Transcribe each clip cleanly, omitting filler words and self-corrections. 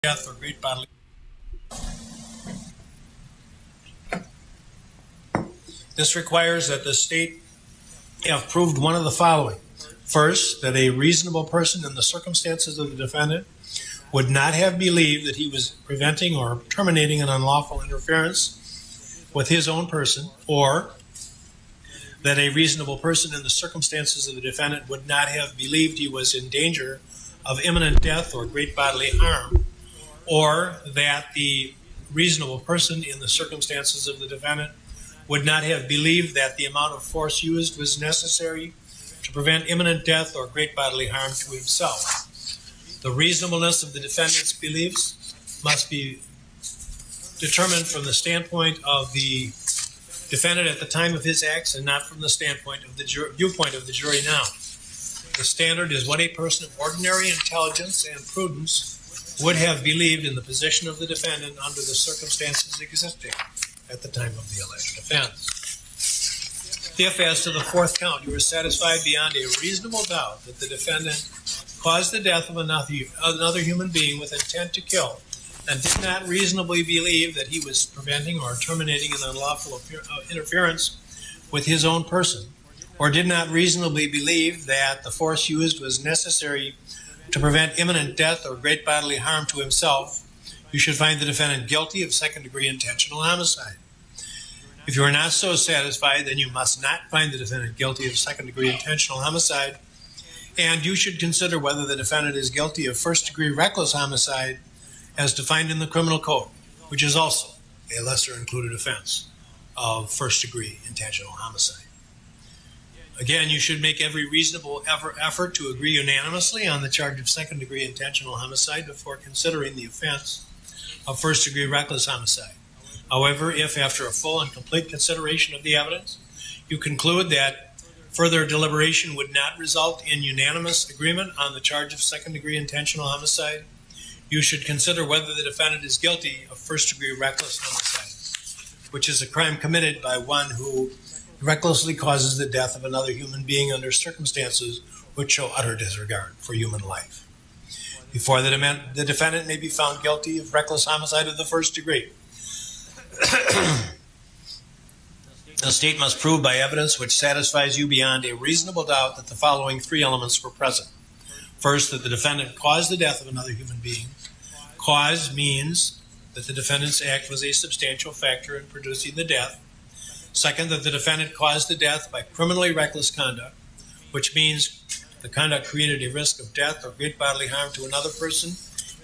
death or great bodily. This requires that the state have proved one of the following. First, that a reasonable person in the circumstances of the defendant would not have believed that he was preventing or terminating an unlawful interference with his own person, or that a reasonable person in the circumstances of the defendant would not have believed he was in danger of imminent death or great bodily harm, or that the reasonable person in the circumstances of the defendant would not have believed that the amount of force used was necessary to prevent imminent death or great bodily harm to himself. The reasonableness of the defendant's beliefs must be determined from the standpoint of the defendant at the time of his acts and not from the standpoint of the viewpoint of the jury now. The standard is what a person of ordinary intelligence and prudence would have believed in the position of the defendant under the circumstances existing at the time of the alleged offense. If, as to the fourth count, you are satisfied beyond a reasonable doubt that the defendant caused the death of another human being with intent to kill, and did not reasonably believe that he was preventing or terminating an unlawful interference with his own person, or did not reasonably believe that the force used was necessary to prevent imminent death or great bodily harm to himself, you should find the defendant guilty of second-degree intentional homicide. If you are not so satisfied, then you must not find the defendant guilty of second-degree intentional homicide, and you should consider whether the defendant is guilty of first-degree reckless homicide as defined in the criminal code, which is also a lesser included offense of first-degree intentional homicide. Again, you should make every reasonable effort to agree unanimously on the charge of second-degree intentional homicide before considering the offense of first-degree reckless homicide. However, if after a full and complete consideration of the evidence, you conclude that further deliberation would not result in unanimous agreement on the charge of second-degree intentional homicide, you should consider whether the defendant is guilty of first-degree reckless homicide, which is a crime committed by one who recklessly causes the death of another human being under circumstances which show utter disregard for human life. Before the defendant may be found guilty of reckless homicide of the first degree, the state must prove by evidence which satisfies you beyond a reasonable doubt that the following three elements were present. First, that the defendant caused the death of another human being. Cause means that the defendant's act was a substantial factor in producing the death. Second, that the defendant caused the death by criminally reckless conduct, which means the conduct created a risk of death or great bodily harm to another person,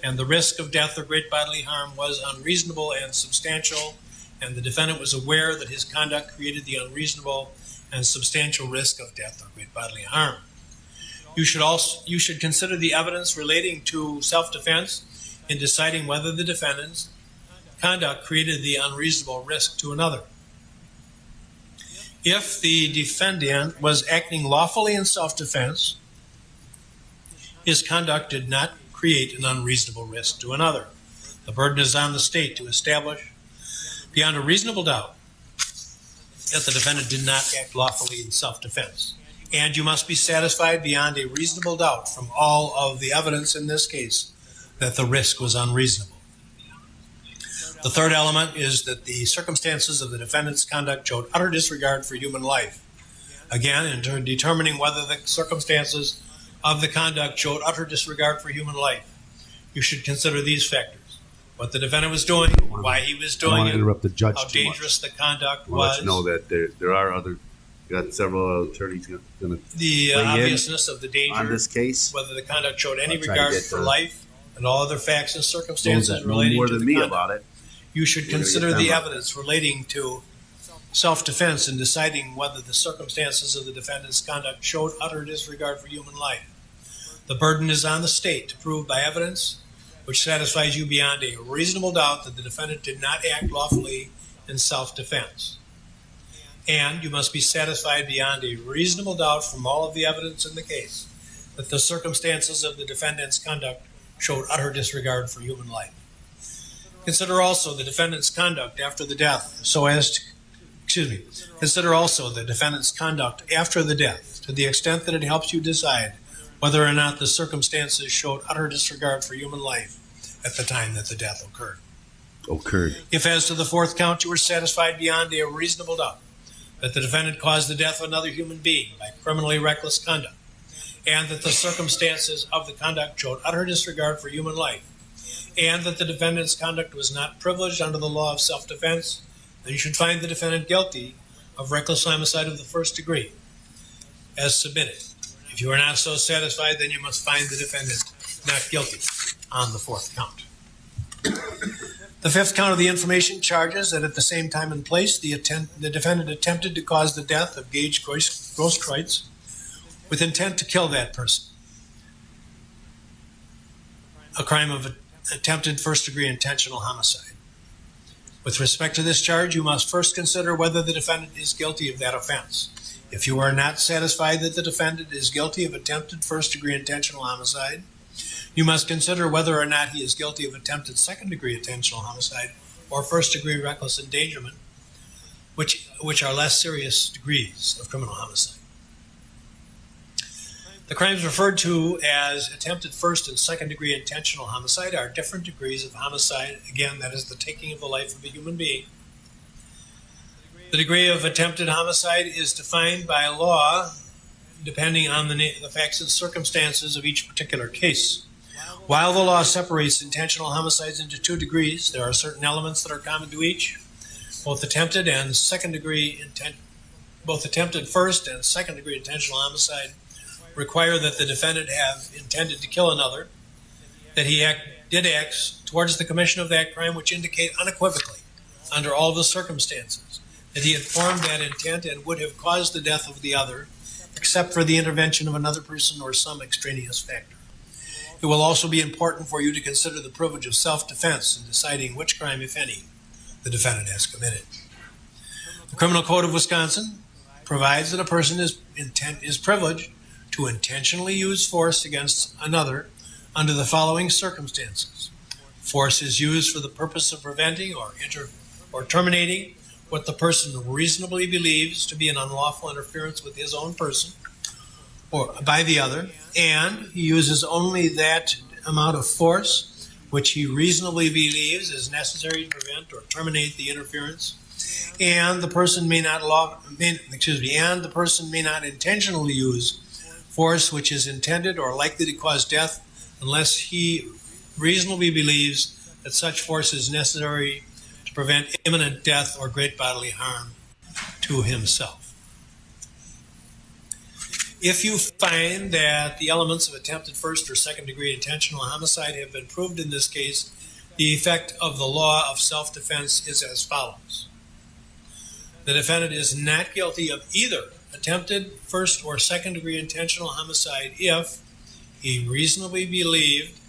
and the risk of death or great bodily harm was unreasonable and substantial, and the defendant was aware that his conduct created the unreasonable and substantial risk of death or great bodily harm. You should consider the evidence relating to self-defense in deciding whether the defendant's conduct created the unreasonable risk to another. If the defendant was acting lawfully in self-defense, his conduct did not create an unreasonable risk to another. The burden is on the state to establish beyond a reasonable doubt that the defendant did not act lawfully in self-defense. And you must be satisfied beyond a reasonable doubt from all of the evidence in this case that the risk was unreasonable. The third element is that the circumstances of the defendant's conduct showed utter disregard for human life. Again, in determining whether the circumstances of the conduct showed utter disregard for human life, you should consider these factors. What the defendant was doing, why he was doing it, how dangerous the conduct was. Let you know that there are other, you got several attorneys going to the obviousness of the danger on this case, whether the conduct showed any regard for life, and all other facts and circumstances know relating more to than the me conduct. about it. You should consider the evidence relating to self-defense in deciding whether the circumstances of the defendant's conduct showed utter disregard for human life. The burden is on the state to prove by evidence which satisfies you beyond a reasonable doubt that the defendant did not act lawfully in self-defense. And you must be satisfied beyond a reasonable doubt from all of the evidence in the case that the circumstances of the defendant's conduct showed utter disregard for human life. Consider also the defendant's conduct after the death Consider also the defendant's conduct after the death to the extent that it helps you decide whether or not the circumstances showed utter disregard for human life at the time that the death occurred. If as to the fourth count you were satisfied beyond a reasonable doubt that the defendant caused the death of another human being by criminally reckless conduct, and that the circumstances of the conduct showed utter disregard for human life, and that the defendant's conduct was not privileged under the law of self-defense, then you should find the defendant guilty of reckless homicide of the first degree, as submitted. If you are not so satisfied, then you must find the defendant not guilty on the fourth count. The fifth count of the information charges that at the same time and place, the defendant attempted to cause the death of Gage Grosskreutz with intent to kill that person. A crime of attempted first-degree intentional homicide. With respect to this charge, you must first consider whether the defendant is guilty of that offense. If you are not satisfied that the defendant is guilty of attempted first-degree intentional homicide, you must consider whether or not he is guilty of attempted second-degree intentional homicide or first-degree reckless endangerment, which are less serious degrees of criminal homicide. The crimes referred to as attempted first and second-degree intentional homicide are different degrees of homicide. Again, that is the taking of the life of a human being. The degree of attempted homicide is defined by law depending on the facts and circumstances of each particular case. While the law separates intentional homicides into two degrees, there are certain elements that are common to each. Both attempted first and second-degree intentional homicide require that the defendant have intended to kill another, that he did acts towards the commission of that crime which indicate unequivocally, under all the circumstances, that he had formed that intent and would have caused the death of the other, except for the intervention of another person or some extraneous factor. It will also be important for you to consider the privilege of self-defense in deciding which crime, if any, the defendant has committed. The Criminal Code of Wisconsin provides that a person is privileged to intentionally use force against another under the following circumstances. Force is used for the purpose of preventing or terminating what the person reasonably believes to be an unlawful interference with his own person or by the other, and he uses only that amount of force which he reasonably believes is necessary to prevent or terminate the interference, and the person may not intentionally use force which is intended or likely to cause death unless he reasonably believes that such force is necessary to prevent imminent death or great bodily harm to himself. If you find that the elements of attempted first or second-degree intentional homicide have been proved in this case, the effect of the law of self-defense is as follows. The defendant is not guilty of either attempted first or second-degree intentional homicide if he reasonably believed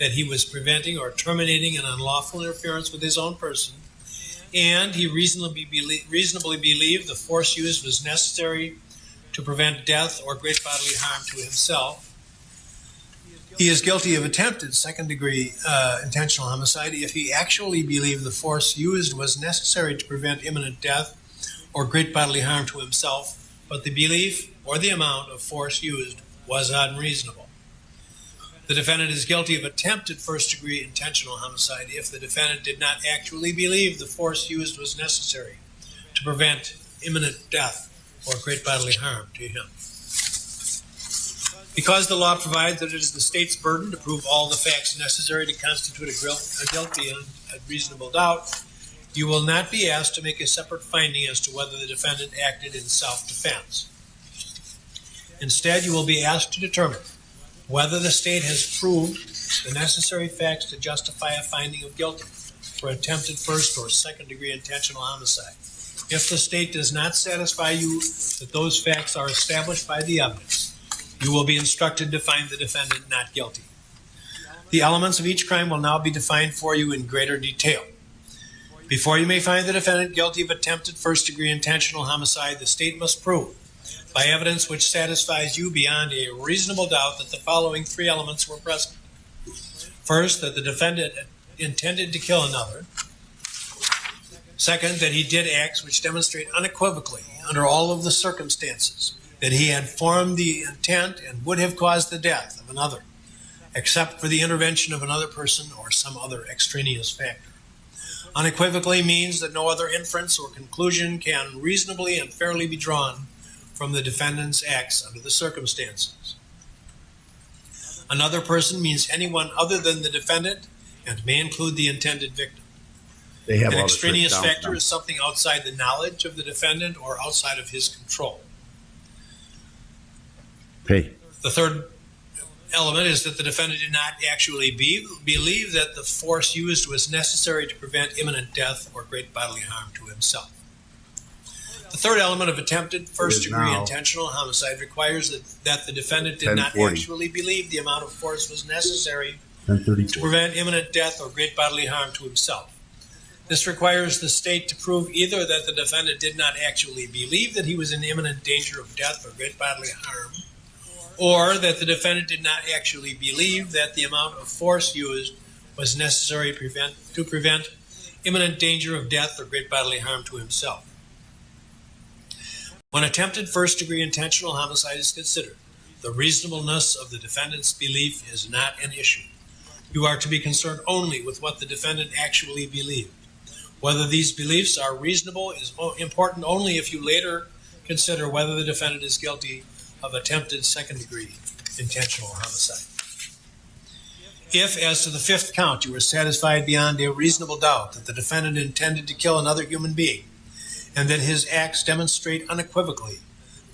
that he was preventing or terminating an unlawful interference with his own person, and he reasonably believed the force used was necessary to prevent death or great bodily harm to himself. He is guilty of attempted second-degree intentional homicide if he actually believed the force used was necessary to prevent imminent death or great bodily harm to himself, but the belief or the amount of force used was unreasonable. The defendant is guilty of attempted first-degree intentional homicide if the defendant did not actually believe the force used was necessary to prevent imminent death or great bodily harm to him. Because the law provides that it is the state's burden to prove all the facts necessary to constitute a guilty beyond a reasonable doubt, you will not be asked to make a separate finding as to whether the defendant acted in self-defense. Instead, you will be asked to determine whether the state has proved the necessary facts to justify a finding of guilty for attempted first or second-degree intentional homicide. If the state does not satisfy you that those facts are established by the evidence, you will be instructed to find the defendant not guilty. The elements of each crime will now be defined for you in greater detail. Before you may find the defendant guilty of attempted first-degree intentional homicide, the state must prove, by evidence which satisfies you beyond a reasonable doubt, that the following three elements were present. First, that the defendant intended to kill another. Second, that he did acts which demonstrate unequivocally, under all of the circumstances, that he had formed the intent and would have caused the death of another except for the intervention of another person or some other extraneous factor. Unequivocally means that no other inference or conclusion can reasonably and fairly be drawn from the defendant's acts under the circumstances. Another person means anyone other than the defendant and may include the intended victim. They have An all this written extraneous down factor now. is something outside the knowledge of the defendant or outside of his control. Hey, The third element is that the defendant did not actually believe that the force used was necessary to prevent imminent death or great bodily harm to himself. The third element of attempted first-degree now intentional homicide requires that the defendant did not 10:40. actually believe the amount of force was necessary to 10:34. prevent imminent death or great bodily harm to himself. This requires the state to prove either that the defendant did not actually believe that he was in imminent danger of death or great bodily harm, or that the defendant did not actually believe that the amount of force used was necessary to prevent imminent danger of death or great bodily harm to himself. When attempted first-degree intentional homicide is considered, the reasonableness of the defendant's belief is not an issue. You are to be concerned only with what the defendant actually believed. Whether these beliefs are reasonable is important only if you later consider whether the defendant is guilty of attempted second-degree intentional homicide. If, as to the fifth count, you are satisfied beyond a reasonable doubt that the defendant intended to kill another human being, and that his acts demonstrate unequivocally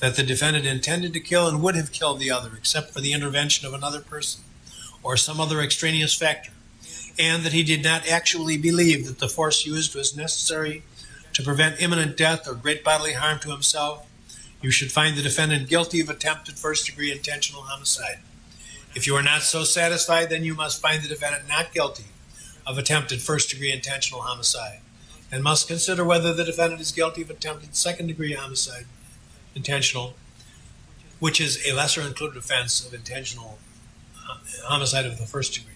that the defendant intended to kill and would have killed the other except for the intervention of another person or some other extraneous factor, and that he did not actually believe that the force used was necessary to prevent imminent death or great bodily harm to himself, you should find the defendant guilty of attempted first-degree intentional homicide. If you are not so satisfied, then you must find the defendant not guilty of attempted first-degree intentional homicide, and must consider whether the defendant is guilty of attempted second-degree homicide, intentional, which is a lesser included offense of intentional homicide of the first degree.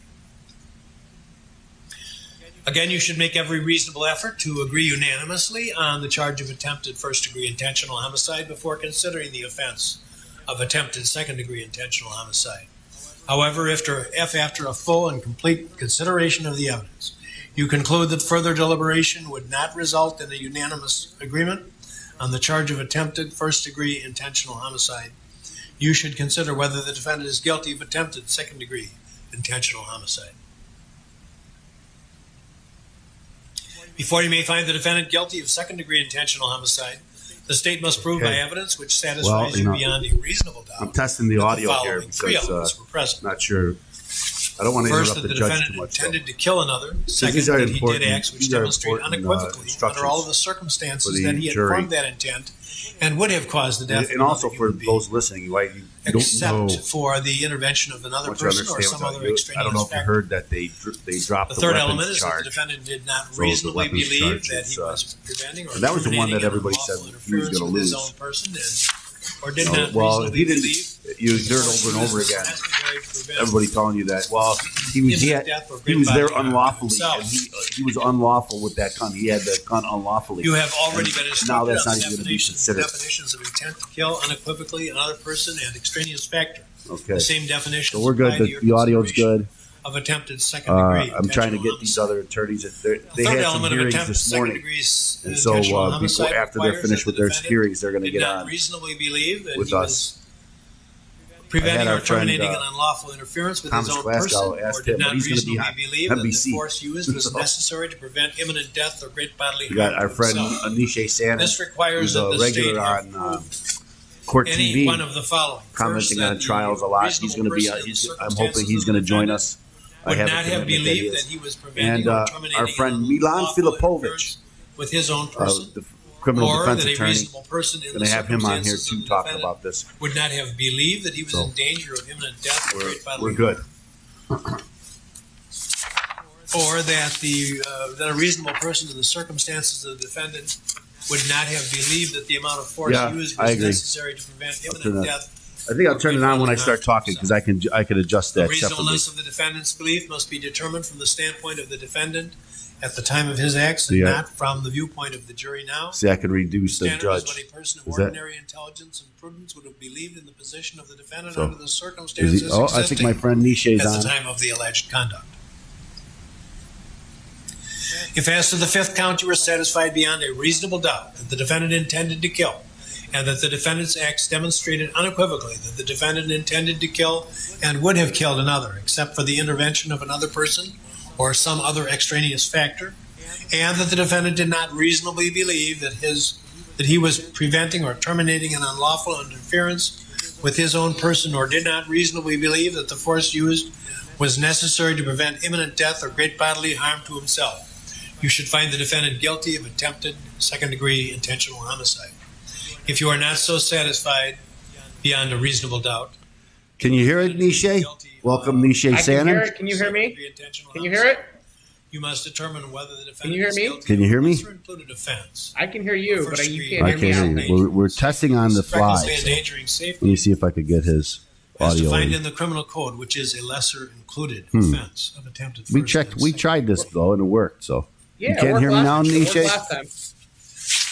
Again, you should make every reasonable effort to agree unanimously on the charge of attempted first-degree intentional homicide before considering the offense of attempted second-degree intentional homicide. However, if after a full and complete consideration of the evidence, you conclude that further deliberation would not result in a unanimous agreement on the charge of attempted first-degree intentional homicide, you should consider whether the defendant is guilty of attempted second-degree intentional homicide. Before you may find the defendant guilty of second-degree intentional homicide, the state must prove by evidence which satisfies you beyond a reasonable doubt. I'm testing the audio here Three elements because were present. not sure. I don't want to First, interrupt that the the judge defendant too much. intended to kill another. Second, these are that he did important- acts which these are demonstrate important, unequivocally, instructions under all of the for circumstances, the that he had jury. formed that intent and would have caused the death And of also another for human being, those listening, you don't know. except for the intervention of another Once you person or understand some what's other I extraneous don't know if you factor. heard that they dropped The the third weapons element is that the charge. defendant did not the reasonably weapons believe charge that is, he was preventing or and that was the one that terminating everybody unlawful said he was interference gonna with his lose. own person, or did No, not well, reasonably he didn't. believe You that the heard force over and used over was again. necessary to prevent Everybody telling you that. Well, he was imminent death or he great was there bodily harm to unlawfully, himself. and he was unlawful with that gun. He had the gun unlawfully. You have already been now instructed that's on not the even going to be considered. definitions of intent to kill unequivocally another person and extraneous factor. Okay, The same definitions so we're good. apply to your The audio's consideration good. of attempted second degree. I'm trying to intentional get these homicide. other attorneys. They The had third some element of hearings attempted this second morning, degree and so intentional homicide before after they're requires finished that with the their defendant hearings, they're going to did get not on reasonably believe that with he us. was preventing our or terminating friend, an unlawful interference with Thomas his own Glasgow person, asked or did him, but not he's gonna be reasonably on believe that the NBC. force used was So- necessary to prevent imminent death or great bodily We harm got to our friend himself. Anisha Sandin, This requires who's that a the state regular have on proved Court any TV, one of the following. commenting First, on that trials a the lot. He's reasonable going to be. person in the I'm hoping he's circumstances going to of the join defendant us. I would have not a have commitment that he believed is. that he was preventing And or terminating our friend an Milan unlawful Filipovic, interference with his own person, the criminal or defense that a attorney, reasonable person in going the to have him on here circumstances too, of the talking defendant about this. would not have believed that he was So, in danger of imminent death or great bodily We're good. or that a reasonable person in the circumstances of the defendant would not have believed that the amount of force Yeah, used I was agree. necessary to prevent Up to imminent that. death I think I'll turn it on when I start talking because I can adjust The that separately. reasonableness of the defendant's belief must be determined from the standpoint of the defendant at the time of his acts, and Yeah. not from the viewpoint of the jury now. See, I can reduce the Standard is judge. what a person of Is that- ordinary intelligence and prudence would have believed in the position of the defendant So, under the Is circumstances he, I think existing my friend Nisha's at the on. time of the alleged conduct. If as to the fifth count you are satisfied beyond a reasonable doubt that the defendant intended to kill, and that the defendant's acts demonstrated unequivocally that the defendant intended to kill and would have killed another, except for the intervention of another person or some other extraneous factor, and that the defendant did not reasonably believe that he was preventing or terminating an unlawful interference with his own person, or did not reasonably believe that the force used was necessary to prevent imminent death or great bodily harm to himself, you should find the defendant guilty of attempted second-degree intentional homicide. If you are not so satisfied beyond a reasonable doubt. Can you hear it, Nisha? Welcome, Nisha I can hear Sanin. it. Can you hear me? Can you hear it? You must determine whether the defendant Can you hear is me? guilty Can you hear of me? lesser included offense. I can hear you, but you I can't can't hear hear me. you. We're testing on the fly. Recklessly So endangering let safety me see if I could get his as audio. defined in. in the criminal code, which is a lesser included offense of attempted We first checked. and We second tried this though, and it worked. So Yeah, you can't it worked hear me now, last- it worked Nisha? last time.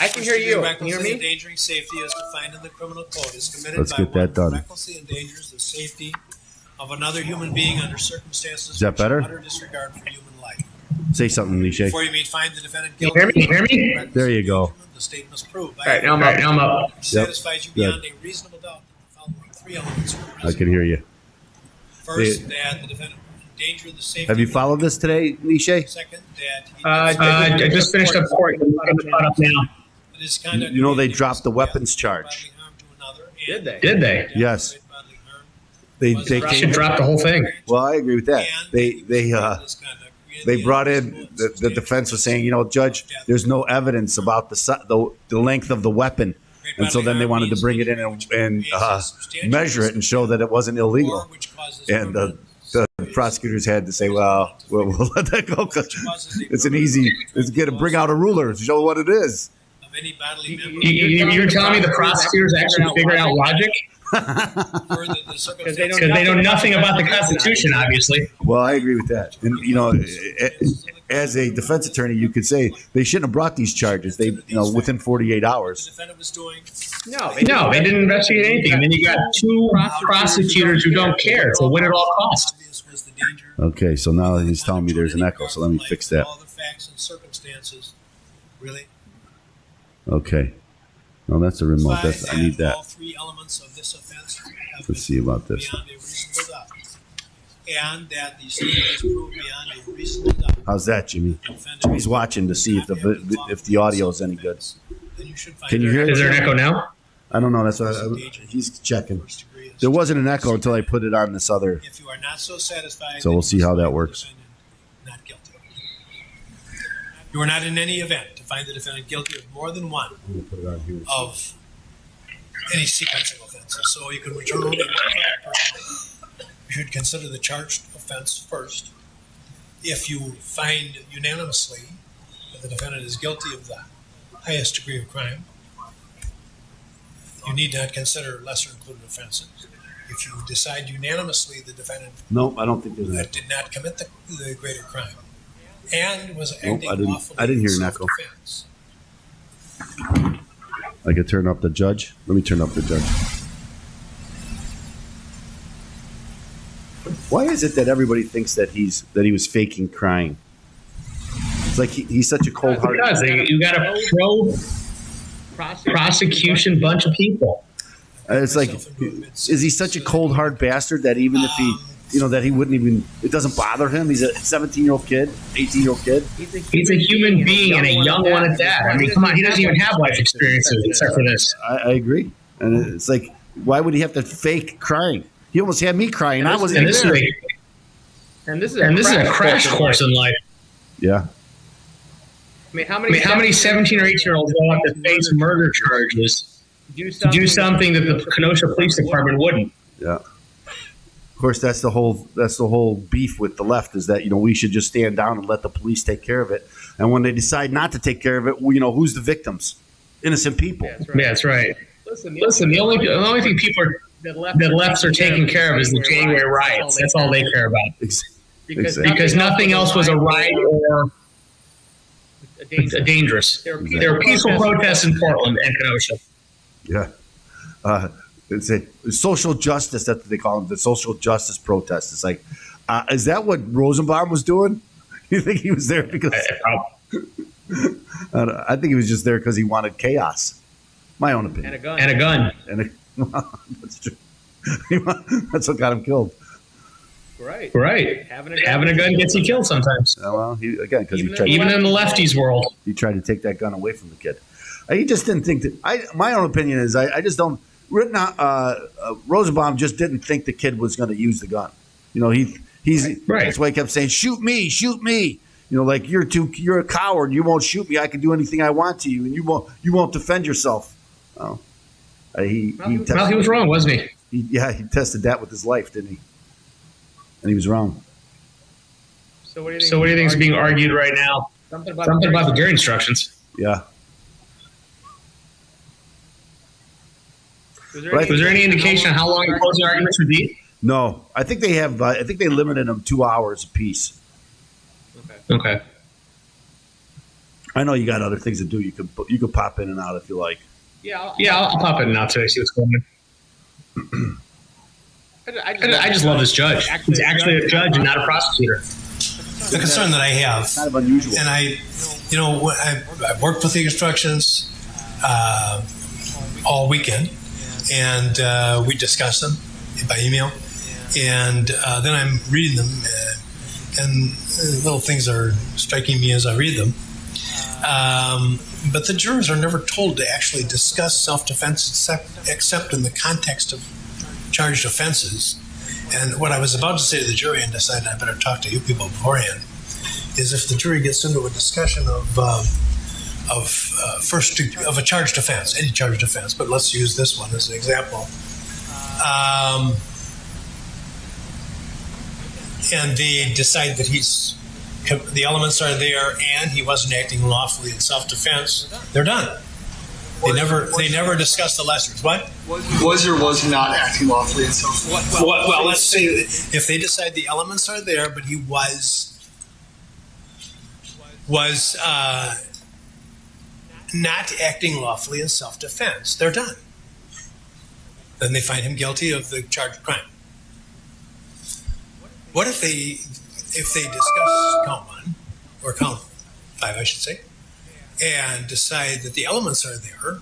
I can hear First-degree you. Can you recklessly hear me? endangering safety as defined in the criminal code is committed Let's by get that one who done. recklessly endangers the safety of another human being under circumstances Is that which are better? utter disregard for human life. Say something, Nisha. Before you may find the defendant Can you guilty, hear me? Can you hear me? of reckless There you go. endangerment, the state must prove by All right, now I'm up. satisfies you Good. beyond a reasonable doubt that the following three elements are I present. can hear you. First, that the defendant endangered the safety. Have you followed this today, Nisha? Second, that he I just finished up court. I'm caught up now. that his conduct You know they may dropped the cause weapons death, charge. bodily harm to another, Did and they? Did they? death, Yes. great bodily harm, They was they the Should came. drop the whole thing. Well, I agree with that. and They this conduct they really brought in influenced the defense was saying, you know, Judge, there's no evidence about the length of the weapon, and so then they wanted to bring it in and measure it and show that it wasn't or illegal. which causes And permanent- the prosecutors had to say, well, we'll let that go because it's an easy. It's going to bring out a ruler to show what it is. of any bodily member You're telling me the prosecutors actually figured out logic? further the Because circumstances they know nothing about the Constitution, obviously. Well, I agree with that. And you know, as a defense attorney, you could say they shouldn't have brought these charges. They, you know, within 48 the hours. defendant was doing. No, they didn't investigate anything. And then you got two prosecutors who don't care to win at all costs. Obvious was the danger. Okay, so now he's telling me there's an echo. So let me fix that. All the facts and circumstances. Really? Okay. No, that's a remote. That's I need that. All three elements of this offense have Let's see about this. beyond a reasonable doubt. And that the state has proved beyond a reasonable doubt. How's that, Jimmy? the defendant Jimmy's watching to see if the audio is any good. Then you should find Can you hear Is it? there an echo now? I don't know. That's what he's checking. first degree is- There wasn't an echo until I put it on this other. If you are not so satisfied, So then we'll you see must how that find the works. defendant Not guilty. You are not in any event to find the defendant guilty of more than one Put it on here. of any sequence of offenses. So you can return only one verdict per count. You should consider the charged offense first. If you find unanimously that the defendant is guilty of the highest degree of crime, you need not consider lesser included offenses. If you decide unanimously the defendant Nope, I don't think there's an echo. did not commit the greater crime and was Nope, acting I didn't- lawfully I didn't hear in an echo. self-defense, I could turn up the judge. Let me turn up the judge. Why is it that everybody thinks that he was faking crying? It's like he's such a cold hearted. Because you got a pro prosecution bunch of people. It's like, is he such a cold hard bastard that even if he, you know, that he wouldn't even, it doesn't bother him? He's a 17-year-old kid, 18-year-old kid. He's a human being and a young one at that. I mean, come on, he doesn't even have life experiences except for this. I agree. And it's like, why would he have to fake crying? He almost had me crying. I wasn't And even this is there. and this is a crash course in life. Yeah. I mean, how many 17 or 18-year-olds go out to face murder charges to do something that the Kenosha Police Department wouldn't? Yeah. Of course, that's the whole beef with the left is that, you know, we should just stand down and let the police take care of it. And when they decide not to take care of it, you know, who's the victims? Innocent people. Yeah, that's right. Listen, the only thing people are that lefts are taking care of is the January riots. That's all they care about. Because nothing else was a riot or dangerous. There were peaceful protests in Portland and Kenosha. Yeah. It's a social justice. That's what they call them, the social justice protest. It's like, is that what Rosenbaum was doing? You think he was there because? I think he was just there because he wanted chaos. My own opinion. And a gun. That's true. That's what got him killed. Right. Having a gun gets you killed sometimes. Well, because Even in the lefties world. He tried to take that gun away from the kid. He just didn't think that. My own opinion is I just don't. Rosenbaum just didn't think the kid was going to use the gun. He's right. That's why he kept saying, "Shoot me, shoot me." Like you're a coward. You won't shoot me. I can do anything I want to you, and you won't defend yourself. Well, he was wrong, wasn't he? He tested that with his life, didn't he? And he was wrong. So what do you think is being argued right now? Something about the jury instructions. Yeah. Was there any indication on how long the closing arguments would be? No, I think they have. I think they limited them 2 hours apiece. Okay. I know you got other things to do. You could pop in and out if you like. I'll pop in and out today. See what's going on. I just love this judge. He's actually a judge and not a prosecutor. The concern that I have, kind of unusual, and I worked with the instructions all weekend, and we discussed them by email, and then I'm reading them, and little things are striking me as I read them. But the jurors are never told to actually discuss self-defense except in the context of charged offenses. And what I was about to say to the jury, and decided I better talk to you people beforehand, is if the jury gets into a discussion of a charged offense, any charged offense, but let's use this one as an example. And they decide that the elements are there and he wasn't acting lawfully in self-defense, they're done. They never discuss the lessers. What? Was or was not acting lawfully in self-defense? Well, let's say if they decide the elements are there, but he was not acting lawfully in self-defense, they're done. Then they find him guilty of the charged crime. What if they discuss count 1 or count 5, I should say, and decide that the elements are there,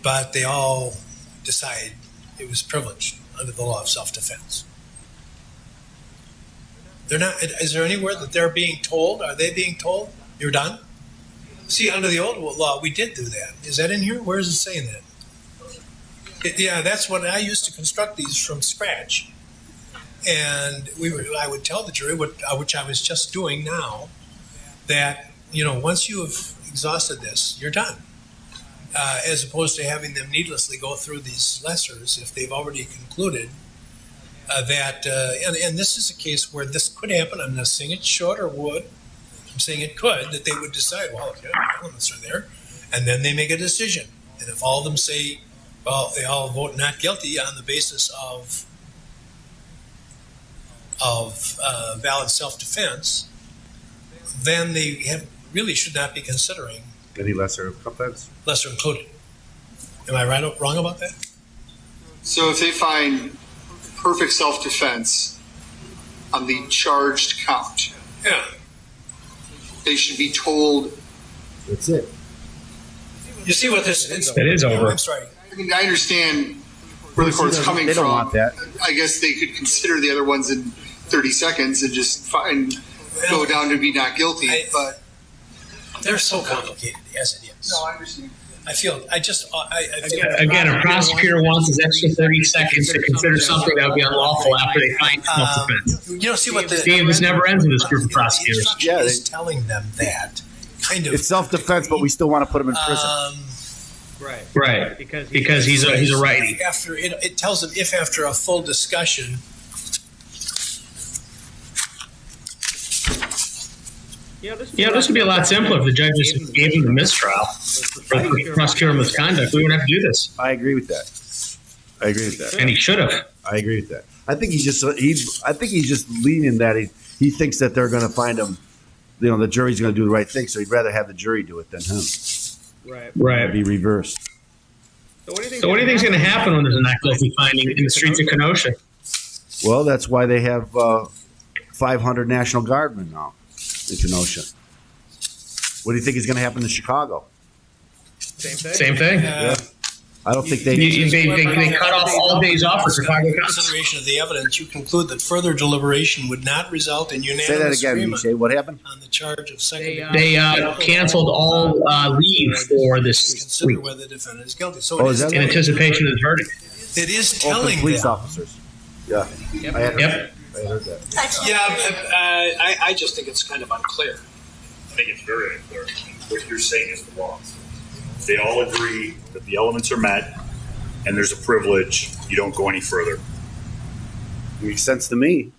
but they all decide it was privileged under the law of self-defense? They're not. Is there anywhere that they're being told? Are they being told you're done? See, under the old law, we did do that. Is that in here? Where is it saying that? Yeah, that's when I used to construct these from scratch. And I would tell the jury, which I was just doing now, that once you have exhausted this, you're done. As opposed to having them needlessly go through these lessers if they've already concluded that. And this is a case where this could happen. I'm not saying it should or would. I'm saying it could, that they would decide, well, the elements are there, and then they make a decision. And if all of them say, well, they all vote not guilty on the basis of valid self-defense, then they really should not be considering any lesser offense, lesser included. Am I wrong about that? So if they find perfect self-defense on the charged count, Yeah. they should be told. That's it. You see what this is? It is over. I'm sorry. I mean, I understand where the court's coming They don't from. want that. I guess they could consider the other ones in 30 seconds and just go down to be not guilty. But They're so complicated as it is. no, I understand. I feel Again, a prosecutor wants his extra 30 seconds to consider something that would be unlawful after they find self-defense. See what Steve, this never ends in this group of prosecutors. Yeah, is telling them that kind of. It's self-defense, but we still want to put him in prison. Right. Because he's a righty. After it tells them if after a full discussion. This would be a lot simpler if the judge just gave him the mistrial for prosecutorial misconduct. We wouldn't have to do this. I agree with that. I agree with that. And he should have. I agree with that. I think he's just leaning that he thinks that they're going to find him. You know, the jury's going to do the right thing, so he'd rather have the jury do it than him. Right. Be reversed. So what do you think is going to happen when there's a not guilty finding in the streets of Kenosha? Well, that's why they have 500 National Guardmen now in Kenosha. What do you think is going to happen in Chicago? Same thing. Yeah. I don't think they. They cut off all days off for Chicago cops. Consideration of the evidence, you conclude that further deliberation would not result in Say that unanimous again, agreement Misha. What happened? on the charge of second They canceled all leave for this consider week whether the defendant is guilty. So Oh, it is is, that in anticipation of the verdict. it is Oh, for telling police them. officers. Yeah. I had Yep. heard that. Yeah, I just think it's kind of unclear. I think it's very unclear. What you're saying is the law. They all agree that the elements are met and there's a privilege. You don't go any further. Makes sense to me.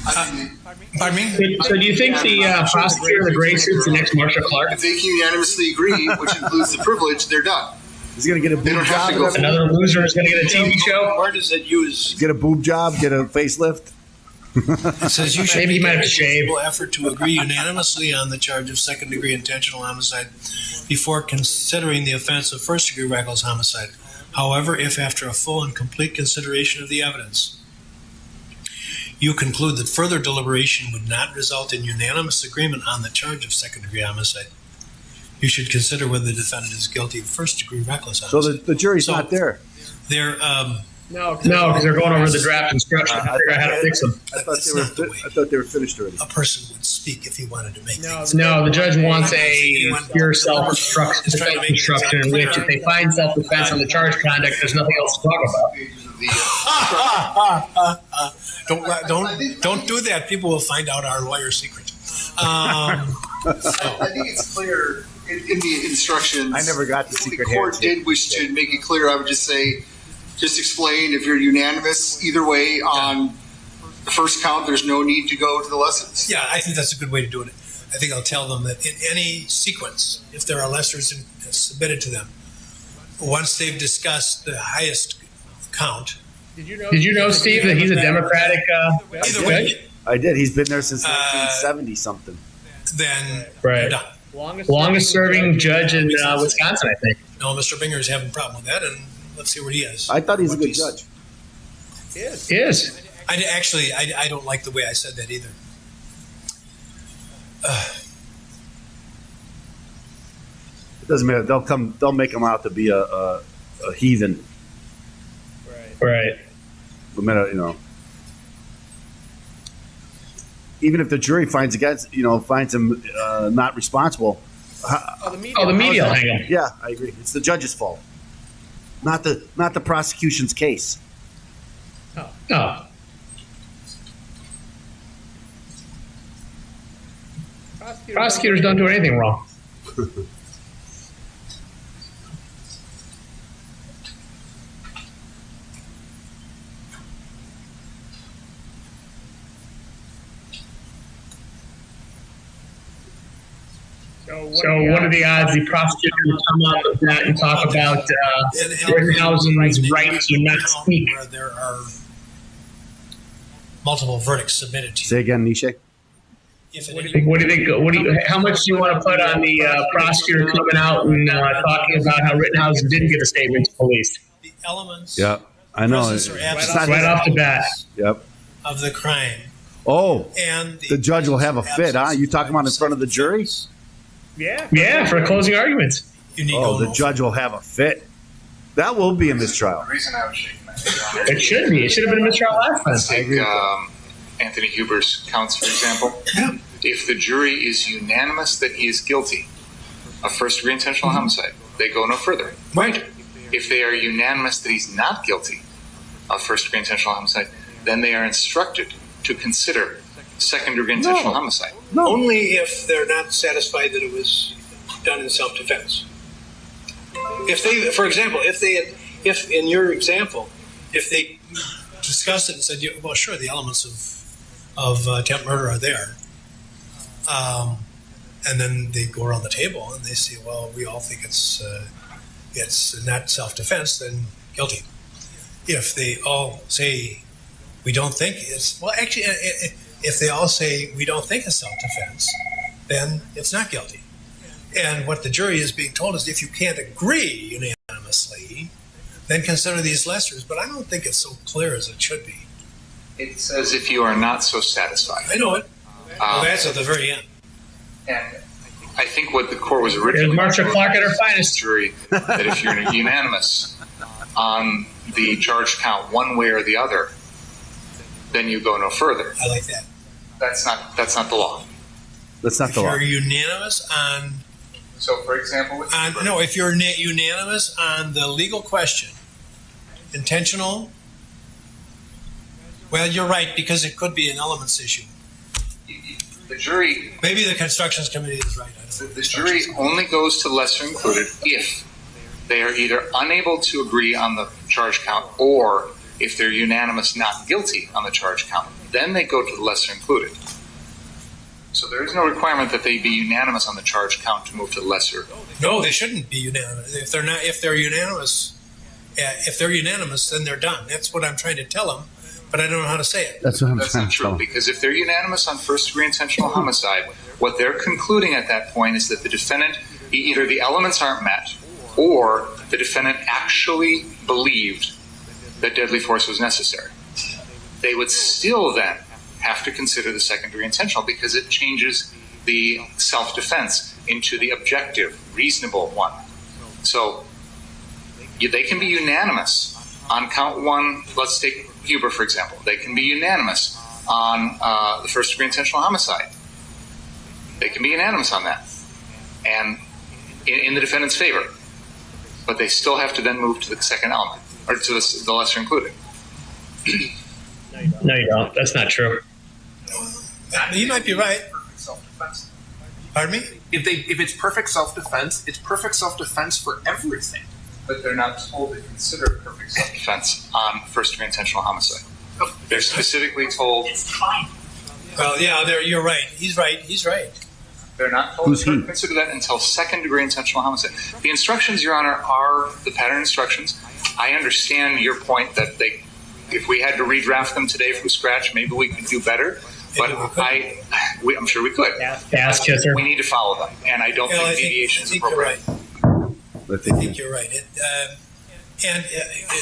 Pardon me? So do you think the prosecutor in the gray suit's the next Marcia Clark? If they can unanimously agree, which includes the privilege, they're done. He's gonna get a They boob don't have job. to go and everything? Another loser is going to get a TV show? Where does it use? Get a boob job. Get a facelift. It says you should Maybe he make might have every shaved. reasonable effort to agree unanimously on the charge of second-degree intentional homicide before considering the offense of first-degree reckless homicide. However, if after a full and complete consideration of the evidence, you conclude that further deliberation would not result in unanimous agreement on the charge of second-degree homicide, you should consider whether the defendant is guilty of first-degree reckless So homicide. the jury's So- not there. They're No, because they're going over the draft instructions to figure out how to fix them. I thought It's not the way they were finished already. a person would speak if he wanted to make things. No, the judge wants a pure self-defense instruction in which if they find self-defense on the charge conduct, there's nothing else to talk about. Don't do that. People will find out our lawyer secret. I think it's clear in the instructions. I never got the if secret the court handshake. did wish to make it clear, I would just say, just explain if you're unanimous either way on the first count, there's no need to go to the lessons. Yeah, I think that's a good way to do it. I think I'll tell them that in any sequence, if there are lessers submitted to them, once they've discussed the highest count, Did you know, Steve, that he's a Democratic either way, judge? I did. He's been there since 1970 something. then Right. they're done. Longest serving judge in Wisconsin, I think. No, Mr. Binger is having a problem with that, and let's see what he is. I thought he's a good judge. He is. I don't like the way I said that either. It doesn't matter. They'll make him out to be a heathen. Right. No matter, even if the jury finds him not responsible. Oh, the media will hang him. Yeah, I agree. It's the judge's fault, not the prosecution's case. Oh. Prosecutors don't do anything wrong. So what are the odds the prosecutor will come up with that and talk about Rittenhouse's right to not speak? Where there are multiple verdicts submitted to you. Say again, Nisha. If What do you think? How much do you want to put on the prosecutor coming out and talking about how Rittenhouse didn't give a statement to police? the elements Yeah, I know. presence or It's absence not Right off the bat. Yep. of the crime Oh, and the judge will have a fit, huh? You talking about in front of the jury? Yeah, for closing arguments. you need Oh, to the judge will have a fit. That will be a mistrial. The reason I was shaking my head It should be. It should have been a mistrial last time. Take Anthony Huber's counts, for example. If the jury is unanimous that he is guilty of first-degree intentional homicide, they go no further. right. If they are unanimous that he's not guilty of first-degree intentional homicide, then they are instructed to consider second-degree intentional homicide. Only if they're not satisfied that it was done in self-defense. If they, for example, if in your example, if they discussed it and said, well, sure, the elements of attempt murder are there, and then they go around the table and they say, well, we all think it's not self-defense, then guilty. if they all say we don't think it's, well, actually, if they all say we don't think it's self-defense, then it's not guilty. And what the jury is being told is if you can't agree unanimously, then consider these lessers. But I don't think it's so clear as it should be. It says if you are not so satisfied. I know it. Well, that's at the very end. And I think what the court was originally Here's Marcia Clark at her finest. jury, that if you're unanimous on the charge count one way or the other, then you go no further. I like that. That's not the law. That's not If the law. you're unanimous on, So, for example, with no, if you're unanimous on the legal question, intentional, well, you're right, because it could be an elements issue. the jury, Maybe the constructions committee is right. I don't know. the jury only goes to lesser included if they are either unable to agree on the charge count or if they're unanimous not guilty on the charge count. Then they go to the lesser included. So there is no requirement that they be unanimous on the charge count to move to the lesser. No, they shouldn't be unanimous. If they're not, if they're unanimous, then they're done. That's what I'm trying to tell them, but I don't know how to say it. That's what I'm That's trying not to true, tell. because if they're unanimous on first-degree intentional homicide, what they're concluding at that point is that the defendant, either the elements aren't met, or the defendant actually believed that deadly force was necessary. They would still then have to consider the second-degree intentional because it changes the self-defense into the objective, reasonable one. So they can be unanimous on count one. Let's take Huber, for example. They can be unanimous on the first-degree intentional homicide. They can be unanimous on that, and in the defendant's favor. But they still have to then move to the second element, or to the lesser included. No, you don't. That's not true. You might be right. Self-defense. Pardon me? If it's perfect self-defense, it's perfect self-defense for everything. But they're not told to consider perfect self-defense on first-degree intentional homicide. They're specifically told It's fine. Well, yeah, you're right. He's right. He's right. they're not told Who's to he? consider that until second-degree intentional homicide. The instructions, Your Honor, are the pattern instructions. I understand your point that if we had to redraft them today from scratch, maybe we could do better. But I'm sure we could. Ask Kisser. We need to follow them, and I don't Well, think deviation is you're appropriate. right. But I think you're right.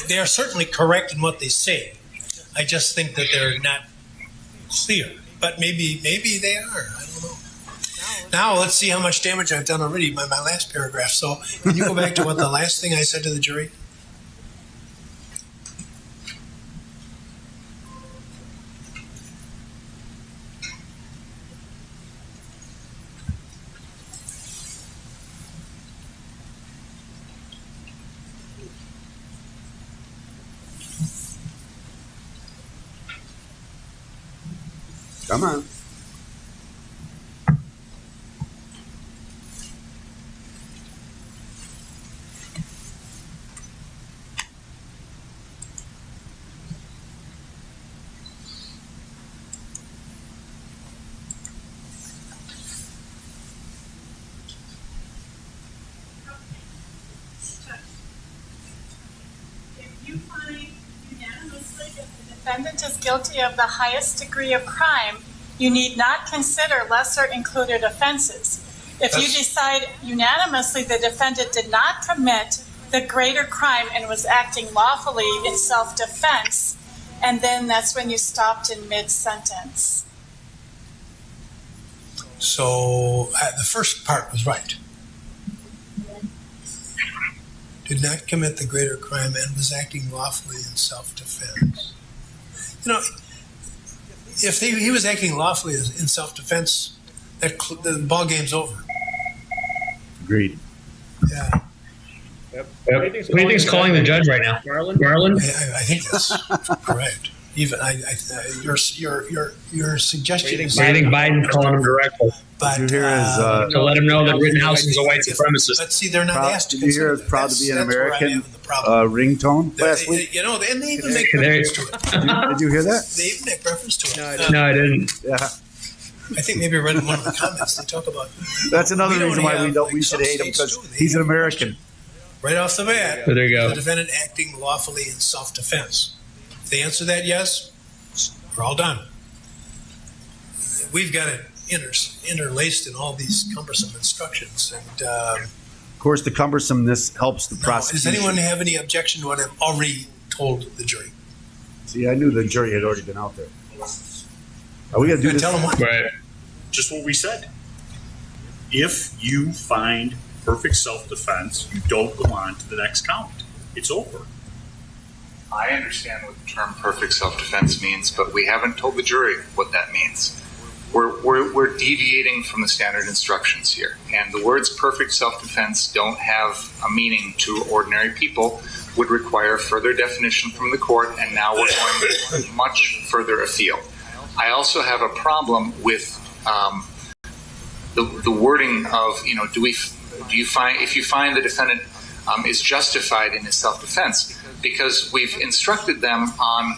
They are certainly correct in what they say. I just think that they're not clear. But maybe they are. I don't know. Now let's see how much damage I've done already by my last paragraph. So can you go back to what the last thing I said to the jury? come on. If you find unanimously that the defendant is guilty of the highest degree of crime, you need not consider lesser included offenses. If you decide unanimously the defendant did not commit the greater crime and was acting lawfully in self-defense, and then that's when you stopped in mid-sentence. So the first part was right. Did not commit the greater crime and was acting lawfully in self-defense. You know, if he was acting lawfully in self-defense, the ball game's over. Agreed. Yeah, Yep. Who do you think's calling the judge right now? Marlon? I think that's correct. Even your suggestion is. I think Biden's calling him directly But Did you hear his, to let him know that Rittenhouse is a white supremacist. But see, they're not asked to Did you hear consider it's proud to be an that's where I'm American having the problem. ringtone last week? You know, and they even make There- reference to it. Did you hear that? They even make reference to it. No, I didn't. Yeah. I think maybe I read in one of the comments. They talk about That's another We don't reason why have, we don't. like, We should some hate him states because do. They he's an have American. right off the bat, There you go. the defendant acting lawfully in self-defense. If they answer that yes, we're all done. We've got it interlaced in all these cumbersome instructions. And Of course, the cumbersomeness helps the now, prosecution. does anyone have any objection to what I've already told the jury? See, I knew the jury had already been out there. Are we going to do this? Tell them what. Right. Just what we said. If you find perfect self-defense, you don't go on to the next count. It's over. I understand what the term perfect self-defense means, but we haven't told the jury what that means. We're deviating from the standard instructions here, and the words perfect self-defense don't have a meaning to ordinary people, would require further definition from the court, and now we're going much further afield. I also have a problem with the wording of, if you find the defendant is justified in his self-defense, because we've instructed them on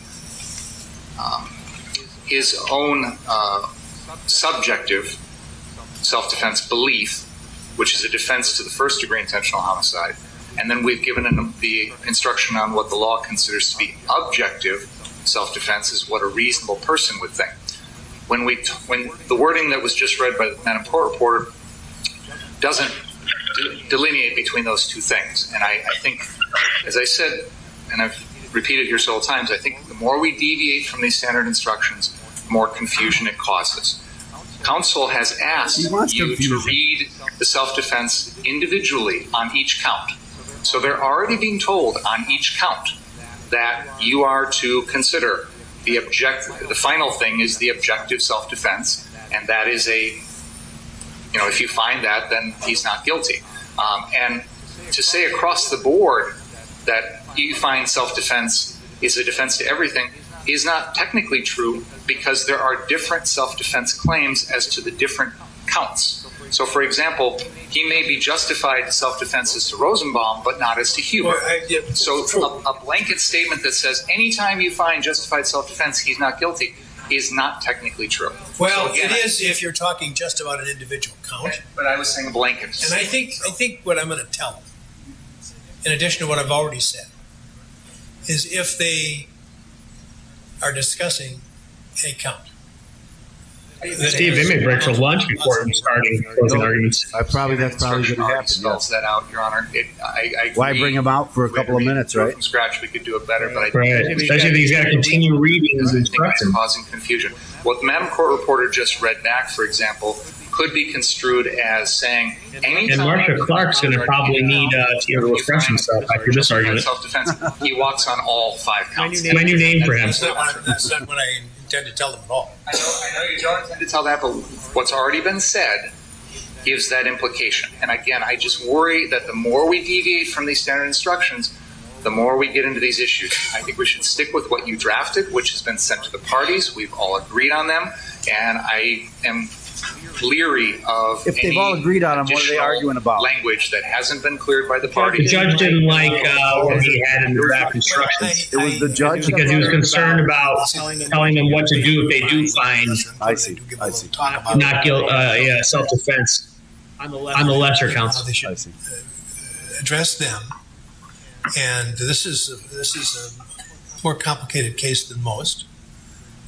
his own subjective self-defense belief, which is a defense to the first-degree intentional homicide, and then we've given him the instruction on what the law considers to be objective self-defense, is what a reasonable person would think. When the wording that was just read by the Madam Court Reporter doesn't delineate between those two things, and I think, as I said, and I've repeated here several times, I think the more we deviate from these standard instructions, the more confusion it causes. Counsel has asked you to read the self-defense individually on each count. So they're already being told on each count that you are to consider the final thing is the objective self-defense, and that is if you find that, then he's not guilty. And to say across the board that you find self-defense is a defense to everything is not technically true, because there are different self-defense claims as to the different counts. So, for example, he may be justified self-defense as to Rosenbaum, but not as to Huber. So a blanket statement that says anytime you find justified self-defense, he's not guilty, is not technically true. Well, So again, it is if you're talking just about an individual count. But I was saying a blanket. And I think what I'm going to tell them, in addition to what I've already said, is if they are discussing a count. Steve, they may break for lunch before starting closing arguments. That's probably going to happen. Spells that out, Your Honor. I Why agree. bring them out for a couple of minutes, right? From scratch, we could do it better, but I Right, especially if he's got to continue reading his think it's instructions. causing confusion. What the Madam Court Reporter just read back, for example, could be construed as saying anytime. And Marsha Clark's going to probably need to refresh himself after this argument. Self-defense, he walks on all 5 counts. My new name for him. That's not what I intend to tell them at all. I know you don't intend to tell that, but what's already been said gives that implication. And again, I just worry that the more we deviate from these standard instructions, the more we get into these issues. I think we should stick with what you drafted, which has been sent to the parties. We've all agreed on them, and I am leery of If they've all agreed on them, what are they arguing about? Language that hasn't been cleared by the The parties. judge didn't like what he had in the draft instructions It was the judge? because he was concerned about telling them what to do if they do find I see. not guilt, self-defense on the lesser counts. How they should I see. address them. And this is a more complicated case than most,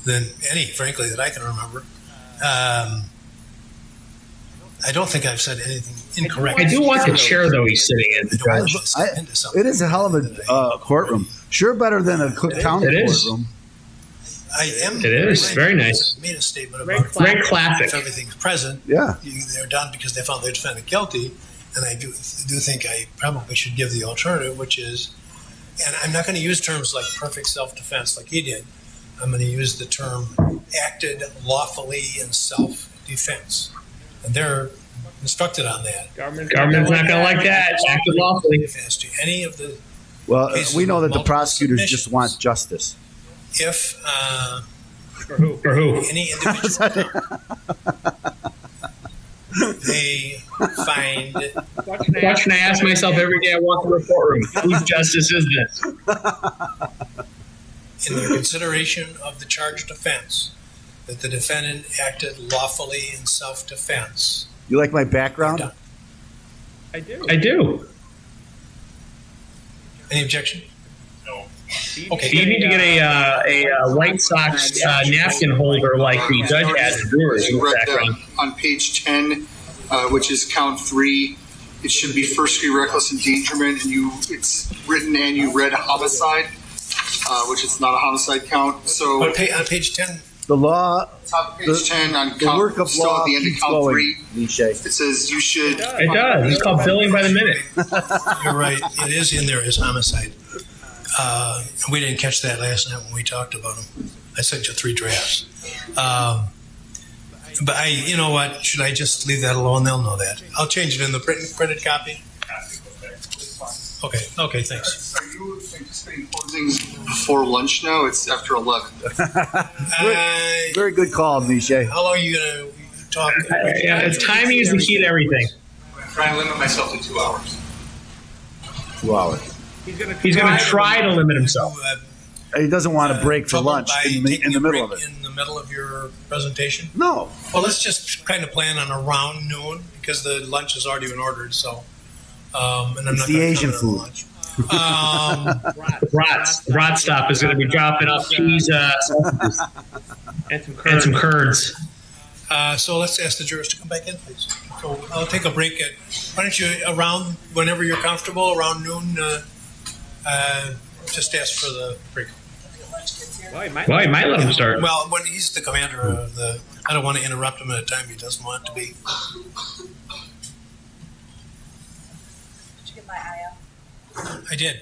than any, frankly, that I can remember. I don't think I've said anything incorrect. I do want the chair, though, he's sitting in. I don't want to step into something. It is a hell of a courtroom. Sure, better than a Cook County It is. courtroom. It is. Very nice. Made a statement about Very classic. if everything's present, Yeah. they're done because they found their defendant guilty. And I do think I probably should give the alternative, which is, and I'm not going to use terms like perfect self-defense like he did. I'm going to use the term acted lawfully in self-defense. And they're instructed on that. Government's not going to like that. It's acted lawfully. As to any of the, Well, cases we know with that the multiple prosecutors submissions. just want justice. if For who? any individual they find Question I ask myself every day I walk in the courtroom. Whose justice is this? in their consideration of the charged offense that the defendant acted lawfully in self-defense. You like my background? Done. I do. Any objection? No. Okay. You need to get a White Sox napkin holder like the judge has the Brewers in You the read background. on page 10, which is count 3. It should be first degree reckless endangerment, and it's written and you read homicide, which is not a homicide count. So But on page 10, The law, top of page 10 on the count, work of still law at the end of keeps count going, 3, Niche. it says you should. It does. It's called billing by the minute. you're right. It is in there as homicide. We didn't catch that last night when we talked about them. I sent you 3 drafts. But you know what? Should I just leave that alone? They'll know that. I'll change it in the printed copy. Okay, thanks. Are you anticipating closing before lunch now? It's after 11. Very good call, Niche. How long are you going to talk? Timing is the key to everything. I'm trying to limit myself to 2 hours. 2 hours. He's going to try to limit himself. He doesn't want to break for Trouble lunch by in the taking a middle of break it. In the middle of your presentation? No. Well, let's just kind of plan on around noon because the lunch has already been ordered. So, and I'm It's not the gonna Asian come in on food. lunch. Rot Stop is going to be dropping off cheese and some curds. So let's ask the jurors to come back in, please. So I'll take a break at. Why don't you around whenever you're comfortable around noon? Just ask for the break. Well, he might let him start. Well, when he's the commander of the, I don't want to interrupt him at a time he doesn't want to be. Did you get my IO? I did.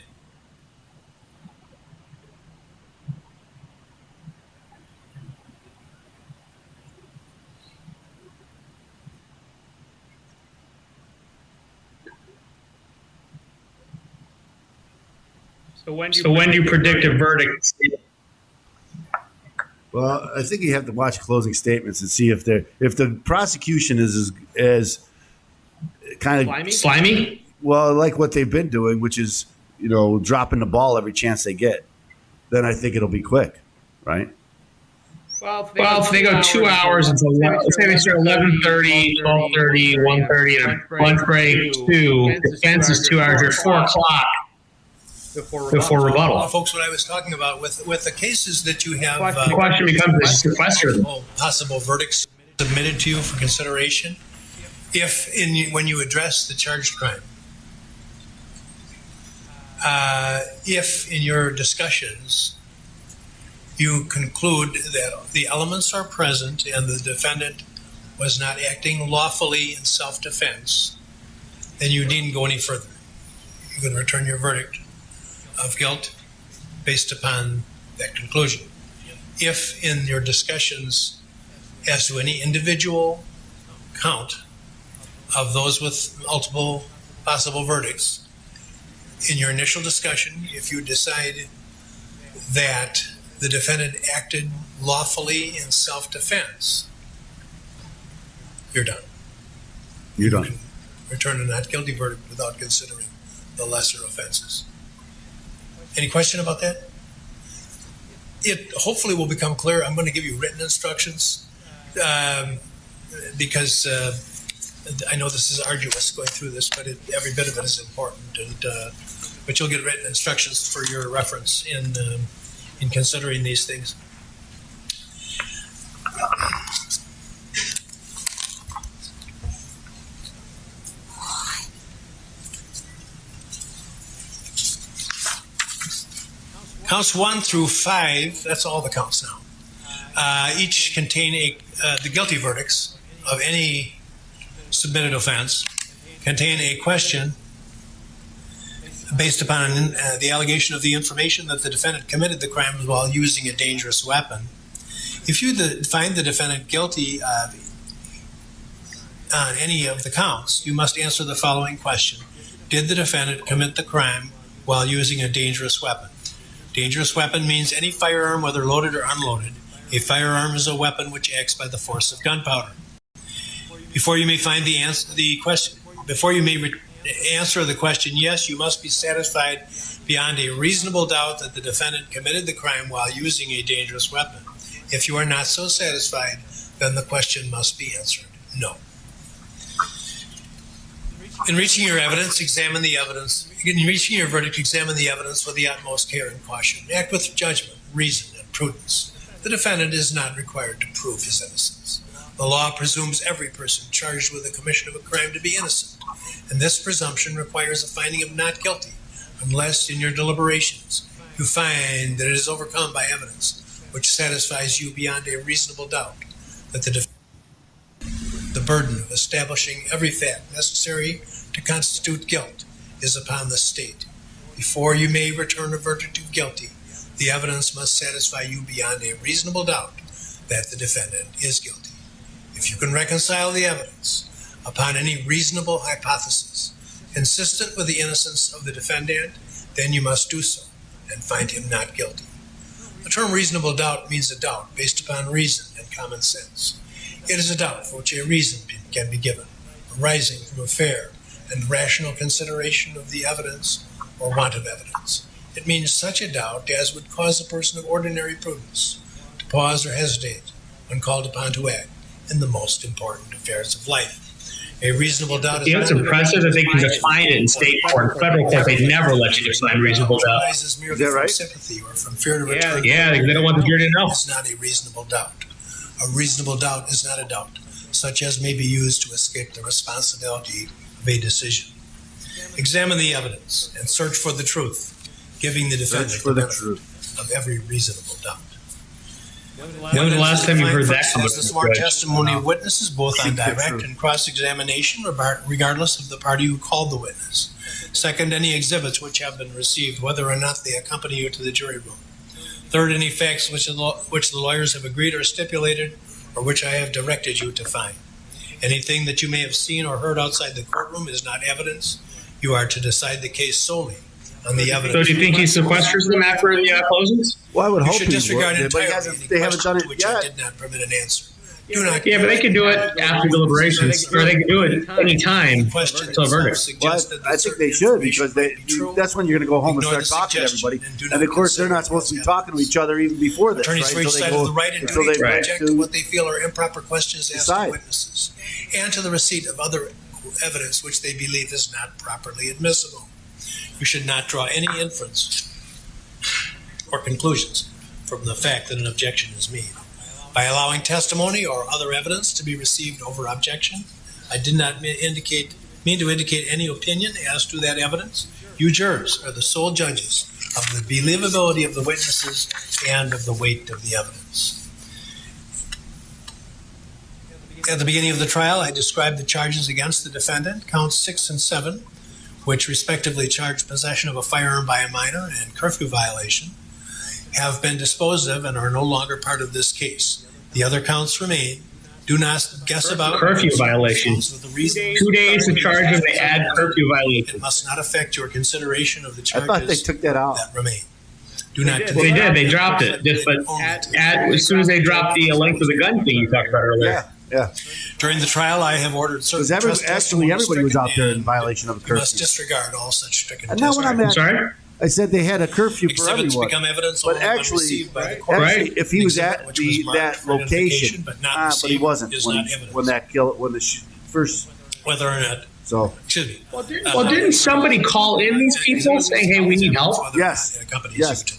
So when do you predict a verdict? Well, I think you have to watch closing statements and see if the prosecution is as kind of Slimy? well like what they've been doing, which is dropping the ball every chance they get. Then I think it'll be quick, right? Well, if they go 2 hours until, let's say they start 11:30, 12:30, 1:30, and a lunch break 2. Defense is 2 hours. You're 4 o'clock before rebuttal. Folks, what I was talking about with the cases that you have The question becomes, is sequestered. possible verdicts submitted to you for consideration, when you address the charged crime, if in your discussions you conclude that the elements are present and the defendant was not acting lawfully in self-defense, then you needn't go any further. You can return your verdict of guilt based upon that conclusion. If in your discussions as to any individual count of those with multiple possible verdicts, in your initial discussion, if you decide that the defendant acted lawfully in self-defense, you're done. You're done. Return a not guilty verdict without considering the lesser offenses. Any question about that? It hopefully will become clear. I'm going to give you written instructions because I know this is arduous going through this, but every bit of it is important. But you'll get written instructions for your reference in considering these things. Counts 1 through 5, that's all the counts now. Each contain the guilty verdicts of any submitted offense contain a question based upon the allegation of the information that the defendant committed the crime while using a dangerous weapon. If you find the defendant guilty on any of the counts, you must answer the following question. Did the defendant commit the crime while using a dangerous weapon? Dangerous weapon means any firearm, whether loaded or unloaded. A firearm is a weapon which acts by the force of gunpowder. Before you may answer the question, yes, you must be satisfied beyond a reasonable doubt that the defendant committed the crime while using a dangerous weapon. If you are not so satisfied, then the question must be answered no. In reaching your evidence, examine the evidence. In reaching your verdict, examine the evidence with the utmost care and caution. Act with judgment, reason, and prudence. The defendant is not required to prove his innocence. The law presumes every person charged with the commission of a crime to be innocent, and this presumption requires a finding of not guilty, unless in your deliberations you find that it is overcome by evidence which satisfies you beyond a reasonable doubt that the burden of establishing every fact necessary to constitute guilt is upon the state. Before you may return a verdict of guilty, the evidence must satisfy you beyond a reasonable doubt that the defendant is guilty. If you can reconcile the evidence upon any reasonable hypothesis consistent with the innocence of the defendant, then you must do so and find him not guilty. The term reasonable doubt means a doubt based upon reason and common sense. It is a doubt for which a reason can be given, arising from a fair and rational consideration of the evidence or want of evidence. It means such a doubt as would cause a person of ordinary prudence to pause or hesitate when called upon to act in the most important affairs of life. A reasonable doubt You know, it's impressive that they can define it in state court. In federal court, they never let you define reasonable doubt. Is that right? Sympathy or from fear to return. Yeah, they don't want the jury to know. It's not a reasonable doubt. A reasonable doubt is not a doubt, such as may be used to escape the responsibility of a decision. Examine the evidence and search for the truth, giving the defendant the benefit of every reasonable doubt. When was the last time you heard that come Has the sworn testimony of witnesses, both on direct and cross-examination, regardless of the party who called the witness. Second, any exhibits which have been received, whether or not they accompany you to the jury room. Third, any facts which the lawyers have agreed or stipulated, or which I have directed you to find. Anything that you may have seen or heard outside the courtroom is not evidence. You are to decide the case solely on the evidence. So do you think he sequesters them after the closings? Well, I would hope you should he disregard would, but entirely they haven't done it which yet. I did not permit an answer. Do not Yeah, but they can do it after deliberations, or they can do it any time until a verdict. Well, I think they should, because that's when you're going to go home and start talking to everybody. And of course, they're not supposed to be talking to each other even before this, Attorneys for right? each side have the right and until duty they to right object to what they feel are improper questions asked decide. of witnesses, and to the receipt of other evidence which they believe is not properly admissible. You should not draw any inference or conclusions from the fact that an objection is made. By allowing testimony or other evidence to be received over objection, I did not mean to indicate any opinion as to that evidence. You jurors are the sole judges of the believability of the witnesses and of the weight of the evidence. At the beginning of the trial, I described the charges against the defendant, counts 6 and 7, which respectively charged possession of a firearm by a minor and curfew violation, have been disposed of and are no longer part of this case. The other counts remain. Do not guess about curfew violations. 2 days to charge them, they add curfew violations. It must not affect your consideration of the I charges thought they took that out. that remain. Do not. They did. They dropped it. Just, but as soon as they dropped the length of the gun thing you talked about earlier. Yeah. During the trial, I have ordered certain Because actually, everybody was out there in and violation of a you must curfew. disregard all such stricken And now when I'm I'm sorry? I said they had a curfew for exhibits everyone. become evidence But only when actually, received by the court. Right. if he was Exhibit at which was marked that for identification location, but not but he received wasn't is when not evidence. the first. Whether or not, So excuse me. Well, didn't somebody call in these people saying, hey, we need help? yes,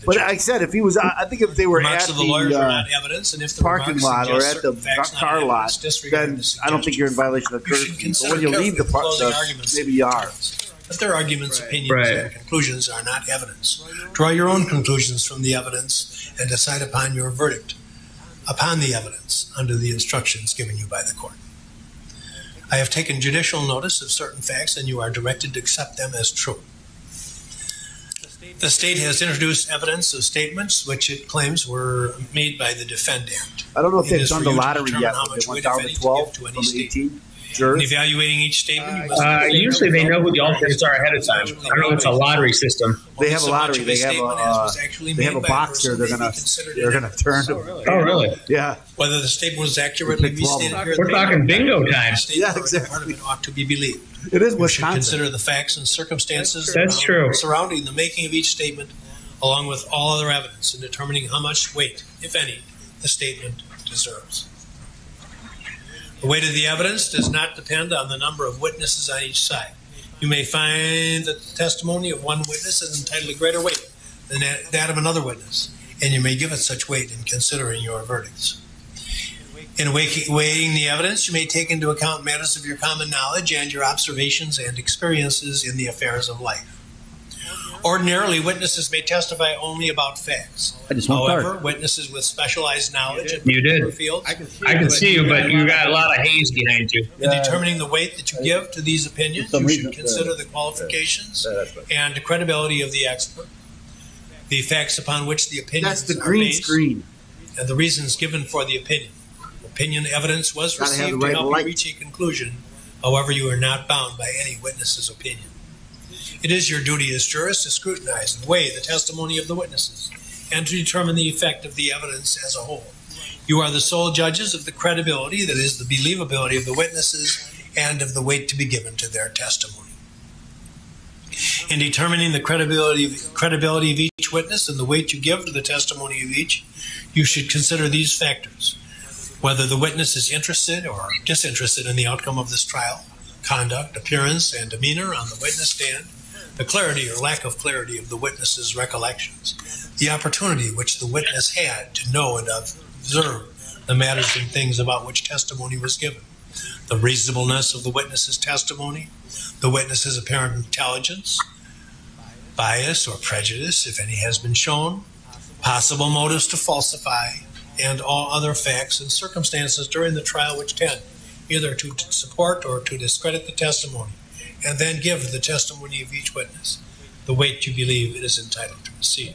but I said if he was, I think if they were Remarks at of the lawyers are the not evidence, and if the parking remarks lot or suggest at the certain facts not car evidence, lot, disregard then the I don't think you're in violation of You should curfew. But consider when you leave the carefully park, closing arguments. maybe you are. But their arguments, opinions, Right. and conclusions are not evidence. Draw your own conclusions from the evidence and decide upon your verdict upon the evidence under the instructions given you by the court. I have taken judicial notice of certain facts, and you are directed to accept them as true. The state has introduced evidence of statements which it claims were made by the defendant. I don't know if It they've is done for the you to lottery determine yet. how But much they went weight, down if to any, to 12 give to any from the statement. 18 In jurors. evaluating each statement, you must Usually they know who the alternates are ahead of time. I don't know if it's a lottery system. They have a so much lottery. of They have statement as was actually they have a made by box there. person They're may gonna be considered they're gonna evidence. turn to. Oh, really? Yeah. Whether the statement was accurately Pick 12 restated of here. We're talking bingo time. Yeah, Part of exactly. it ought to be believed. It is We should Wisconsin. consider the facts and circumstances That's true. surrounding the making of each statement, along with all other evidence, in determining how much weight, if any, the statement deserves. The weight of the evidence does not depend on the number of witnesses on each side. You may find that the testimony of one witness is entitled to greater weight than that of another witness, and you may give it such weight in considering your verdicts. In weighing the evidence, you may take into account matters of your common knowledge and your observations and experiences in the affairs of life. Ordinarily, witnesses may testify only about facts. However, witnesses with specialized knowledge in particular fields, I can see you, but you got a lot of haze behind you. in determining the weight that you give to these opinions, you should consider the qualifications and the credibility of the expert, the facts upon which the opinions That's the are green based, screen. and the reasons given for the opinion. Opinion evidence was Gotta have the received right to help light. you reach a conclusion. However, you are not bound by any witness's opinion. It is your duty as jurists to scrutinize and weigh the testimony of the witnesses and to determine the effect of the evidence as a whole. You are the sole judges of the credibility, that is, the believability of the witnesses and of the weight to be given to their testimony. In determining the credibility of each witness and the weight you give to the testimony of each, you should consider these factors: whether the witness is interested or disinterested in the outcome of this trial, conduct, appearance, and demeanor on the witness stand, the clarity or lack of clarity of the witness's recollections, the opportunity which the witness had to know and observe the matters and things about which testimony was given, the reasonableness of the witness's testimony, the witness's apparent intelligence, bias or prejudice, if any has been shown, possible motives to falsify, and all other facts and circumstances during the trial which tend either to support or to discredit the testimony, and then give the testimony of each witness the weight you believe it is entitled to receive.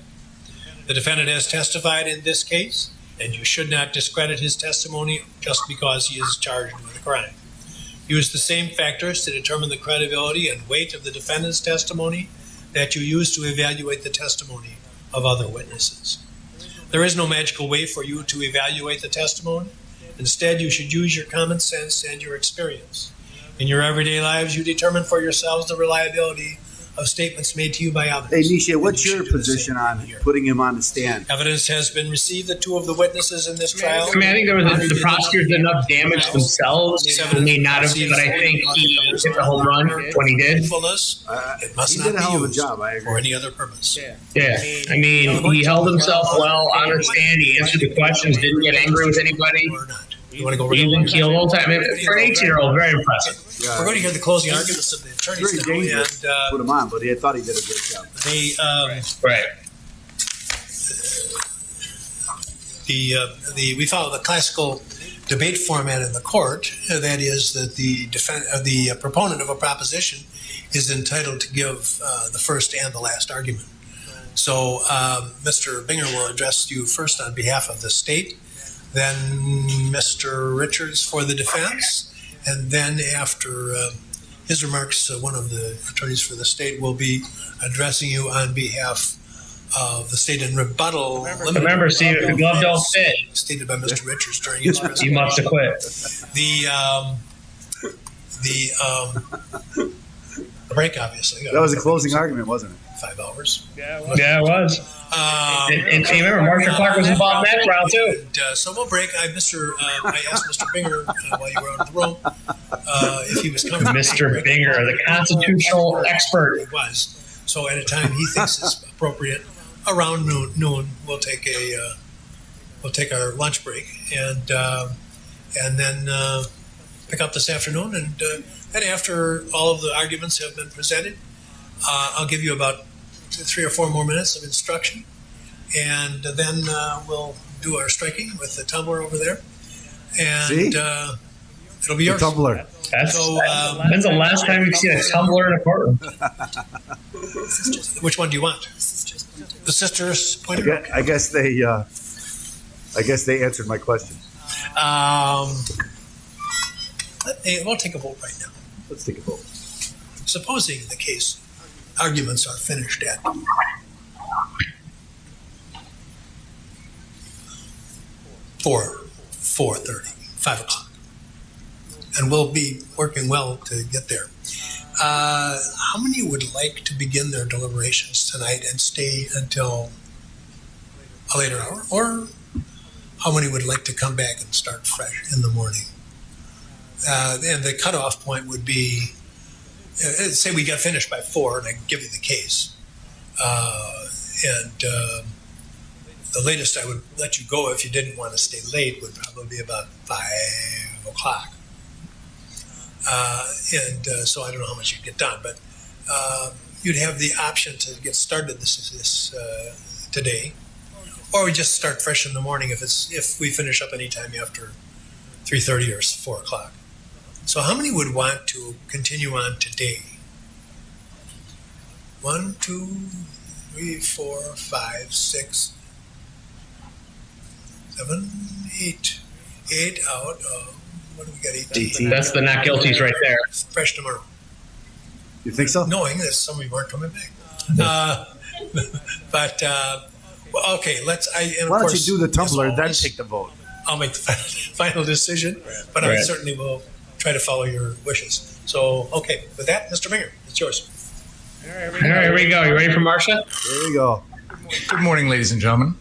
The defendant has testified in this case, and you should not discredit his testimony just because he is charged with a crime. Use the same factors to determine the credibility and weight of the defendant's testimony that you use to evaluate the testimony of other witnesses. There is no magical way for you to evaluate the testimony. Instead, you should use your common sense and your experience. In your everyday lives, you determine for yourselves the reliability of statements made to you by others. Hey, Nisha, what's And you your should do the position same on here. putting him on the stand? Evidence has been received that two of the witnesses in this trial. I mean, I think there was the prosecutors did enough damage themselves. They may not have, but I think he hit the home run when he did. Faithfulness, it must He not did a be hell of a used job, I agree. for any other purpose. Yeah, I mean, he held himself well on the stand. He answered the questions, didn't get angry with anybody. Or not. You want to go Even keeled all the time. I mean, for an 18-year-old, very impressive. We're going to hear the closing arguments of the attorneys Very now, dangerous to put him on, but I thought he did a great job. Right. We follow the classical debate format in the court. That is that the proponent of a proposition is entitled to give the first and the last argument. So Mr. Binger will address you first on behalf of the state, then Mr. Richards for the defense, and then after his remarks, one of the attorneys for the state will be addressing you on behalf of the state in rebuttal. Remember, Steve, if the glove don't fit, stated by Mr. Richards during his you presentation. must have quit. The break, obviously. That was a closing argument, wasn't it? 5 hours. Yeah, it was. And remember, Marshall Clark was involved in that trial, too. And, so we'll break. I asked Mr. Binger while you were out of the room if he was comfortable. Mr. Binger, the constitutional expert. He was. So at a time he thinks is appropriate, around noon, we'll take our lunch break and then pick up this afternoon. And then after all of the arguments have been presented, I'll give you about 3 or 4 more minutes of instruction, and then we'll do our striking with the tumbler over there, and it'll be yours. The tumbler. When's the last time you've seen a tumbler in a courtroom? Which one do you want? The sister's point of view. I guess they answered my question. We'll take a vote right now. Let's take a vote. Supposing the case arguments are finished at 4:30, 5 o'clock, and we'll be working well to get there. How many would like to begin their deliberations tonight and stay until a later hour, or how many would like to come back and start fresh in the morning? And the cutoff point would be say we got finished by 4 and I give you the case, and the latest I would let you go if you didn't want to stay late would probably be about 5 o'clock. So I don't know how much you'd get done, but you'd have the option to get started this today, or we just start fresh in the morning if we finish up anytime after 3:30 or 4 o'clock. So how many would want to continue on today? 1, 2, 3, 4, 5, 6, 7, 8. 8 out of, what do we got? 18. That's the not guilties right there. Fresh tomorrow. You think so? Knowing that some of you weren't coming back. Well, okay, Why don't you do the tumbler, then take the vote? I'll make the final decision, but I certainly will try to follow your wishes. So, okay, with that, Mr. Minger, it's yours. All right, here we go. You ready for Marcia? There we go. Good morning, ladies and gentlemen.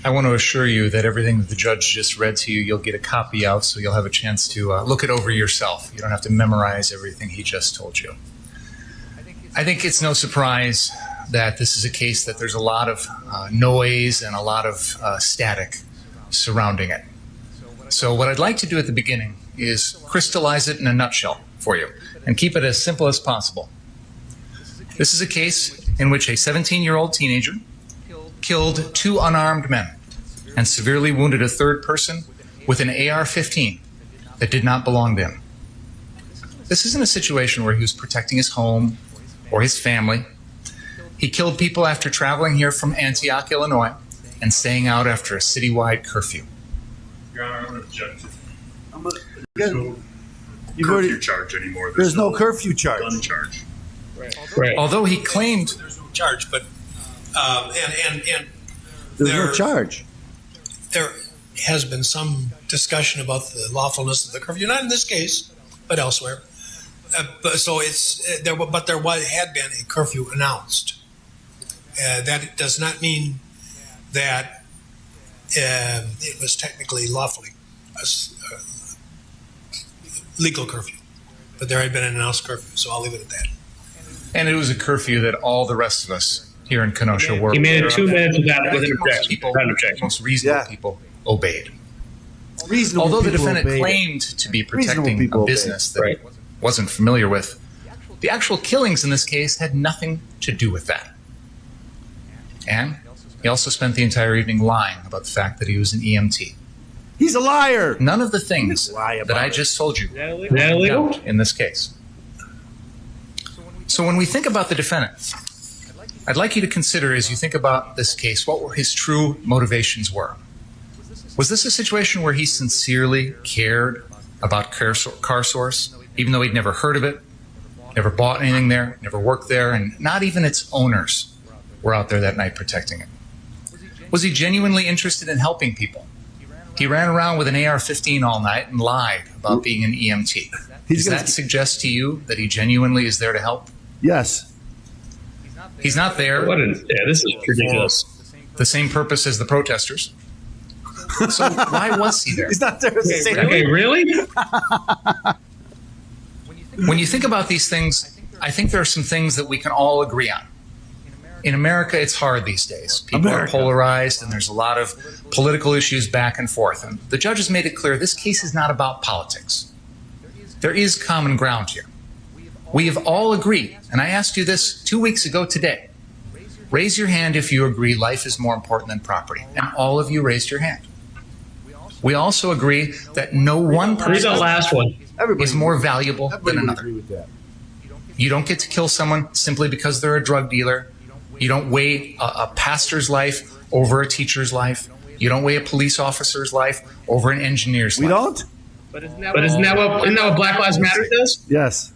I want to assure you that everything that the judge just read to you, you'll get a copy out, so you'll have a chance to look it over yourself. You don't have to memorize everything he just told you. I think it's no surprise that this is a case that there's a lot of noise and a lot of static surrounding it. So what I'd like to do at the beginning is crystallize it in a nutshell for you and keep it as simple as possible. This is a case in which a 17-year-old teenager killed 2 unarmed men and severely wounded a third person with an AR-15 that did not belong to him. This isn't a situation where he was protecting his home or his family. He killed people after traveling here from Antioch, Illinois, and staying out after a citywide curfew. Your Honor, I'm going to object. There's No curfew charge anymore. There's no curfew charge. Gun charge. Right. Although he claimed There's no charge, but and There's there, no charge. there has been some discussion about the lawfulness of the curfew, not in this case, but elsewhere. So there had been a curfew announced. That does not mean that it was technically lawfully a legal curfew, but there had been an announced curfew. So I'll leave it at that. And it was a curfew that all the rest of us here in Kenosha were. He made it 2 minutes without Most objection. people, Without objection. most reasonable Yeah. people obeyed. Reasonable Although the people defendant obeyed it. claimed to be Reasonable protecting people a obeyed. business that Right. he wasn't familiar with, the actual killings in this case had nothing to do with that. And he also spent the entire evening lying about the fact that he was an EMT. He's a liar. None of the things Lie that about I it. just told you Is that illegal? count in this case. So when we think about the defendant, I'd like you to consider, as you think about this case, what were his true motivations were. Was this a situation where he sincerely cared about Car Source, even though he'd never heard of it, never bought anything there, never worked there, and not even its owners were out there that night protecting it? Was he genuinely interested in helping people? He ran around with an AR-15 all night and lied about being an EMT. Does that suggest to you that he genuinely is there to help? Yes. He's not there This is ridiculous. for the same purpose as the protesters. So why was he there? He's not there to say Okay, really? When you think about these things, I think there are some things that we can all agree on. In America, it's hard these days. People are polarized, and there's a lot of political issues back and forth. And the judge has made it clear this case is not about politics. There is common ground here. We have all agreed, and I asked you this 2 weeks ago today. Raise your hand if you agree life is more important than property. And all of you raised your hand. We also agree that no one Read the person last one. is more valuable than Everybody would another. agree with that. You don't get to kill someone simply because they're a drug dealer. You don't weigh a pastor's life over a teacher's life. You don't weigh a police officer's life over an engineer's We life. don't? But isn't that what Black Lives Matter does? Yes.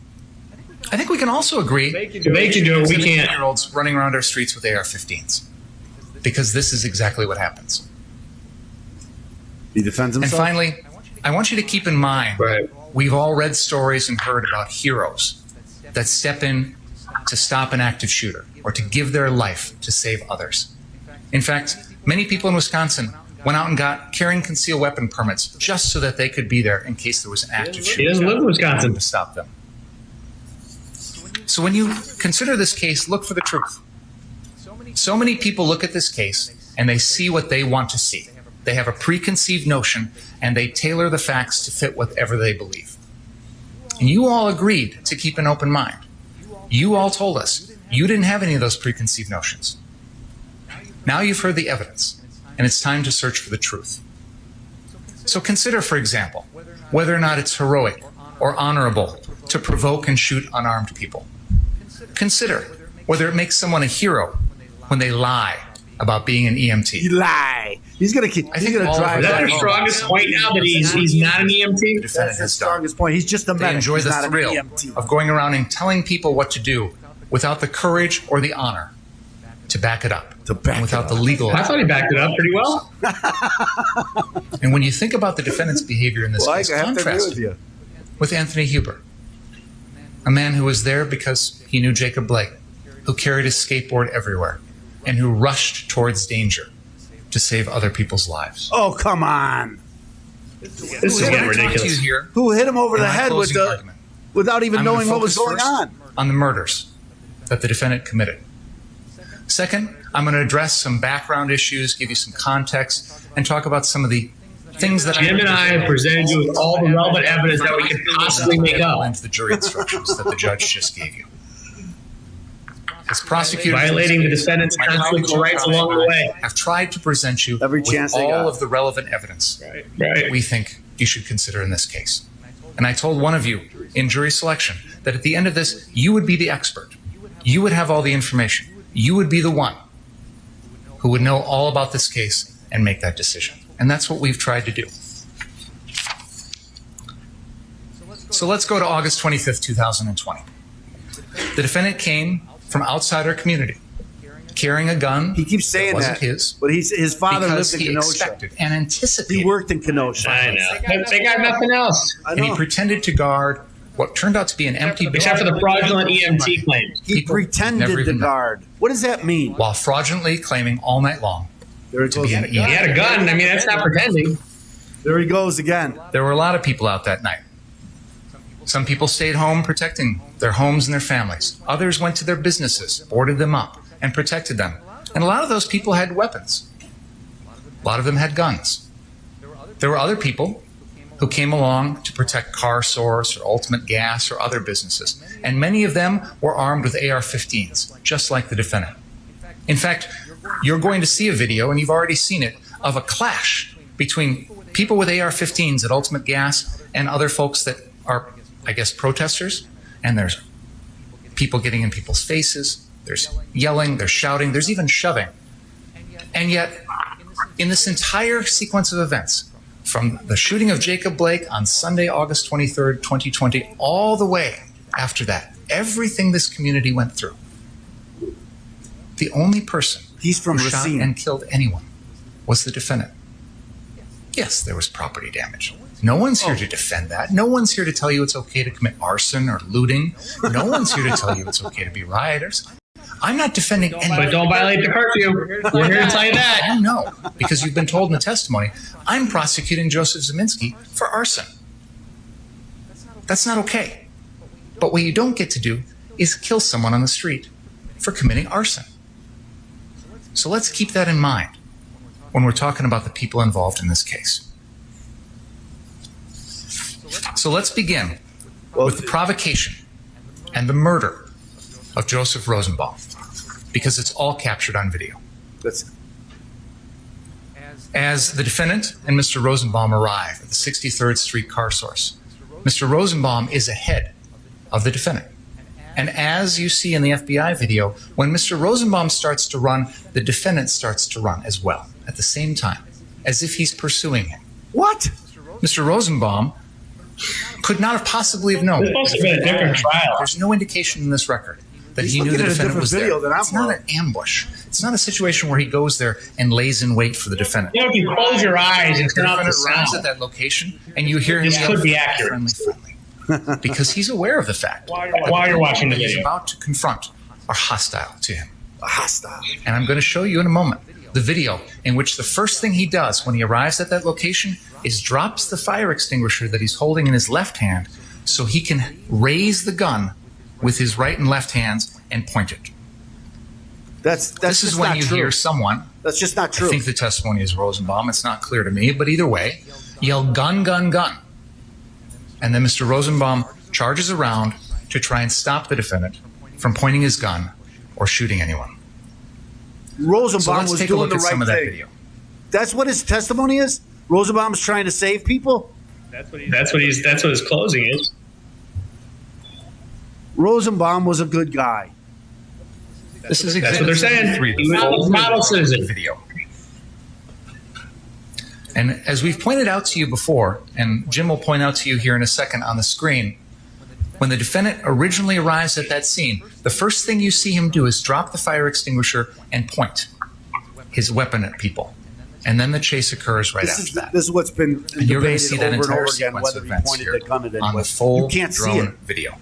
I think we can also agree They can do it. We can't. 17-year-olds running around our streets with AR-15s, because this is exactly what happens. He defends And himself. finally, I want you to keep in mind, Right. we've all read stories and heard about heroes that step in to stop an active shooter or to give their life to save others. In fact, many people in Wisconsin went out and got carrying concealed weapon permits just so that they could be there in case there was an active shooter. He doesn't live in Wisconsin. To stop them. So when you consider this case, look for the truth. So many people look at this case and they see what they want to see. They have a preconceived notion and they tailor the facts to fit whatever they believe. And you all agreed to keep an open mind. You all told us you didn't have any of those preconceived notions. Now you've heard the evidence, and it's time to search for the truth. So consider, for example, whether or not it's heroic or honorable to provoke and shoot unarmed people. Consider whether it makes someone a hero when they lie about being an EMT. He lie. He's gonna keep. He's gonna drive. Is that your strongest point now that he's not an EMT? That's his strongest point. He's just a They medic. enjoy He's the not an thrill EMT. of going around and telling people what to do without the courage or the honor to back it up. And without the legal. I thought he backed it up pretty well. And when you think about the defendant's behavior in this case, I have to agree contrast with you. with Anthony Huber, a man who was there because he knew Jacob Blake, who carried his skateboard everywhere, and who rushed towards danger to save other people's lives. Oh, come on. This is getting To you ridiculous. here Who hit him over in the my head with closing the argument. without even I'm gonna knowing what was focus going first on? the murders that the defendant committed. Second, I'm going to address some background issues, give you some context, and talk about some of the things that Jim and I have presented you with all the relevant evidence that we could possibly make up. into the jury instructions that the judge just gave you. As prosecutors, Violating the defendant's constitutional rights along the way. have tried to present you Every with chance they all got. of the relevant evidence Right. we think you should consider in this case. And I told one of you in jury selection that at the end of this, you would be the expert. You would have all the information. You would be the one who would know all about this case and make that decision. And that's what we've tried to do. So let's go to August 25th, 2020. The defendant came from outside our community, carrying a gun. He keeps saying that wasn't that, his, but his father because lived in he Kenosha. expected and anticipated. He worked in Kenosha. I know. They got nothing else. I And he know. pretended to guard what turned out to be an empty Except for the fraudulent EMT claims. He People never pretended to even met. guard. What does that mean? while fraudulently claiming all night long There it to goes. be an He had a gun. I mean, that's not pretending. There he goes again. There were a lot of people out that night. Some people stayed home protecting their homes and their families. Others went to their businesses, boarded them up, and protected them. And a lot of those people had weapons. A lot of them had guns. There were other people who came along to protect Car Source or Ultimate Gas or other businesses. And many of them were armed with AR-15s, just like the defendant. In fact, you're going to see a video, and you've already seen it, of a clash between people with AR-15s at Ultimate Gas and other folks that are, I guess, protesters. And there's people getting in people's faces. There's yelling, there's shouting, there's even shoving. And yet, in this entire sequence of events, from the shooting of Jacob Blake on Sunday, August 23rd, 2020, all the way after that, everything this community went through, the only person He's from who shot Racine. and killed anyone was the defendant. Yes, there was property damage. No one's here to defend that. No one's here to tell you it's okay to commit arson or looting. No one's here to tell you it's okay to be rioters. I'm not defending anyone. But don't violate the curfew. We're here to tell you that. I know, because you've been told in the testimony, I'm prosecuting Joseph Zeminski for arson. That's not okay. But what you don't get to do is kill someone on the street for committing arson. So let's keep that in mind when we're talking about the people involved in this case. So let's begin with the provocation and the murder of Joseph Rosenbaum, because it's all captured on video. That's As the defendant and Mr. Rosenbaum arrive at the 63rd Street Car Source, Mr. Rosenbaum is ahead of the defendant. And as you see in the FBI video, when Mr. Rosenbaum starts to run, the defendant starts to run as well at the same time, as if he's pursuing him. what? Mr. Rosenbaum could not have possibly have known. This must have been a different trial. There's no indication in this record that He's he knew the looking at a defendant different was there. video than I'm It's not on. an ambush. It's not a situation where he goes there and lays in wait for the defendant. You know, if you close your eyes and The turn off the defendant arrives sound, at that location, and you hear him This yell, could be accurate. friendly, because he's aware of the fact while you're watching the that he's video. about to confront are hostile to him. Hostile. And I'm going to show you in a moment the video in which the first thing he does when he arrives at that location is drops the fire extinguisher that he's holding in his left hand so he can raise the gun with his right and left hands and pointed. That's This is just when not you true. hear someone, That's just not true. I think the testimony is Rosenbaum, it's not clear to me, but either way, yell gun, gun, gun. And then Mr. Rosenbaum charges around to try and stop the defendant from pointing his gun or shooting anyone. So Rosenbaum let's was take a doing look the at right some of that thing. video. That's what his testimony is? Rosenbaum's trying to save people? That's what his closing is. Rosenbaum was a good guy. This is That's what they're saying. He was a model citizen. Video. And as we've pointed out to you before, and Jim will point out to you here in a second on the screen, when the defendant originally arrives at that scene, the first thing you see him do is drop the fire extinguisher and point his weapon at people. And then the chase occurs right after that. This is what's been And you're going debated to see that over and entire over again, sequence whether of he events pointed here the gun at anyone. on the full You can't see drone it. video.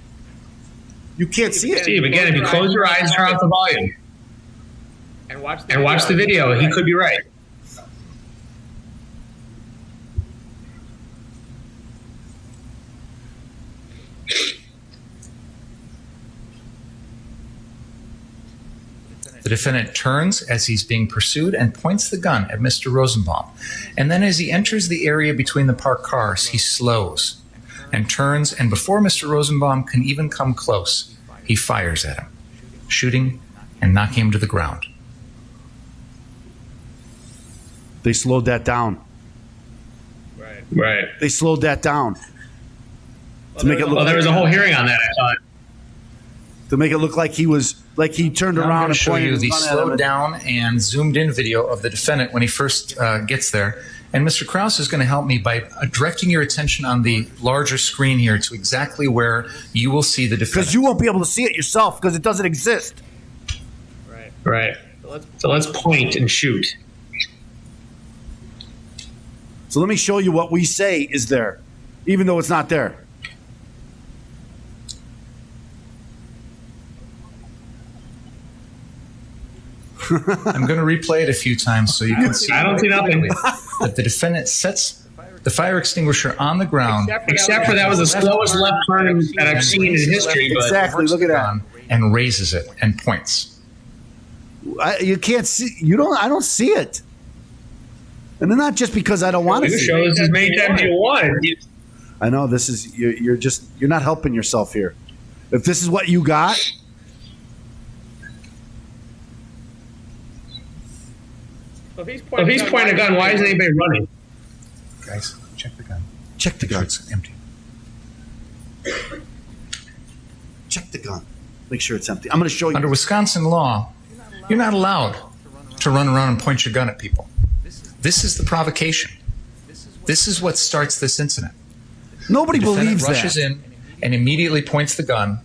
You can't see it. Steve, again, if you close your eyes, turn off the volume, and watch the video, he could be right. The defendant turns as he's being pursued and points the gun at Mr. Rosenbaum. And then as he enters the area between the parked cars, he slows and turns, and before Mr. Rosenbaum can even come close, he fires at him, shooting and knocking him to the ground. They slowed that down. Right. They slowed that down. To make it look Well, there was a whole hearing on that, I thought. to make it look like he was like he turned Now I'm around going and to show pointed you his the gun at him. slowed down and zoomed in video of the defendant when he first gets there. And Mr. Krause is going to help me by directing your attention on the larger screen here to exactly where you will see the defendant. Because you won't be able to see it yourself because it doesn't exist. Right. So let's point and shoot. So let me show you what we say is there, even though it's not there. I'm going to replay it a few times so you can see. I don't see nothing. That the defendant sets the fire extinguisher on the ground. Except for that was the slowest left turn that I've seen in history. But Exactly. Look at that. And raises it and points. You can't see. You don't. I don't see it. And they're not just because I don't want to you see show it. us as many times you want. I know this is. You're not helping yourself here. If this is what you got. If he's pointing a gun, why isn't anybody running? Guys, check the gun. Check the Make sure gun. it's empty. Check the gun. Make sure it's empty. I'm going to show you. Under Wisconsin law, you're not allowed to run around and point your gun at people. This is the provocation. This is what starts this incident. Nobody The defendant believes rushes that. in and immediately points the gun.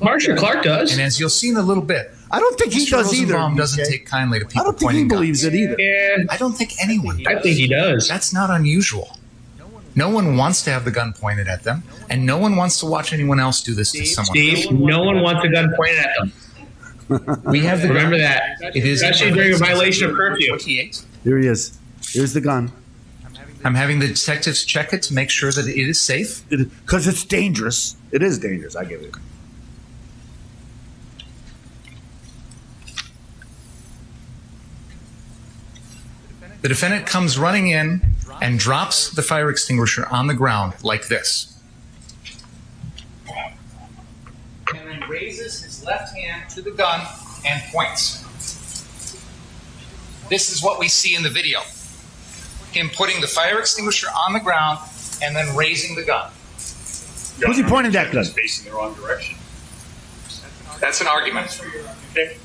Marshall Clark does. And as you'll see in a little bit, I don't think he Mr. does either. Rosenbaum doesn't BK. take kindly to people I don't think he pointing believes guns. it either. Yeah, I don't think anyone does. I think he does. That's not unusual. No one wants to have the gun pointed at them, and no one wants to watch anyone else do this to someone else. Steve, no one wants a gun pointed at them. We have the Remember gun. that. It is Especially during a violation of curfew. 28. Here he is. Here's the gun. I'm having the detectives check it to make sure that it is safe. Because it's dangerous. It is dangerous. I give it. The defendant comes running in and drops the fire extinguisher on the ground like this. And then raises his left hand to the gun and points. This is what we see in the video. Him putting the fire extinguisher on the ground and then raising the gun. Who's he pointing that gun? It's facing the wrong direction. That's an argument. Okay.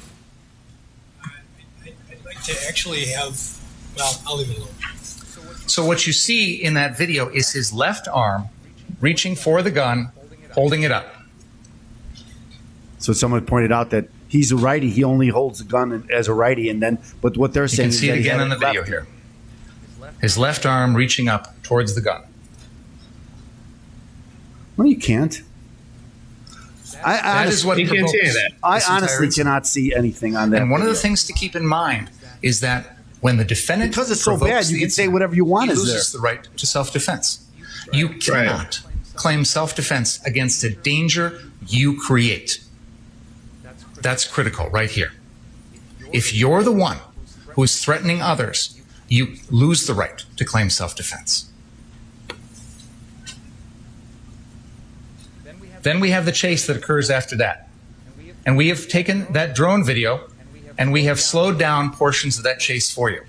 I'd like to actually have, well, I'll leave it alone. So what you see in that video is his left arm reaching for the gun, holding it up. So someone pointed out that he's a righty. He only holds the gun as a righty, and then. But what they're You saying can is see that it he again had in the video left. here. His left arm reaching up towards the gun. No, you can't. That is what You can't provokes say that. I this entire honestly incident. cannot see anything on that. And one of the video. things to keep in mind is that when the defendant Because it's so provokes bad, you the can say incident, whatever you want he is loses there. the right to self-defense. You cannot claim self-defense against a danger you create. That's critical right here. If you're the one who is threatening others, you lose the right to claim self-defense. Then we have the chase that occurs after that. And we have taken that drone video and we have slowed down portions of that chase for you.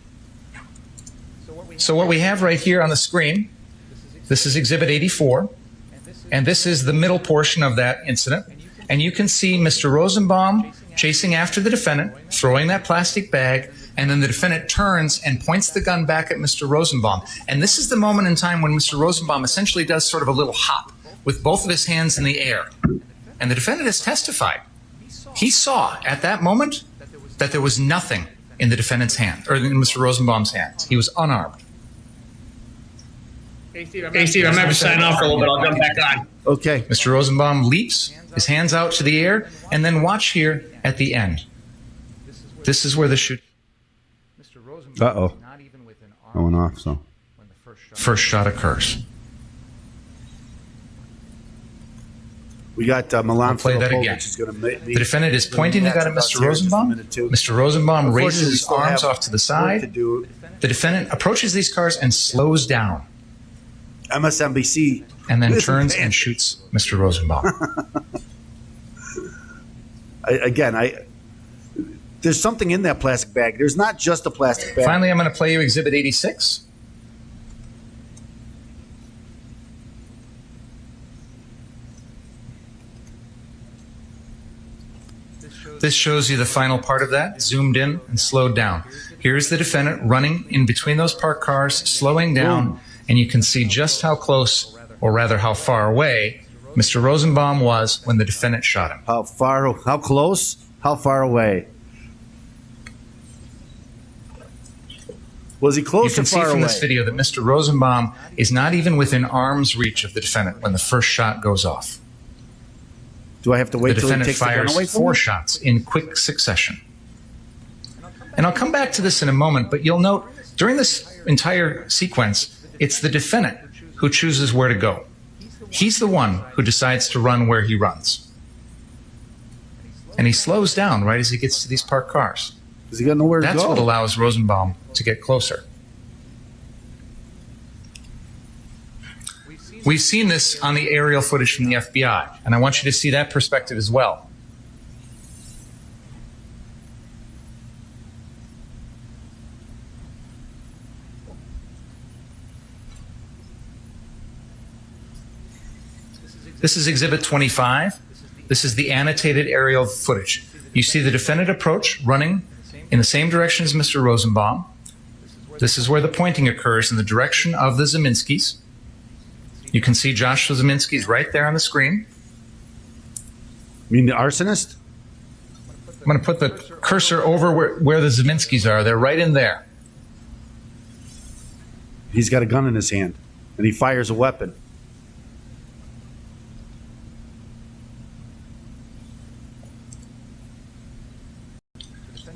So what we have right here on the screen, this is Exhibit 84, and this is the middle portion of that incident. And you can see Mr. Rosenbaum chasing after the defendant, throwing that plastic bag, and then the defendant turns and points the gun back at Mr. Rosenbaum. And this is the moment in time when Mr. Rosenbaum essentially does sort of a little hop with both of his hands in the air. And the defendant has testified. He saw at that moment that there was nothing in the defendant's hand, or in Mr. Rosenbaum's hands. He was unarmed. Hey, Steve, I'm going to have to sign off for a little bit. I'll jump back on. Okay. Mr. Rosenbaum leaps, his hands out to the air, and then watch here at the end. This is where the shoot. Uh-oh. Going off, so. First shot occurs. We got Milan Play that again. The defendant is pointing the gun at Mr. Rosenbaum. Mr. Rosenbaum raises his arms off to the side. The defendant approaches these cars and slows down. MSNBC. And then turns and shoots Mr. Rosenbaum. There's something in that plastic bag. There's not just a plastic bag. Finally, I'm going to play you Exhibit 86. This shows you the final part of that, zoomed in and slowed down. Here's the defendant running in between those parked cars, slowing down, and you can see just how close, or rather how far away, Mr. Rosenbaum was when the defendant shot him. How close? How far away? Was he close or far away? You can see from this video that Mr. Rosenbaum is not even within arm's reach of the defendant when the first shot goes off. Do I have to wait till he takes the gun away from me? The defendant fires 4 shots in quick succession. And I'll come back to this in a moment, but you'll note during this entire sequence, it's the defendant who chooses where to go. He's the one who decides to run where he runs. And he slows down right as he gets to these parked cars. Does he got nowhere to go? That's what allows Rosenbaum to get closer. We've seen this on the aerial footage from the FBI, and I want you to see that perspective as well. This is Exhibit 25. This is the annotated aerial footage. You see the defendant approach, running in the same direction as Mr. Rosenbaum. This is where the pointing occurs in the direction of the Zeminskis. You can see Joshua Zeminski's right there on the screen. You mean the arsonist? I'm going to put the cursor over where the Zeminskis are. They're right in there. He's got a gun in his hand, and he fires a weapon.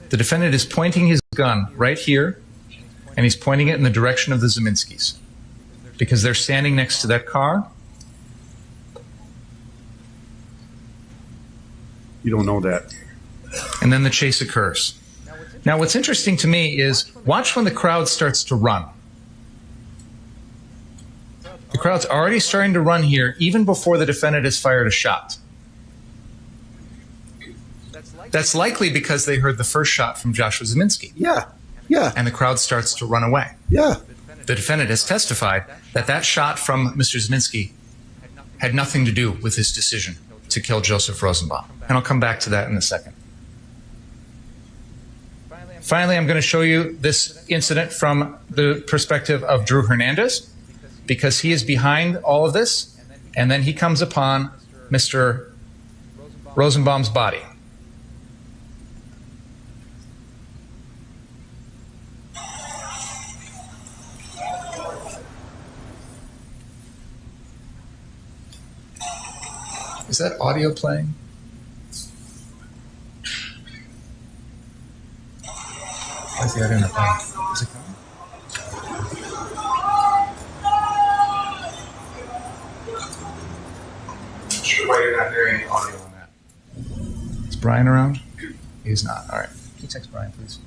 The defendant is pointing his gun right here, and he's pointing it in the direction of the Zeminskis, because they're standing next to that car. You don't know that. And then the chase occurs. Now, what's interesting to me is watch when the crowd starts to run. The crowd's already starting to run here even before the defendant has fired a shot. That's likely because they heard the first shot from Joshua Zeminski. Yeah, yeah. And the crowd starts to run away. Yeah. The defendant has testified that that shot from Mr. Zeminski had nothing to do with his decision to kill Joseph Rosenbaum. And I'll come back to that in a second. Finally, I'm going to show you this incident from the perspective of Drew Hernandez, because he is behind all of this, and then he comes upon Mr. Rosenbaum's body. Is that audio playing? Why is the audio not playing? Is it coming? Why you're not hearing audio? Brian around? He's not. All right. Can you text Brian, please?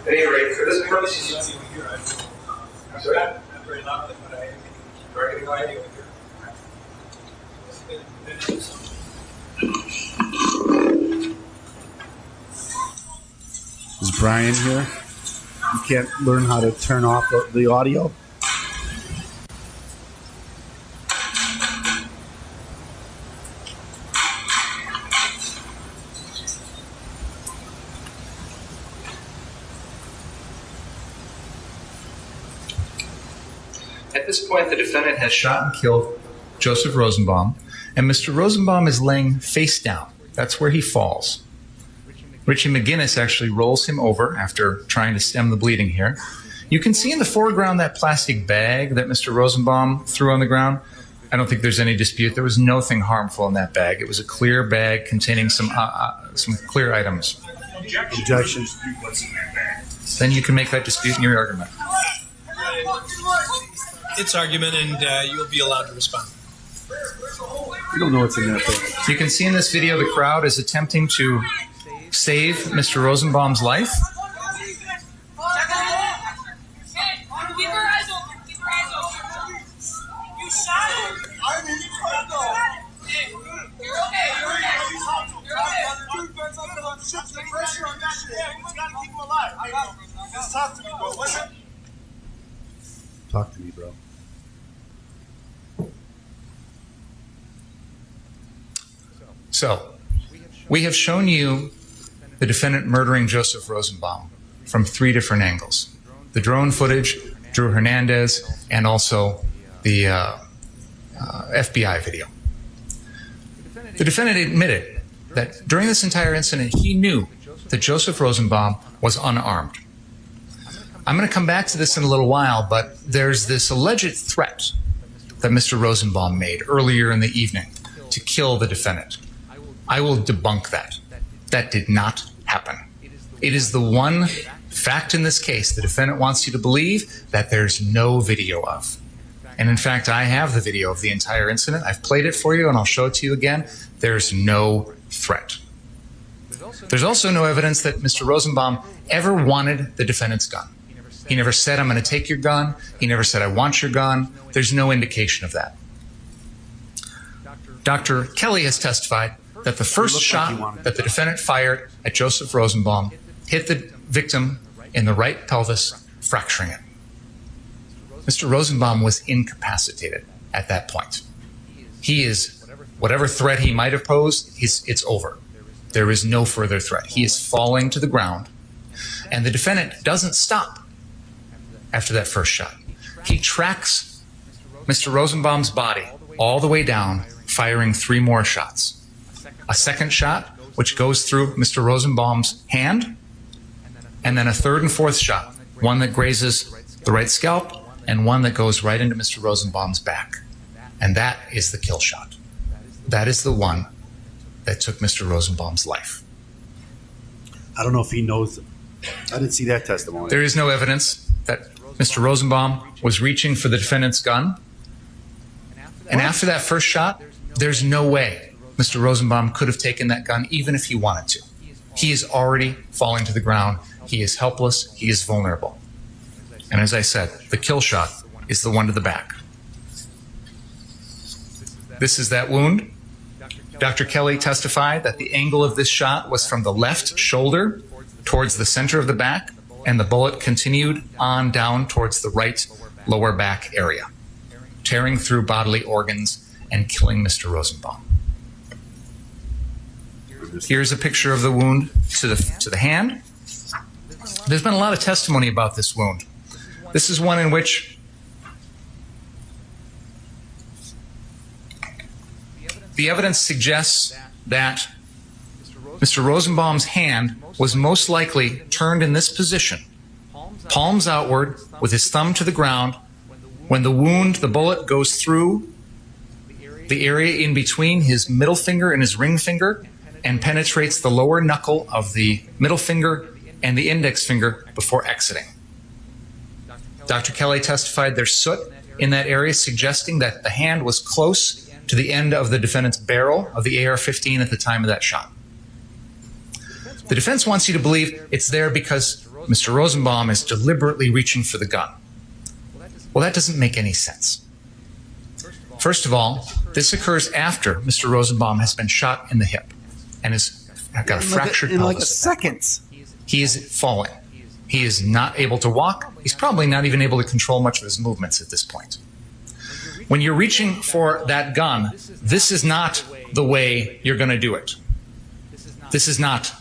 At any rate, for this purpose, Is Brian here? You can't learn how to turn off the audio? at this point, the defendant has Shot and killed Joseph Rosenbaum, and Mr. Rosenbaum is laying face down. That's where he falls. Richie McGinnis actually rolls him over after trying to stem the bleeding here. You can see in the foreground that plastic bag that Mr. Rosenbaum threw on the ground. I don't think there's any dispute. There was nothing harmful in that bag. It was a clear bag containing some clear items. Objection. Then you can make that dispute in your argument. Its argument, and you'll be allowed to respond. You don't know what's in that bag. You can see in this video the crowd is attempting to save Mr. Rosenbaum's life. Talk to me, bro. So, we have shown you the defendant murdering Joseph Rosenbaum from 3 different angles. The drone footage, Drew Hernandez, and also the FBI video. The defendant admitted that during this entire incident, he knew that Joseph Rosenbaum was unarmed. I'm going to come back to this in a little while, but there's this alleged threat that Mr. Rosenbaum made earlier in the evening to kill the defendant. I will debunk that. That did not happen. It is the one fact in this case the defendant wants you to believe that there's no video of. And in fact, I have the video of the entire incident. I've played it for you, and I'll show it to you again. There's no threat. There's also no evidence that Mr. Rosenbaum ever wanted the defendant's gun. He never said, "I'm going to take your gun." He never said, "I want your gun." There's no indication of that. Dr. Kelly has testified that the first shot that the defendant fired at Joseph Rosenbaum hit the victim in the right pelvis, fracturing it. Mr. Rosenbaum was incapacitated at that point. He is, whatever threat he might have posed, it's over. There is no further threat. He is falling to the ground, and the defendant doesn't stop after that first shot. He tracks Mr. Rosenbaum's body all the way down, firing 3 more shots. A second shot, which goes through Mr. Rosenbaum's hand, and then a third and fourth shot, one that grazes the right scalp and one that goes right into Mr. Rosenbaum's back. And that is the kill shot. That is the one that took Mr. Rosenbaum's life. I don't know if he knows. I didn't see that testimony. There is no evidence that Mr. Rosenbaum was reaching for the defendant's gun. And after that first shot, there's no way Mr. Rosenbaum could have taken that gun even if he wanted to. He is already falling to the ground. He is helpless. He is vulnerable. And as I said, the kill shot is the one to the back. This is that wound. Dr. Kelly testified that the angle of this shot was from the left shoulder towards the center of the back, and the bullet continued on down towards the right lower back area, tearing through bodily organs and killing Mr. Rosenbaum. Here's a picture of the wound to the hand. There's been a lot of testimony about this wound. This is one in which the evidence suggests that Mr. Rosenbaum's hand was most likely turned in this position, palms outward with his thumb to the ground, when the wound, the bullet, goes through the area in between his middle finger and his ring finger and penetrates the lower knuckle of the middle finger and the index finger before exiting. Dr. Kelly testified there's soot in that area, suggesting that the hand was close to the end of the defendant's barrel of the AR-15 at the time of that shot. The defense wants you to believe it's there because Mr. Rosenbaum is deliberately reaching for the gun. Well, that doesn't make any sense. First of all, this occurs after Mr. Rosenbaum has been shot in the hip and has got a fractured in like a pelvis. second. He is falling. He is not able to walk. He's probably not even able to control much of his movements at this point. When you're reaching for that gun, this is not the way you're going to do it. This is not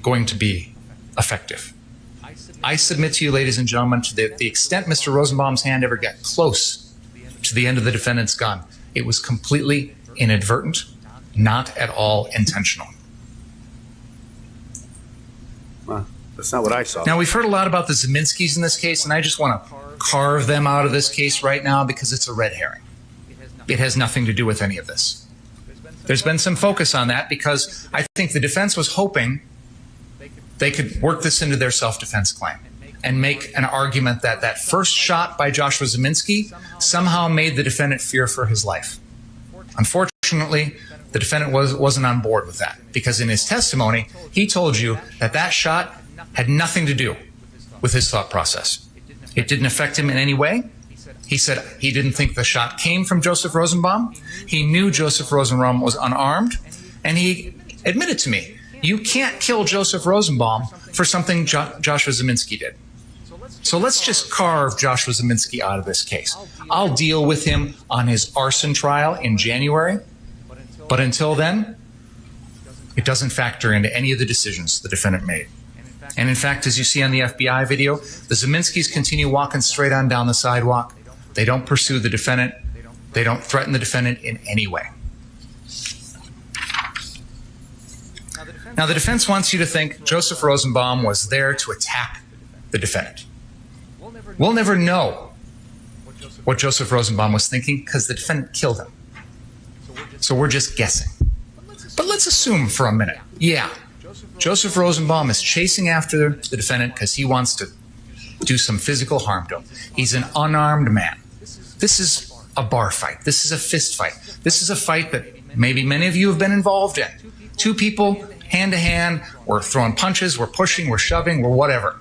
going to be effective. I submit to you, ladies and gentlemen, to the extent Mr. Rosenbaum's hand ever got close to the end of the defendant's gun, it was completely inadvertent, not at all intentional. That's not what I saw. Now, we've heard a lot about the Zeminskis in this case, and I just want to carve them out of this case right now because it's a red herring. It has nothing to do with any of this. There's been some focus on that because I think the defense was hoping they could work this into their self-defense claim and make an argument that that first shot by Joshua Zeminski somehow made the defendant fear for his life. Unfortunately, the defendant wasn't on board with that because in his testimony, he told you that that shot had nothing to do with his thought process. It didn't affect him in any way. He said he didn't think the shot came from Joseph Rosenbaum. He knew Joseph Rosenbaum was unarmed, and he admitted to me, you can't kill Joseph Rosenbaum for something Joshua Zeminski did. So let's just carve Joshua Zeminski out of this case. I'll deal with him on his arson trial in January, but until then, it doesn't factor into any of the decisions the defendant made. And in fact, as you see on the FBI video, the Zeminskis continue walking straight on down the sidewalk. They don't pursue the defendant. They don't threaten the defendant in any way. Now, the defense wants you to think Joseph Rosenbaum was there to attack the defendant. We'll never know what Joseph Rosenbaum was thinking because the defendant killed him. So we're just guessing. But let's assume for a minute, yeah, Joseph Rosenbaum is chasing after the defendant because he wants to do some physical harm to him. He's an unarmed man. This is a bar fight. This is a fist fight. This is a fight that maybe many of you have been involved in. Two people, hand to hand, we're throwing punches, we're pushing, we're shoving, we're whatever.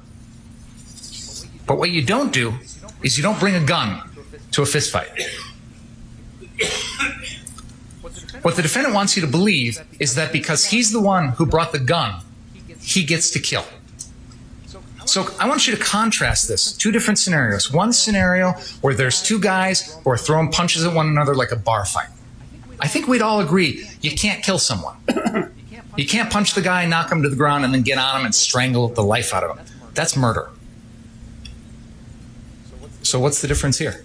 But what you don't do is you don't bring a gun to a fist fight. What the defendant wants you to believe is that because he's the one who brought the gun, he gets to kill. So I want you to contrast this, two different scenarios. One scenario where there's two guys who are throwing punches at one another like a bar fight. I think we'd all agree you can't kill someone. You can't punch the guy, knock him to the ground, and then get on him and strangle the life out of him. That's murder. So what's the difference here?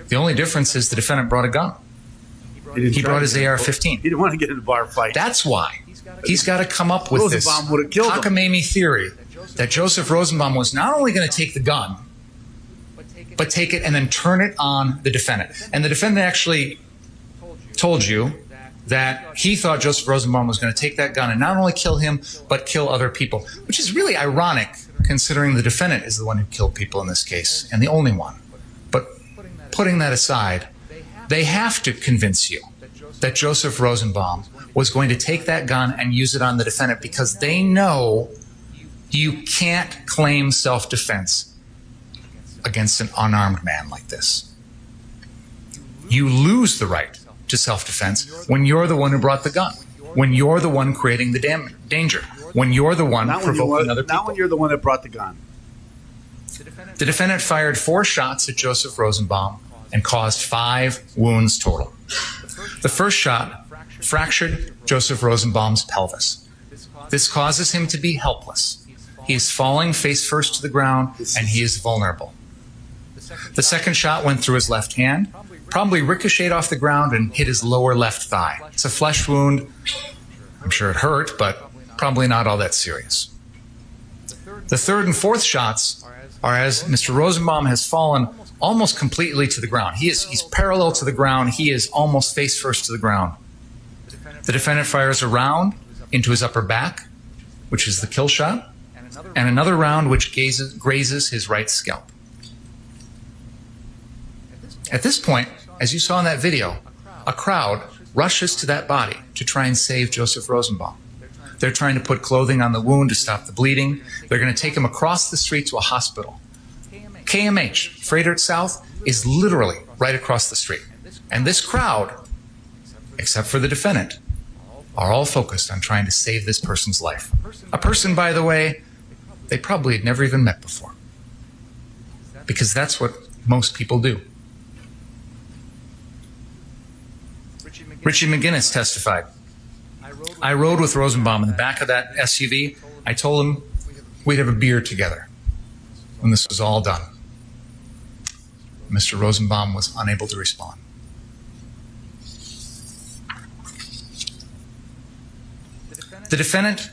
The only difference is the defendant brought a gun. He brought his AR-15. He didn't want to get in a bar fight. That's why he's got to come up with this Rosenbaum would have killed him. cockamamie theory that Joseph Rosenbaum was not only going to take the gun, but take it and then turn it on the defendant. And the defendant actually told you that he thought Joseph Rosenbaum was going to take that gun and not only kill him, but kill other people, which is really ironic considering the defendant is the one who killed people in this case and the only one. But putting that aside, they have to convince you that Joseph Rosenbaum was going to take that gun and use it on the defendant because they know you can't claim self-defense against an unarmed man like this. You lose the right to self-defense when you're the one who brought the gun, when you're the one creating the danger, when you're the one provoking other people. Not when you're the one that brought the gun. The defendant fired 4 shots at Joseph Rosenbaum and caused 5 wounds total. The first shot fractured Joseph Rosenbaum's pelvis. This causes him to be helpless. He is falling face first to the ground and he is vulnerable. The second shot went through his left hand, probably ricocheted off the ground and hit his lower left thigh. It's a flesh wound. I'm sure it hurt, but probably not all that serious. The third and fourth shots are as Mr. Rosenbaum has fallen almost completely to the ground. He's parallel to the ground. He is almost face first to the ground. The defendant fires a round into his upper back, which is the kill shot, and another round which grazes his right scalp. At this point, as you saw in that video, a crowd rushes to that body to try and save Joseph Rosenbaum. They're trying to put clothing on the wound to stop the bleeding. They're going to take him across the street to a hospital. KMH, Frederick South, is literally right across the street. And this crowd, except for the defendant, are all focused on trying to save this person's life. A person, by the way, they probably had never even met before. Because that's what most people do. Richie McGinnis testified. I rode with Rosenbaum in the back of that SUV. I told him we'd have a beer together when this was all done. Mr. Rosenbaum was unable to respond. The defendant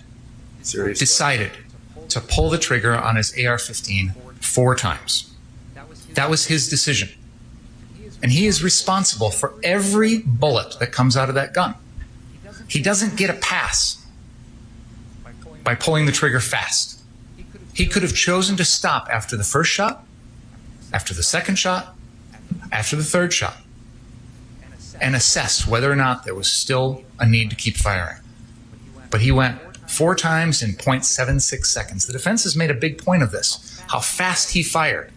decided to pull the trigger on his AR-15 4 times. That was his decision. And he is responsible for every bullet that comes out of that gun. He doesn't get a pass by pulling the trigger fast. He could have chosen to stop after the first shot, after the second shot, after the third shot, and assess whether or not there was still a need to keep firing. But he went 4 times in 0.76 seconds. The defense has made a big point of this, how fast he fired,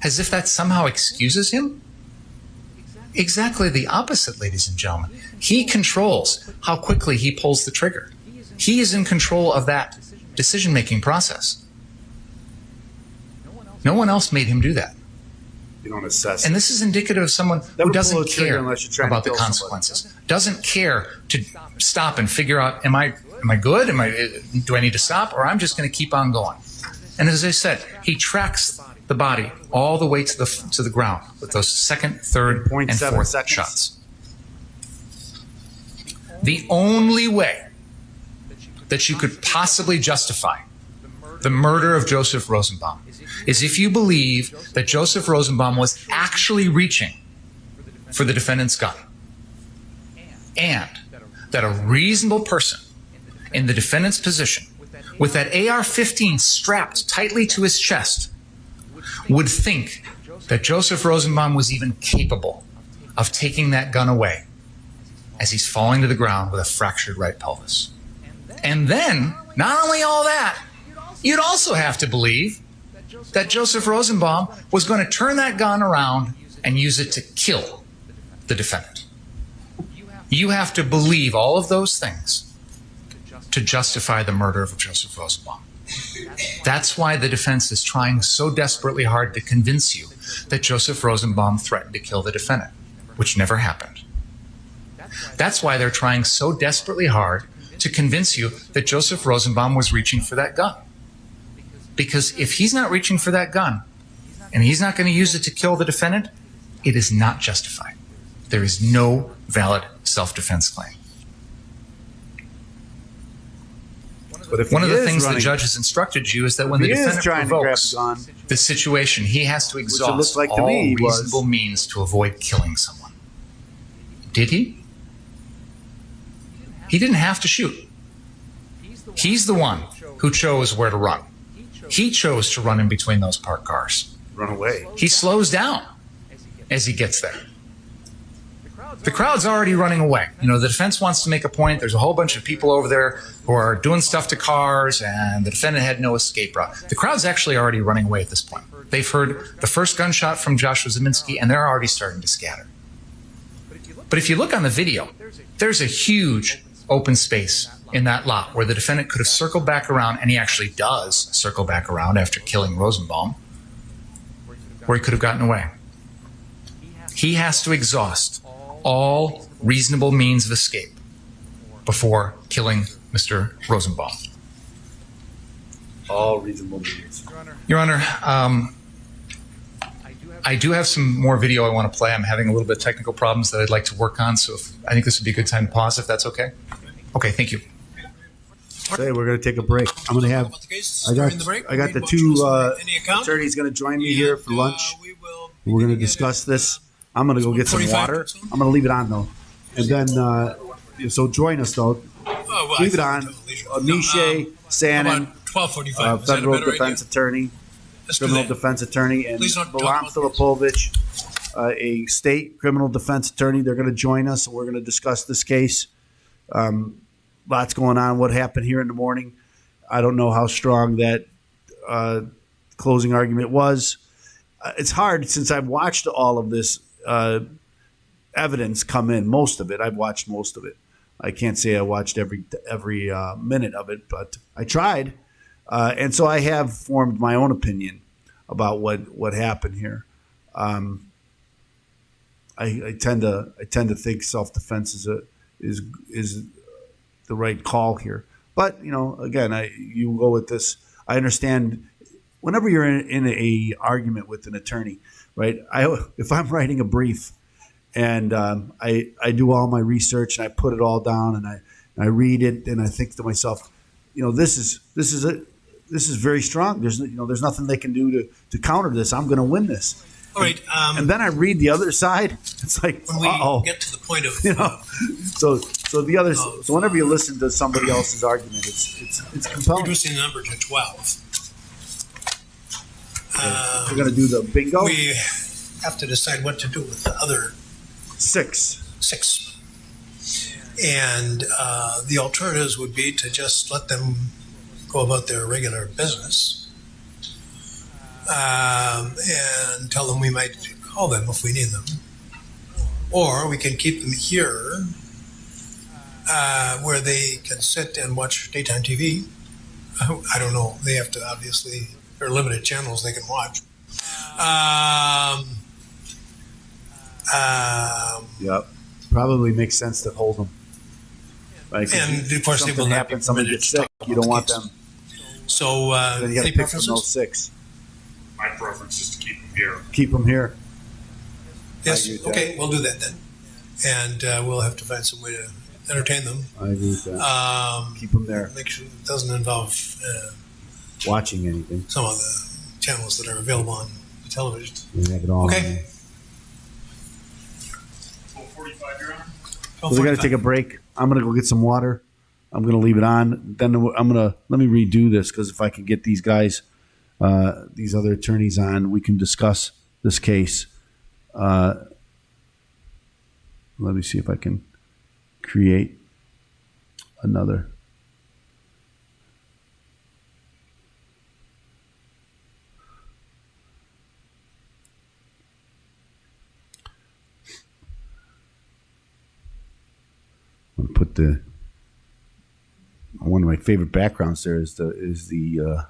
as if that somehow excuses him. Exactly the opposite, ladies and gentlemen. He controls how quickly he pulls the trigger. He is in control of that decision-making process. No one else made him do that. You don't assess. And this is indicative of someone Never who doesn't pull a trigger care unless you're trying to about the kill consequences, doesn't care to stop and figure out, am I good? Do I need to stop? Or I'm just going to keep on going. And as I said, he tracks the body all the way to the ground with those second, third, and fourth seconds. shots. The only way that you could possibly justify the murder of Joseph Rosenbaum is if you believe that Joseph Rosenbaum was actually reaching for the defendant's gun, and that a reasonable person in the defendant's position with that AR-15 strapped tightly to his chest would think that Joseph Rosenbaum was even capable of taking that gun away as he's falling to the ground with a fractured right pelvis. And then, not only all that, you'd also have to believe that Joseph Rosenbaum was going to turn that gun around and use it to kill the defendant. You have to believe all of those things to justify the murder of Joseph Rosenbaum. That's why the defense is trying so desperately hard to convince you that Joseph Rosenbaum threatened to kill the defendant, which never happened. That's why they're trying so desperately hard to convince you that Joseph Rosenbaum was reaching for that gun. Because if he's not reaching for that gun, and he's not going to use it to kill the defendant, it is not justified. There is no valid self-defense claim. One of the things the judge has instructed you is that when the defendant provokes the situation, he has to exhaust all reasonable means to avoid killing someone. Did he? He didn't have to shoot. He's the one who chose where to run. He chose to run in between those parked cars. Run away. He slows down as he gets there. The crowd's already running away. You know, the defense wants to make a point. There's a whole bunch of people over there who are doing stuff to cars, and the defendant had no escape route. The crowd's actually already running away at this point. They've heard the first gunshot from Joshua Zeminski, and they're already starting to scatter. But if you look on the video, there's a huge open space in that lot where the defendant could have circled back around, and he actually does circle back around after killing Rosenbaum, where he could have gotten away. He has to exhaust all reasonable means of escape before killing Mr. Rosenbaum. All reasonable means. Your Honor, I do have some more video I want to play. I'm having a little bit of technical problems that I'd like to work on, so I think this would be a good time to pause if that's okay. Okay, thank you. Say we're going to take a break. I'm going to have. I got the two attorneys going to join me here for lunch. We're going to discuss this. I'm going to go get some water. I'm going to leave it on though, and then so join us though. Leave it on. Misha Sanin, federal defense attorney, criminal defense attorney, and Milan Filipovich, a state criminal defense attorney. They're going to join us, and we're going to discuss this case. Lots going on. What happened here in the morning? I don't know how strong that closing argument was. It's hard since I've watched all of this evidence come in. Most of it, I've watched most of it. I can't say I watched every minute of it, but I tried, and so I have formed my own opinion about what happened here. I tend to think self-defense is the right call here. But again, you go with this. I understand. Whenever you're in a argument with an attorney, right? If I'm writing a brief and I do all my research and I put it all down and I read it and I think to myself, this is very strong. There's nothing they can do to counter this. I'm going to win this. All right. And then I read the other side. It's like, when we get to the point of So the other. So whenever you listen to somebody else's argument, it's compelling. reducing the number to 12. We're going to do the bingo. We have to decide what to do with the other 6. And the alternatives would be to just let them go about their regular business and tell them we might call them if we need them. Or we can keep them here where they can sit and watch daytime TV. I don't know. They have to obviously... There are limited channels they can watch. Yep. Probably makes sense to hold them. Like and of course, they will not be somebody gets sick. You don't want them. So, then you got to any pick from preferences? those 6. My preference is to keep them here. Keep them here. Yes. I agree with Okay, we'll do that then, and we'll have to find some way to entertain them. I agree with that. Keep them there. Make sure it doesn't involve Watching anything. some of the channels that are available on the television. We have it all. Okay. 12:45, Your Honor. So we got to take a break. I'm going to go get some water. I'm going to leave it on. Then let me redo this because if I can get these guys, these other attorneys on, we can discuss this case. Let me see if I can create another. Put one of my favorite backgrounds there is the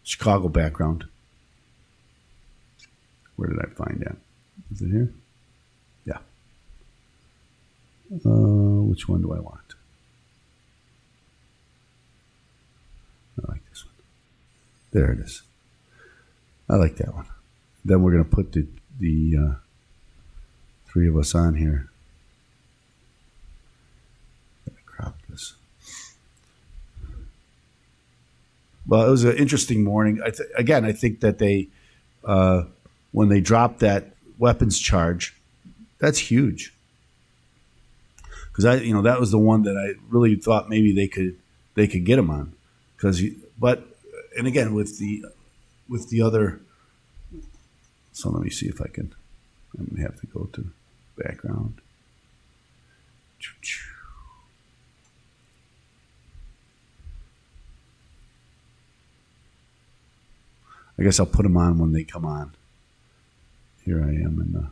Chicago background. Where did I find that? Is it here? Yeah. Which one do I want? I like this one. There it is. I like that one. Then we're going to put the 3 of us on here. Crop this. Well, it was an interesting morning. I think that they, when they dropped that weapons charge, that's huge. Because that was the one that I really thought maybe they could get him on. And again with the other. So let me see if I can. I'm gonna have to go to background. I guess I'll put them on when they come on. Here I am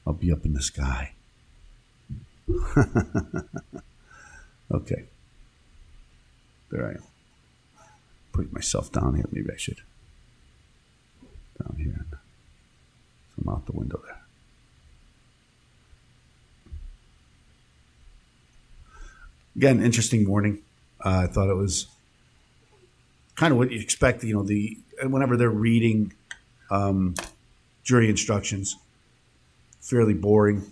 I'll be up in the sky. Okay. There I am. Putting myself down here. Maybe I should. Down here. So I'm out the window there. Again, interesting morning. I thought it was kind of what you expect, whenever they're reading jury instructions, fairly boring,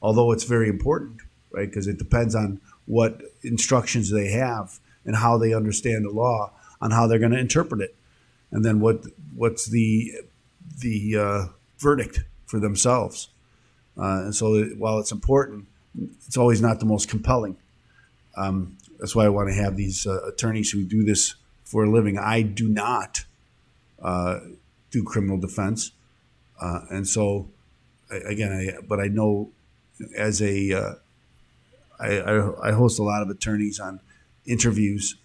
although it's very important, right? Because it depends on what instructions they have and how they understand the law, on how they're going to interpret it, and then what's the verdict for themselves. And so while it's important, it's always not the most compelling. That's why I want to have these attorneys who do this for a living. I do not do criminal defense, and so but I know as I host a lot of attorneys on interviews,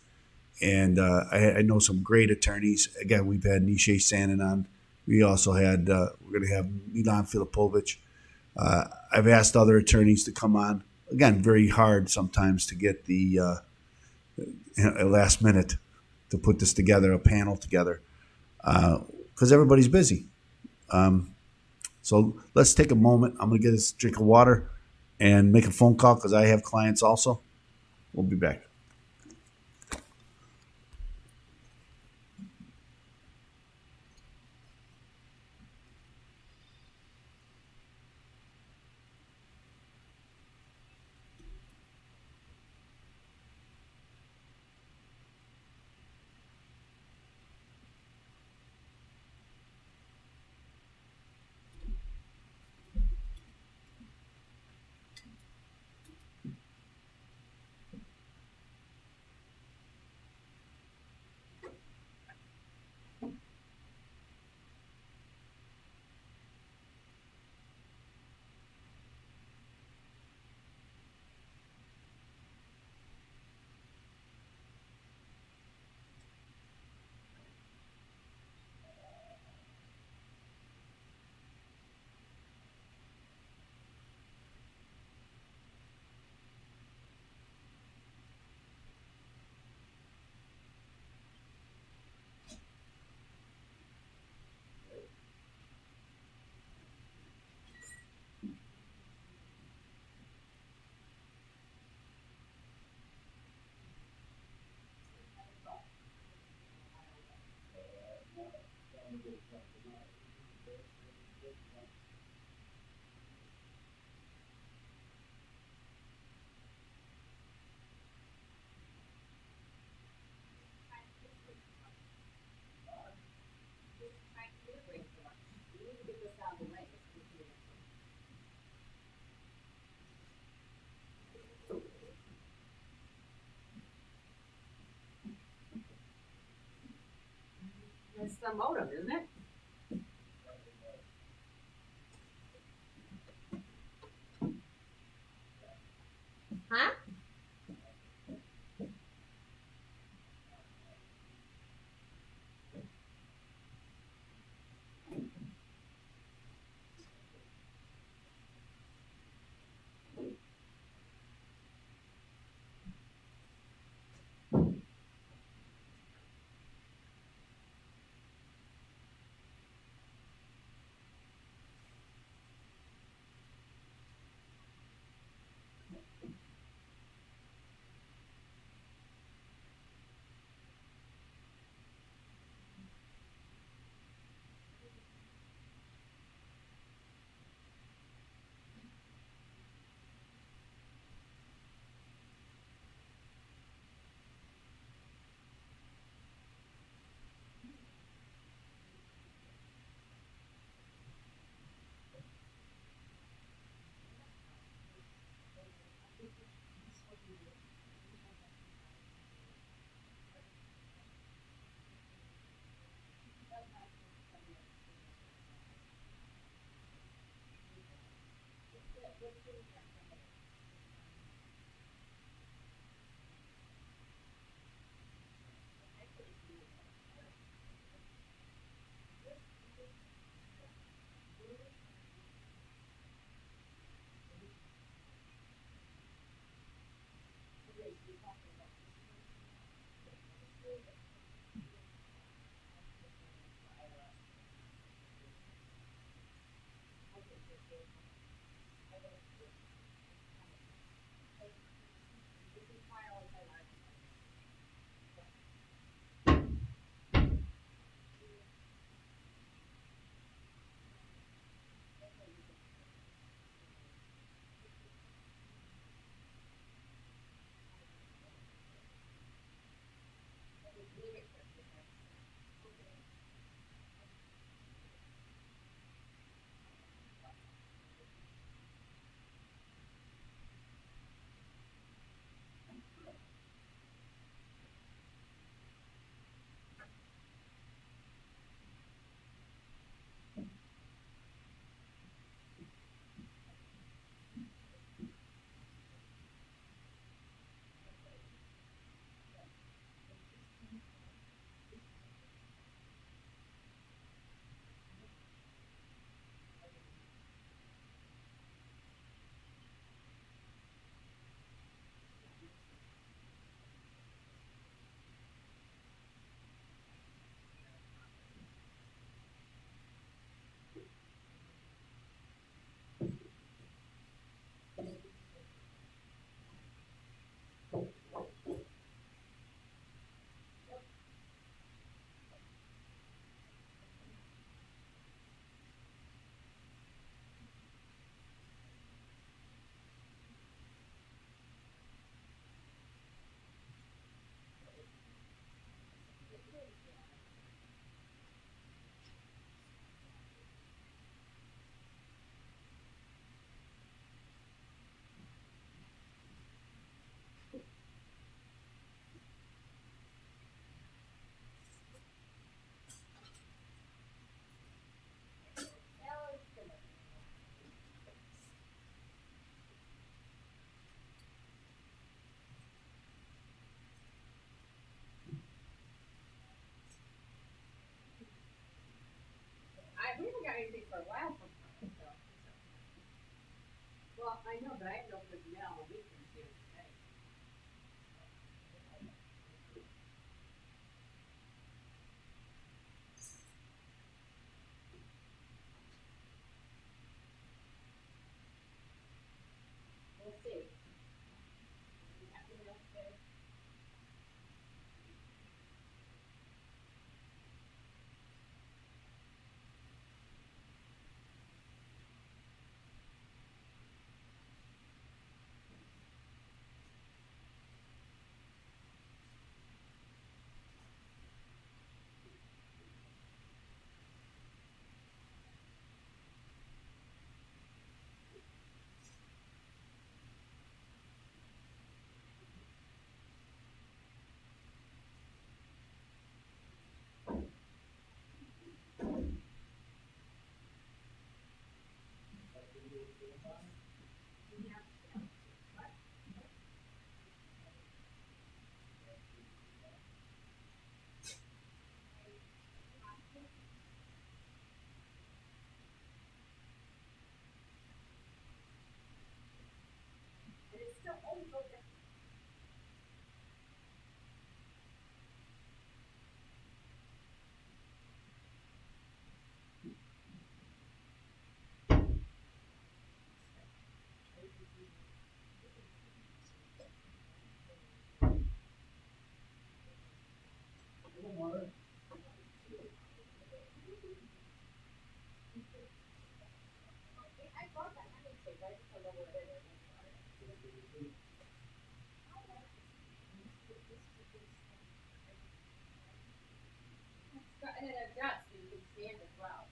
and I know some great attorneys. Again, we've had Nishay Sanin on. We also had we're going to have Milan Filipovic. I've asked other attorneys to come on. Again, very hard sometimes to get the last minute to put this together, a panel together, because everybody's busy. So let's take a moment. I'm going to get us a drink of water and make a phone call because I have clients also. We'll be back. It's the modem, isn't it? Huh? Well, I know, but I have no personnel, we can do it today. We'll see. Nothing else there. And it's still over. I bought that handshake, I just don't know what it is. And it adjusts, so you can stand as well.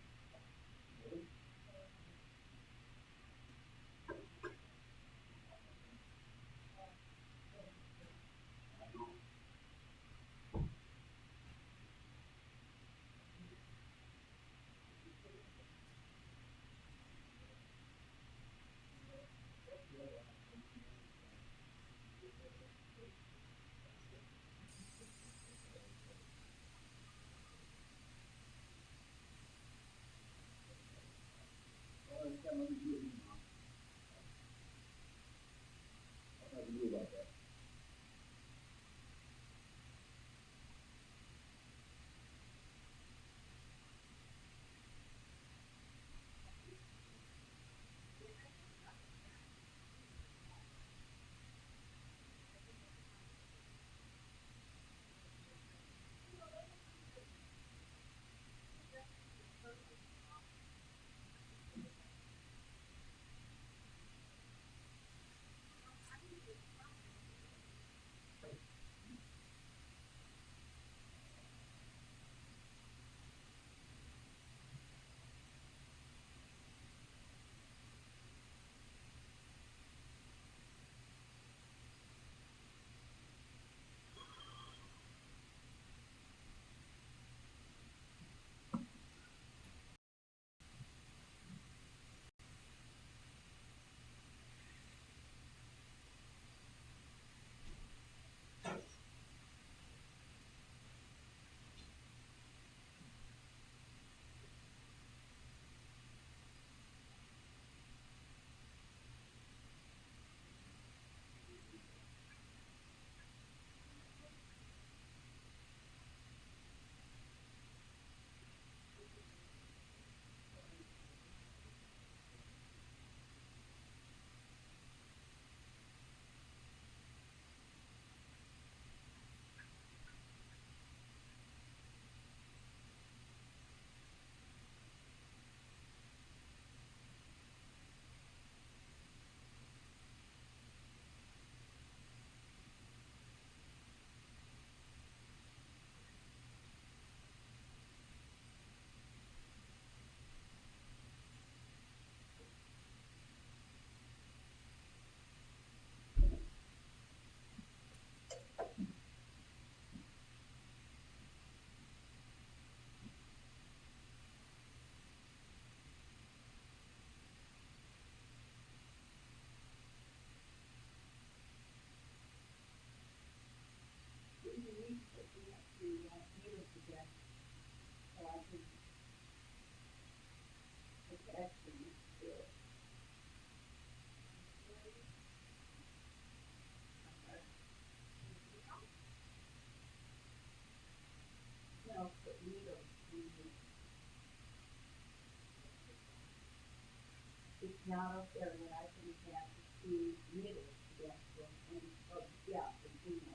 not up there that I can have two meters against them, and, oh, yeah, between them.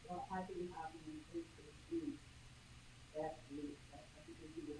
Well, I do have an increase in fees, that's the, I think we do.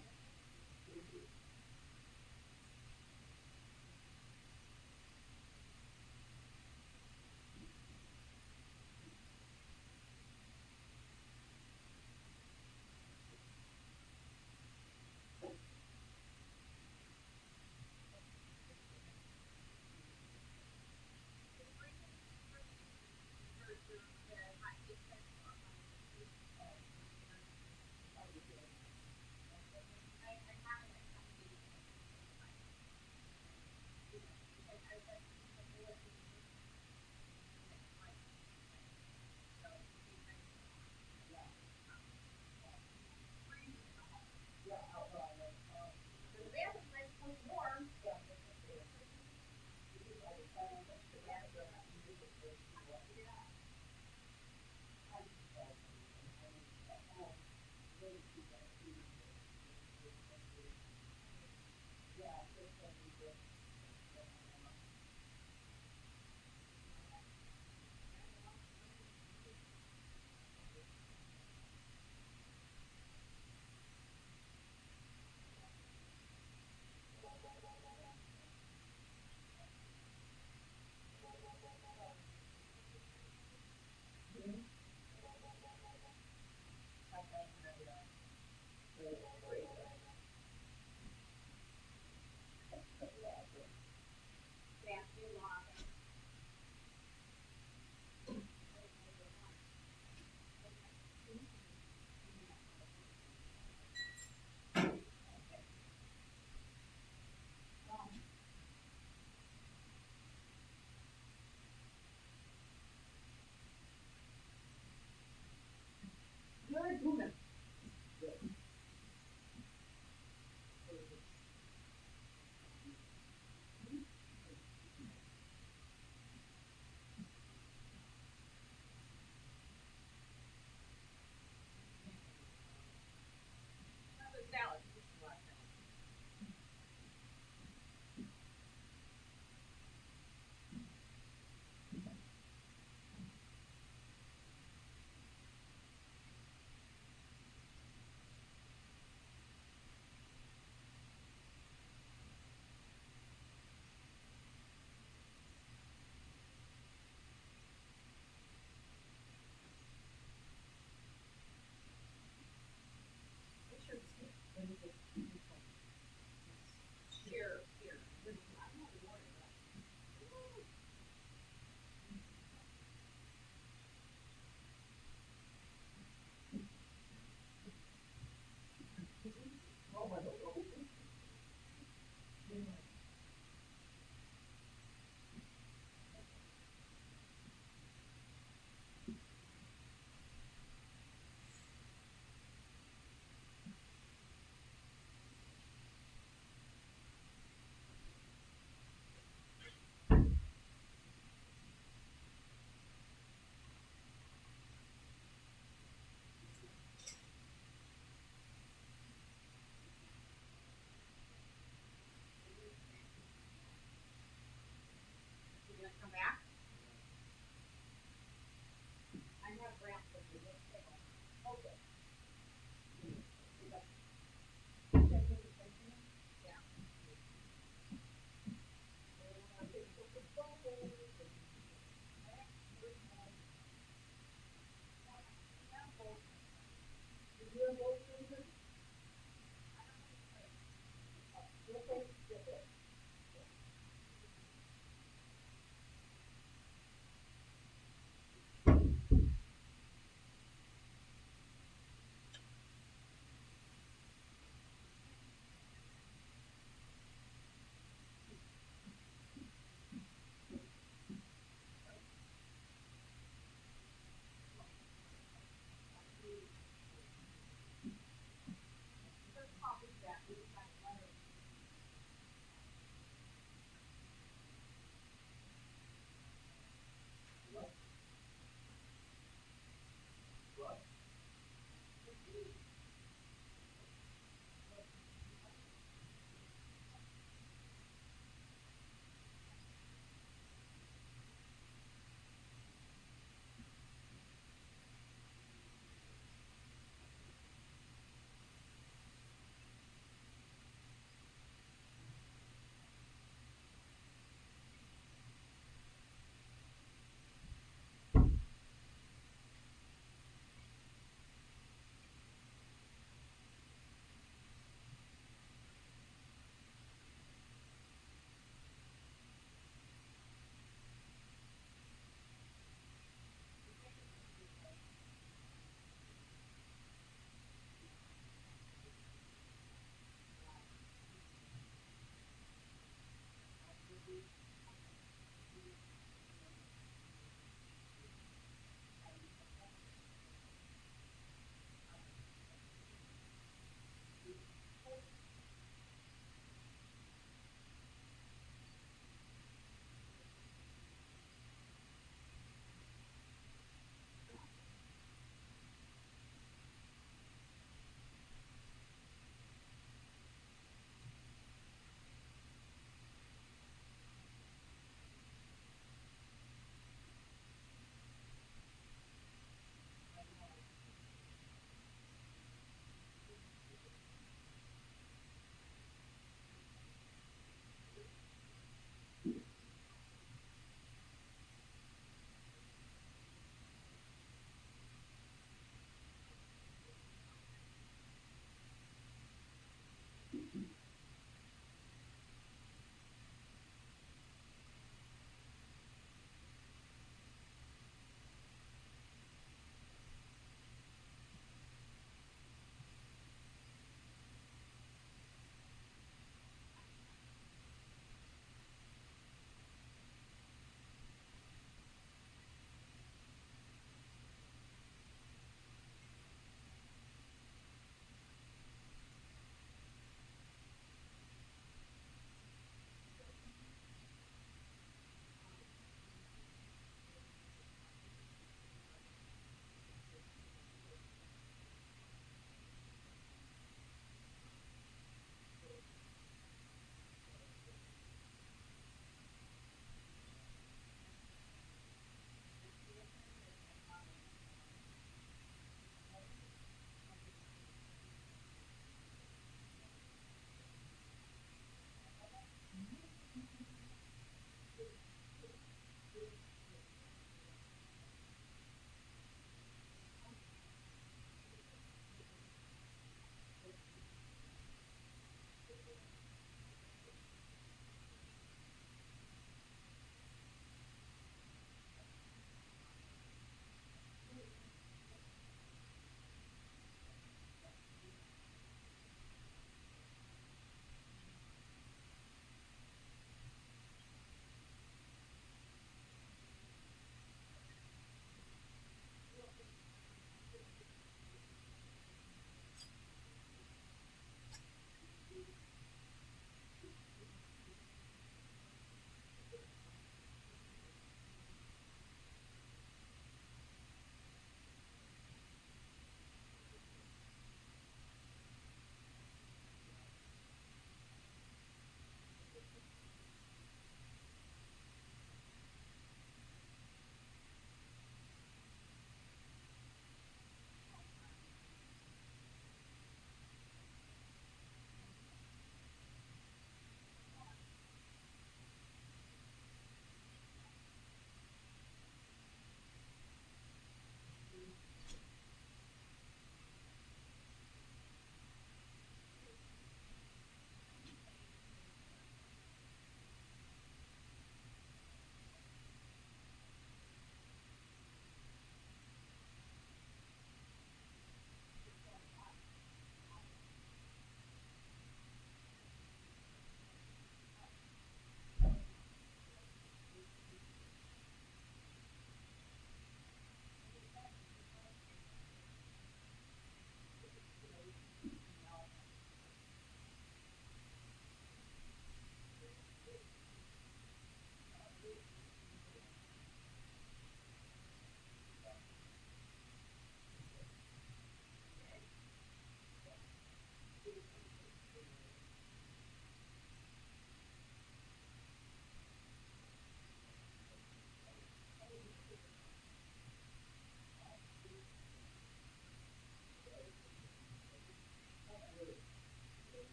Good woman.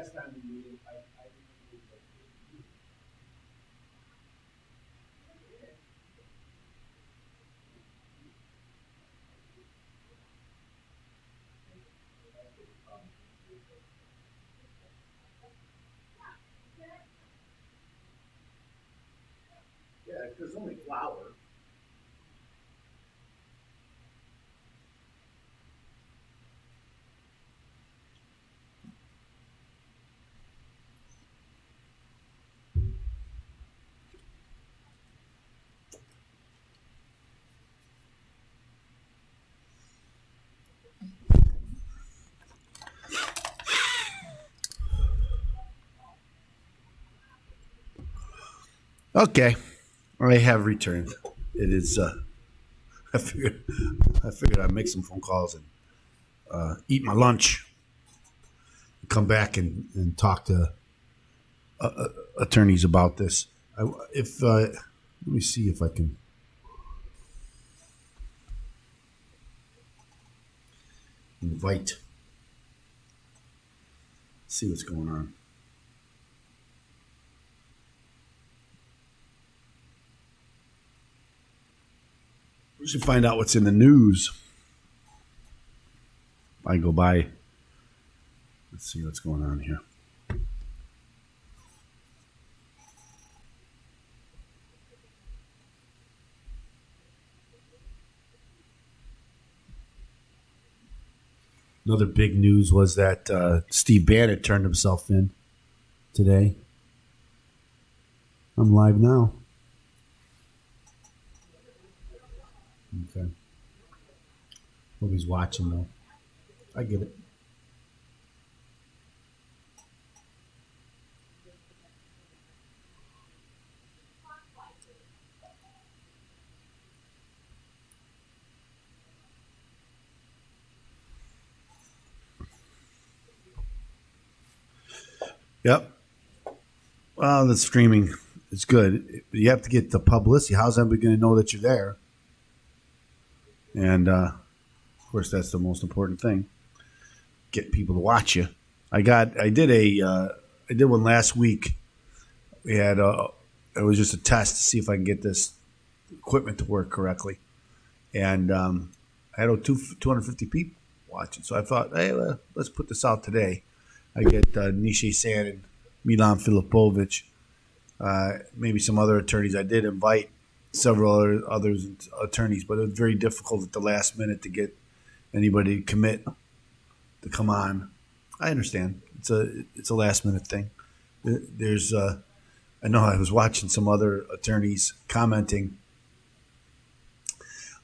last time we meeting, I yeah, there's only flour. Okay, I have returned. It is. I figured I'd make some phone calls and eat my lunch. Come back and talk to attorneys about this. Let me see if I can invite. See what's going on. We should find out what's in the news. I go by. Let's see what's going on here. Another big news was that Steve Bannon turned himself in today. I'm live now. Okay. Nobody's watching though. I get it. Yep. Well, the streaming is good. You have to get the publicity. How's everybody going to know that you're there? And of course, that's the most important thing. Get people to watch you. I did one last week. It was just a test to see if I can get this equipment to work correctly, and I had 250 people watching. So I thought, hey, let's put this out today. I get Nishay San and Milan Filipovic, maybe some other attorneys. I did invite several other attorneys, but it was very difficult at the last minute to get anybody to commit to come on. I understand. It's a last minute thing. There's I know I was watching some other attorneys commenting.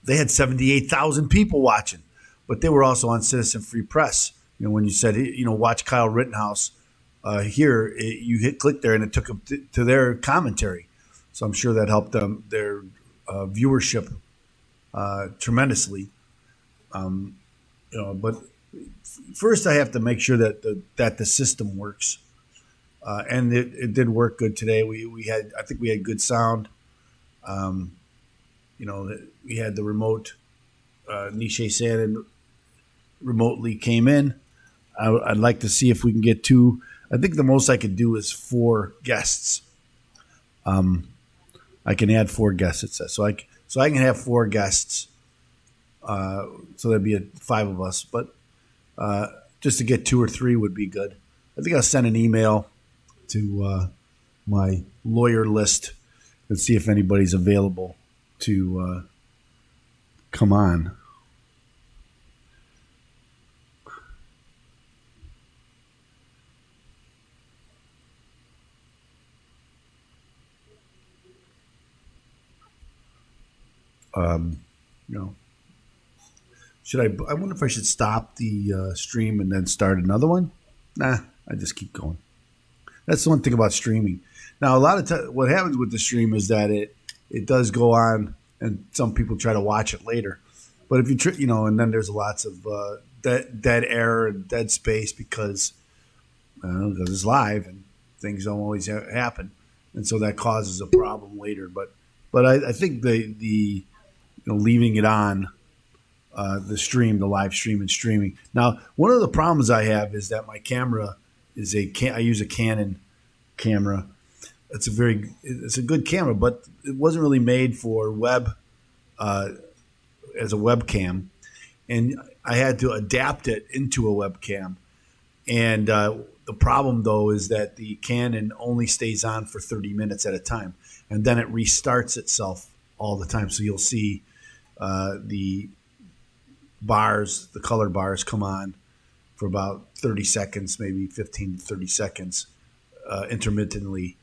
They had 78,000 people watching, but they were also on Citizen Free Press. You know, when you said, watch Kyle Rittenhouse here, you click there and it took them to their commentary. So I'm sure that helped them, their viewership tremendously. But first I have to make sure that the system works. And it did work good today. I think we had good sound. We had the remote, Nishay Sandin remotely came in. I'd like to see if we can get two. I think the most I could do is 4 guests. I can add 4 guests, it says. So I can have 4 guests. So that'd be 5 of us. But just to get 2 or 3 would be good. I think I'll send an email to my lawyer list and see if anybody's available to come on. Should I wonder if I should stop the stream and then start another one? Nah, I just keep going. That's the one thing about streaming. Now, a lot of times, what happens with the stream is that it does go on, and some people try to watch it later. But if you and then there's lots of dead air and dead space because it's live and things don't always happen, and so that causes a problem later. But I think the leaving it on the live stream and streaming. Now, one of the problems I have is that my camera I use a Canon camera. It's a good camera, but it wasn't really made for web as a webcam, and I had to adapt it into a webcam. And the problem though is that the Canon only stays on for 30 minutes at a time, and then it restarts itself all the time. So you'll see the color bars come on for about 30 seconds, maybe 15 to 30 seconds intermittently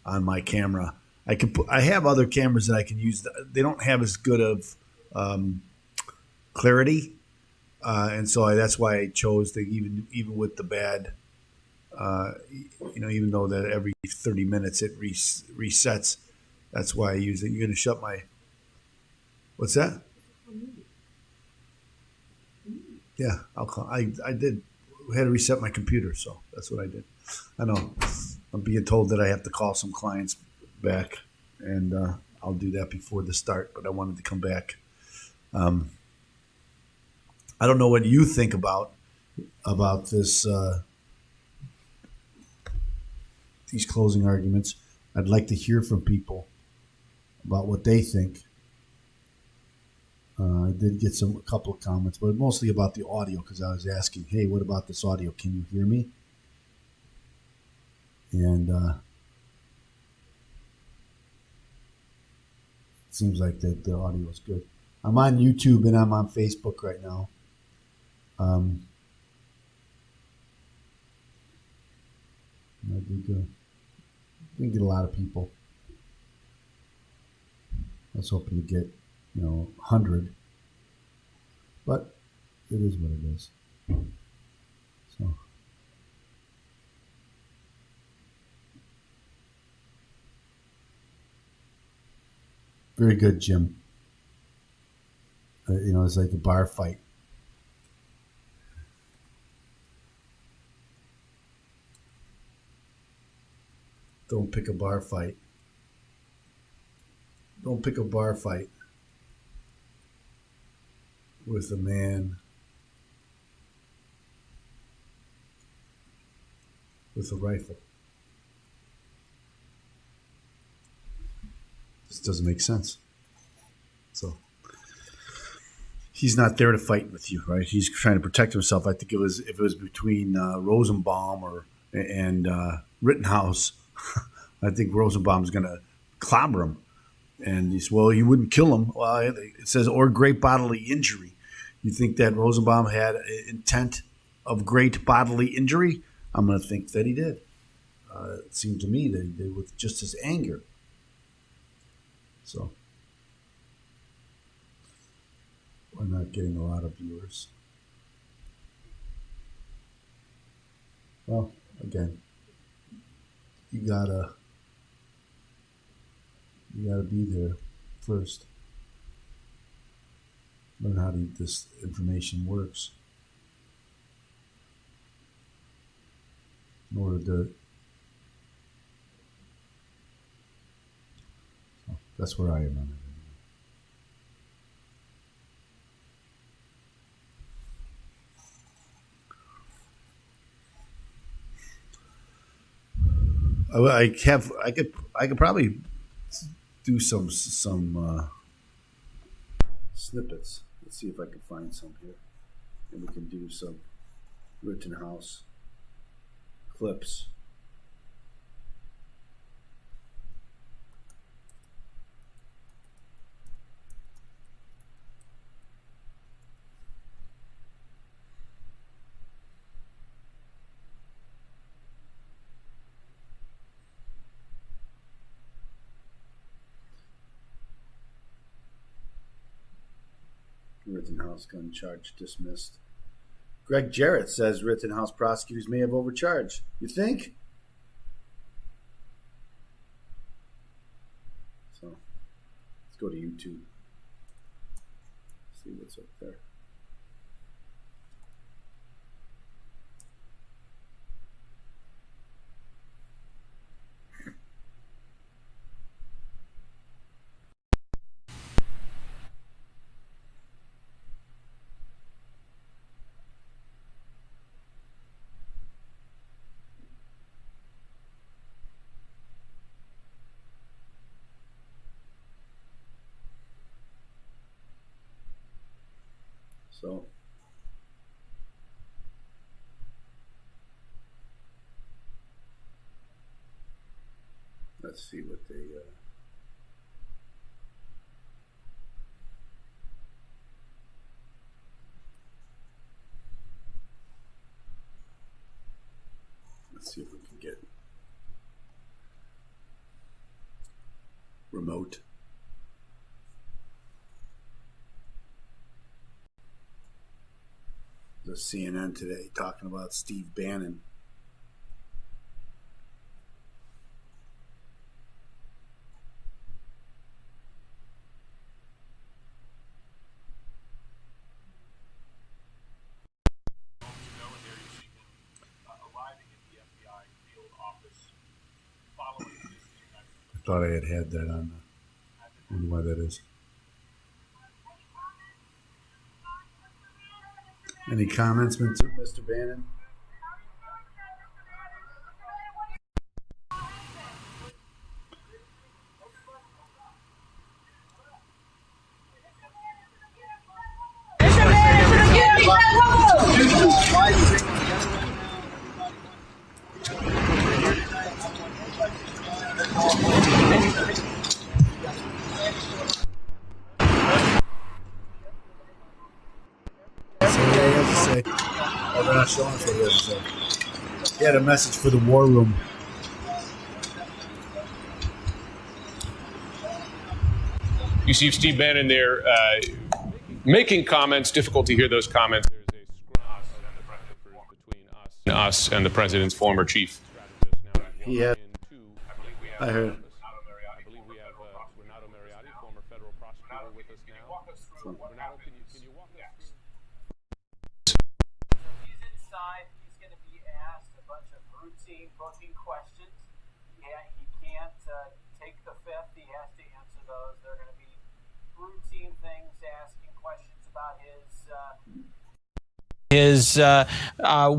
on my camera. I have other cameras that I can use. They don't have as good of clarity, and so that's why I chose to even with the bad, even though that every 30 minutes it resets. That's why I use it. You're going to shut my. What's that? Yeah, I'll call. I did. I had to reset my computer, so that's what I did. I know. I'm being told that I have to call some clients back, and I'll do that before the start. But I wanted to come back. I don't know what you think about this. These closing arguments. I'd like to hear from people about what they think. I did get a couple of comments, but mostly about the audio because I was asking, "Hey, what about this audio? Can you hear me?" And it seems like that the audio is good. I'm on YouTube and I'm on Facebook right now. I didn't get a lot of people. I was hoping to get 100, but it is what it is. So very good, Jim. It's like a bar fight. Don't pick a bar fight. Don't pick a bar fight with a man with a rifle. This doesn't make sense. So he's not there to fight with you, right? He's trying to protect himself. I think if it was between Rosenbaum and Rittenhouse, I think Rosenbaum's going to clobber him. And he said, well, you wouldn't kill him. Well, it says, or great bodily injury. You think that Rosenbaum had intent of great bodily injury? I'm going to think that he did. It seemed to me that they were just his anger. So we're not getting a lot of viewers. Well, again, you gotta be there first. Learn how this information works in order to. So that's where I am on it. I could probably do some snippets. Let's see if I can find some here, and we can do some Rittenhouse clips. Rittenhouse gun charge dismissed. Greg Jarrett says Rittenhouse prosecutors may have overcharged. You think? So let's go to YouTube. See what's up there. So let's see what they. Let's see if we can get remote. The CNN today talking about Steve Bannon. I thought I had that on. I wonder why that is. Any comments, Mr. Bannon? They're not showing us what he has to say. He had a message for the war room. You see Steve Bannon there making comments. Difficult to hear those comments. There's a scrum between us and the president's former chief strategist. He had. I heard. I believe we have Renato Mariotti, former federal prosecutor, with us now. Renato, can you walk us through? He's inside. He's going to be asked a bunch of routine booking questions. He can't take the fifth. He has to answer those. They're going to be routine things, asking questions about his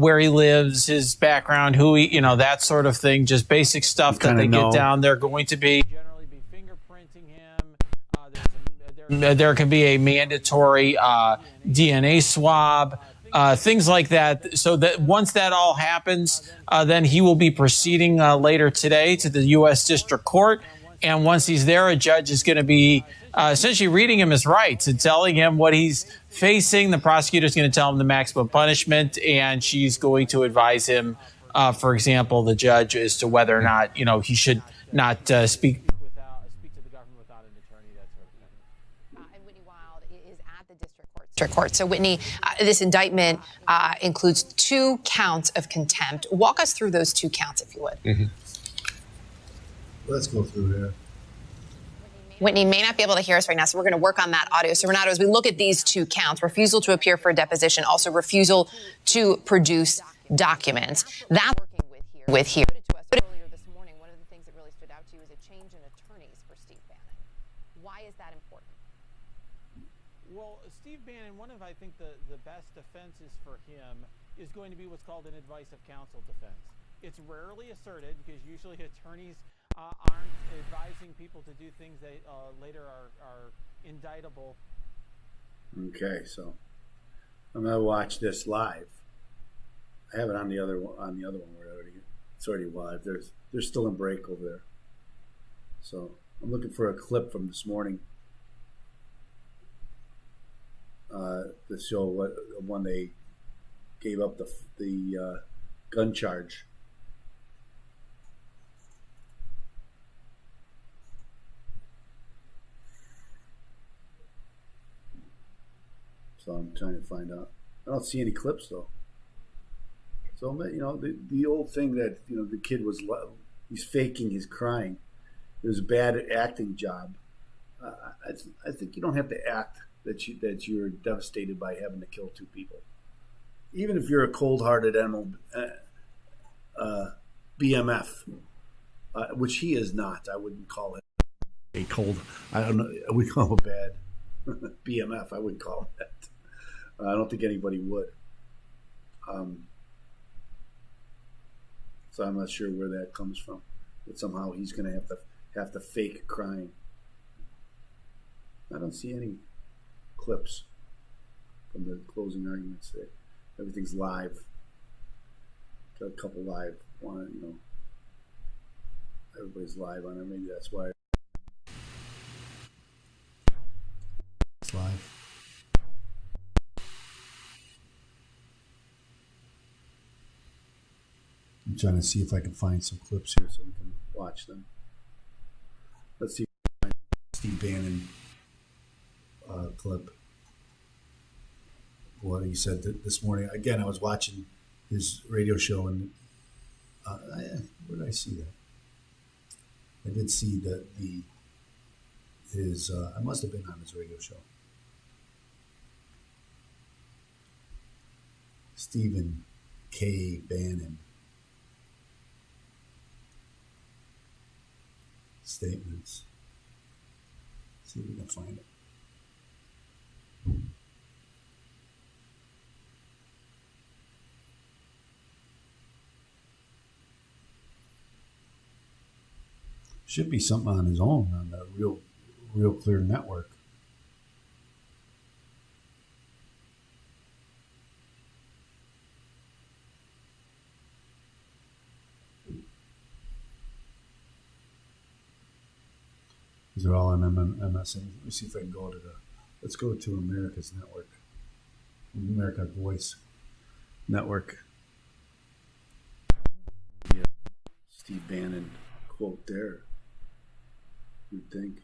where he lives, his background, who he, that sort of thing. Just basic stuff that they get down. They're going to be generally be fingerprinting him. There can be a mandatory DNA swab. Things like that, so that once that all happens, then he will be proceeding later today to the U.S. District Court. And once he's there, a judge is going to be essentially reading him his rights and telling him what he's facing. The prosecutor is going to tell him the maximum punishment, and she's going to advise him, for example, the judge, as to whether or not he should not speak to the government without an attorney. That sort of thing. And Whitney Wild is at the district court. So Whitney, this indictment includes 2 counts of contempt. Walk us through those 2 counts, if you would. Mm-hmm. Let's go through there. Whitney may not be able to hear us right now, so we're going to work on that audio. So, Renato, as we look at these 2 counts, refusal to appear for a deposition, also refusal to produce documents, that's with here. Earlier this morning, one of the things that really stood out to you is a change in attorneys for Steve Bannon. Why is that important? Well, Steve Bannon, one of, I think, the best defenses for him is going to be what's called an advice of counsel defense. It's rarely asserted because usually attorneys aren't advising people to do things that later are indictable. Okay, so I'm gonna watch this live. I have it on the other one. It's already live. They're still in break over there. So I'm looking for a clip from this morning to show when they gave up the gun charge. So I'm trying to find out. I don't see any clips though. So the old thing that the kid he's faking his crying. It was a bad acting job. I think you don't have to act that you're devastated by having to kill 2 people, even if you're a cold-hearted BMF, which he is not. I wouldn't call him a cold. I don't know. We call him a bad BMF. I wouldn't call him that. I don't think anybody would. So I'm not sure where that comes from. That somehow he's going to have to fake crying. I don't see any clips from the closing arguments. That everything's live. Got a couple live. One, everybody's live on it. Maybe that's why it's live. I'm trying to see if I can find some clips here so we can watch them. Let's see if we can find Steve Bannon clip. What he said this morning. Again, I was watching his radio show, and where did I see that? I did see that I must have been on his radio show. Stephen K. Bannon statements. Let's see if we can find it. Should be something on his own on the Real Clear Network. These are all on MSN. Let me see if I can go to let's go to America's Network. America Voice Network. Yeah. Steve Bannon quote there. You'd think.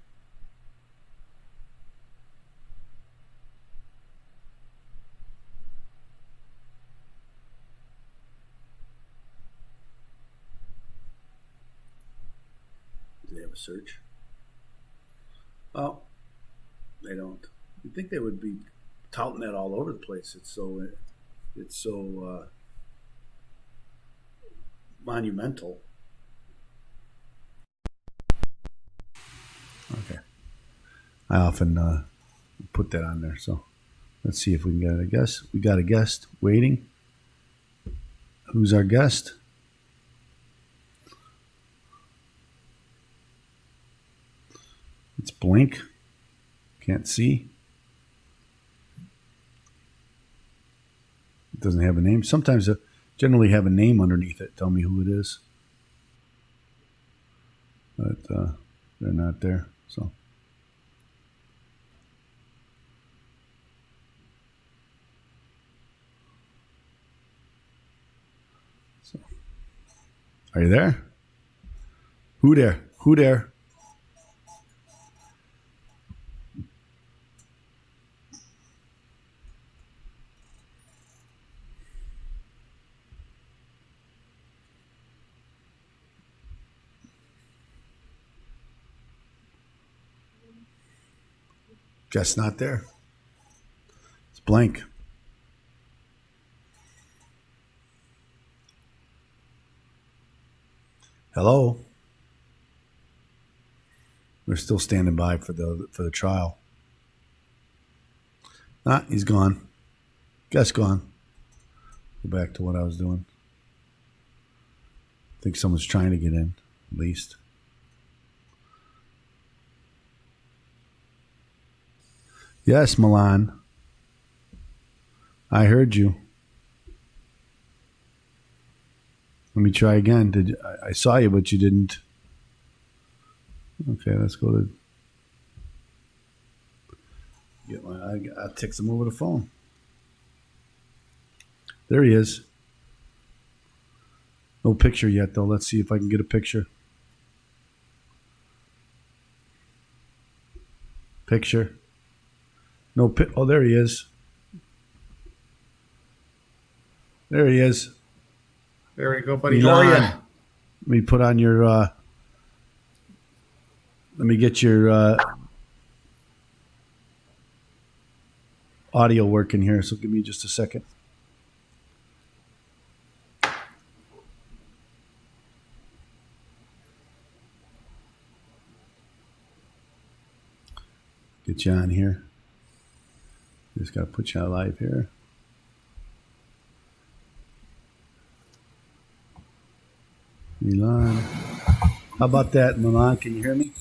Do they have a search? Oh, they don't. You'd think they would be touting that all over the place. It's so monumental. Okay. I often put that on there. So let's see if we can get a guest. We got a guest waiting. Who's our guest? It's blank. Can't see. It doesn't have a name. Sometimes they generally have a name underneath it. Tell me who it is. But they're not there. So are you there? Who there? Who there? Guess not there. It's blank. Hello. We're still standing by for the trial. He's gone. Guess gone. Go back to what I was doing. I think someone's trying to get in, at least. Yes, Milan. I heard you. Let me try again. I saw you, but you didn't. Okay, let's go to. I'll text him over the phone. There he is. No picture yet, though. Let's see if I can get a picture. Picture. No, oh, there he is. There he is. There we go, buddy. How are you? Let me put on your. Let me get your audio working here. So give me just a second. Get you on here. Just got to put you on live here. Milan. How about that, Milan? Can you hear me?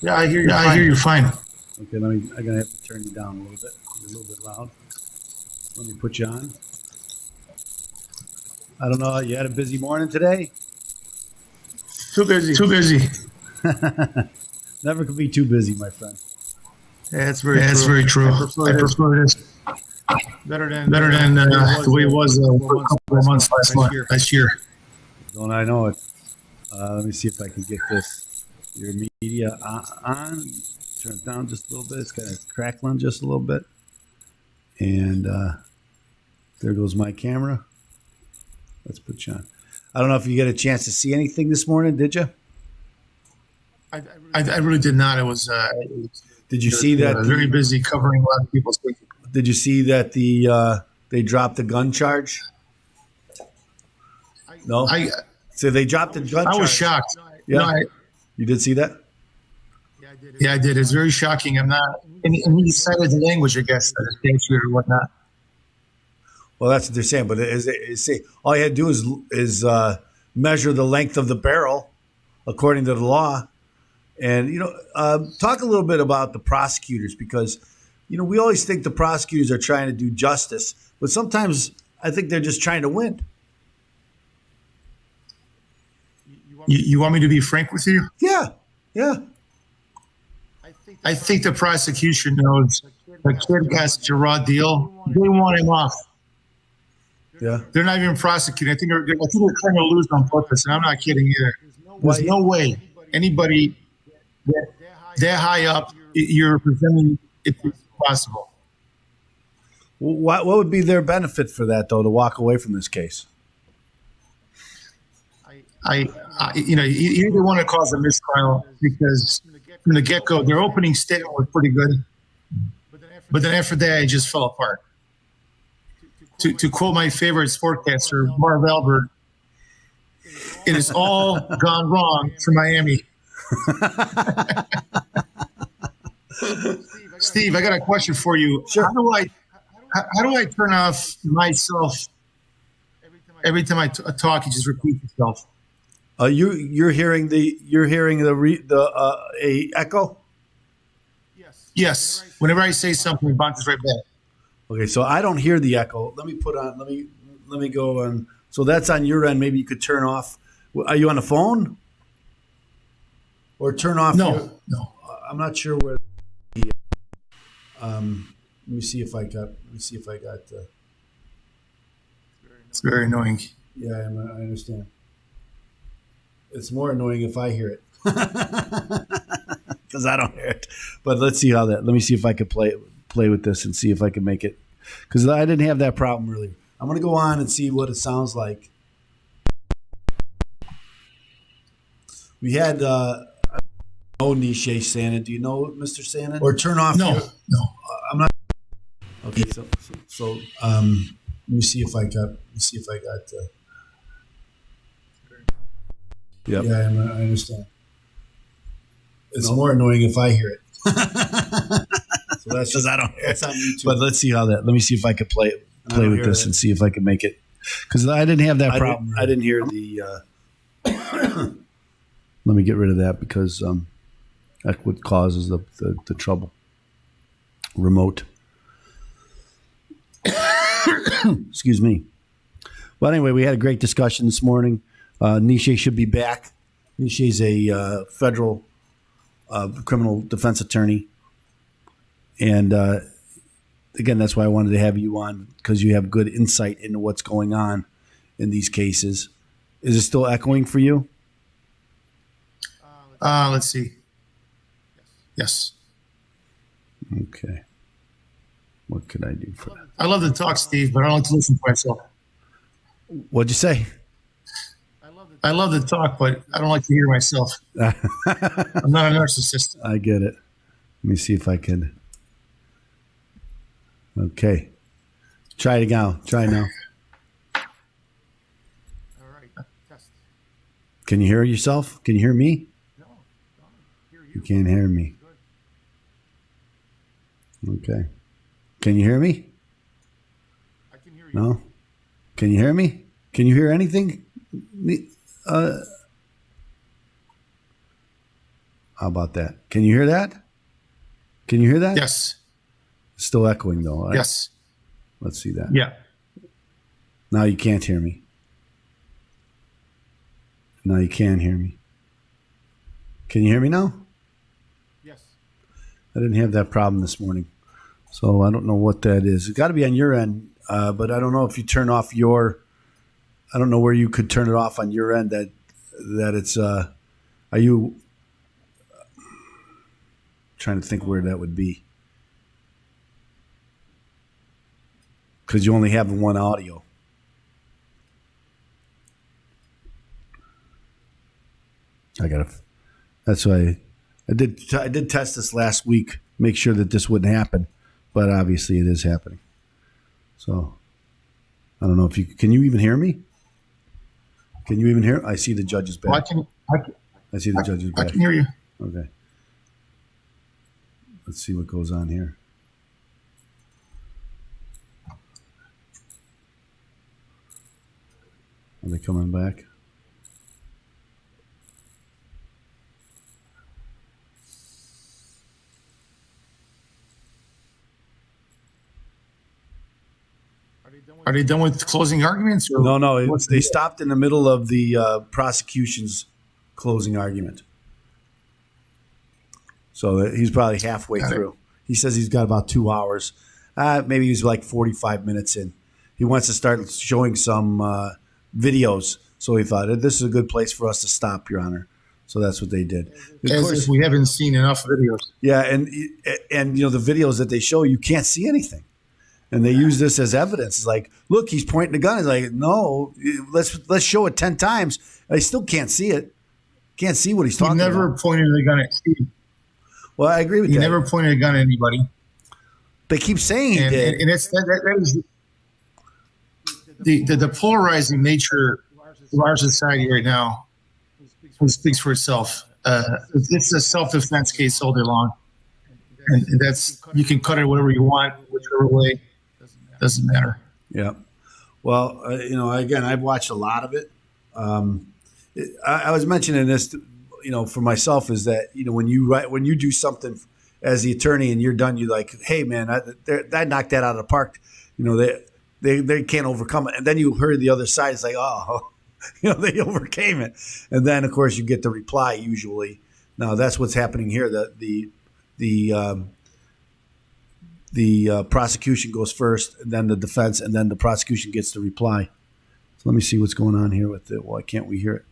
Yeah, I hear you. I hear you fine. Okay, I'm gonna have to turn you down a little bit. You're a little bit loud. Let me put you on. I don't know. You had a busy morning today? Too busy. Too busy. Never could be too busy, my friend. Yeah, that's very true. I prefer this better than the way it was a couple of months last year. Don't I know it? Let me see if I can get this. Your media on. Turn it down just a little bit. It's kind of crackling just a little bit. And there goes my camera. Let's put you on. I don't know if you get a chance to see anything this morning, did you? I really did not. It was. Did you see that? Very busy covering a lot of people's cases. Did you see that they dropped the gun charge? No. So they dropped the gun charge. I was shocked. Yeah. No, you did see that? Yeah, I did. It's very shocking. I'm not. And he cited the language, I guess, that is or whatnot. Well, that's what they're saying. But all you had to do is measure the length of the barrel according to the law. And, talk a little bit about the prosecutors because, we always think the prosecutors are trying to do justice. But sometimes I think they're just trying to win. You want me to be frank with you? Yeah. I think the prosecution knows the kid got such a raw deal. They want him off. Yeah. They're not even prosecuting. I think they're trying to lose on purpose, and I'm not kidding either. There's no way anybody that high up you're presenting it's possible. What would be their benefit for that, though, to walk away from this case? You either want to cause a mistrial because from the get-go, their opening statement was pretty good, but then after that, it just fell apart. To quote my favorite sportcaster, Marv Albert, it has all gone wrong for Miami. Steve, I got a question for you. Sure. How do I turn off myself every time I talk? You just repeat yourself. You're hearing a echo? Yes. Whenever I say something, it bounces right back. Okay, so I don't hear the echo. Let me go on. So that's on your end. Maybe you could turn off. Are you on the phone? Or turn off? No. I'm not sure where. Let me see if I got. It's very annoying. Yeah, I understand. It's more annoying if I hear it because I don't hear it. But let's see how that. Let me see if I could play with this and see if I can make it because I didn't have that problem earlier. I'm going to go on and see what it sounds like. We had Nishay Santa. Do you know Mr. Santa? Or turn off? No. I'm not. Okay, so let me see if I got. Yep. Yeah, I understand. It's more annoying if I hear it. So that's just I don't hear it. It's on YouTube. But let's see how that. Let me see if I could play with this and see if I can make it because I didn't have that problem. I didn't hear the. Let me get rid of that because that's what causes the trouble. Remote. Excuse me. Well, anyway, we had a great discussion this morning. Nishay should be back. Nishay's a federal criminal defense attorney. And again, that's why I wanted to have you on because you have good insight into what's going on in these cases. Is it still echoing for you? Let's see. Yes. Okay. What could I do for that? I love to talk, Steve, but I don't like to listen to myself. What'd you say? I love to talk, but I don't like to hear myself. I'm not a narcissist. I get it. Let me see if I can. Okay. Try it again. Try now. All right. Test. Can you hear yourself? Can you hear me? No. You can't hear me. Okay. Can you hear me? I can hear you. No? Can you hear me? Can you hear anything? How about that? Can you hear that? Can you hear that? Yes. It's still echoing though. Right? Yes. Let's see that. Yeah. Now you can't hear me. Now you can hear me. Can you hear me now? Yes. I didn't have that problem this morning, so I don't know what that is. It's got to be on your end, but I don't know if you turn off your. I don't know where you could turn it off on your end. That it's. Are you trying to think where that would be? Because you only have one audio. That's why I did test this last week, make sure that this wouldn't happen, but obviously it is happening. So I don't know if can you even hear me? Can you even hear? I see the judge's back. I see the judge's back. I can hear you. Okay. Let's see what goes on here. Are they coming back? Are they done with closing arguments? Or No. They stopped in the middle of the prosecution's closing argument. So he's probably halfway through. He says he's got about 2 hours. Maybe he's like 45 minutes in. He wants to start showing some videos. So he thought, this is a good place for us to stop, Your Honor. So that's what they did. As if we haven't seen enough videos. Yeah, and the videos that they show, you can't see anything. And they use this as evidence. It's like, look, he's pointing a gun. It's like, no, let's show it 10 times. I still can't see it. Can't see what he's talking about. He never pointed a gun at Steve. Well, I agree with that. He never pointed a gun at anybody. They keep saying he did. And that is the polarizing nature of our society right now speaks for itself. It's a self-defense case all day long. And that's, you can cut it whatever you want, whichever way. Doesn't matter. Yeah. Well, again, I've watched a lot of it. I was mentioning this, for myself, is that, when you do something as the attorney and you're done, you're like, hey, man, I knocked that out of the park. They can't overcome it. And then you heard the other side. It's like, oh, they overcame it. And then, of course, you get the reply usually. Now, that's what's happening here. The prosecution goes first, and then the defense, and then the prosecution gets the reply. So let me see what's going on here with it. Why can't we hear it?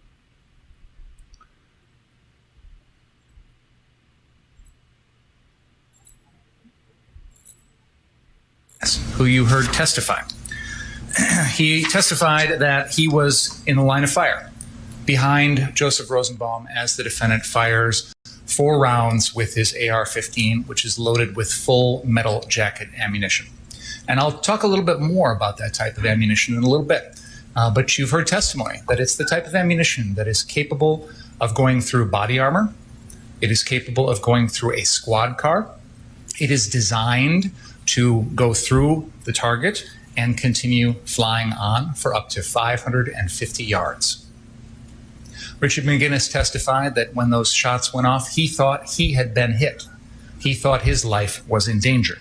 Who you heard testify. He testified that he was in the line of fire behind Joseph Rosenbaum as the defendant fires 4 rounds with his AR-15, which is loaded with full metal jacket ammunition. And I'll talk a little bit more about that type of ammunition in a little bit. But you've heard testimony that it's the type of ammunition that is capable of going through body armor. It is capable of going through a squad car. It is designed to go through the target and continue flying on for up to 550 yards. Richard McGinnis testified that when those shots went off, he thought he had been hit. He thought his life was in danger.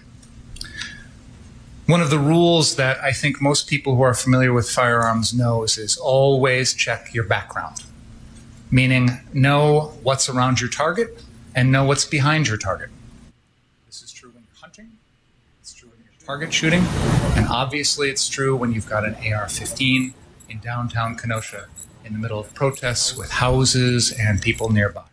One of the rules that I think most people who are familiar with firearms knows is always check your background, meaning know what's around your target and know what's behind your target. This is true when you're hunting, it's true when you're target shooting, and obviously it's true when you've got an AR-15 in downtown Kenosha in the middle of protests with houses and people nearby.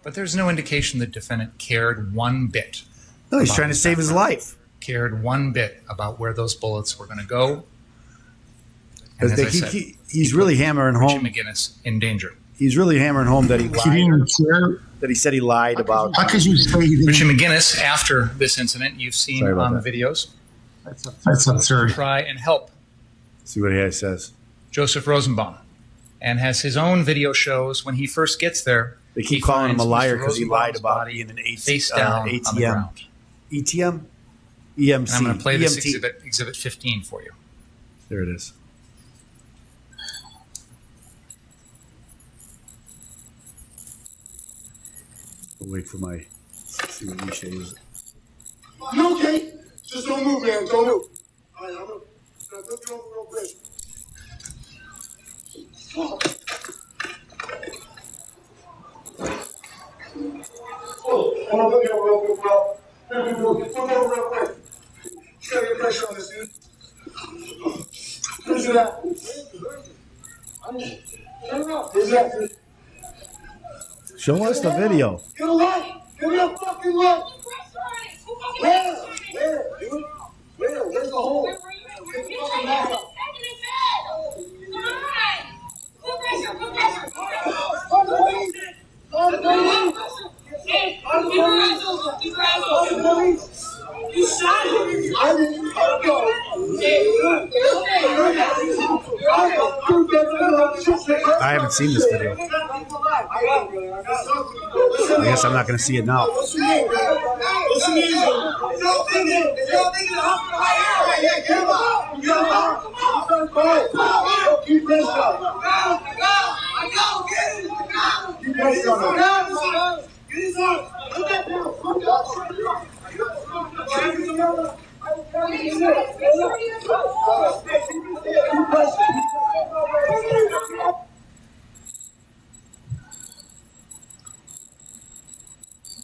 But there's no indication the defendant cared one bit. No, he's trying to save his life. Cared one bit about where those bullets were going to go. And as I said, he's really hammering home. Richard McGinnis in danger. He's really hammering home that he lied. That he said he lied about. How could you say Richard McGinnis, after this incident, you've seen on the videos. That's absurd. Try and help. See what he says. Joseph Rosenbaum, and has his own video shows when he first gets there. They keep calling him a liar because he lied about being an face down ATM. on the ground. ETM? EMC. And I'm going to play this exhibit 15 for you. There it is. I'll wait for my You okay? Just don't move, man. Don't move. All right, I'm gonna look you over real quick. Oh, I'm gonna look you over real quick, bro. Look over real quick. Just gotta get pressure on this, dude. Where's it at? Where's that, dude? Show us the video. Get a light! Give me a fucking light! Where? Where, dude? Where? Where's the hole? Get the fucking light out. You shot him! I didn't go! I haven't seen this video. I guess I'm not going to see it now.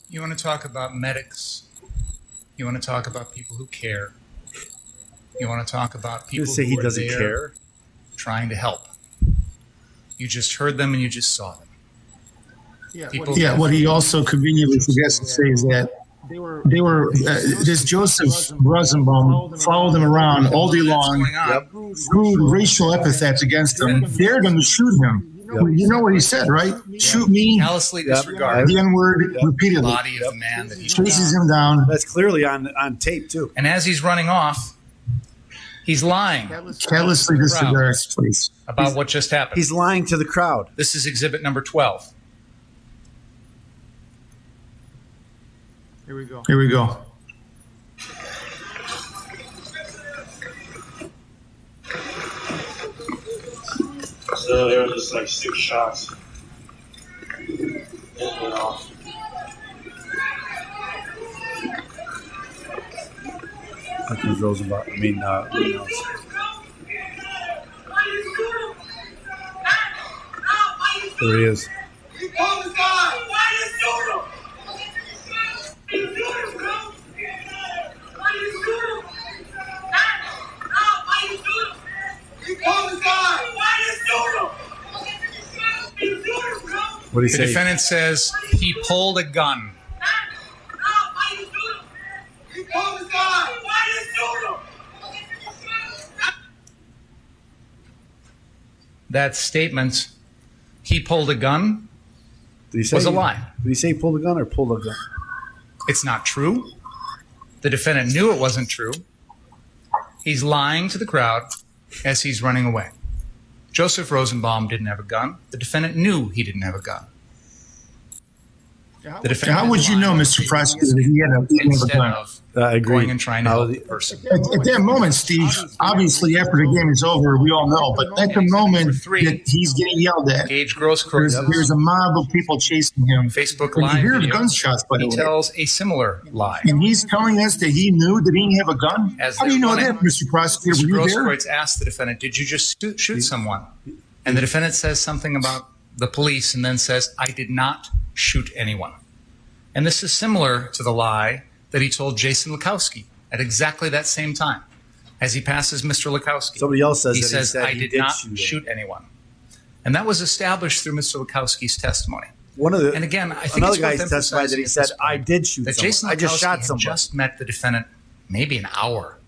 You want to talk about medics? You want to talk about people who care? You want to talk about people say who he are doesn't there care? trying to help? You just heard them and you just saw them. Yeah, what he also conveniently forgets to say is that they were this Joseph Rosenbaum followed them around all day long, threw racial epithets against him, dared him to shoot him. You know what he said, right? Shoot me. Callously disregarded The N-word repeatedly. the body of the man that he Chases him down. That's clearly on tape, too. And as he's running off, he's lying Carelessly disregards, please. about what just happened. He's lying to the crowd. This is exhibit number 12. Here we go. So there were just like 6 shots. Rittenhouse. Rosenbaum. Rittenhouse. There he is. What did he say? The defendant says he pulled a gun. That statement, he pulled a gun, was a lie. Did he say pull the gun or pull the gun? It's not true. The defendant knew it wasn't true. He's lying to the crowd as he's running away. Joseph Rosenbaum didn't have a gun. The defendant knew he didn't have a gun. How would you know, Mr. Prosecutor, that he had a gun? I agree. Going and trying to help the person. At that moment, Steve, obviously after the game is over, we all know, but at the moment that he's getting yelled at, Gage Grosskreutz, there's a mob of people chasing him. Facebook And Live you hear the video, gunshots, by the he way. tells a similar lie. And he's telling us that he knew that he didn't have a gun? As How do you they're know running, that, Mr. Prosecutor? Mr. Were you there? Grosskreutz asked the defendant, did you just shoot someone? And the defendant says something about the police and then says, I did not shoot anyone. And this is similar to the lie that he told Jason Lukowski at exactly that same time. As he passes Mr. Lukowski, Somebody else says he that says, I he did did not shoot him." shoot anyone. And that was established through Mr. Lukowski's testimony. And again, I think another it's guy worth testified that he emphasizing said, at this I point did shoot that someone. Jason I just Lukowski shot had somebody. just met the defendant maybe an hour.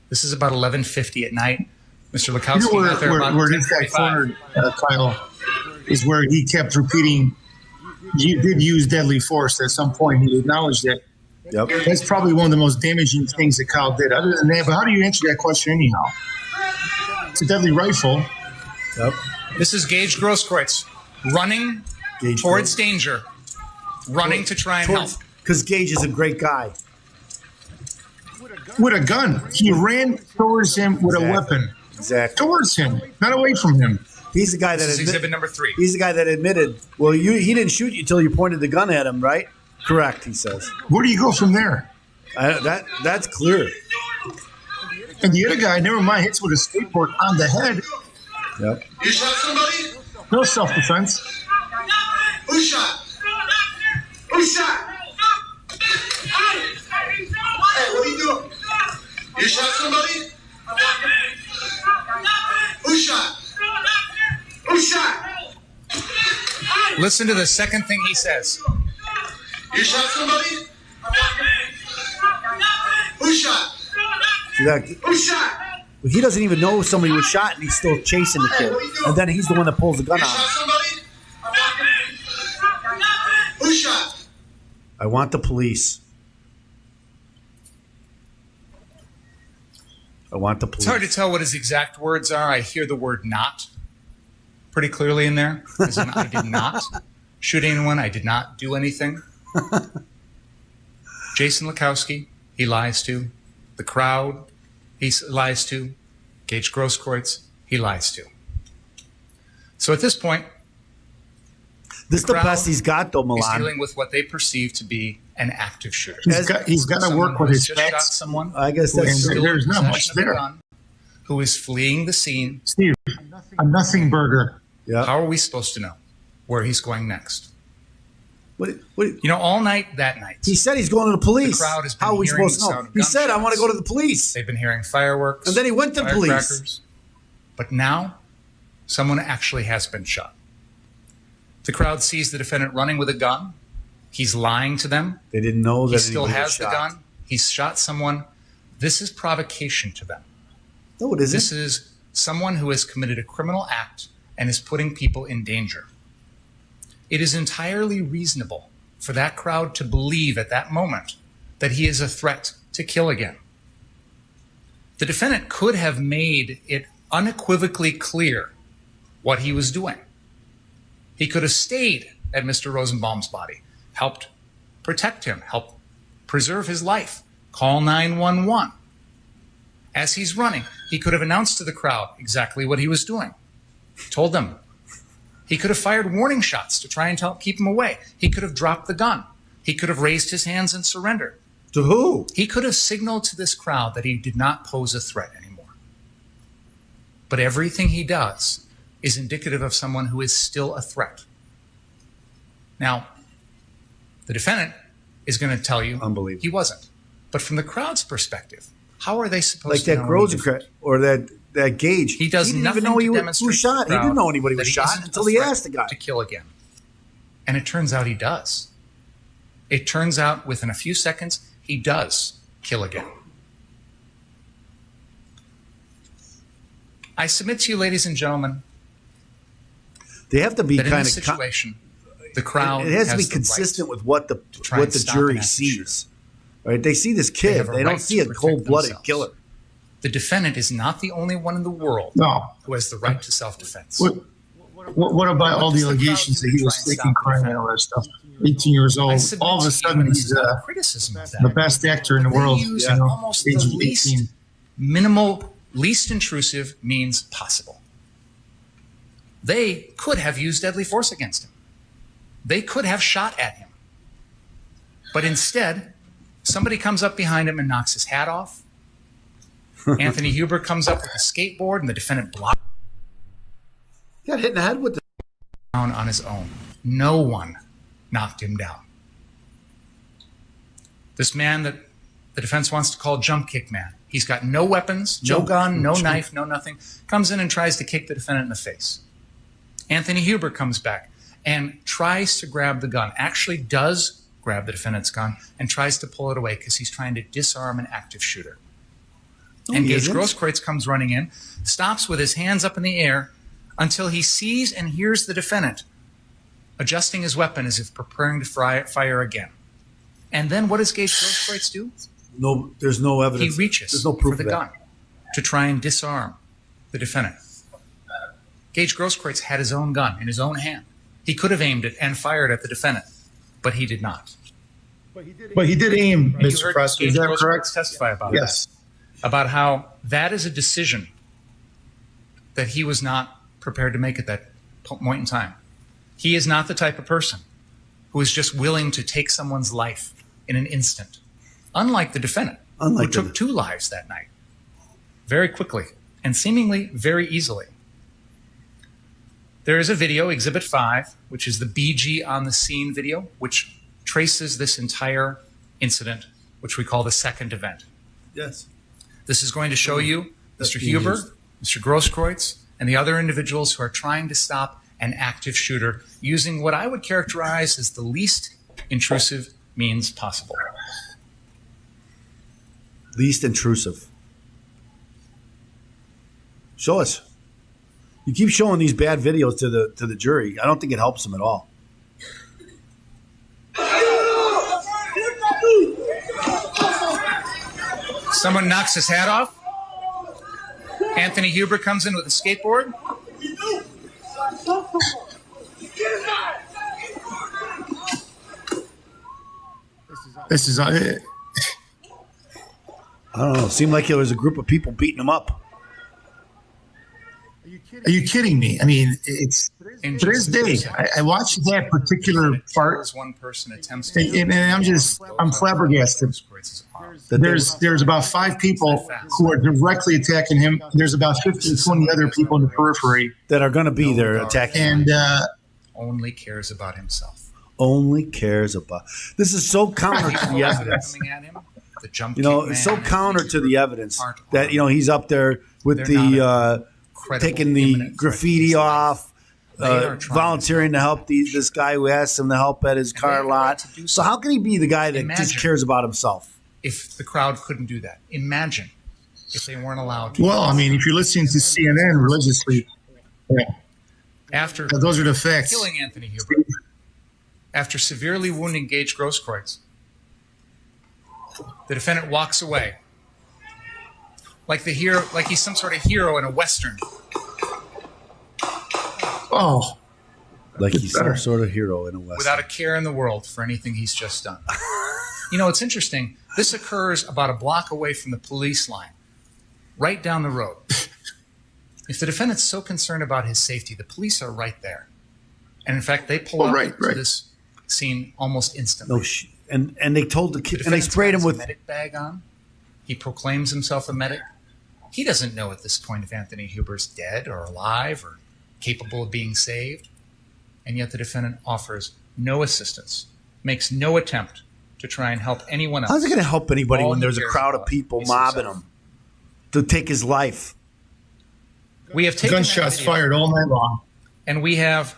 This is about 11:50 at night. Mr. Lukowski You know got there about where this guy 10:45. cornered Kyle is where he kept repeating, you did use deadly force at some point. He acknowledged that. Yep. That's probably one of the most damaging things that Kyle did. Other than that, but how do you answer that question anyhow? It's a deadly rifle. Yep. This is Gage Grosskreutz running towards danger, running to try and help. Because Gage is a great guy. With a gun. He ran towards him with a weapon. Exactly. Towards him, not away from him. He's the guy that This is exhibit number 3. He's the guy that admitted, well, he didn't shoot you until you pointed the gun at him, right? Correct, he says. Where do you go from there? That's clear. And the other guy, never mind, hits with a skateboard on the head. Yep. You shot somebody? No self-defense. Who shot? Who shot? Hey, what are you doing? You shot somebody? Who shot? Who shot? Listen to the second thing he says. You shot somebody? Who shot? Who shot? He doesn't even know somebody was shot, and he's still chasing the kid. And then he's the one that pulls the gun You on shot him. somebody? Who shot? I want the police. I want the police. It's hard to tell what his exact words are. I hear the word "not" pretty clearly in there. As in, I did not shoot anyone. I did not do anything. Jason Lukowski, he lies to. The crowd, he lies to. Gage Grosskreutz, he lies to. So at this point, this is the best he's got, though, He's Milan. dealing with what they perceive to be an active shooter. He's got to Someone work with who his has just shot facts. someone. I guess who is that's still there's in not much possession of a there. gun, who is fleeing the scene. Steve, a nothing burger. Yeah. How are we supposed to know where he's going next? What, You know, all night that night, he said he's going to the police. the crowd has been How are we hearing supposed to the know? sound of He said, I want to gunshots. go to the police. They've been hearing fireworks. And then he went to the police. firecrackers. But now, someone actually has been shot. The crowd sees the defendant running with a gun. He's lying to them. They didn't know that He still anybody was has the shot. gun. He's shot someone. This is provocation to them. No, it isn't. This is someone who has committed a criminal act and is putting people in danger. It is entirely reasonable for that crowd to believe at that moment that he is a threat to kill again. The defendant could have made it unequivocally clear what he was doing. He could have stayed at Mr. Rosenbaum's body, helped protect him, helped preserve his life, call 911. As he's running, he could have announced to the crowd exactly what he was doing, told them. He could have fired warning shots to try and keep him away. He could have dropped the gun. He could have raised his hands and surrendered. To who? He could have signaled to this crowd that he did not pose a threat anymore. But everything he does is indicative of someone who is still a threat. Now, the defendant is going to tell you he wasn't. But from the crowd's perspective, how are they supposed Like to that know? Grosskreutz or that Gage. He does didn't nothing even know to who demonstrate shot. to the He didn't know crowd anybody that was he shot isn't a until he threat asked the guy. to kill again. And it turns out he does. It turns out within a few seconds, he does kill again. I submit to you, ladies and gentlemen, They have to be that in kind this of. situation, the crowd It has to be the consistent right with what the try and the stop jury an active sees. Right? They see this kid. have a They don't right see to a protect cold-blooded themselves. killer. The defendant is not the only one in the world who has the right to self-defense. What about all the allegations that he was faking crime and all that stuff? 18 years old. All of a sudden, he's criticism of the best actor in the They world. use You know, almost age the of least 18. minimal, least intrusive means possible. They could have used deadly force against him. They could have shot at him. But instead, somebody comes up behind him and knocks his hat off. Anthony Huber comes up with a skateboard and the defendant blocks Got hit in the head with the down on his own. No one knocked him down. This man that the defense wants to call jump kick man, he's got no weapons, no gun, no knife, no nothing, comes in and tries to kick the defendant in the face. Anthony Huber comes back and tries to grab the gun, actually does grab the defendant's gun and tries to pull it away because he's trying to disarm an active shooter. And Gage Grosskreutz comes running in, stops with his hands up in the air until he sees and hears the defendant adjusting his weapon as if preparing to fire again. And then what does Gage Grosskreutz do? No, there's no He evidence. reaches There's no proof for the of that. gun to try and disarm the defendant. Gage Grosskreutz had his own gun in his own hand. He could have aimed it and fired at the defendant, but he did not. But he did aim, You Mr. heard Preston. Gage Is that Grosskreutz correct? testify about Yes. that. About how that is a decision that he was not prepared to make at that point in time. He is not the type of person who is just willing to take someone's life in an instant, unlike the defendant, who took 2 lives that night, very quickly and seemingly very easily. There is a video, Exhibit 5, which is the BG on the scene video, which traces this entire incident, which we call the second event. Yes. This is going to show you Mr. Huber, Mr. Grosskreutz, and the other individuals who are trying to stop an active shooter using what I would characterize as the least intrusive means possible. Least intrusive. Show us. You keep showing these bad videos to the jury. I don't think it helps them at all. Someone knocks his hat off. Anthony Huber comes in with a skateboard. This is I don't know. It seemed like there was a group of people beating him up. Are you kidding me? I mean, it's today's day. I watched that particular part, One person attempts and I'm flabbergasted. There's about 5 people who are directly attacking him. There's about 15, 20 other people in the periphery that are going to be there attacking him. And only cares about himself. Only cares about. This is so counter to the evidence. You know, it's so counter to the evidence that he's up there with the taking the graffiti off, volunteering to help this guy who asked him to help at his car lot. So how can he be the guy that just cares about himself? If the crowd couldn't do that, imagine if they weren't allowed to. Well, I mean, if you're listening to CNN religiously, after those are the facts. Killing Anthony Huber, after severely wounding Gage Grosskreutz, the defendant walks away like the hero, like he's some sort of hero in a Western. Oh, like he's some sort of hero in a Western. Without a care in the world for anything he's just done. It's interesting. This occurs about a block away from the police line, right down the road. If the defendant's so concerned about his safety, the police are right there. And in fact, they pull up to this scene almost instantly. And they told the kid, and they sprayed him with a medic bag on. He proclaims himself a medic. He doesn't know at this point if Anthony Huber's dead or alive or capable of being saved. And yet the defendant offers no assistance, makes no attempt to try and help anyone else. How's it going to help anybody when there's a crowd of people mobbing him to take his life? We have taken gunshots fired all night long, and we have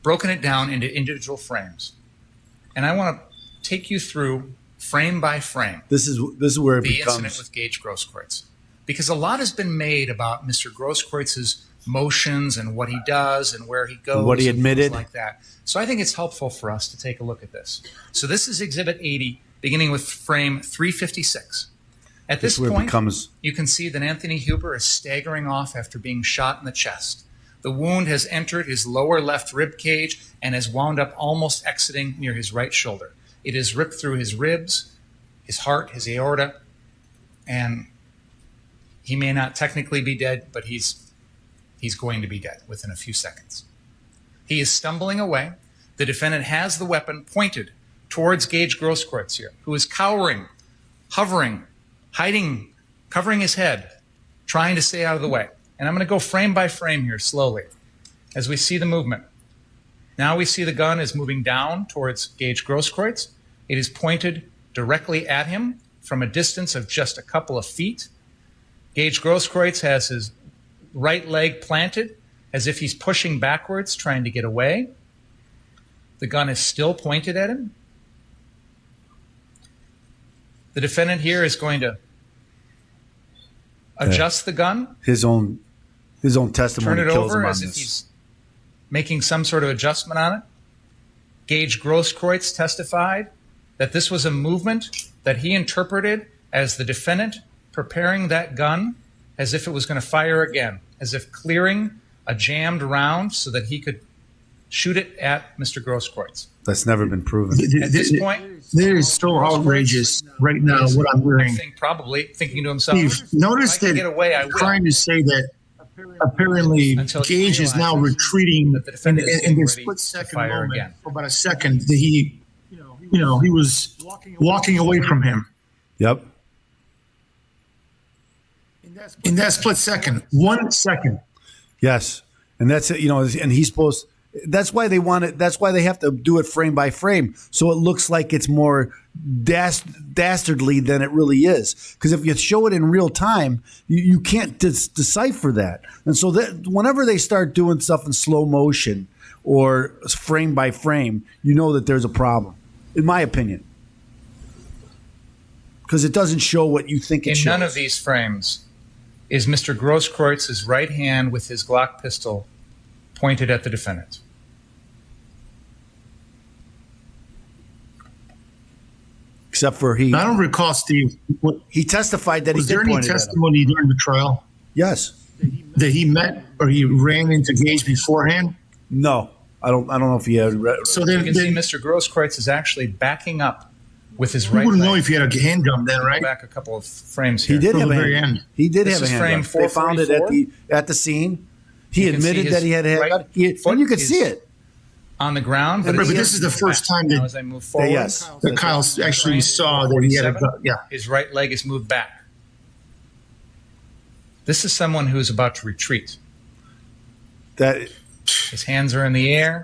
broken it down into individual frames. And I want to take you through frame by frame. This is where it the becomes incident with Gage Grosskreutz, because a lot has been made about Mr. Grosskreitz's motions and what he does and where he goes, what he admitted, like that. So I think it's helpful for us to take a look at this. So this is Exhibit 80, beginning with frame 356. At this point, you can see that Anthony Huber is staggering off after being shot in the chest. The wound has entered his lower left rib cage and has wound up almost exiting near his right shoulder. It has ripped through his ribs, his heart, his aorta, and he may not technically be dead, but he's going to be dead within a few seconds. He is stumbling away. The defendant has the weapon pointed towards Gage Grosskreutz here, who is cowering, hovering, hiding, covering his head, trying to stay out of the way. And I'm going to go frame by frame here slowly as we see the movement. Now we see the gun is moving down towards Gage Grosskreutz. It is pointed directly at him from a distance of just a couple of feet. Gage Grosskreutz has his right leg planted as if he's pushing backwards, trying to get away. The gun is still pointed at him. The defendant here is going to adjust the gun. His own testimony turn it kills over him on as if this. he's making some sort of adjustment on it. Gage Grosskreutz testified that this was a movement that he interpreted as the defendant preparing that gun as if it was going to fire again, as if clearing a jammed round so that he could shoot it at Mr. Grosskreutz. That's never been proven. At this point, It is so outrageous right now what I'm hearing. I think probably thinking to himself, Steve, notice if I can that get away, I will. trying to say that apparently Until he Gage is now realizes retreating that the defendant is in getting this ready split to second fire moment, again. for about a second, that he was walking away from him. Yep. In that split second, 1 second. Yes, and that's it. And he's supposed. That's why they want it. That's why they have to do it frame by frame, so it looks like it's more dastardly than it really is. Because if you show it in real time, you can't decipher that. And so that whenever they start doing stuff in slow motion or frame by frame, you know that there's a problem, in my opinion, because it doesn't show what you think it shows. In none of these frames is Mr. Grosskreuz's right hand with his Glock pistol pointed at the defendant. Except for I don't recall, Steve. He testified that was he did there any point it at him. testimony during the trial? Yes. That he met or he ran into Gage beforehand? No, I don't know if he had. So then, you can see Mr. Grosskreutz is actually backing up with his we right wouldn't leg. know if he had a handgun then, right? Go back a couple of frames here. He did From have the a very handgun. end. He did This have a is handgun. frame They found it 444. at the scene. He You can see admitted his that he had a handgun. right foot And you could is see it. on the ground. But it's- this is the first time Now, that, as I move forward, Yes. that Kyle actually saw that he had a 47, gun. Yeah. his right leg is moved back. This is someone who is about to retreat. That His hands are in the air.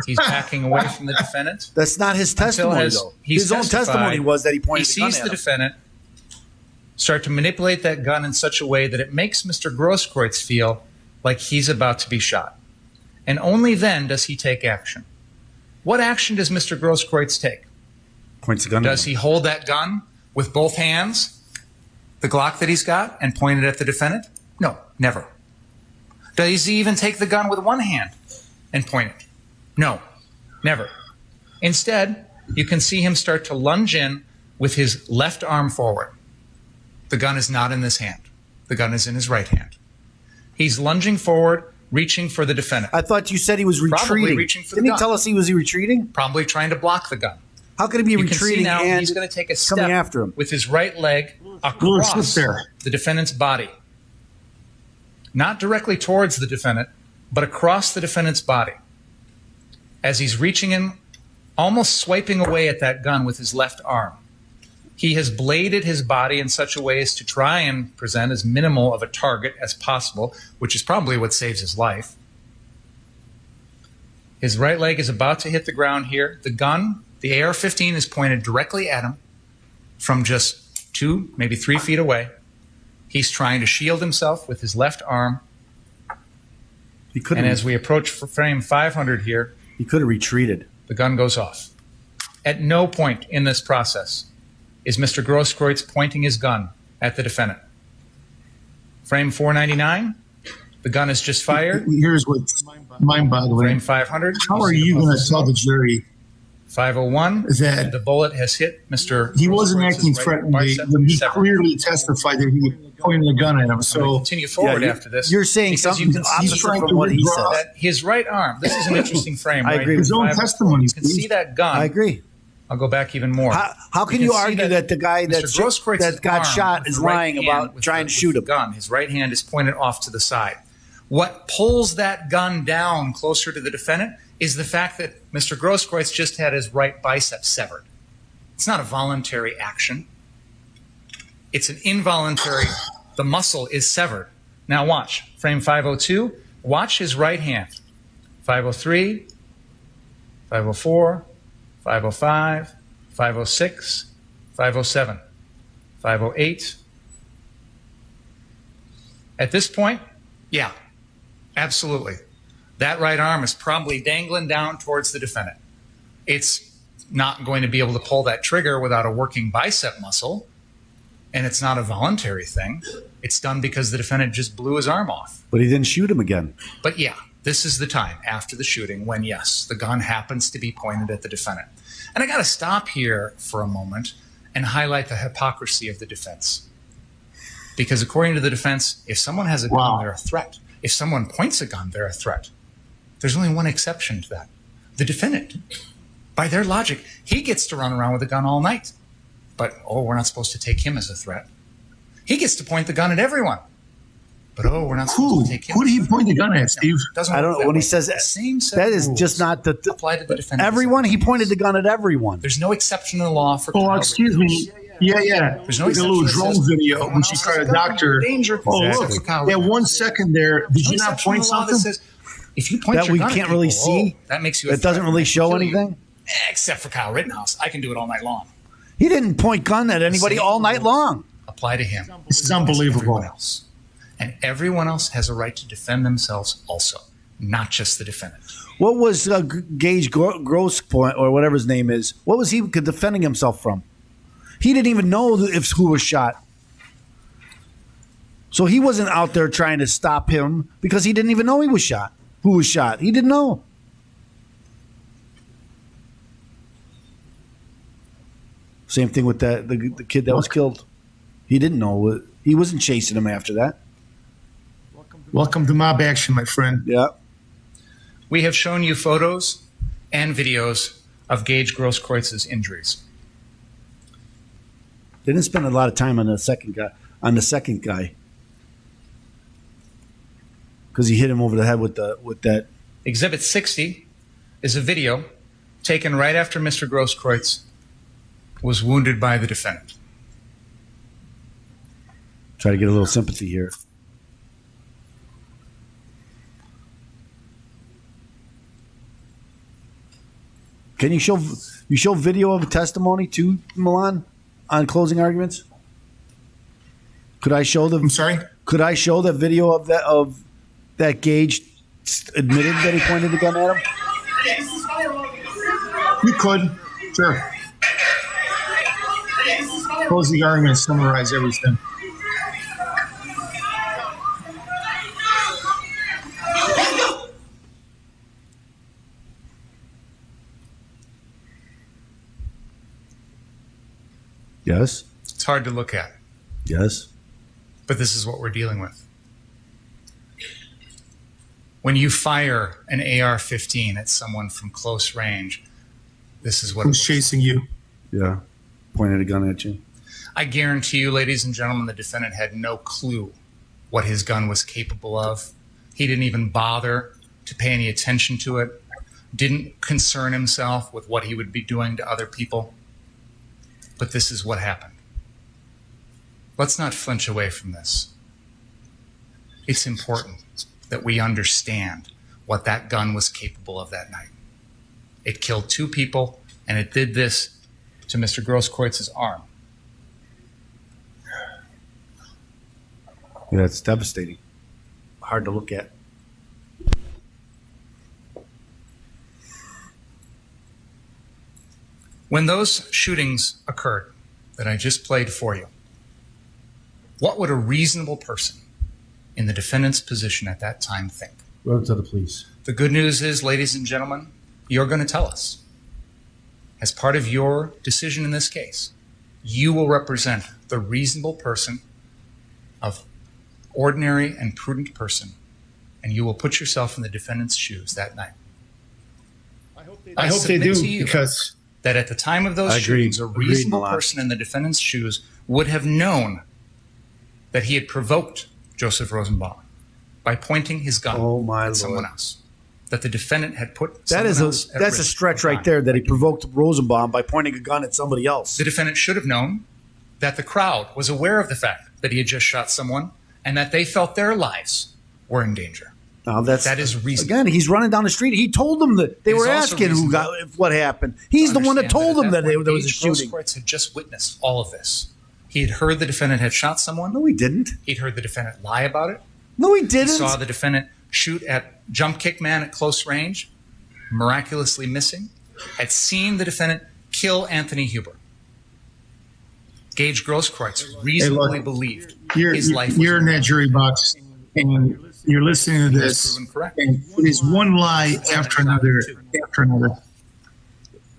He's backing away from the defendant. That's not his testimony, Until though. he's His own testified, testimony was that he He pointed the gun sees at the him. defendant start to manipulate that gun in such a way that it makes Mr. Grosskreutz feel like he's about to be shot. And only then does he take action. What action does Mr. Grosskreutz take? Points the gun at Does him. he hold that gun with both hands, the Glock that he's got, and point it at the defendant? No, never. Does he even take the gun with one hand and point it? No, never. Instead, you can see him start to lunge in with his left arm forward. The gun is not in this hand. The gun is in his right hand. He's lunging forward, reaching for the defendant. I thought you said he was retreating. Probably reaching for the Didn't gun. he tell us he was retreating? Probably trying to block the gun. How could he be You can see retreating now and he's going to take a coming step after him? with his right leg Lewis, across sit there. the defendant's body. Not directly towards the defendant, but across the defendant's body. As he's reaching in, almost swiping away at that gun with his left arm. He has bladed his body in such a way as to try and present as minimal of a target as possible, which is probably what saves his life. His right leg is about to hit the ground here. The gun, the AR-15, is pointed directly at him from just 2, maybe 3 feet away. He's trying to shield himself with his left arm. He could And have. as we approach frame 500 here, He could have retreated. the gun goes off. At no point in this process is Mr. Grosskreutz pointing his gun at the defendant. Frame 499, the gun is just fired. Here's what's mind-boggling. Frame 500. How are you going to tell the jury 501, that the bullet has hit Mr. he wasn't Grosskreitz's acting right threateningly bicep when he severed. clearly testified that he was pointing the gun at him? I'm going to So continue forward Yeah, after this. You're saying because something you can see opposite trying from to what he withdraw. said. that his right arm, this is an interesting frame. I right agree here. with his own 501. testimony. You can see that gun. I agree. I'll go back even more. How can you see argue that the guy Mr. Grosskreitz's that got arm shot with is the right lying hand about with trying the- to shoot with him? the gun. His right hand is pointed off to the side. What pulls that gun down closer to the defendant is the fact that Mr. Grosskreutz just had his right bicep severed. It's not a voluntary action. It's an involuntary, the muscle is severed. Now watch, frame 502, watch his right hand. 503, 504, 505, 506, 507, 508. At this point, yeah, absolutely. That right arm is probably dangling down towards the defendant. It's not going to be able to pull that trigger without a working bicep muscle, and it's not a voluntary thing. It's done because the defendant just blew his arm off. But he didn't shoot him again. But yeah, this is the time after the shooting when, yes, the gun happens to be pointed at the defendant. And I got to stop here for a moment and highlight the hypocrisy of the defense. Because according to the defense, if someone has a gun, they're a threat. If someone points a gun, they're a threat. There's only one exception to that. The defendant. By their logic, he gets to run around with a gun all night. But, oh, we're not supposed to take him as a threat. He gets to point the gun at everyone. But we're not supposed to take him. Who did he point the gun at, Steve? I don't know. When he says that, that is just not the apply to the defendant. Everyone, he pointed the gun at everyone. There's no exception in the law for. Oh, excuse me. Yeah. There's no a little drone video when she tried a doctor. Oh, look, that 1 second there. Did you not point something? If you point that we can't really see, that makes you. That doesn't really show anything. Except for Kyle Rittenhouse, I can do it all night long. He didn't point gun at anybody all night long. Apply to him. This is unbelievable. And everyone else has a right to defend themselves also, not just the defendant. What was Gage Gross Point, or whatever his name is? What was he defending himself from? He didn't even know who was shot. So he wasn't out there trying to stop him because he didn't even know he was shot. Who was shot? He didn't know. Same thing with the kid that was killed. He didn't know. He wasn't chasing him after that. Welcome to mob action, my friend. Yeah. We have shown you photos and videos of Gage Grosskreuz's injuries. They didn't spend a lot of time on the second guy. Because he hit him over the head with that. Exhibit 60 is a video taken right after Mr. Grosskreutz was wounded by the defendant. Try to get a little sympathy here. Can you show video of a testimony too, Milan, on closing arguments? Could I show them? I'm sorry. Could I show the video of that Gage admitted that he pointed the gun at him? You could, sure. Closing arguments summarize everything. Yes. It's hard to look at. Yes. But this is what we're dealing with. When you fire an AR-15 at someone from close range, this is what Who's chasing you? Yeah. Pointed a gun at you. I guarantee you, ladies and gentlemen, the defendant had no clue what his gun was capable of. He didn't even bother to pay any attention to it, didn't concern himself with what he would be doing to other people. But this is what happened. Let's not flinch away from this. It's important that we understand what that gun was capable of that night. It killed 2 people, and it did this to Mr. Grosskreuz's arm. Yeah, it's devastating. Hard to look at. When those shootings occurred that I just played for you, what would a reasonable person in the defendant's position at that time think? Go to the police. The good news is, ladies and gentlemen, you're going to tell us. As part of your decision in this case, you will represent the reasonable person, of ordinary and prudent person, and you will put yourself in the defendant's shoes that night. I hope they do, because that at the time of those shootings, a reasonable person in the defendant's shoes would have known that he had provoked Joseph Rosenbaum by pointing his gun at someone else. That the defendant had put that's a stretch right there, that he provoked Rosenbaum by pointing a gun at somebody else. The defendant should have known that the crowd was aware of the fact that he had just shot someone and that they felt their lives were in danger. Now that is reasonable. Again, he's running down the street. He told them that they were asking what happened. He's the one that told them that there was a shooting. Grosskreutz had just witnessed all of this. He had heard the defendant had shot someone. No, he didn't. He'd heard the defendant lie about it. No, he didn't. He saw the defendant shoot at jump kick man at close range, miraculously missing. Had seen the defendant kill Anthony Huber. Gage Grosskreutz reasonably believed his life was you're in that jury box, and you're listening to this, and it is one lie after another,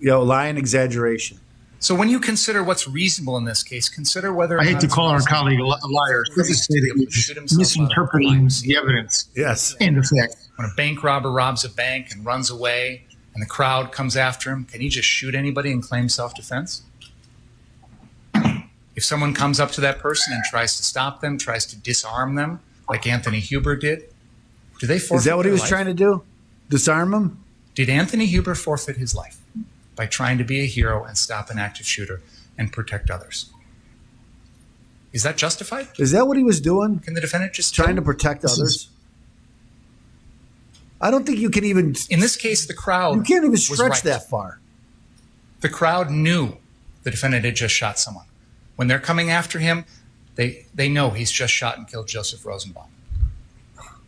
lie and exaggeration. So when you consider what's reasonable in this case, consider whether I hate to call our colleague a liar. Let's just say that he's misinterpreting the evidence. Yes. And the fact. When a bank robber robs a bank and runs away and the crowd comes after him, can he just shoot anybody and claim self-defense? If someone comes up to that person and tries to stop them, tries to disarm them, like Anthony Huber did? Do they forfeit Is that what he their was life? trying to do? Disarm him? Did Anthony Huber forfeit his life by trying to be a hero and stop an active shooter and protect others? Is that justified? Is that what he was doing? Can the defendant just trying to protect others? I don't think you can even. In this case, the crowd. You can't even was stretch right. that far. The crowd knew the defendant had just shot someone. When they're coming after him, they know he's just shot and killed Joseph Rosenbaum.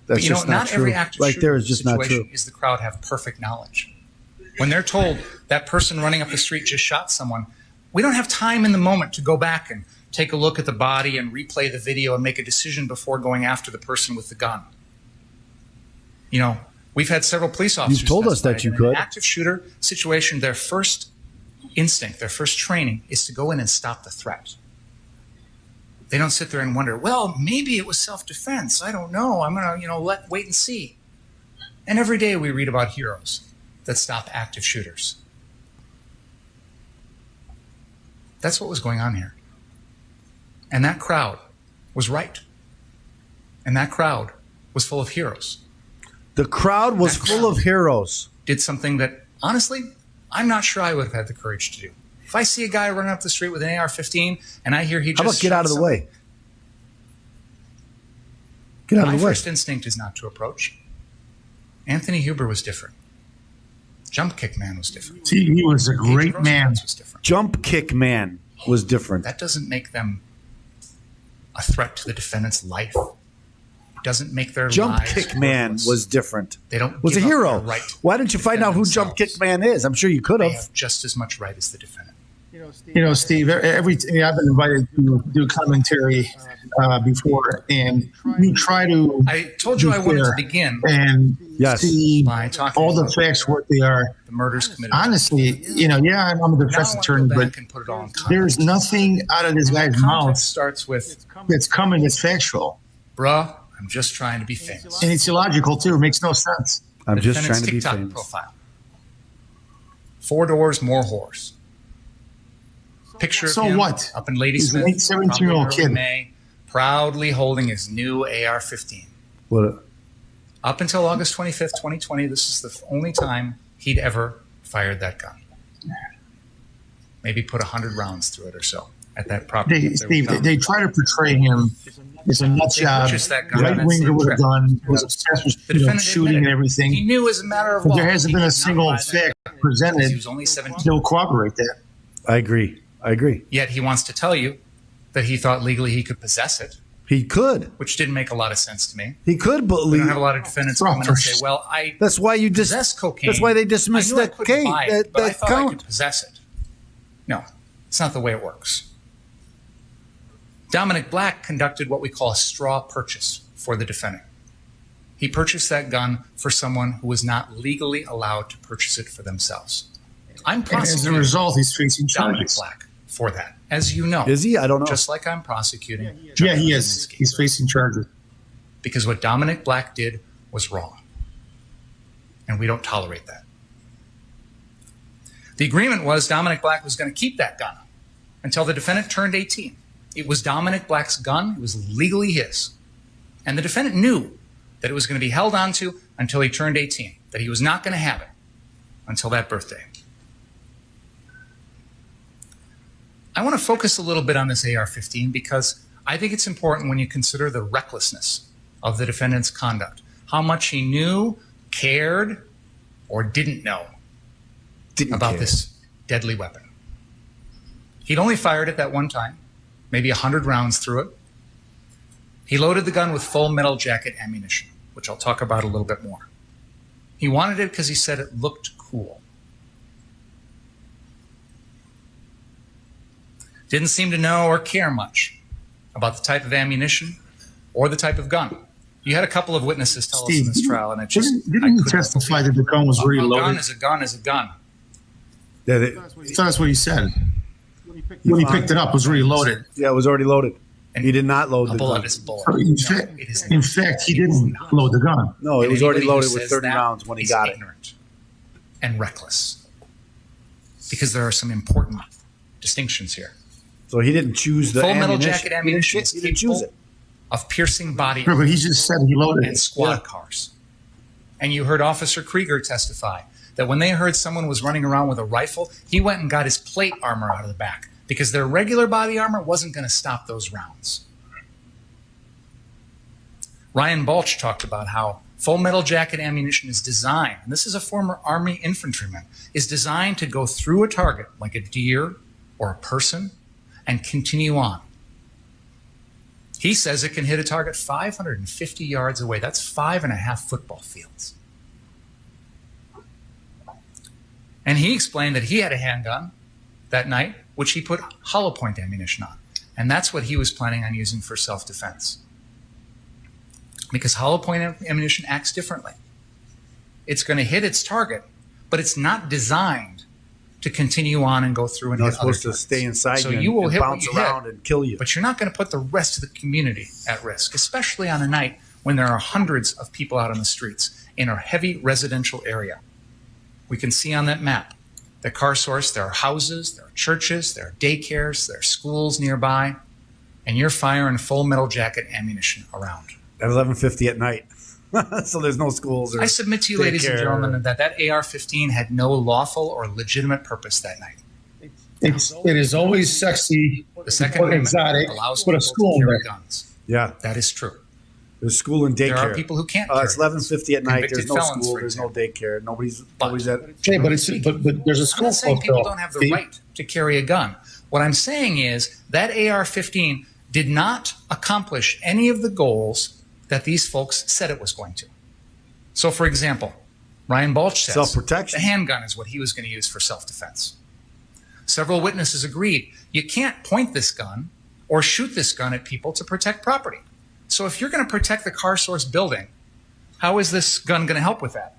That's But just not true. every active Right shooter there is just not situation true. is the crowd have perfect knowledge. When they're told that person running up the street just shot someone, we don't have time in the moment to go back and take a look at the body and replay the video and make a decision before going after the person with the gun. You know, we've had several police officers. You've told us that you in could. an active shooter situation, their first instinct, their first training is to go in and stop the threat. They don't sit there and wonder, well, maybe it was self-defense. I don't know. I'm going to, wait and see. And every day we read about heroes that stop active shooters. That's what was going on here. And that crowd was right. And that crowd was full of heroes. The crowd was full of heroes. Did something that, honestly, I'm not sure I would have had the courage to do. If I see a guy running up the street with an AR-15 and I hear he just How about get shot out of the someone, way? Get out of my the way. first instinct is not to approach. Anthony Huber was different. Jump Kick Man was different. See, he was a great man. Was different. Jump Kick Man was different. That doesn't make them a threat to the defendant's life. It doesn't make their Jump lives Kick Man worthless. was different. They don't Was a give up hero. their right Why didn't you to find out who defend Jump Kick Man is? I'm sure you could They have. have just as much right as the defendant. You know, Steve, I've been invited to do commentary before, and we try to. I told you be I wanted to fair begin and Yes. see by talking all the about facts, what they are. the murders committed. Honestly, yeah, I'm a defense attorney, but and put it all in context. there's nothing out of this guy's mouth Context starts with, that's coming that's factual, bruh, I'm just trying to be famous. and it's illogical too. It makes no sense. I'm The just defendant's trying to be TikTok famous. profile. 4 doors, more whores. Picture of So him what? up in Lady He's Smith, an 17-year-old probably early kid. May, proudly holding his new AR-15. What? Up until August 25th, 2020, this is the only time he'd ever fired that gun. Maybe put 100 rounds through it or so at that property. They try to portray him as a nut job, purchased that gun on that right-winger same with a trip. gun, was obsessed with The defendant shooting admitted and everything. He knew as a matter of But law. there hasn't he been a did not single buy that fact gun because presented He was only 17. to corroborate that. I agree. Yet he wants to tell you that he thought legally he could possess it, He could. which didn't make a lot of sense to me. He could We believe. don't have a lot of defendants come in and say, well, I That's why you just. possess cocaine. That's why they dismissed I knew I that couldn't case. buy it, but I That thought I could count. possess it. No, it's not the way it works. Dominic Black conducted what we call a straw purchase for the defendant. He purchased that gun for someone who was not legally allowed to purchase it for themselves. I'm And as a prosecuting result, he's facing Dominic charges. Black for that, as you know. Is he? I don't know. Just like I'm prosecuting. Yeah, he is. He's facing charges. Because what Dominic Black did was wrong. And we don't tolerate that. The agreement was Dominic Black was going to keep that gun until the defendant turned 18. It was Dominic Black's gun. It was legally his. And the defendant knew that it was going to be held onto until he turned 18, that he was not going to have it until that birthday. I want to focus a little bit on this AR-15 because I think it's important when you consider the recklessness of the defendant's conduct, how much he knew, cared, or didn't know about this deadly weapon. He'd only fired it that one time, maybe 100 rounds through it. He loaded the gun with full metal jacket ammunition, which I'll talk about a little bit more. He wanted it because he said it looked cool. Didn't seem to know or care much about the type of ammunition or the type of gun. You had a couple of witnesses tell us in this trial, and it just Didn't he testify that the gun was a gun reloaded? is a gun is a gun. So that's what he said. When he picked it up, it was reloaded. Yeah, it was already loaded. He did not load A the bullet gun. is a bullet. So in fact, he didn't load the gun. No, it And was already anybody who loaded with says 30 that rounds when he is got it. ignorant and reckless, because there are some important distinctions here. So he didn't choose the Full metal ammunition. jacket ammunition is He didn't choose capable it. of piercing body But he just said he loaded and it. squad cars. And you heard Officer Krieger testify that when they heard someone was running around with a rifle, he went and got his plate armor out of the back because their regular body armor wasn't going to stop those rounds. Ryan Balch talked about how full metal jacket ammunition is designed, and this is a former Army infantryman, is designed to go through a target like a deer or a person and continue on. He says it can hit a target 550 yards away. That's 5.5 football fields. And he explained that he had a handgun that night, which he put hollow point ammunition on. And that's what he was planning on using for self-defense. Because hollow point ammunition acts differently. It's going to hit its target, but it's not designed to continue on and go through and hit other supposed to stay inside so you you will and hit bounce what you around hit, and kill you. but you're not going to put the rest of the community at risk, especially on a night when there are hundreds of people out on the streets in a heavy residential area. We can see on that map the car source, there are houses, there are churches, there are daycares, there are schools nearby, and you're firing full metal jacket ammunition around. At 11:50 at night. So there's no schools or I submit to you, ladies and gentlemen, that AR-15 had no lawful or legitimate purpose that night. It is always sexy The Second or Amendment exotic allows with a people school to in carry there. guns. Yeah. That is true. There's school and daycare. There are people who can't It's carry 11:50 at night. There's Convicted no felons, school. for There's no daycare. Nobody's at. Okay, but there's a I'm school not saying close people though, don't have the Steve. right to carry a gun. What I'm saying is that AR-15 did not accomplish any of the goals that these folks said it was going to. So, for example, Ryan Balch says Self-protection. the handgun is what he was going to use for self-defense. Several witnesses agreed you can't point this gun or shoot this gun at people to protect property. So if you're going to protect the car source building, how is this gun going to help with that?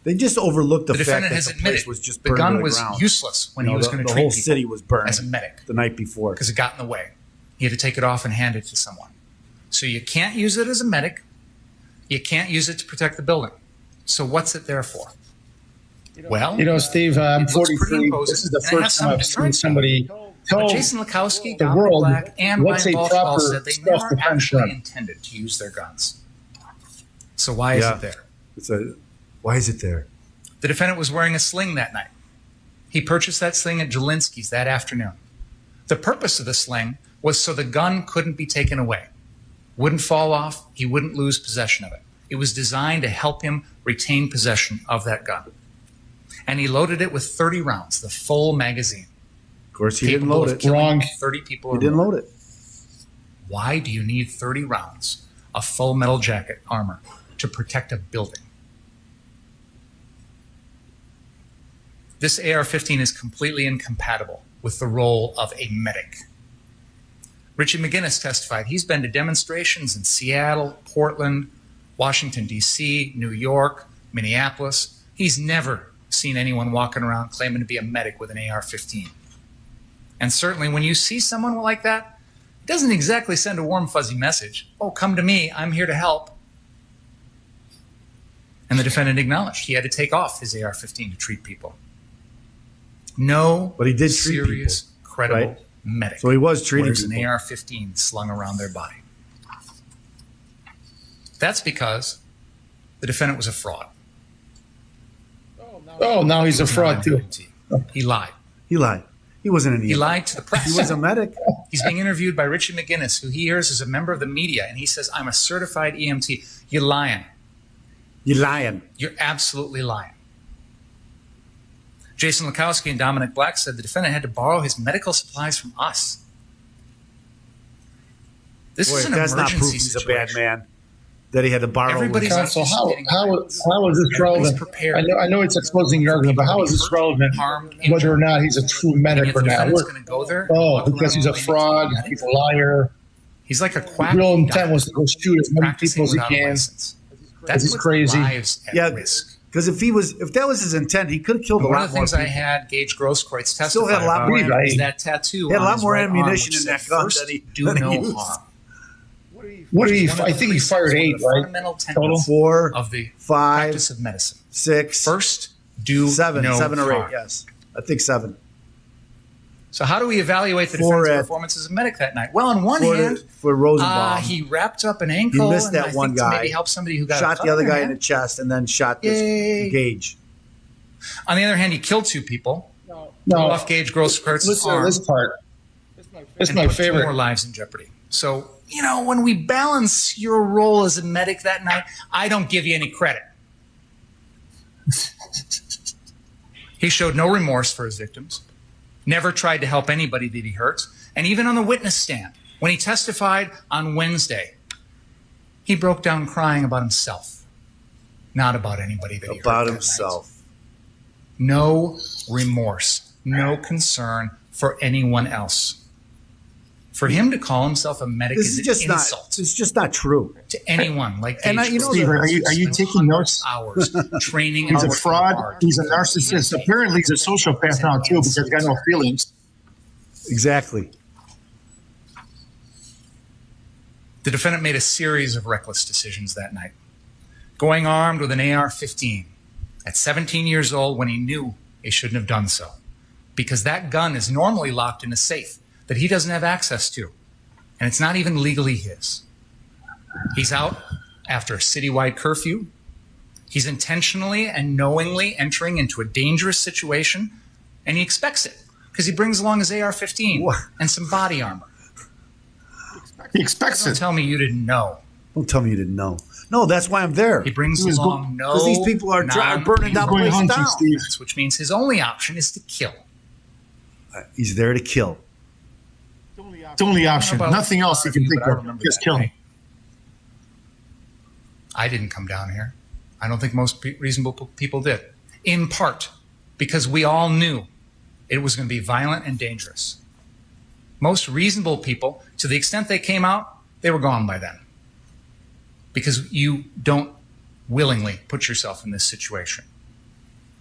They just overlooked the The fact defendant that has the admitted place was just the burned gun to the was ground. useless when he was going to the treat whole people city was burned as a medic the night before. because it got in the way. He had to take it off and hand it to someone. So you can't use it as a medic. You can't use it to protect the building. So what's it there for? Well, You know, Steve, I'm it looks pretty 43. imposing, This is the and it has first time I've some seen somebody but tell Jason Lekowski, the Dominic world Black, and what's Ryan a Balch proper all said they never self-defense actually gun. intended to use their guns. So why is it there? Why is it there? The defendant was wearing a sling that night. He purchased that sling at Jelinski's that afternoon. The purpose of the sling was so the gun couldn't be taken away, wouldn't fall off, he wouldn't lose possession of it. It was designed to help him retain possession of that gun. And he loaded it with 30 rounds, the full magazine. Of course, he didn't capable load of it. killing Wrong. 30 people He or didn't more. load it. Why do you need 30 rounds of full metal jacket armor to protect a building? This AR-15 is completely incompatible with the role of a medic. Richie McGinnis testified he's been to demonstrations in Seattle, Portland, Washington, D.C., New York, Minneapolis. He's never seen anyone walking around claiming to be a medic with an AR-15. And certainly when you see someone like that, it doesn't exactly send a warm, fuzzy message. Oh, come to me. I'm here to help. And the defendant acknowledged he had to take off his AR-15 to treat people. No, But he did treat serious, people, credible right? medic So he was treating wears people. an AR-15 slung around their body. That's because the defendant was a fraud. Oh, now he's a fraud too. He lied. He lied. He wasn't an He lied to the press. He was a medic. He's being interviewed by Richie McGinnis, who he hears is a member of the media, and he says, I'm a certified EMT. You're lying. You're lying. You're absolutely lying. Jason Lekowski and Dominic Black said the defendant had to borrow his medical supplies from us. This Boy, is if an that's not proof emergency he's a situation. bad man, that he had to borrow. Everybody's Counsel, how anticipating is this relevant? prepared. I know it's exposing your argument, but how is this relevant whether or not he's a true And medic if or the not? defendant's going to go there, Oh, because he's a fraud, he's a liar. he's like a His quack. real intent was to go shoot as many practicing people as he without a can. license. This That's is what crazy. lives at Yeah, risk. because if that was his intent, he could have killed a And one lot of the more things people. I had Gage Grosskreutz testify Still had a lot about more is ammunition. that tattoo. He had a on lot his more right arm, ammunition which in said, that gun "First, than he- do than he no used." harm. What did he? One of I the think he precepts, fired one of 8, the right? fundamental Total? tenets 4, of the 5, practice of medicine. 6, First, do 7, no 7 or 8. harm. Yes, I think 7. So how do we evaluate the defendant's performance as a medic that night? Well, on one hand, for Rosenbaum, he wrapped up an ankle. He missed that and one guy. Maybe helped somebody who got shot the other guy in the chest and then shot this Gage. On the other hand, he killed 2 people. No. Off Gage Grosskart's Listen arm. to this part. This is my put favorite. 2 more lives in jeopardy. So, when we balance your role as a medic that night, I don't give you any credit. He showed no remorse for his victims, never tried to help anybody that he hurt, and even on the witness stand, when he testified on Wednesday, he broke down crying about himself, not about anybody that he hurt. About himself. No remorse, no concern for anyone else. For him to call himself a medic is an insult. It's just not true to anyone. Like, and Steve, are you taking notes? Hours training. He's a fraud. He's a narcissist. Apparently, he's a sociopath now too, because he's got no feelings. Exactly. The defendant made a series of reckless decisions that night, going armed with an AR-15 at 17 years old when he knew he shouldn't have done so, because that gun is normally locked in a safe that he doesn't have access to, and it's not even legally his. He's out after a citywide curfew. He's intentionally and knowingly entering into a dangerous situation, and he expects it because he brings along his AR-15 and some body armor. He expects it. Don't tell me you didn't know. Don't tell me you didn't know. No, that's why I'm there. He brings along because these people are burning down the place down. Which means his only option is to kill. He's there to kill. It's the only option. Nothing else he can think of. Just kill him. I didn't come down here. I don't think most reasonable people did. In part because we all knew it was going to be violent and dangerous. Most reasonable people, to the extent they came out, they were gone by then. Because you don't willingly put yourself in this situation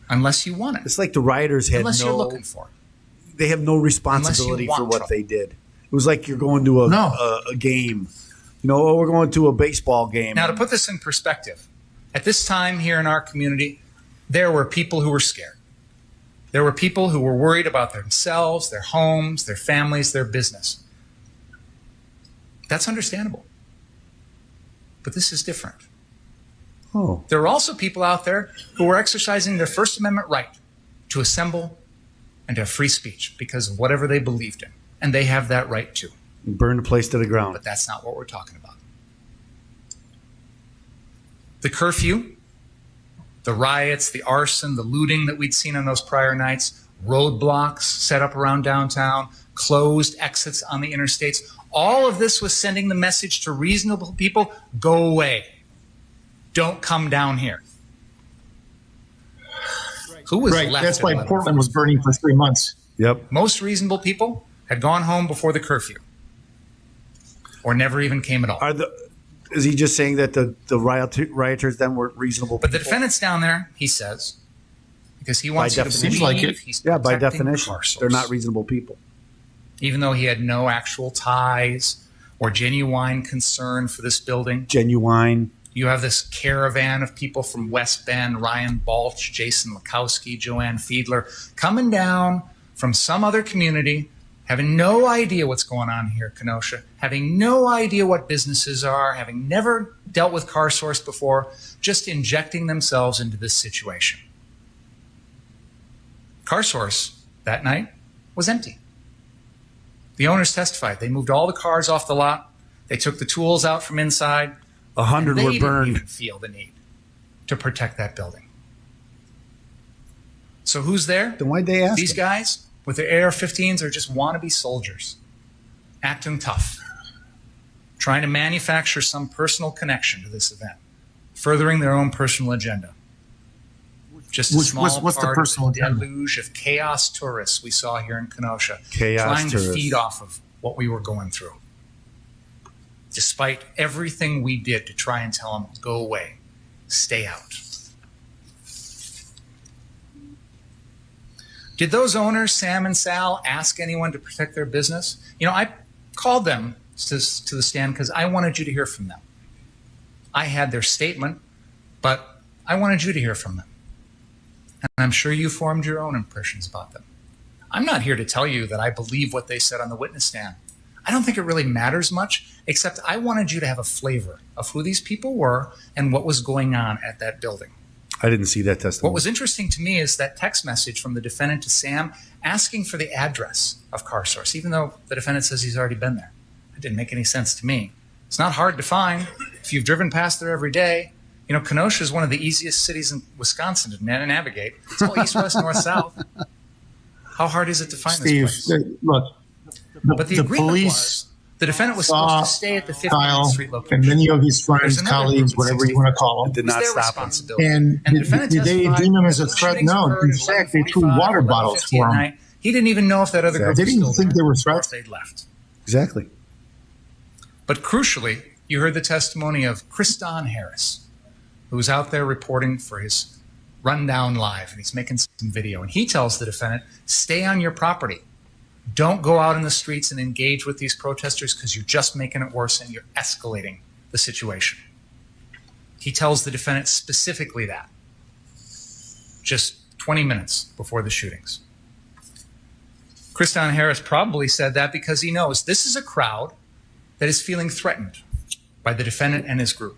unless you want it. It's like the rioters had unless you're looking for it. They have no responsibility for what they did. It was like you're going to a game. We're going to a baseball game. Now, to put this in perspective, at this time here in our community, there were people who were scared. There were people who were worried about themselves, their homes, their families, their business. That's understandable. But this is different. Oh. There are also people out there who were exercising their First Amendment right to assemble and to have free speech because of whatever they believed in. And they have that right too. Burn the place to the ground. But that's not what we're talking about. The curfew, the riots, the arson, the looting that we'd seen on those prior nights, roadblocks set up around downtown, closed exits on the interstates, all of this was sending the message to reasonable people, go away. Don't come down here. Who was left? That's why Portland was burning for 3 months. Yep. Most reasonable people had gone home before the curfew or never even came at all. Is he just saying that the rioters then weren't reasonable But people? the defendant's down there, he says, because he wants you to believe like it. he's by protecting definition, parcels. they're not reasonable people. Even though he had no actual ties or genuine concern for this building. Genuine. You have this caravan of people from West Bend, Ryan Balch, Jason Lukowski, Joanne Fiedler, coming down from some other community, having no idea what's going on here at Kenosha, having no idea what businesses are, having never dealt with CarSource before, just injecting themselves into this situation. CarSource that night was empty. The owners testified. They moved all the cars off the lot. They took the tools out from inside. 100 were They burned. didn't even feel the need to protect that building. So who's there? Then why'd they ask These him? guys with their AR-15s are just wannabe soldiers, acting tough, trying to manufacture some personal connection to this event, furthering their own personal agenda. Just a small what's the part personal of the agenda? deluge of chaos tourists we saw here in Kenosha, Chaos trying tourists. to feed off of what we were going through. Despite everything we did to try and tell them, go away, stay out. Did those owners, Sam and Sal, ask anyone to protect their business? I called them to the stand because I wanted you to hear from them. I had their statement, but I wanted you to hear from them. And I'm sure you formed your own impressions about them. I'm not here to tell you that I believe what they said on the witness stand. I don't think it really matters much, except I wanted you to have a flavor of who these people were and what was going on at that building. I didn't see that testimony. What was interesting to me is that text message from the defendant to Sam asking for the address of CarSource, even though the defendant says he's already been there. It didn't make any sense to me. It's not hard to find if you've driven past there every day. You know, Kenosha is one of the easiest cities in Wisconsin to navigate. It's all east, west, north, south. How hard is it to find this place? Look, But the agreement police was the defendant was supposed to stay at the 59th Street location. and many of his friends, There's another colleagues, group of whatever you want to call them, Did not their stop him. responsibility. and the did defendant they testified deem him as a the threat? shootings No. occurred In at fact, they threw 11:45 water or bottles 11:50 for at him. night. He didn't even know if that other Yeah, group they was didn't still think there they were or threats. if they'd left. Exactly. But crucially, you heard the testimony of Kriston Harris, who was out there reporting for his Rundown Live, and he's making some video. And he tells the defendant, stay on your property. Don't go out in the streets and engage with these protesters because you're just making it worse and you're escalating the situation. He tells the defendant specifically that just 20 minutes before the shootings. Kriston Harris probably said that because he knows this is a crowd that is feeling threatened by the defendant and his group.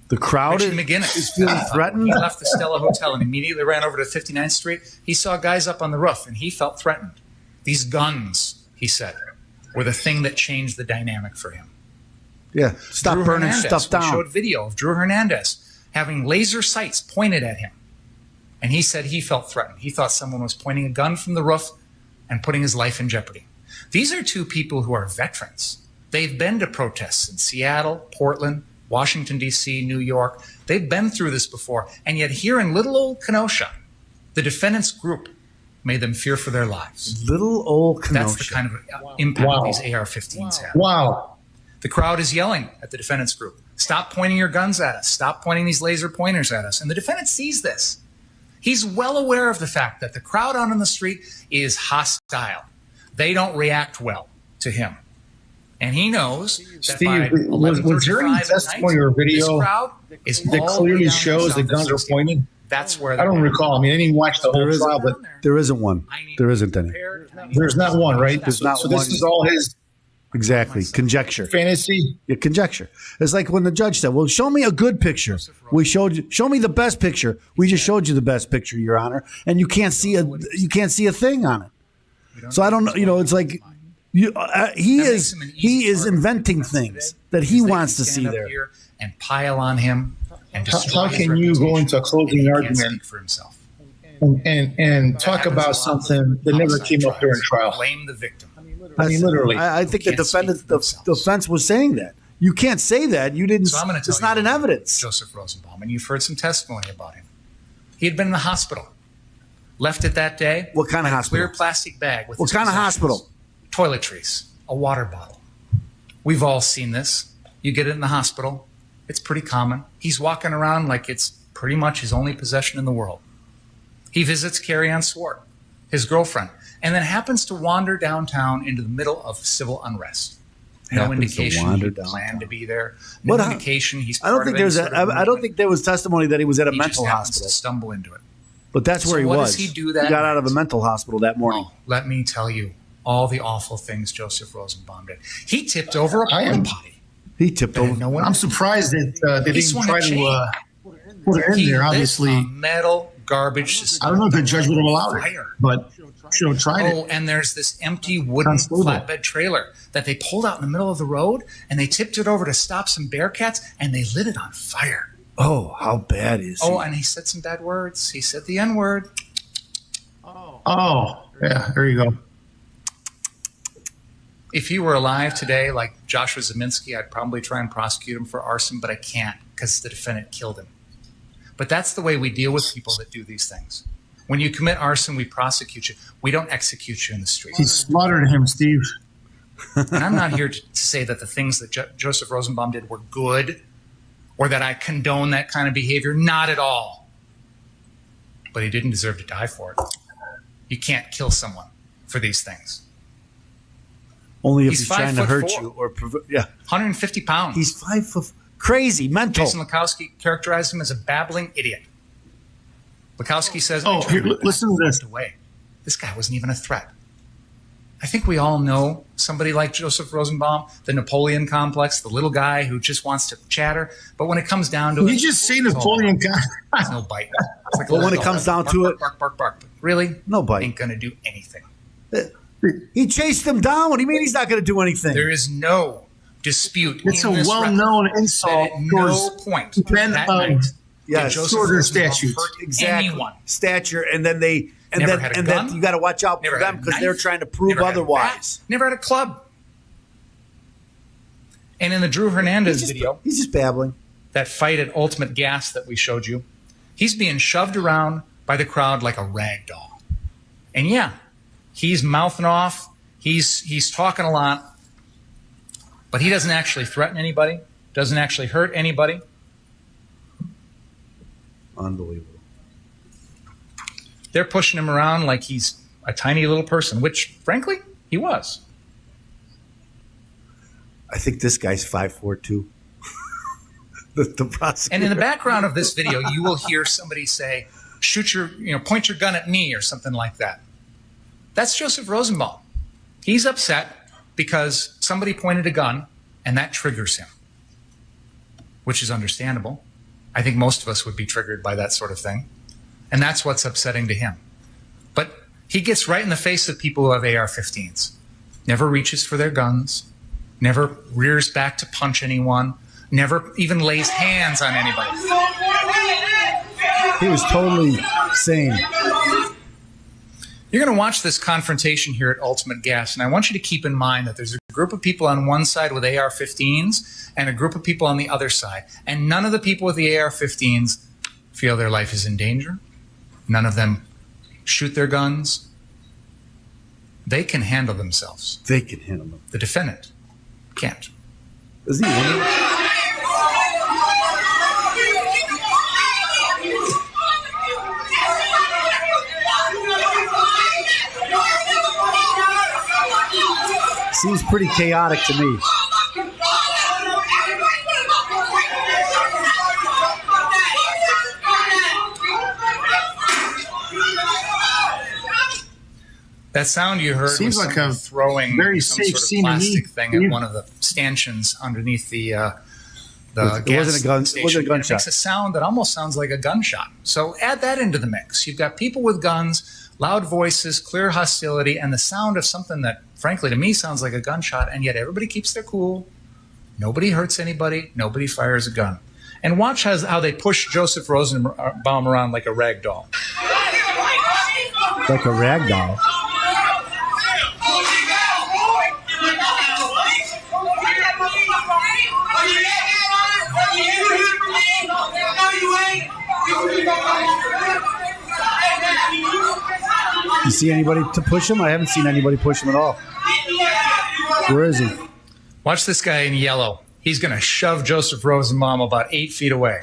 The crowd Richard McGinnis is feeling threatened? He left the Stella Hotel and immediately ran over to 59th Street. He saw guys up on the roof and he felt threatened. These guns, he said, were the thing that changed the dynamic for him. Yeah, stop Drew burning Hernandez, stuff down. We showed video of Drew Hernandez having laser sights pointed at him. And he said he felt threatened. He thought someone was pointing a gun from the roof and putting his life in jeopardy. These are two people who are veterans. They've been to protests in Seattle, Portland, Washington, D.C., New York. They've been through this before. And yet here in little old Kenosha, the defendant's group made them fear for their lives. Little old Kenosha. That's the kind of impact these AR-15s have. Wow. The crowd is yelling at the defendant's group, stop pointing your guns at us. Stop pointing these laser pointers at us. And the defendant sees this. He's well aware of the fact that the crowd out on the street is hostile. They don't react well to him. And he knows that by Steve, was there any 11:35 at testimony night, or this video crowd is that all clearly the way down shows the South guns are 60. pointing? That's where I don't recall. I mean, I didn't watch the whole There trial, but There isn't one. There isn't any. there's not one, right? There's not so this one. is all his Exactly. Conjecture. fantasy. Yeah, conjecture. It's like when the judge said, well, show me a good picture. We showed you, show me the best picture. We just showed you the best picture, Your Honor. And you can't see a thing on it. So I don't know, it's like he is inventing things that he wants to see there. Here and pile on him. And How can you go into a closing argument for himself? and talk about something that never came up during trial? Blame the victim. I mean, literally. I think the defense was saying that. You can't say that. You didn't. So I'm going to tell it's not in evidence. Joseph Rosenbaum, and you've heard some testimony about him. He had been in the hospital. Left it that day. What kind of in a hospital? Clear plastic bag with What his kind of possessions. hospital? Toiletries, a water bottle. We've all seen this. You get it in the hospital. It's pretty common. He's walking around like it's pretty much his only possession in the world. He visits Carrie Ann Swart, his girlfriend, and then happens to wander downtown into the middle of civil unrest. No Happens to indication wander he downtown. planned to be there. No What, indication he's I don't part think of any there's sort of I don't movement. think there was testimony that he was at a He mental just happens hospital. to stumble into it. But that's So where he what was. does he do that He got out of a night? mental hospital that morning. Oh, let me tell you all the awful things Joseph Rosenbaum did. He tipped over a porta potty. He tipped over. No one. I'm surprised that they He didn't swung try a to chain. put it in He there. lit Obviously, a metal garbage system. I don't know if the judge would have allowed it, Fire. but should have tried Oh, it. and there's this empty wooden Unstable. flatbed trailer that they pulled out in the middle of the road, and they tipped it over to stop some bearcats, and they lit it on fire. Oh, how bad is he? Oh, and he said some bad words. He said the N-word. Oh, yeah, there you go. If he were alive today, like Joshua Zeminski, I'd probably try and prosecute him for arson, but I can't because the defendant killed him. But that's the way we deal with people that do these things. When you commit arson, we prosecute you. We don't execute you in the street. He slaughtered him, Steve. And I'm not here to say that the things that Joseph Rosenbaum did were good or that I condone that kind of behavior. Not at all. But he didn't deserve to die for it. You can't kill someone for these things. Only if He's he's trying to 5'4". hurt you or yeah. 150 pounds. He's 5 foot crazy, mental. Jason Lukowski characterized him as a babbling idiot. Lukowski says, Oh, here, listen to this. Away. This guy wasn't even a threat. I think we all know somebody like Joseph Rosenbaum, the Napoleon complex, the little guy who just wants to chatter. But when it comes down to Did it, you just say Napoleon? there's no bite. It's like But when it comes down to it, bark. But really, no bite. Ain't going to do anything. He chased him down. What do you mean he's not going to do anything? There is no dispute. It's in a this well-known record insult that at no point Ben that night Yes. did Joseph Shorter Rosenbaum statutes. hurt Exactly. anyone. Stature, and then they and Never then had a and gun. then you got to watch out Never for had them a because they're knife. trying to prove Never had a otherwise. bat. Never had a club. And in the Drew Hernandez video, He's just babbling. that fight at Ultimate Gas that we showed you, he's being shoved around by the crowd like a rag doll. And yeah, he's mouthing off. He's talking a lot, but he doesn't actually threaten anybody, doesn't actually hurt anybody. Unbelievable. They're pushing him around like he's a tiny little person, which, frankly, he was. I think this guy's 5'4" the prosecutor. And in the background of this video, you will hear somebody say, point your gun at me or something like that. That's Joseph Rosenbaum. He's upset because somebody pointed a gun and that triggers him, which is understandable. I think most of us would be triggered by that sort of thing. And that's what's upsetting to him. But he gets right in the face of people who have AR-15s, never reaches for their guns, never rears back to punch anyone, never even lays hands on anybody. He was totally sane. You're going to watch this confrontation here at Ultimate Gas, and I want you to keep in mind that there's a group of people on one side with AR-15s and a group of people on the other side. And none of the people with the AR-15s feel their life is in danger. None of them shoot their guns. They can handle themselves. They can handle them. The defendant can't. Is he winning? Seems pretty chaotic to me. That sound you heard Seems was like someone a throwing very some safe sort of scene to me. plastic thing at one of the stanchions underneath the It gas wasn't a gun. It station. wasn't a And gunshot. It makes a sound that almost sounds like a gunshot. So add that into the mix. You've got people with guns, loud voices, clear hostility, and the sound of something that, frankly, to me sounds like a gunshot, and yet everybody keeps their cool. Nobody hurts anybody. Nobody fires a gun. And watch how they push Joseph Rosenbaum around like a rag doll. Like a rag doll. You see anybody to push him? I haven't seen anybody push him at all. Where is he? Watch this guy in yellow. He's going to shove Joseph Rosenbaum about 8 feet away.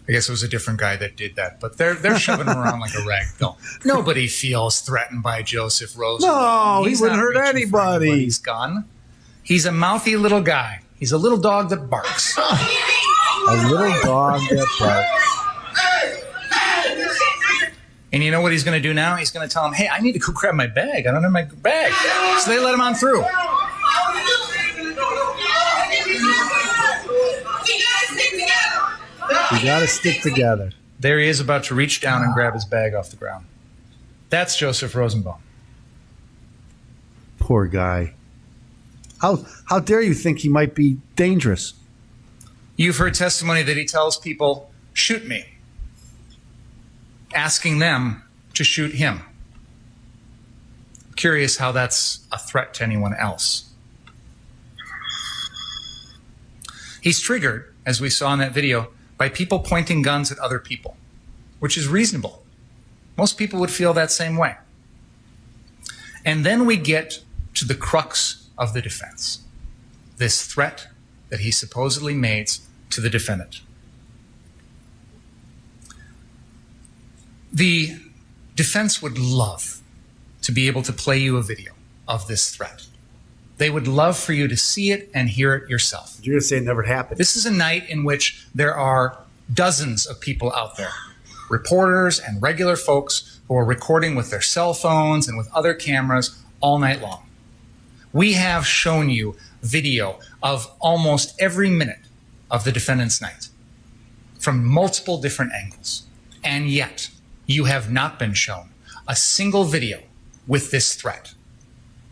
I guess it was a different guy that did that, but they're shoving him around like a rag doll. Nobody feels threatened by Joseph Rosenbaum. No, he wouldn't hurt anybody. Anybody's gun. He's a mouthy little guy. He's a little dog that barks. A little dog that barks. And you know what he's going to do now? He's going to tell him, hey, I need to go grab my bag. I don't have my bag. So they let him on through. We got to stick together. There he is about to reach down and grab his bag off the ground. That's Joseph Rosenbaum. Poor guy. How dare you think he might be dangerous? You've heard testimony that he tells people, shoot me, asking them to shoot him. Curious how that's a threat to anyone else. He's triggered, as we saw in that video, by people pointing guns at other people, which is reasonable. Most people would feel that same way. And then we get to the crux of the defense, this threat that he supposedly made to the defendant. The defense would love to be able to play you a video of this threat. They would love for you to see it and hear it yourself. You're going to say it never happened. This is a night in which there are dozens of people out there, reporters and regular folks who are recording with their cell phones and with other cameras all night long. We have shown you video of almost every minute of the defendant's night from multiple different angles. And yet, you have not been shown a single video with this threat.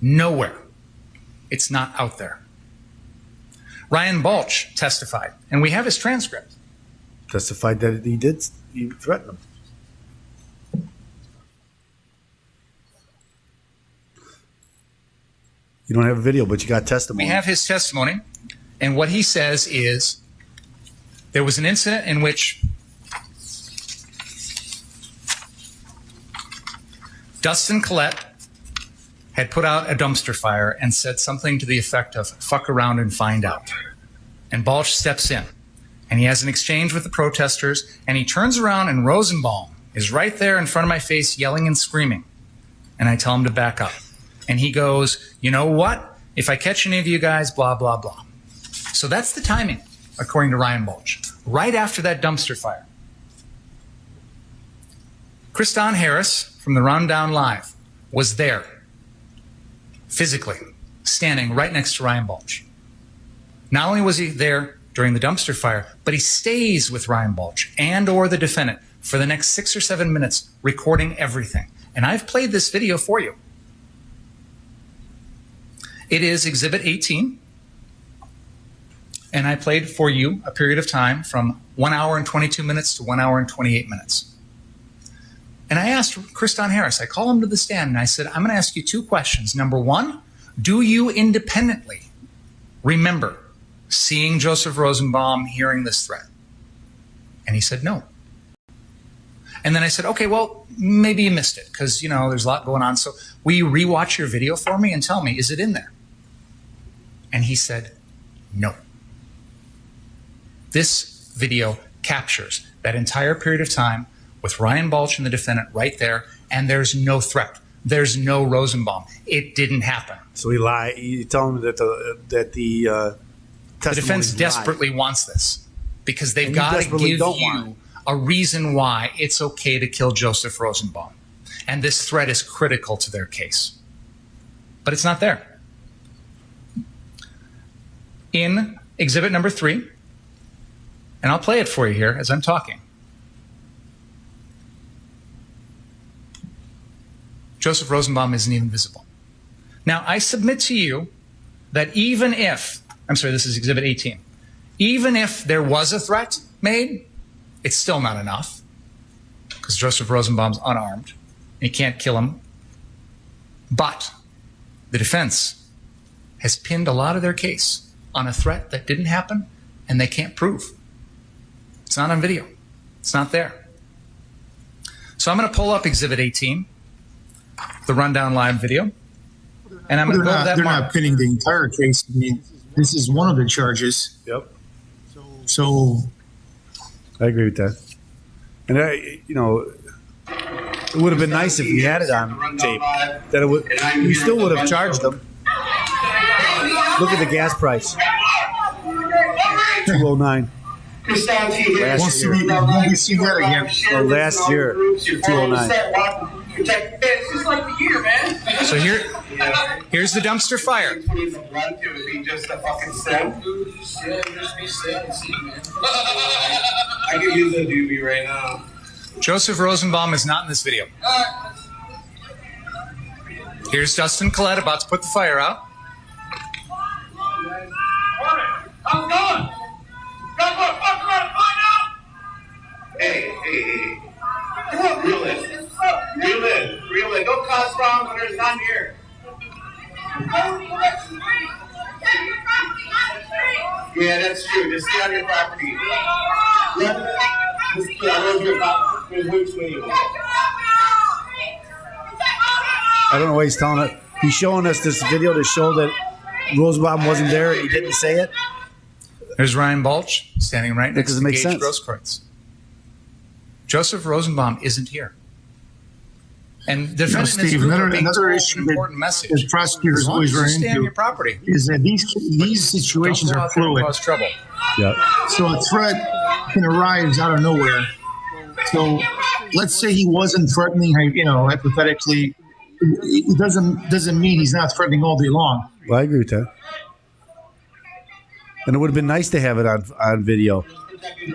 Nowhere. It's not out there. Ryan Balch testified, and we have his transcript. Testified that he threatened him. You don't have a video, but you got testimony. We have his testimony, and what he says is there was an incident in which Dustin Collette had put out a dumpster fire and said something to the effect of, "Fuck around and find out." And Balch steps in, and he has an exchange with the protesters, and he turns around, and Rosenbaum is right there in front of my face yelling and screaming. And I tell him to back up. And he goes, "You know what? If I catch any of you guys, blah, blah, blah." So that's the timing, according to Ryan Balch, right after that dumpster fire. Kriston Harris from the Rundown Live was there, physically, standing right next to Ryan Balch. Not only was he there during the dumpster fire, but he stays with Ryan Balch and or the defendant for the next 6 or 7 minutes, recording everything. And I've played this video for you. It is Exhibit 18. And I played for you a period of time from 1 hour and 22 minutes to 1 hour and 28 minutes. And I asked Kriston Harris, I call him to the stand, and I said, I'm going to ask you 2 questions. Number 1, do you independently remember seeing Joseph Rosenbaum, hearing this threat? And he said, no. And then I said, okay, well, maybe you missed it because, you know, there's a lot going on. So will you rewatch your video for me and tell me, is it in there? And he said, no. This video captures that entire period of time with Ryan Balch and the defendant right there, and there's no threat. There's no Rosenbaum. It didn't happen. So he lied. You tell him that the defense desperately wants this because they've got to give you a reason why it's okay to kill Joseph Rosenbaum. And this threat is critical to their case. But it's not there. In exhibit number 3, and I'll play it for you here as I'm talking. Joseph Rosenbaum isn't even visible. Now, I submit to you that even if, I'm sorry, this is exhibit 18, even if there was a threat made, it's still not enough because Joseph Rosenbaum's unarmed and you can't kill him. But the defense has pinned a lot of their case on a threat that didn't happen and they can't prove. It's not on video. It's not there. So I'm going to pull up exhibit 18. The Rundown Live video, and I'm going to go to that. They're not pinning the entire case. I mean, this is one of the charges. Yep. So, I agree with that. And it would have been nice if we had it on tape. That it would, you still would have charged them. Look at the gas price. $2.09. Last year. You see that again? Oh, last year, $2.09. It's just like the year, man. So here's the dumpster fire. It would be just a fucking set. I could use a doobie right now. Joseph Rosenbaum is not in this video. Here's Dustin Collette about to put the fire out. I'm going. Got more fuck around and find out. Hey. Come on, reel in. Don't cause wrong when there's none here. Yeah, that's true. Just stay on your property. I don't know why he's telling it. He's showing us this video to show that Rosenbaum wasn't there and he didn't say it. There's Ryan Balch standing right next to make Gage sense. Grosskreutz. Joseph Rosenbaum isn't here. And the defendant and his Steve, group are being another told issue an important message. that prosecutors As long always as you run stay on into your property, is that these situations don't go are out there and fluid. cause trouble. Yeah. So a threat can arise out of nowhere. So let's say he wasn't threatening, hypothetically, it doesn't mean he's not threatening all day long. Well, I agree with that. And it would have been nice to have it on video.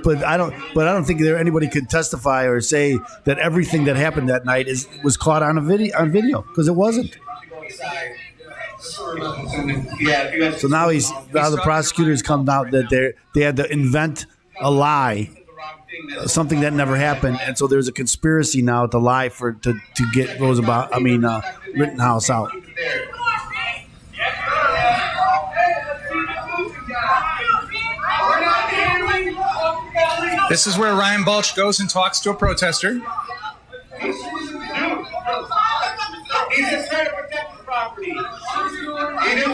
But I don't think anybody could testify or say that everything that happened that night was caught on video because it wasn't. So now the prosecutors come out that they had to invent a lie, something that never happened, and so there's a conspiracy now to lie to get Rittenhouse out. This is where Ryan Balch goes and talks to a protester. He's just trying to protect the property. He doesn't want anything.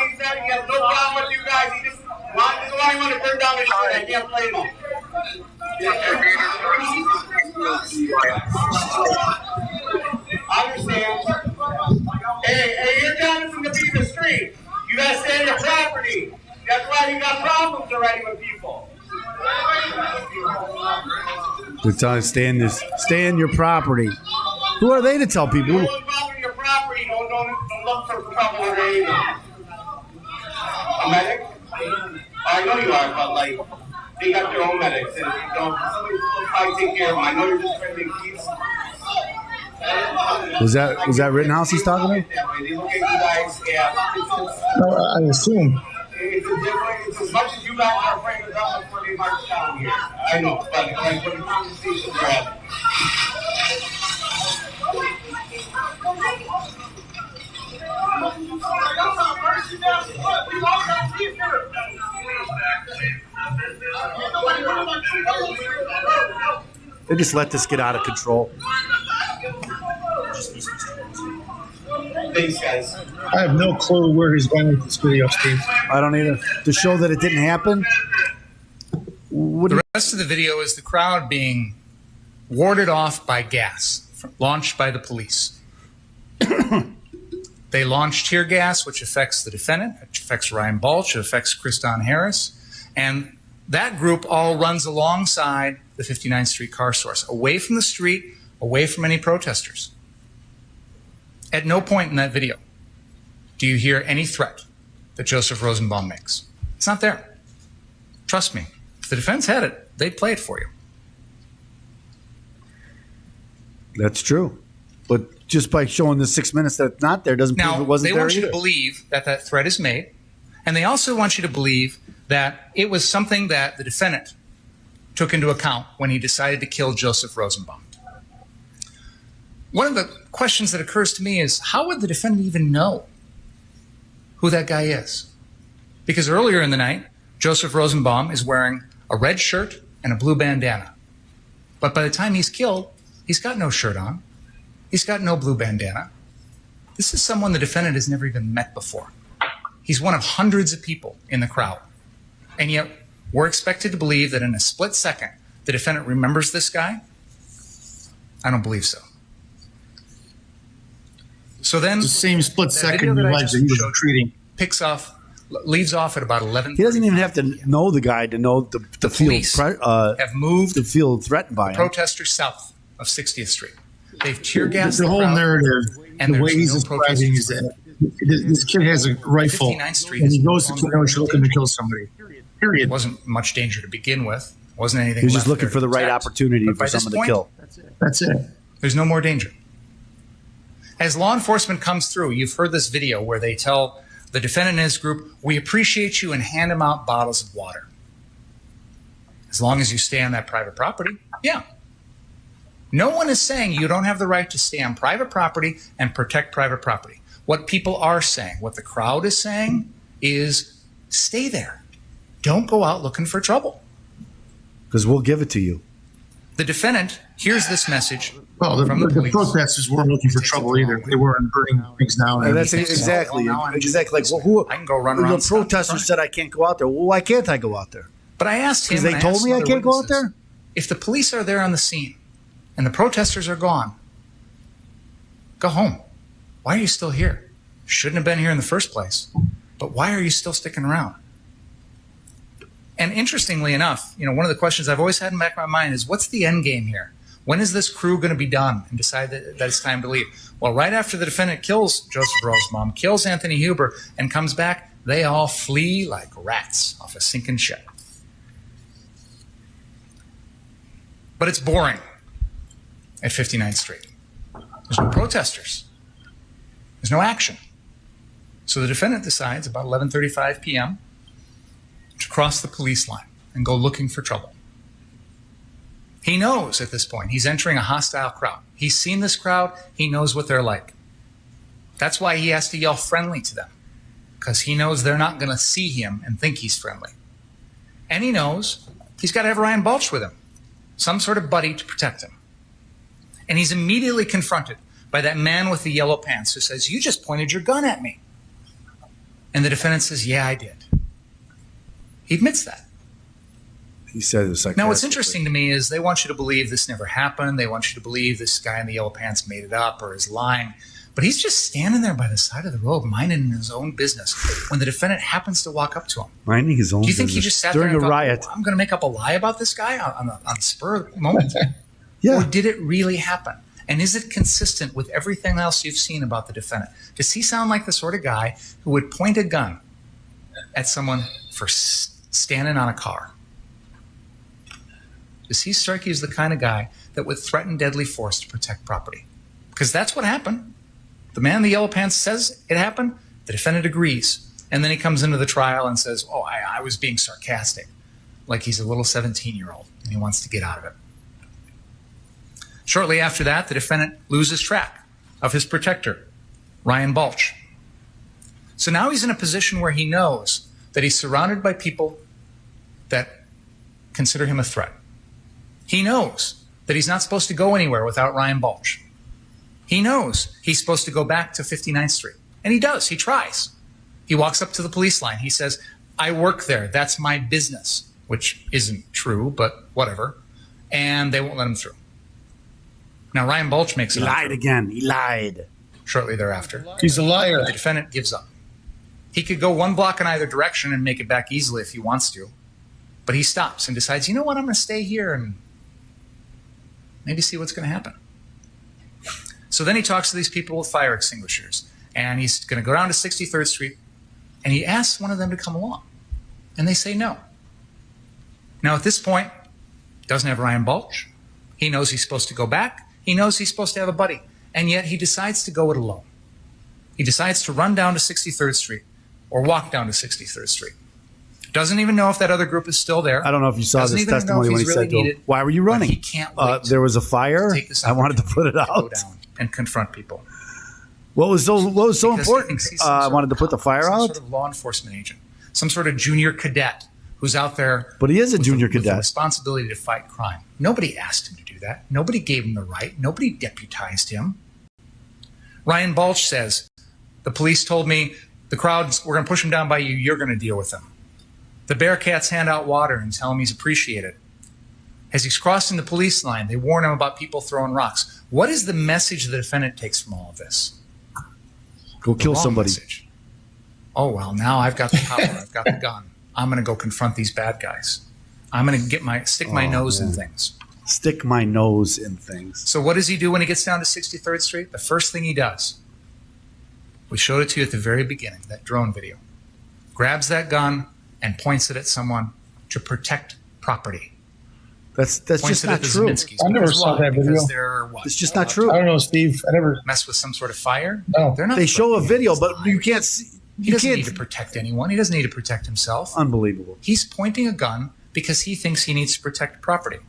He said he has no problem with you guys. He just doesn't want to burn down the shit. I can't blame him. I understand. Hey, you're telling us to be in the street. You gotta stay in your property. That's why you got problems already with people. They're telling stay in your property. Who are they to tell people? Don't involve in your property. Don't look for trouble or anything. A medic? I know you are, but they got their own medics, and somebody's supposed to probably take care of them. I know you're just trying to make peace. Was that Rittenhouse he's talking about? They look at you guys, I assume. It's as much as you guys are afraid of them before they march down here. I know, but when the conversations are happening. They just let this get out of control. Thanks, guys. I have no clue where he's going with this video, Steve. I don't either. To show that it didn't happen. The rest of the video is the crowd being warded off by gas launched by the police. They launch tear gas, which affects the defendant, which affects Ryan Balch, it affects Kriston Harris, and that group all runs alongside the 59th Street car source, away from the street, away from any protesters. At no point in that video do you hear any threat that Joseph Rosenbaum makes. It's not there. Trust me. If the defense had it, they'd play it for you. That's true. But just by showing the 6 minutes that it's not there doesn't prove it wasn't there. Now, they want you either. to believe that that threat is made, and they also want you to believe that it was something that the defendant took into account when he decided to kill Joseph Rosenbaum. One of the questions that occurs to me is, how would the defendant even know who that guy is? Because earlier in the night, Joseph Rosenbaum is wearing a red shirt and a blue bandana. But by the time he's killed, he's got no shirt on. He's got no blue bandana. This is someone the defendant has never even met before. He's one of hundreds of people in the crowd. And yet, we're expected to believe that in a split second, the defendant remembers this guy? I don't believe so. So then, the same split second that he was treating leaves off at about 11. He doesn't even have to know the guy to know the police have moved to feel threatened by him. Protesters south of 60th Street. They've tear gassed the whole crowd, narrative. and The way there's he's no describing is that this kid has a rifle 59th Street and he is goes no to longer Kenosha looking to kill somebody. Period. It wasn't much danger to begin with. Wasn't anything. He was just left looking there for the to right protect. opportunity But for by this someone to point, kill. That's it. There's no more danger. As law enforcement comes through, you've heard this video where they tell the defendant and his group, "We appreciate you," and hand him out bottles of water. As long as you stay on that private property, yeah. No one is saying you don't have the right to stay on private property and protect private property. What people are saying, what the crowd is saying, is stay there. Don't go out looking for trouble. Because we'll give it to you. The defendant hears this message Well, from the the police. protesters weren't looking for trouble either. They weren't burning things down. And that's everything. exactly Well, now I'm exactly like just- who I can go run the around. stop protester crime. said I can't go out there. Well, why can't I go out there? But I asked him. Because they and I told asked me I other can't go out witnesses, there. If the police are there on the scene and the protesters are gone, Go home. Why are you still here? Shouldn't have been here in the first place. But why are you still sticking around? And interestingly enough, one of the questions I've always had in the back of my mind is, what's the end game here? When is this crew going to be done and decide that it's time to leave? Well, right after the defendant kills Joseph Rosenbaum, kills Anthony Huber, and comes back, they all flee like rats off a sinking ship. But it's boring at 59th Street. There's no protesters. There's no action. So the defendant decides about 11:35 p.m. to cross the police line and go looking for trouble. He knows at this point he's entering a hostile crowd. He's seen this crowd. He knows what they're like. That's why he has to yell friendly to them, because he knows they're not going to see him and think he's friendly. And he knows he's got to have Ryan Balch with him, some sort of buddy to protect him. And he's immediately confronted by that man with the yellow pants who says, "You just pointed your gun at me." And the defendant says, "Yeah, I did." He admits that. He says it sarcastically. Now, what's interesting to me is they want you to believe this never happened. They want you to believe this guy in the yellow pants made it up or is lying. But he's just standing there by the side of the road, minding his own business, when the defendant happens to walk up to him. Minding his own business. Do you think business. he just sat during there and a thought, riot? "Oh, I'm going to make up a lie about this guy on the spur of the moment"? Yeah. Or did it really happen? And is it consistent with everything else you've seen about the defendant? Does he sound like the sort of guy who would point a gun at someone for standing on a car? Does he strike you as the kind of guy that would threaten deadly force to protect property? Because that's what happened. The man in the yellow pants says it happened. The defendant agrees. And then he comes into the trial and says, "Oh, I was being sarcastic," like he's a little 17-year-old and he wants to get out of it. Shortly after that, the defendant loses track of his protector, Ryan Balch. So now he's in a position where he knows that he's surrounded by people that consider him a threat. He knows that he's not supposed to go anywhere without Ryan Balch. He knows he's supposed to go back to 59th Street. And he does. He tries. He walks up to the police line. He says, "I work there. That's my business," which isn't true, but whatever. And they won't let him through. Now, Ryan Balch makes it He lied again. He lied. Shortly thereafter. He's a liar. The defendant gives up. He could go one block in either direction and make it back easily if he wants to. But he stops and decides, "You know what? I'm going to stay here and maybe see what's going to happen." So then he talks to these people with fire extinguishers. And he's going to go down to 63rd Street. And he asks one of them to come along. And they say no. Now, at this point, he doesn't have Ryan Balch. He knows he's supposed to go back. He knows he's supposed to have a buddy. And yet he decides to go it alone. He decides to run down to 63rd Street or walk down to 63rd Street. Doesn't even know if that other group is still there. I don't know if you saw this testimony when he said to him, "Why were you running?" He can't wait. There was a fire. I wanted to put it out. Go down and confront people. What was so Because important? he thinks he's I wanted to put the fire some out. sort of law enforcement agent, some sort of junior cadet who's out there. But he is a junior with the cadet. responsibility to fight crime. Nobody asked him to do that. Nobody gave him the right. Nobody deputized him. Ryan Balch says, "The police told me the crowds, we're going to push them down by you. You're going to deal with them. The Bearcats hand out water and tell him he's appreciated. As he's crossing the police line, they warn him about people throwing rocks." What is the message the defendant takes from all of this? Go kill wrong somebody. Message. Oh, well, now I've got the power. I've got the gun. I'm going to go confront these bad guys. I'm going to stick my nose in things. Stick my nose in things. So what does he do when he gets down to 63rd Street? The first thing he does, we showed it to you at the very beginning, that drone video, grabs that gun and points it at someone to protect property. That's just not true. I never saw that video. It's just not true. I don't know, Steve. I never mess with some sort of fire. No, they're not. They show a video, but you can't see. He doesn't need to protect anyone. He doesn't need to protect himself. Unbelievable. He's pointing a gun because he thinks he needs to protect property.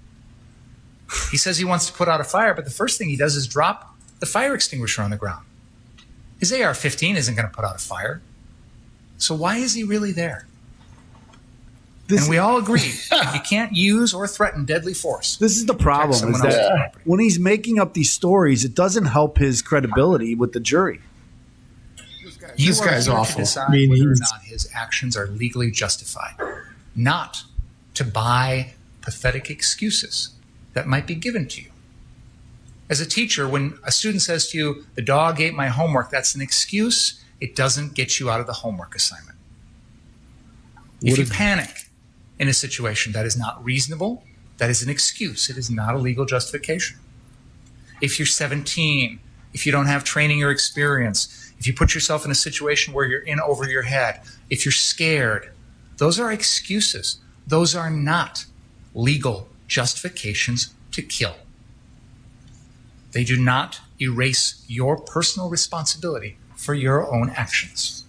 He says he wants to put out a fire, but the first thing he does is drop the fire extinguisher on the ground. His AR-15 isn't going to put out a fire. So why is he really there? And we all agree you can't use or threaten deadly force. This is the problem, is that when he's making up these stories, it doesn't help his credibility with the jury. This guy's awful. I mean, whether or not his actions are legally justified, not to buy pathetic excuses that might be given to you. As a teacher, when a student says to you, the dog ate my homework, that's an excuse. It doesn't get you out of the homework assignment. If you panic in a situation that is not reasonable, that is an excuse. It is not a legal justification. If you're 17, if you don't have training or experience, if you put yourself in a situation where you're in over your head, if you're scared, those are excuses. Those are not legal justifications to kill. They do not erase your personal responsibility for your own actions.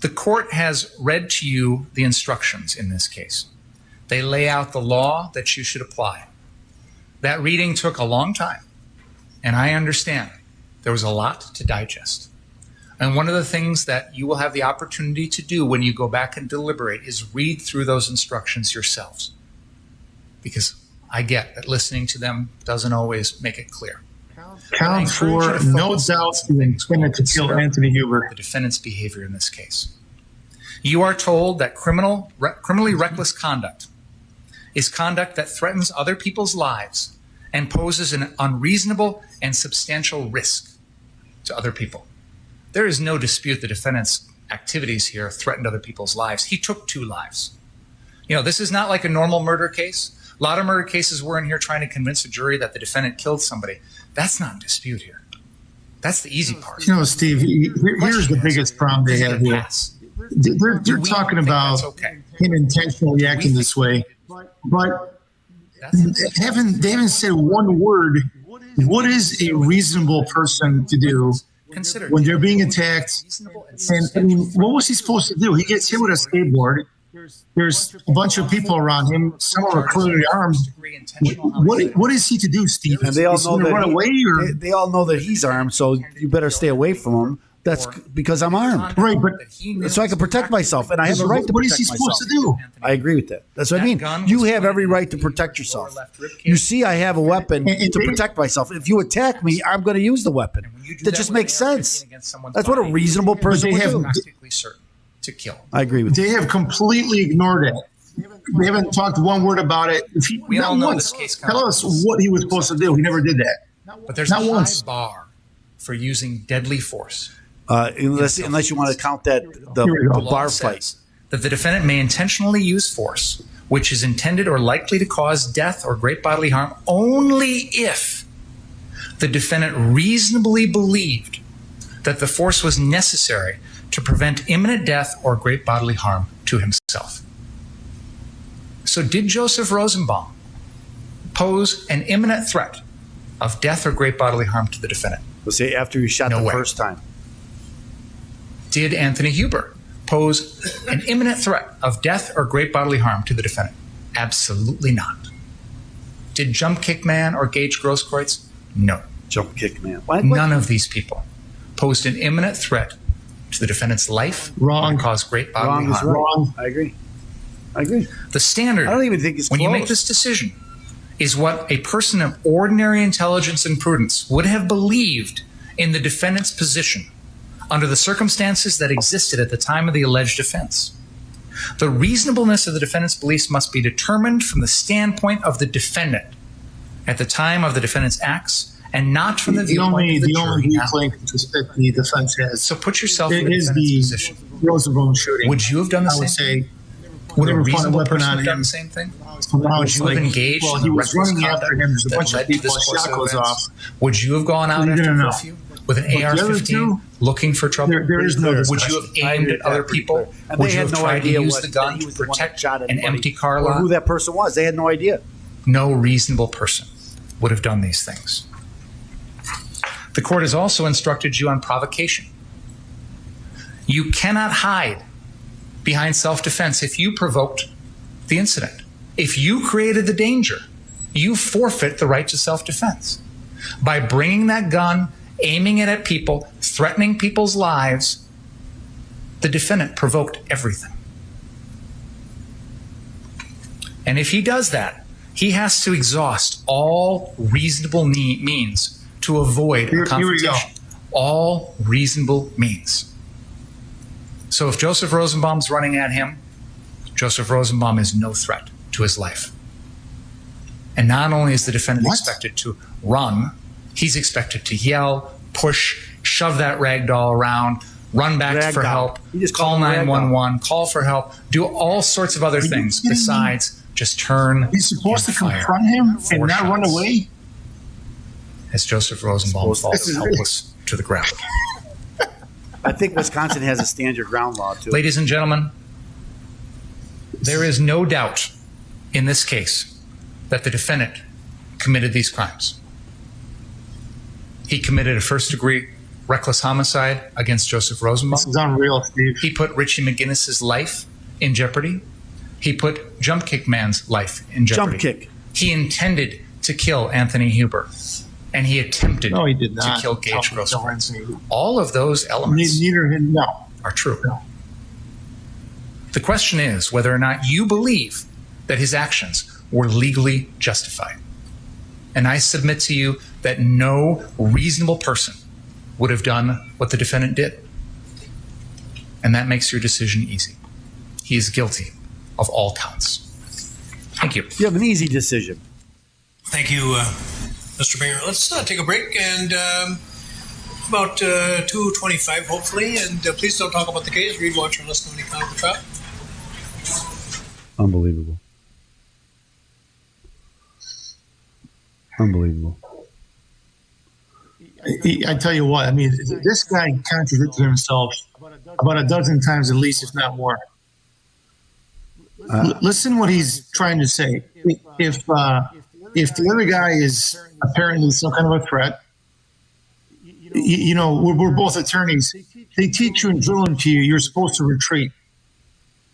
The court has read to you the instructions in this case. They lay out the law that you should apply. That reading took a long time, and I understand there was a lot to digest. And one of the things that you will have the opportunity to do when you go back and deliberate is read through those instructions yourselves. Because I get that listening to them doesn't always make it clear. Count for no doubt the intent to kill Anthony Huber. The defendant's behavior in this case. You are told that criminally reckless conduct is conduct that threatens other people's lives and poses an unreasonable and substantial risk to other people. There is no dispute the defendant's activities here threatened other people's lives. He took 2 lives. You know, this is not like a normal murder case. A lot of murder cases we're in here trying to convince a jury that the defendant killed somebody. That's not in dispute here. That's the easy part. You know, Steve, here's the biggest problem they have here. They're talking about him intentionally acting this way, but they haven't said one word. What is a reasonable person to do when they're being attacked? And I mean, what was he supposed to do? He gets hit with a skateboard. There's a bunch of people around him. Some are clearly armed. What is he to do, Steve? And they all know that run away, or? They all know that he's armed, so you better stay away from him. That's because I'm armed. Right, but so I can protect myself, and I have the right to protect myself. What is he supposed to do? I agree with that. That's what I mean. You have every right to protect yourself. You see, I have a weapon to protect myself. If you attack me, I'm going to use the weapon. That just makes sense. That's what a reasonable person would do. To kill. I agree with you. They have completely ignored it. They haven't talked one word about it. We all know this case. Tell us what he was supposed to do. He never did that. But there's not a high bar for using deadly force. Unless you want to count that the bar fight. That the defendant may intentionally use force, which is intended or likely to cause death or great bodily harm, only if the defendant reasonably believed that the force was necessary to prevent imminent death or great bodily harm to himself. So did Joseph Rosenbaum pose an imminent threat of death or great bodily harm to the defendant? Let's say after he shot the first time. Did Anthony Huber pose an imminent threat of death or great bodily harm to the defendant? Absolutely not. Did Jump Kick Man or Gage Grosskreutz? No. Jump Kick Man. None of these people posed an imminent threat to the defendant's life. Wrong. And cause great bodily harm. Wrong. I agree. The standard, I don't even think it's when close. you make this decision, is what a person of ordinary intelligence and prudence would have believed in the defendant's position under the circumstances that existed at the time of the alleged offense. The reasonableness of the defendant's beliefs must be determined from the standpoint of the defendant at the time of the defendant's acts, and not from the viewpoint of the jury. The only weak that the defense has. So put yourself in the defendant's position. Rosenbaum shooting. Would you have done the same thing? Would a reasonable person have done the same thing? Would you have engaged in he was reckless running after him. There's a bunch of people. This Shot goes off. Would you have gone out after curfew with an AR-15 looking for trouble? There is no Would you have aimed at other people? Would you have tried to use the gun to protect an empty car lot? Or who that person was. They had no idea. No reasonable person would have done these things. The court has also instructed you on provocation. You cannot hide behind self-defense if you provoked the incident. If you created the danger, you forfeit the right to self-defense. By bringing that gun, aiming it at people, threatening people's lives, the defendant provoked everything. And if he does that, he has to exhaust all reasonable means to avoid a confrontation. All reasonable means. So if Joseph Rosenbaum's running at him, Joseph Rosenbaum is no threat to his life. And not only is the defendant expected to run, he's expected to yell, push, shove that rag doll around, run back for help, call 911, call for help, do all sorts of other things besides just turn. He's supposed to confront him and not run away? As Joseph Rosenbaum falls helpless to the ground. I think Wisconsin has a stand your ground law too. Ladies and gentlemen, there is no doubt in this case that the defendant committed these crimes. He committed a first-degree reckless homicide against Joseph Rosenbaum. This is unreal, Steve. He put Richie McGinnis's life in jeopardy. He put Jump Kick Man's life in jeopardy. Jump Kick. He intended to kill Anthony Huber, and he attempted No, he did not. to kill Gage Grosskreutz. All of those elements are true. No. The question is whether or not you believe that his actions were legally justified. And I submit to you that no reasonable person would have done what the defendant did. And that makes your decision easy. He is guilty of all counts. Thank you. You have an easy decision. Thank you, Mr. Binger. Let's take a break and about 2:25, hopefully. And please don't talk about the case. Read, watch, or listen to any kind of the trial. Unbelievable. Unbelievable. I tell you what, I mean, this guy contradicted himself about a dozen times at least, if not more. Listen what he's trying to say. If the other guy is apparently some kind of a threat, you know, we're both attorneys. They teach you and drill into you, you're supposed to retreat.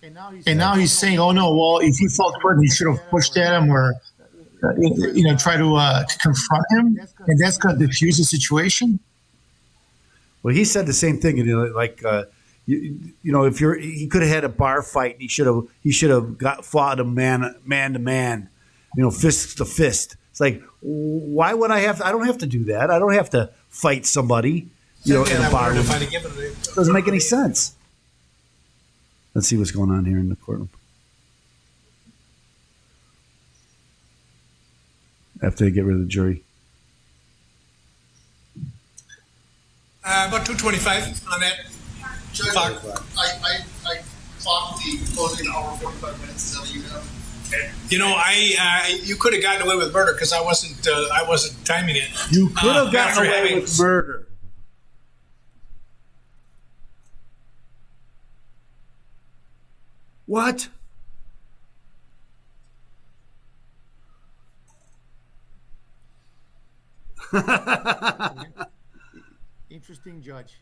And now he's saying, oh no, well, if he felt threatened, he should have pushed at him or, try to confront him. And that's going to diffuse the situation. Well, he said the same thing. If he could have had a bar fight, he should have fought a man to man, fist to fist. It's like, why would I have? I don't have to do that. I don't have to fight somebody, in a bar room. Doesn't make any sense. Let's see what's going on here in the courtroom. After they get rid of the jury. About 2:25 on that. Judge, I clocked the closing hour 45 minutes. Is that what you have? You could have gotten away with murder because I wasn't timing it. You could have gotten away with murder. What? Interesting judge.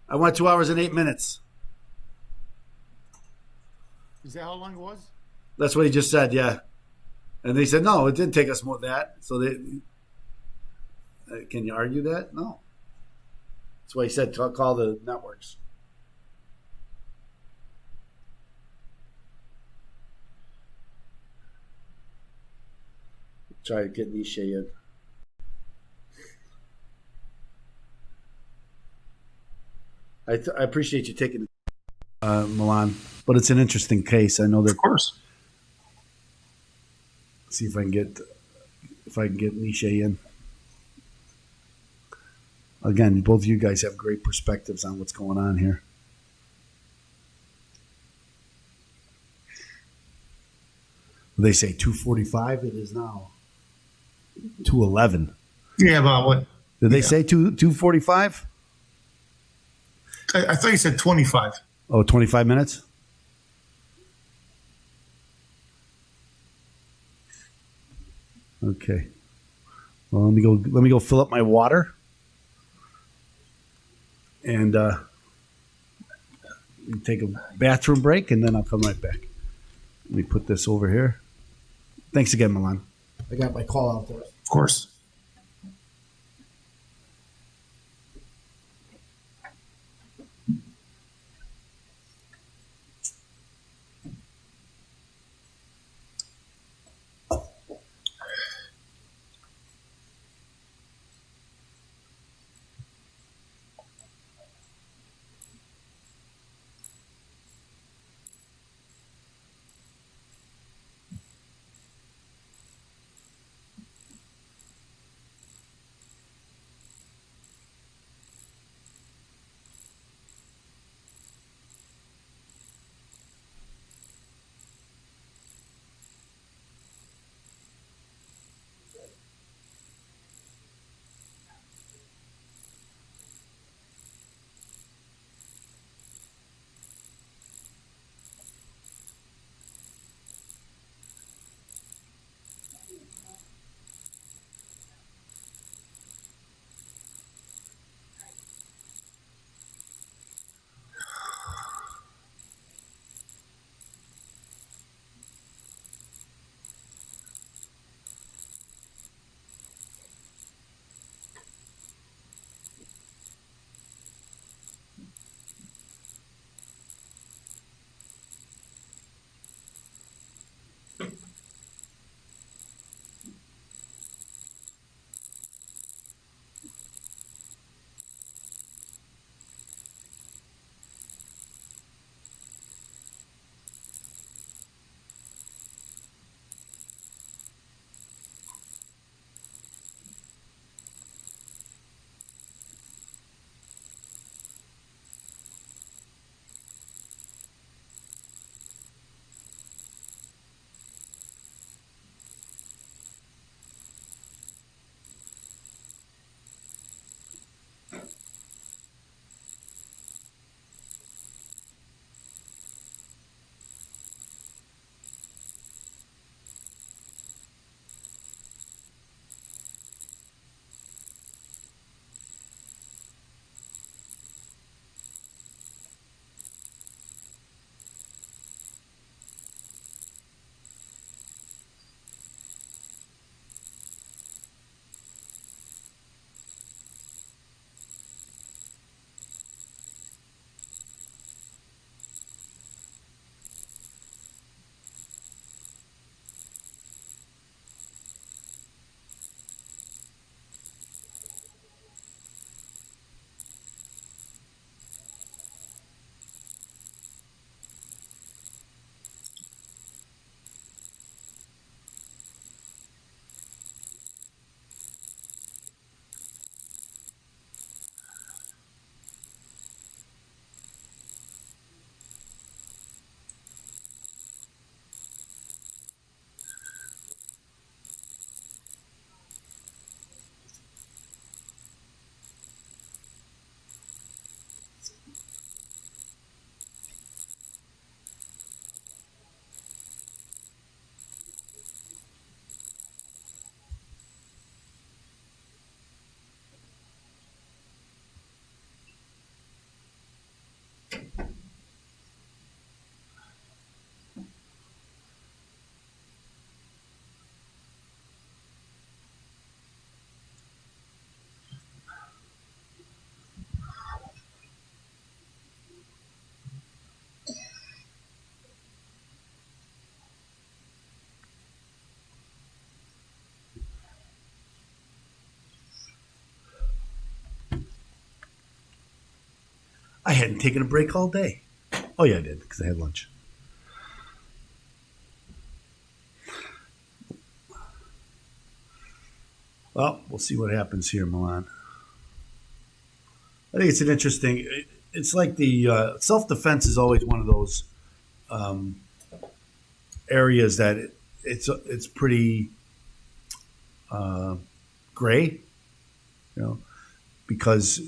I want 2 hours and 8 minutes. Is that how long it was? That's what he just said, yeah. And they said, no, it didn't take us more than that. So can you argue that? No. That's why he said call the networks. Try to get Nisha in. I appreciate you taking Milan, but it's an interesting case. I know that. Of course. See if I can get Nisha in. Again, both of you guys have great perspectives on what's going on here. They say 2:45. It is now 2:11. Yeah, about what? Did they say 2:45? I thought you said 25. Oh, 25 minutes? Okay. Well, let me go fill up my water. And take a bathroom break, and then I'll come right back. Let me put this over here. Thanks again, Milan. I got my call out there. Of course. hadn't taken a break all day. Oh, yeah, I did, because I had lunch. Well, we'll see what happens here, Milan. I think it's an interesting. It's like the self-defense is always one of those areas that it's pretty gray, because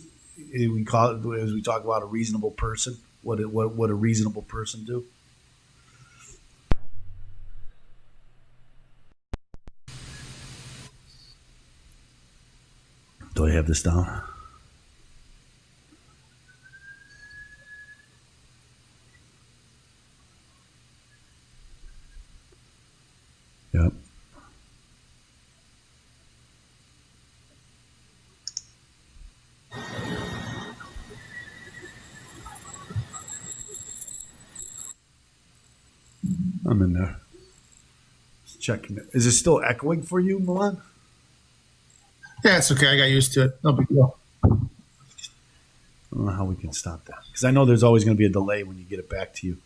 we call it, as we talk about, a reasonable person. What a reasonable person do? Do I have this down? Yep. I'm in there. Just checking it. Is it still echoing for you, Milan? Yeah, it's okay. I got used to it. No big deal. I don't know how we can stop that, because I know there's always going to be a delay when you get it back to you.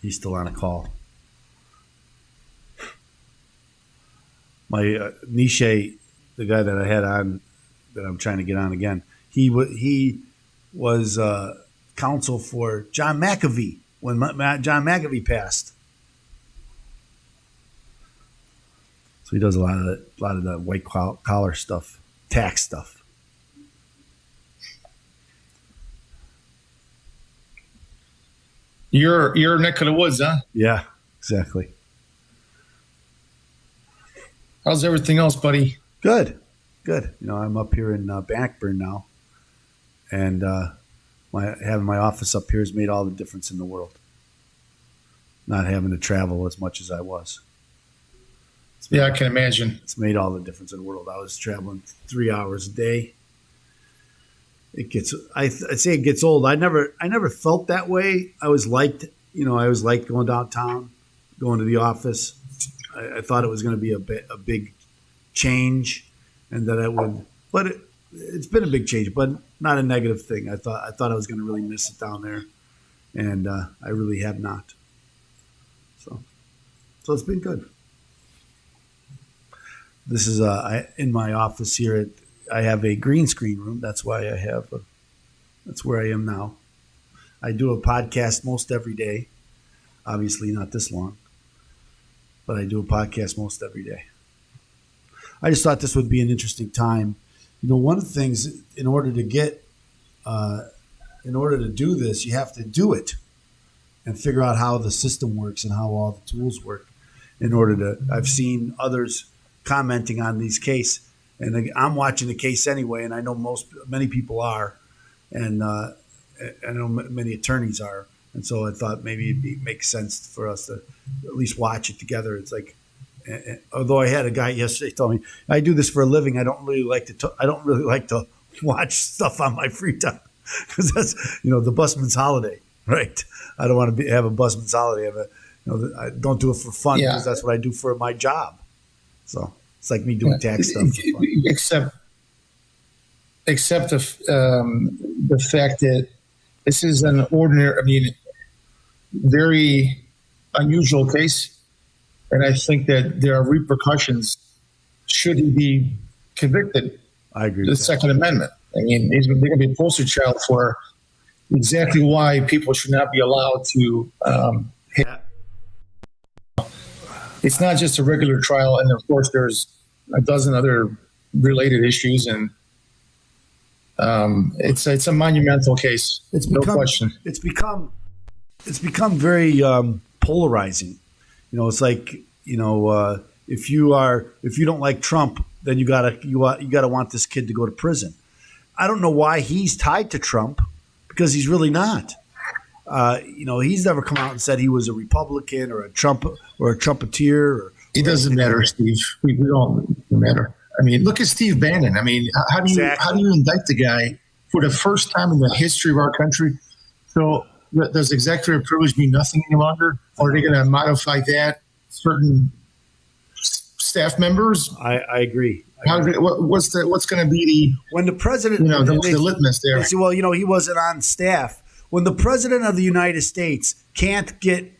He's still on a call. My Niche, the guy that I had on, that I'm trying to get on again, he was counsel for John McAfee when John McAfee passed. So he does a lot of the white collar stuff, tax stuff. You're neck of the woods, huh? Yeah, exactly. How's everything else, buddy? Good. I'm up here in Bannockburn now, and having my office up here has made all the difference in the world. Not having to travel as much as I was. I can imagine. It's made all the difference in the world. I was traveling 3 hours a day. I'd say it gets old. I never felt that way. I always liked going downtown, going to the office. I thought it was going to be a big change, and that it would. But it's been a big change, but not a negative thing. I thought I was going to really miss it down there, and I really have not. So it's been good. This is in my office here. I have a green screen room. That's why that's where I am now. I do a podcast most every day. Obviously not this long, but I do a podcast most every day. I just thought this would be an interesting time. One of the things, in order to do this, you have to do it and figure out how the system works and how all the tools work. I've seen others commenting on these cases, and I'm watching the case anyway, and I know many people are, and I know many attorneys are, and so I thought maybe it makes sense for us to at least watch it together. It's like, although I had a guy yesterday tell me, I do this for a living. I don't really like to watch stuff on my free time, because that's the busman's holiday, right? I don't want to have a busman's holiday. I don't do it for fun, because that's what I do for my job. So it's like me doing tax stuff for fun. Except the fact that this is an very unusual case, and I think that there are repercussions should he be convicted. I agree. The Second Amendment. They're going to be a poster child for exactly why people should not be allowed to. It's not just a regular trial, and of course, there's a dozen other related issues, and it's a monumental case. No question. It's become very polarizing. It's like if you don't like Trump, then you gotta want this kid to go to prison. I don't know why he's tied to Trump, because he's really not. He's never come out and said he was a Republican or a Trumpeteer. It doesn't matter, Steve. We don't matter. Look at Steve Bannon. How do you indict the guy for the first time in the history of our country. So does executive privilege mean nothing any longer? Or are they going to modify that? Certain staff members? I agree. What's going to be when the president, the litmus there? They say, well, he wasn't on staff. When the president of the United States can't get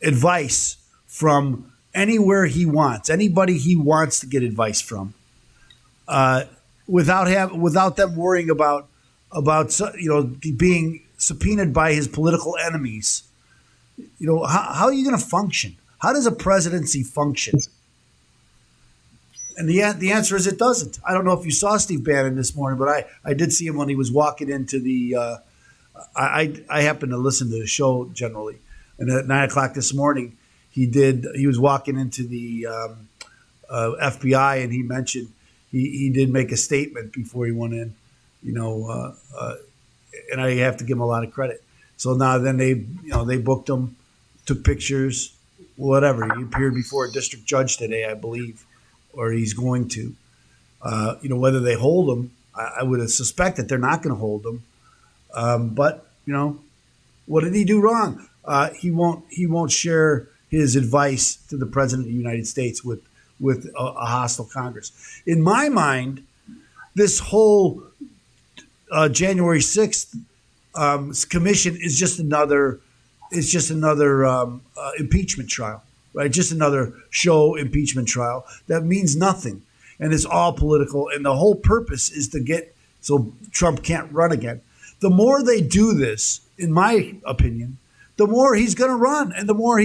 advice from anywhere he wants, anybody he wants to get advice from, without them worrying about being subpoenaed by his political enemies, how are you going to function? How does a presidency function? And the answer is it doesn't. I don't know if you saw Steve Bannon this morning, but I did see him when he was walking into the. I happen to listen to the show generally, and at 9:00 this morning, he was walking into the FBI, and he mentioned he did make a statement before he went in, and I have to give him a lot of credit. So now then they booked him, took pictures, whatever. He appeared before a district judge today, I believe, or he's going to. Whether they hold him, I would suspect that they're not going to hold him. But what did he do wrong? He won't share his advice to the president of the United States with a hostile Congress. In my mind, this whole January 6th commission is just another. It's just another impeachment trial, right? Just another show impeachment trial that means nothing, and it's all political. And the whole purpose is to get so Trump can't run again. The more they do this, in my opinion, the more he's going to run, and the more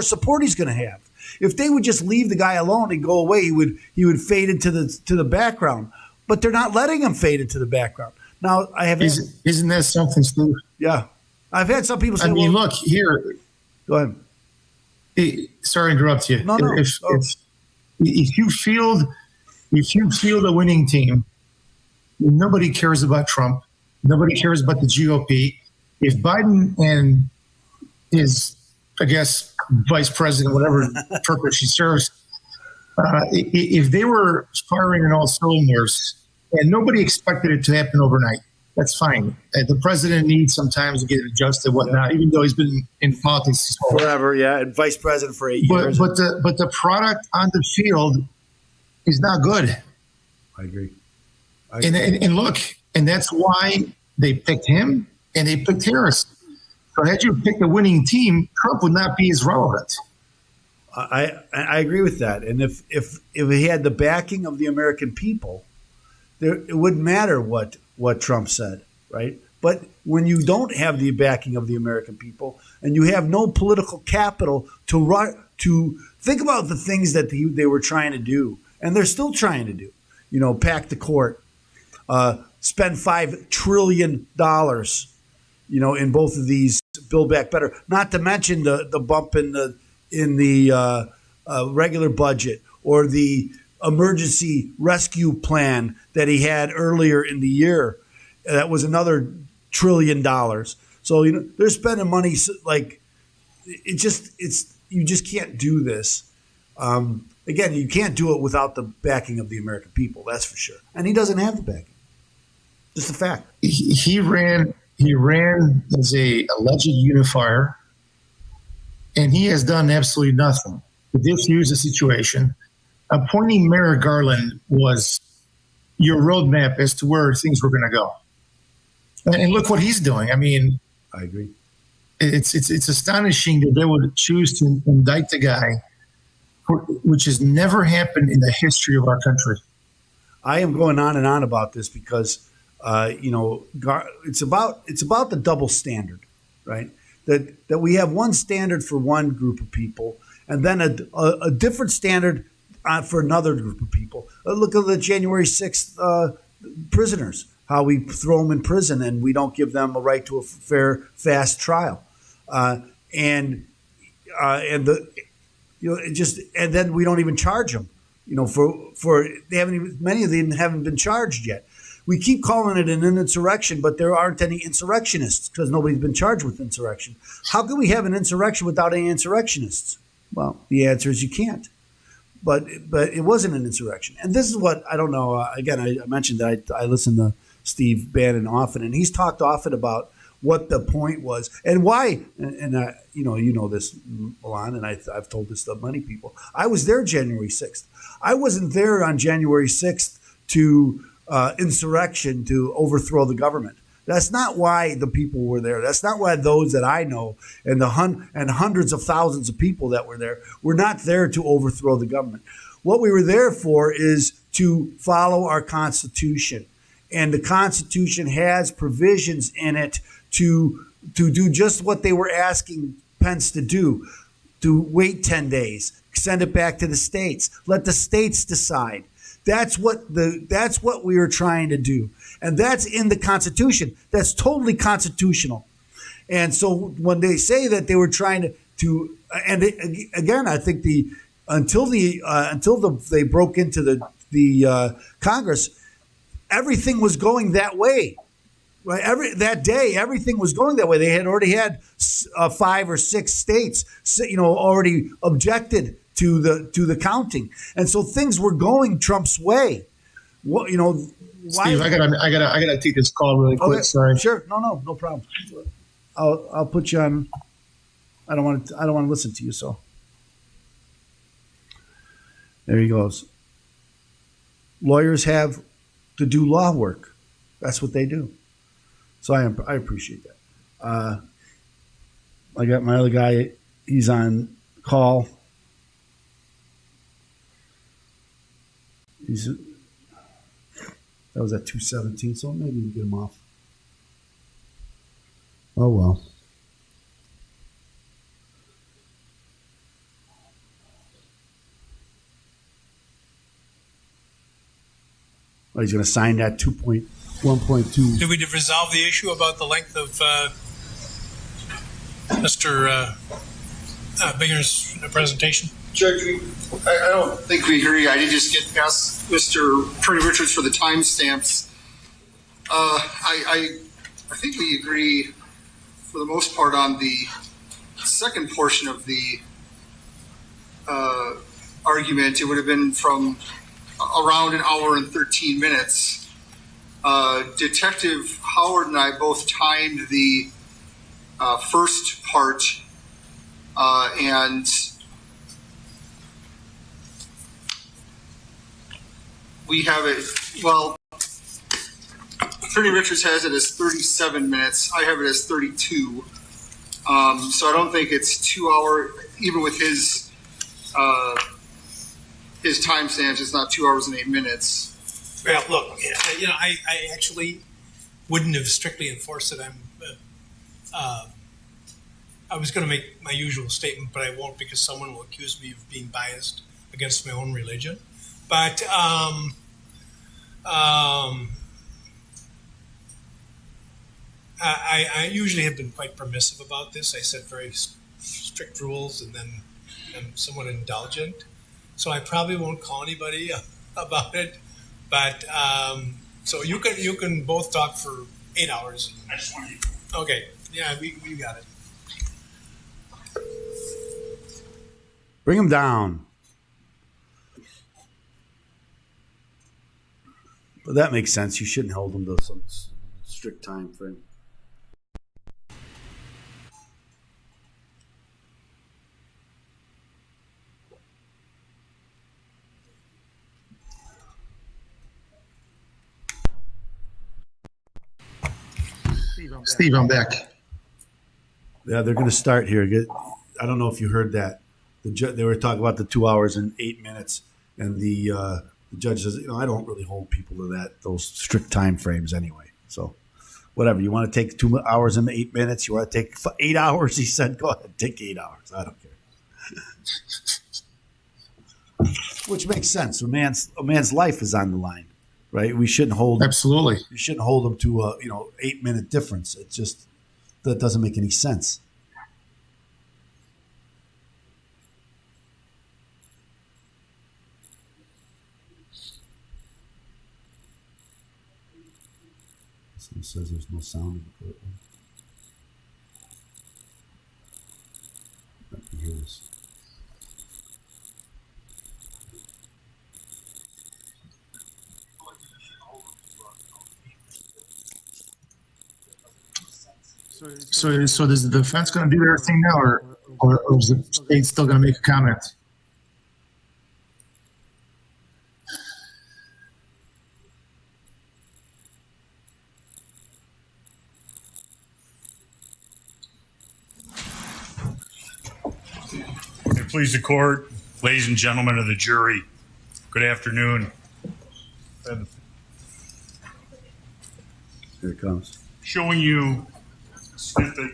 support he's going to have. If they would just leave the guy alone and go away, he would fade into the background. But they're not letting him fade into the background. Now I have isn't that something, Steve? Yeah, I've had some people say, I mean, look here. Go ahead. Sorry to interrupt you. No. If you field a winning team, nobody cares about Trump. Nobody cares about the GOP. If Biden and his, I guess, vice president, whatever purpose he serves, if they were firing on all cylinders, and nobody expected it to happen overnight, that's fine. The president needs sometimes to get adjusted, whatnot, even though he's been in politics forever, and vice president for 8 years. But the product on the field is not good. I agree. And look, and that's why they picked him and they picked Harris. So had you picked a winning team, Trump would not be as relevant. I agree with that. And if he had the backing of the American people, it wouldn't matter what Trump said, right? But when you don't have the backing of the American people and you have no political capital to think about the things that they were trying to do, and they're still trying to do, pack the court, spend $5 trillion, in both of these, Build Back Better. Not to mention the bump in the regular budget or the emergency rescue plan that he had earlier in the year. That was another $1 trillion. So they're spending money like you just can't do this. Again, you can't do it without the backing of the American people. That's for sure. And he doesn't have the backing. Just a fact. He ran as a alleged unifier, and he has done absolutely nothing to diffuse the situation. Appointing Merrick Garland was your roadmap as to where things were going to go. And look what he's doing. I mean, I agree. It's astonishing that they would choose to indict the guy, which has never happened in the history of our country. I am going on and on about this because it's about the double standard, right? That we have one standard for one group of people, and then a different standard for another group of people. Look at the January 6th prisoners, how we throw them in prison and we don't give them a right to a fair, fast trial, and then we don't even charge them. For they haven't even, many of them haven't been charged yet. We keep calling it an insurrection, but there aren't any insurrectionists because nobody's been charged with insurrection. How can we have an insurrection without any insurrectionists? Well, the answer is you can't. But it wasn't an insurrection. And this is what, I don't know, again, I mentioned that I listen to Steve Bannon often, and he's talked often about what the point was and why. And you know this, Milan, and I've told this to many people. I was there January 6th. I wasn't there on January 6th to insurrection to overthrow the government. That's not why the people were there. That's not why those that I know and and hundreds of thousands of people that were there were not there to overthrow the government. What we were there for is to follow our Constitution. And the Constitution has provisions in it to do just what they were asking Pence to do, to wait 10 days, send it back to the states, let the states decide. That's what we were trying to do. And that's in the Constitution. That's totally constitutional. And so when they say that they were trying to again, I think until they broke into the Congress, everything was going that way. Right? That day, everything was going that way. They had already had 5 or 6 states, already objected to the counting, and so things were going Trump's way. Why? Steve, I gotta take this call really quick. Okay. Sorry. Sure. No problem. I'll put you on. I don't want to listen to you. So there he goes. Lawyers have to do law work. That's what they do. So I appreciate that. I got my other guy. He's on call. That was at 2:17, so maybe we can get him off. Oh well. Oh, he's going to sign that 2.1.2. Did we resolve the issue about the length of Mr. Binger's presentation? Judge, I don't think we agree. I did just ask Mr. Attorney Richards for the timestamps. I think we agree for the most part on the second portion of the argument. It would have been from around an hour and 13 minutes. Detective Howard and I both timed the first part, and we have it, well, Attorney Richards has it as 37 minutes. I have it as 32. So I don't think it's 2 hour, even with his timestamps, it's not 2 hours and 8 minutes. Well, look, I actually wouldn't have strictly enforced it. I was going to make my usual statement, but I won't because someone will accuse me of being biased against my own religion. But I usually have been quite permissive about this. I set very strict rules, and then I'm somewhat indulgent. So I probably won't call anybody about it. But so you can both talk for 8 hours. I just want you. Okay. Yeah, we got it. Bring him down. But that makes sense. You shouldn't hold him to some strict time frame. Steve, I'm back. Yeah, they're going to start here. I don't know if you heard that. They were talking about the 2 hours and 8 minutes, and the judge says, I don't really hold people to those strict time frames anyway. So, whatever. You want to take 2 hours and 8 minutes? You want to take 8 hours? He said, go ahead, take 8 hours. I don't care. Which makes sense. A man's life is on the line, right? We shouldn't hold. Absolutely. You shouldn't hold them to a 8 minute difference. It just that doesn't make any sense. Someone says there's no sound in the courtroom. I can hear this. So is the defense going to do their thing now, or is the state still going to make a comment? Please the court, ladies and gentlemen of the jury, good afternoon. Here it comes. Showing you snippet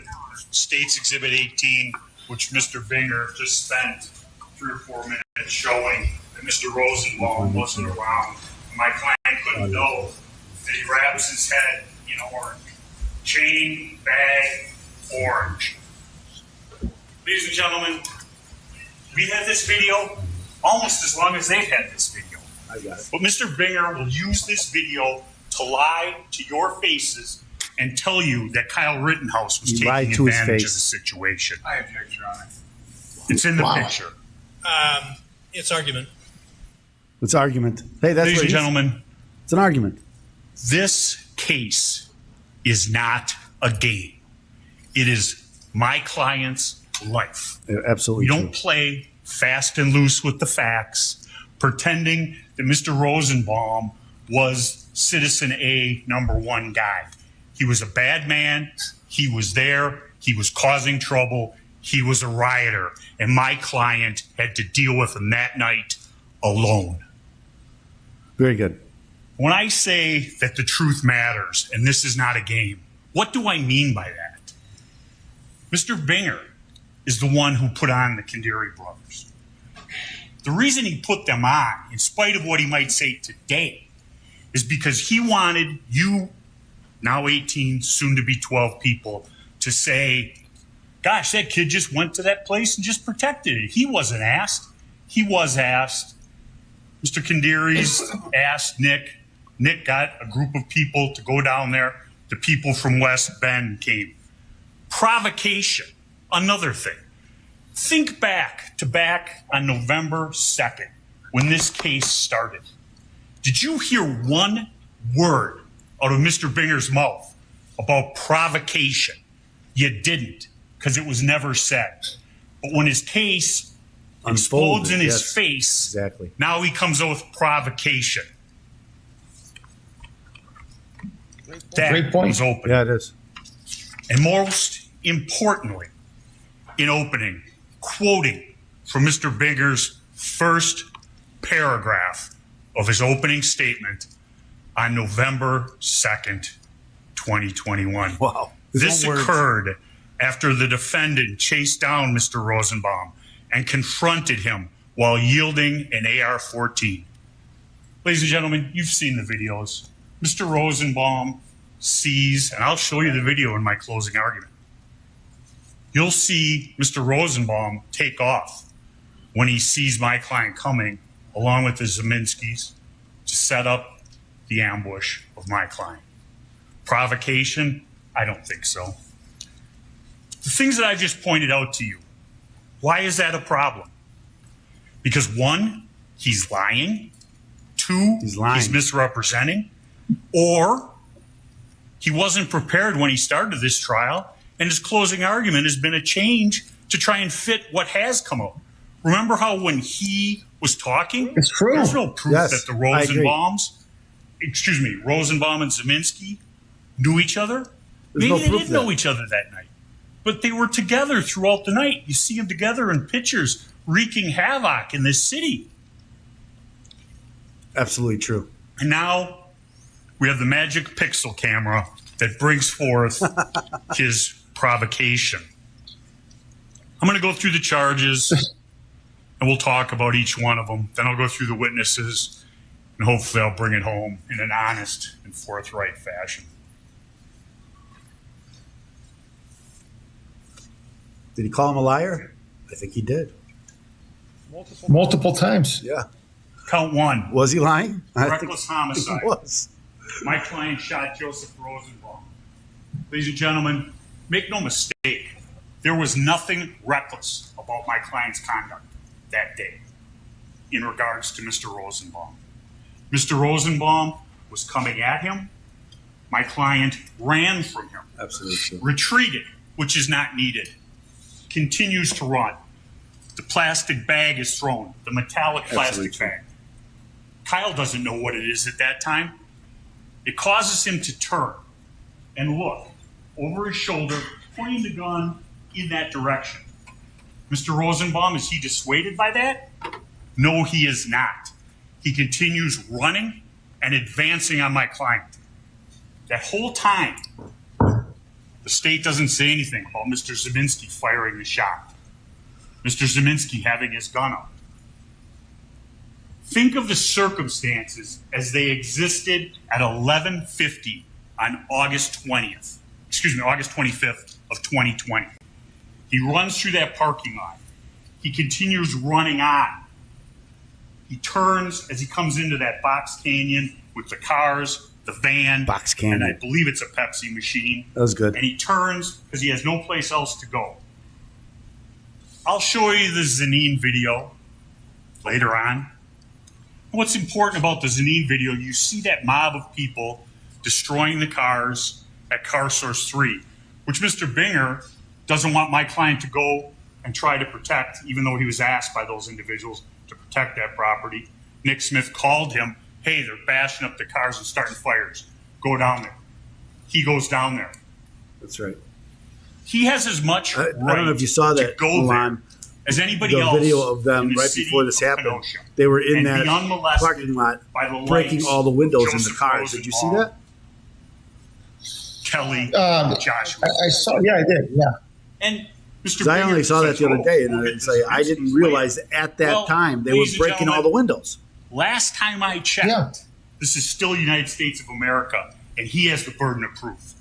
State's Exhibit 18, which Mr. Binger just spent 3 or 4 minutes showing that Mr. Rosenbaum wasn't around. My client couldn't know that he wraps his head in orange. Chain, bag, orange. Ladies and gentlemen, we had this video almost as long as they've had this video. I got it. But Mr. Binger will use this video to lie to your faces and tell you that Kyle Rittenhouse was taking advantage of the situation. I object, Your Honor. It's in the picture. It's argument. It's argument. Hey, that's Ladies and gentlemen, it's an argument. This case is not a game. It is my client's life. Absolutely. We don't play fast and loose with the facts, pretending that Mr. Rosenbaum was Citizen A #1 guy. He was a bad man. He was there. He was causing trouble. He was a rioter. And my client had to deal with him that night alone. Very good. When I say that the truth matters and this is not a game, what do I mean by that? Mr. Binger is the one who put on the Kandari brothers. The reason he put them on, in spite of what he might say today, is because he wanted you, now 18, soon to be 12 people, to say, gosh, that kid just went to that place and just protected it. He wasn't asked. He was asked. Mr. Kandari's asked Nick. Nick got a group of people to go down there. The people from West Bend came. Provocation, another thing. Think back on November 2nd, when this case started. Did you hear one word out of Mr. Binger's mouth about provocation? You didn't, because it was never said. But when his case explodes in his face, exactly. Now he comes out with provocation. That was open. Yeah, it is. And most importantly, in opening, quoting from Mr. Binger's first paragraph of his opening statement on November 2nd, 2021. Wow. This occurred after the defendant chased down Mr. Rosenbaum and confronted him while yielding an AR-14. Ladies and gentlemen, you've seen the videos. Mr. Rosenbaum sees, and I'll show you the video in my closing argument. You'll see Mr. Rosenbaum take off when he sees my client coming along with the Zeminskis to set up the ambush of my client. Provocation? I don't think so. The things that I just pointed out to you, why is that a problem? Because 1, he's lying. 2, he's misrepresenting. Or he wasn't prepared when he started this trial, and his closing argument has been a change to try and fit what has come out. Remember how when he was talking, it's true. There's no proof that the Rosenbaum and Zeminski knew each other. Maybe they didn't know each other that night, but they were together throughout the night. You see them together in pictures wreaking havoc in this city. Absolutely true. And now we have the magic pixel camera that brings forth his provocation. I'm going to go through the charges and we'll talk about each one of them. Then I'll go through the witnesses and hopefully I'll bring it home in an honest and forthright fashion. Did he call him a liar? I think he did. Multiple times. Yeah. Count 1. Was he lying? Reckless homicide. He was. My client shot Joseph Rosenbaum. Ladies and gentlemen, make no mistake. There was nothing reckless about my client's conduct that day in regards to Mr. Rosenbaum. Mr. Rosenbaum was coming at him My client ran from him. Absolutely. Retreated, which is not needed. Continues to run. The plastic bag is thrown, the metallic plastic bag. Kyle doesn't know what it is at that time. It causes him to turn and look over his shoulder, pointing the gun in that direction. Mr. Rosenbaum, is he dissuaded by that? No, he is not. He continues running and advancing on my client. That whole time, the state doesn't say anything about Mr. Zeminski firing the shot. Mr. Zeminski having his gun up. Think of the circumstances as they existed at 11:50 on August 25th of 2020. He runs through that parking lot. He continues running on. He turns as he comes into that box canyon with the cars, the van, box canyon, and I believe it's a Pepsi machine. That was good. And he turns because he has no place else to go. I'll show you the Zanin video later on. What's important about the Zanin video, you see that mob of people destroying the cars at Car Source 3, which Mr. Binger doesn't want my client to go and try to protect, even though he was asked by those individuals to protect that property. Nick Smith called him, hey, they're bashing up the cars and starting fires. Go down there. He goes down there. That's right. He has as much right I don't know if you saw that, to go Milan, there as anybody else. The video of them in the right city before this of happened. Kenosha. They were in And that be unmolested parking lot, by the breaking lights all the windows in the Joseph cars. Did you see that? Kelly, Joshua. I saw. Yeah, I did. Yeah. And Mr. 'Cause I only saw that the other day, and we'll it's like I didn't realize at that time they were ladies and breaking all the windows. Last time I checked, this is still United States of America, and he has the burden of proof.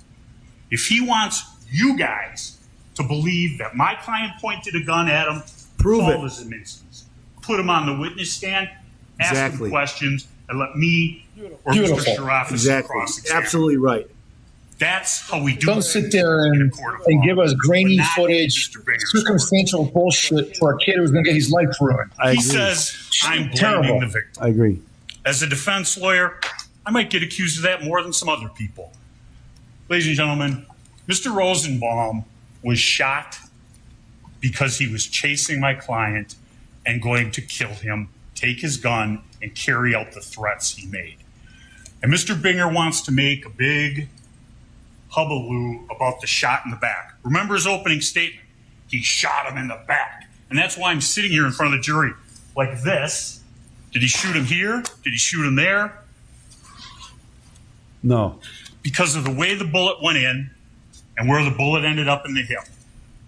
If he wants you guys to believe that my client pointed a gun at him, prove call it. the Zeminskis. Put him on the witness stand, ask Exactly. him questions, and let me or Mr. Sharafis Exactly. cross-examine. Absolutely right. That's how we do it. Don't sit there and give us grainy footage, circumstantial bullshit for a kid who's going to get his life ruined. He says, I'm blaming Terrible. the victim. I agree. As a defense lawyer, I might get accused of that more than some other people. Ladies and gentlemen, Mr. Rosenbaum was shot because he was chasing my client and going to kill him, take his gun, and carry out the threats he made. And Mr. Binger wants to make a big hullabaloo about the shot in the back. Remember his opening statement? He shot him in the back. And that's why I'm sitting here in front of the jury like this. Did he shoot him here? Did he shoot him there? No. Because of the way the bullet went in and where the bullet ended up in the hip.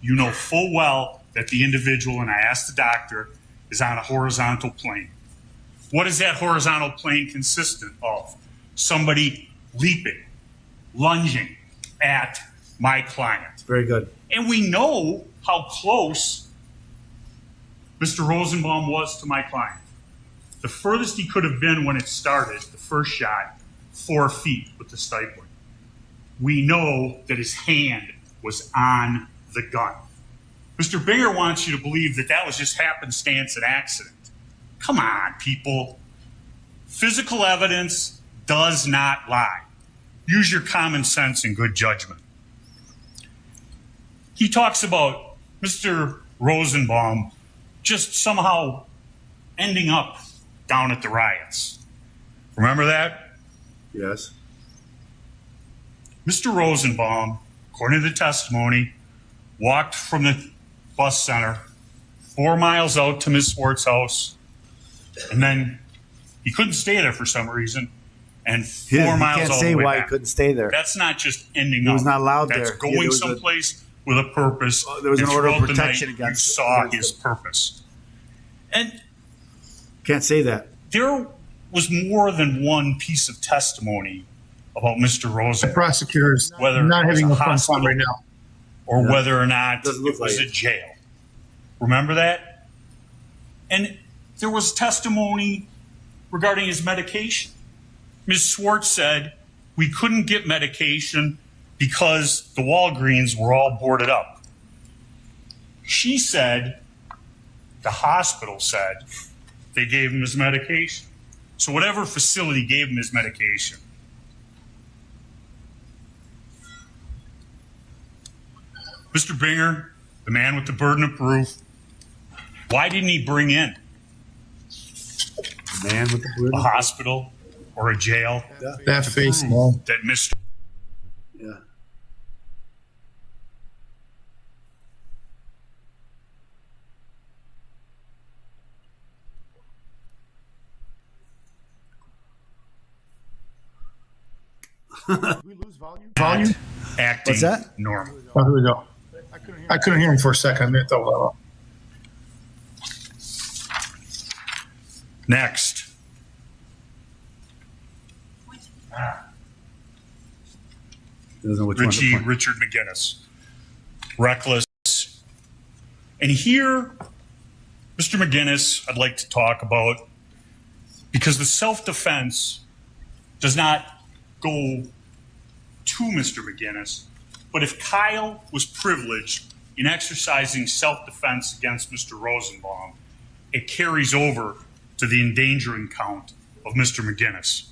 You know full well that the individual, and I asked the doctor, is on a horizontal plane. What is that horizontal plane consistent of? Somebody leaping, lunging at my client. Very good. And we know how close Mr. Rosenbaum was to my client. The furthest he could have been when it started, the first shot, 4 feet with the stipling. We know that his hand was on the gun. Mr. Binger wants you to believe that that was just happenstance and accident. Come on, people. Physical evidence does not lie. Use your common sense and good judgment. He talks about Mr. Rosenbaum just somehow ending up down at the riots. Remember that? Yes. Mr. Rosenbaum, according to the testimony, walked from the bus center 4 miles out to Ms. Swartz's house, and then he couldn't stay there for some reason, and 4 miles He can't all say the way why back. he couldn't stay there. That's not just ending He up. was not allowed That's there. going Yeah, there was someplace with a purpose. There was and an order of throughout the protection night, against- You saw against his purpose. And Can't say that. there was more than one piece of testimony about Mr. The Rosenbaum, prosecutor's whether not it was having a a fun time hospital right now. or Yeah. whether or not Doesn't it look was like a it. jail. Remember that? And there was testimony regarding his medication. Ms. Swartz said we couldn't get medication because the Walgreens were all boarded up. She said, the hospital said, they gave him his medication. So whatever facility gave him his medication, Mr. Binger, the man with the burden of proof, why didn't he bring in Man with the burden. a hospital or a jail That to face, prove man. that Mr. Yeah. We lose volume. acting What's that? normal? Oh, here we go. I couldn't hear him for a second. I thought, well, Next. Doesn't know which one to point. Richard McGinnis. Reckless. And here, Mr. McGinnis, I'd like to talk about, because the self-defense does not go to Mr. McGinnis, but if Kyle was privileged in exercising self-defense against Mr. Rosenbaum, it carries over to the endangering count of Mr. McGinnis.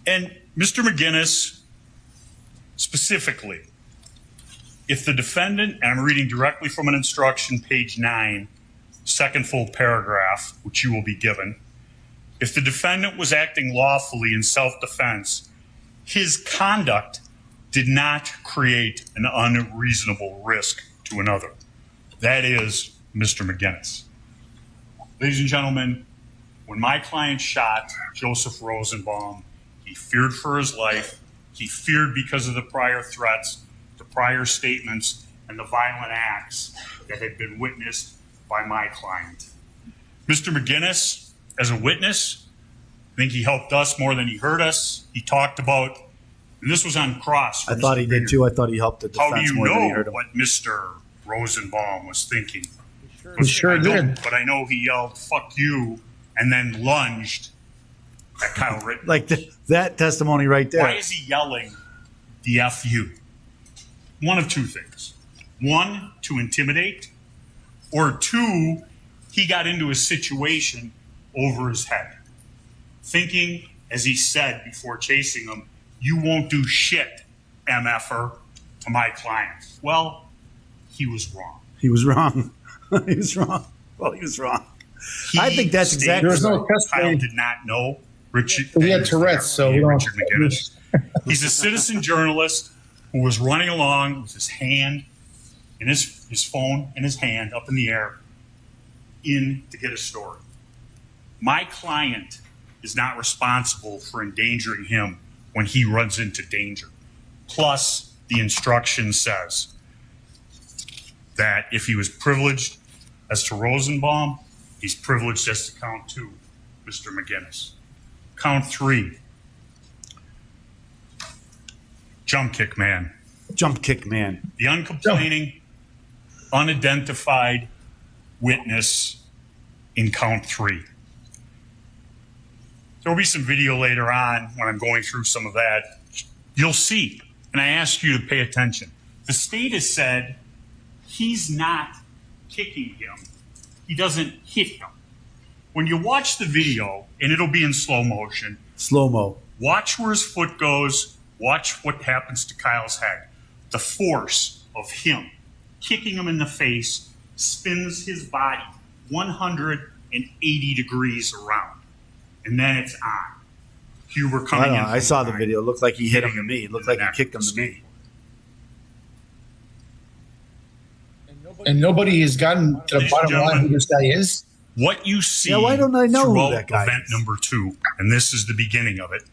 And Mr. McGinnis, specifically, if the defendant, and I'm reading directly from an instruction, page 9, second full paragraph, which you will be given, if the defendant was acting lawfully in self-defense, his conduct did not create an unreasonable risk to another. That is Mr. McGinnis. Ladies and gentlemen, when my client shot Joseph Rosenbaum, he feared for his life. He feared because of the prior threats, the prior statements, and the violent acts that had been witnessed by my client. Mr. McGinnis, as a witness, I think he helped us more than he hurt us. He talked about, and this was on cross. I thought he did too. I thought he helped the How do defense you more than he know hurt him. what Mr. Rosenbaum was thinking? we sure did. But I know he yelled, "Fuck you," and then lunged at Kyle Rittenhouse. Like that testimony right there. Why is he yelling the F you? One of two things. One, to intimidate, or two, he got into a situation over his head, thinking, as he said before chasing him, "You won't do shit, MFer," to my client. Well, he was wrong. He was wrong. He was wrong. Well, he was wrong. I think that's exactly There's no right. Kyle did not know Richard. We had Tourette's, so we don't. Richard McGinnis. He's a citizen journalist who was running along with his hand in his phone in his hand up in the air in to get a story. My client is not responsible for endangering him when he runs into danger. Plus, the instruction says that if he was privileged as to Rosenbaum, he's privileged as to count 2, Mr. McGinnis. Count 3, jump kick man. Jump kick man. The uncomplaining, unidentified witness in count 3. There will be some video later on when I'm going through some of that. You'll see, and I ask you to pay attention. The state has said he's not kicking him. He doesn't hit him. When you watch the video, and it'll be in slow motion. Slow-mo. Watch where his foot goes. Watch what happens to Kyle's head. The force of him kicking him in the face spins his body 180 degrees around. And then it's on. Huber coming in. I saw the video. It looked like he hit him to me. It looked like he kicked him to me. And nobody has gotten to the bottom line who this guy is. What you see Yeah, why don't I know who throughout that guy event is? number 2, and this is the beginning of it,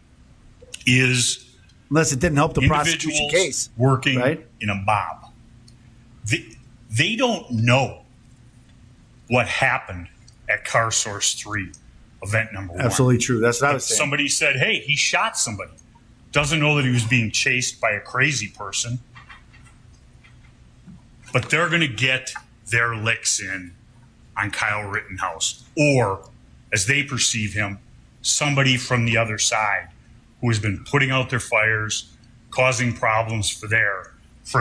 is Unless it didn't help the prosecution individuals case. working right? in a mob. They don't know what happened at Car Source 3, event number 1. Absolutely true. That's what I was saying. Somebody said, hey, he shot somebody. Doesn't know that he was being chased by a crazy person. But they're going to get their licks in on Kyle Rittenhouse, or, as they perceive him, somebody from the other side who has been putting out their fires, causing problems for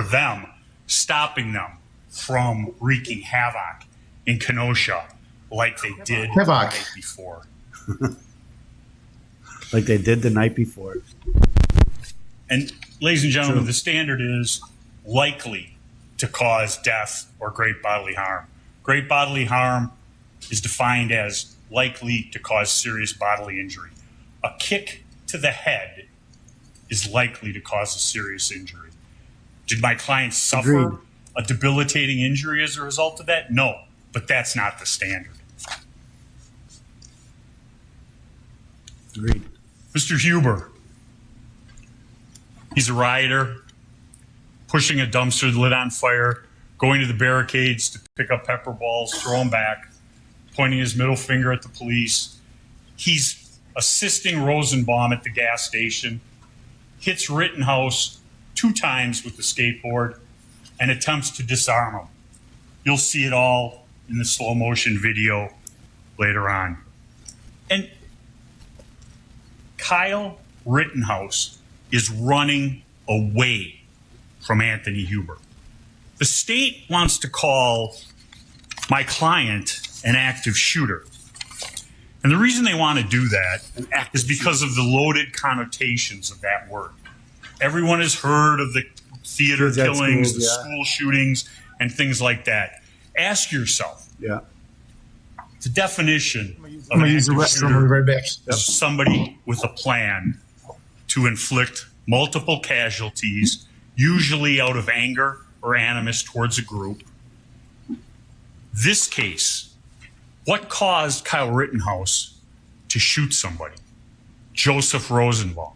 them, stopping them from wreaking havoc in Kenosha like they did the night before. Like they did the night before. And ladies and gentlemen, the standard is likely to cause death or great bodily harm. Great bodily harm is defined as likely to cause serious bodily injury. A kick to the head is likely to cause a serious injury. Did my client suffer Agreed. a debilitating injury as a result of that? No, but that's not the standard. Agreed. Mr. Huber, he's a rioter, pushing a dumpster lit on fire, going to the barricades to pick up pepper balls, throw them back, pointing his middle finger at the police. He's assisting Rosenbaum at the gas station, hits Rittenhouse 2 times with the skateboard, and attempts to disarm him. You'll see it all in the slow motion video later on. And Kyle Rittenhouse is running away from Anthony Huber. The state wants to call my client an active shooter. And the reason they want to do that is because of the loaded connotations of that word. Everyone has heard of the theater killings, the school shootings, and things like that. Ask yourself. Yeah. The definition of I'm an gonna use the active restroom. I'll be right back. is somebody with a plan to inflict multiple casualties, usually out of anger or animus towards a group. This case, what caused Kyle Rittenhouse to shoot somebody? Joseph Rosenbaum.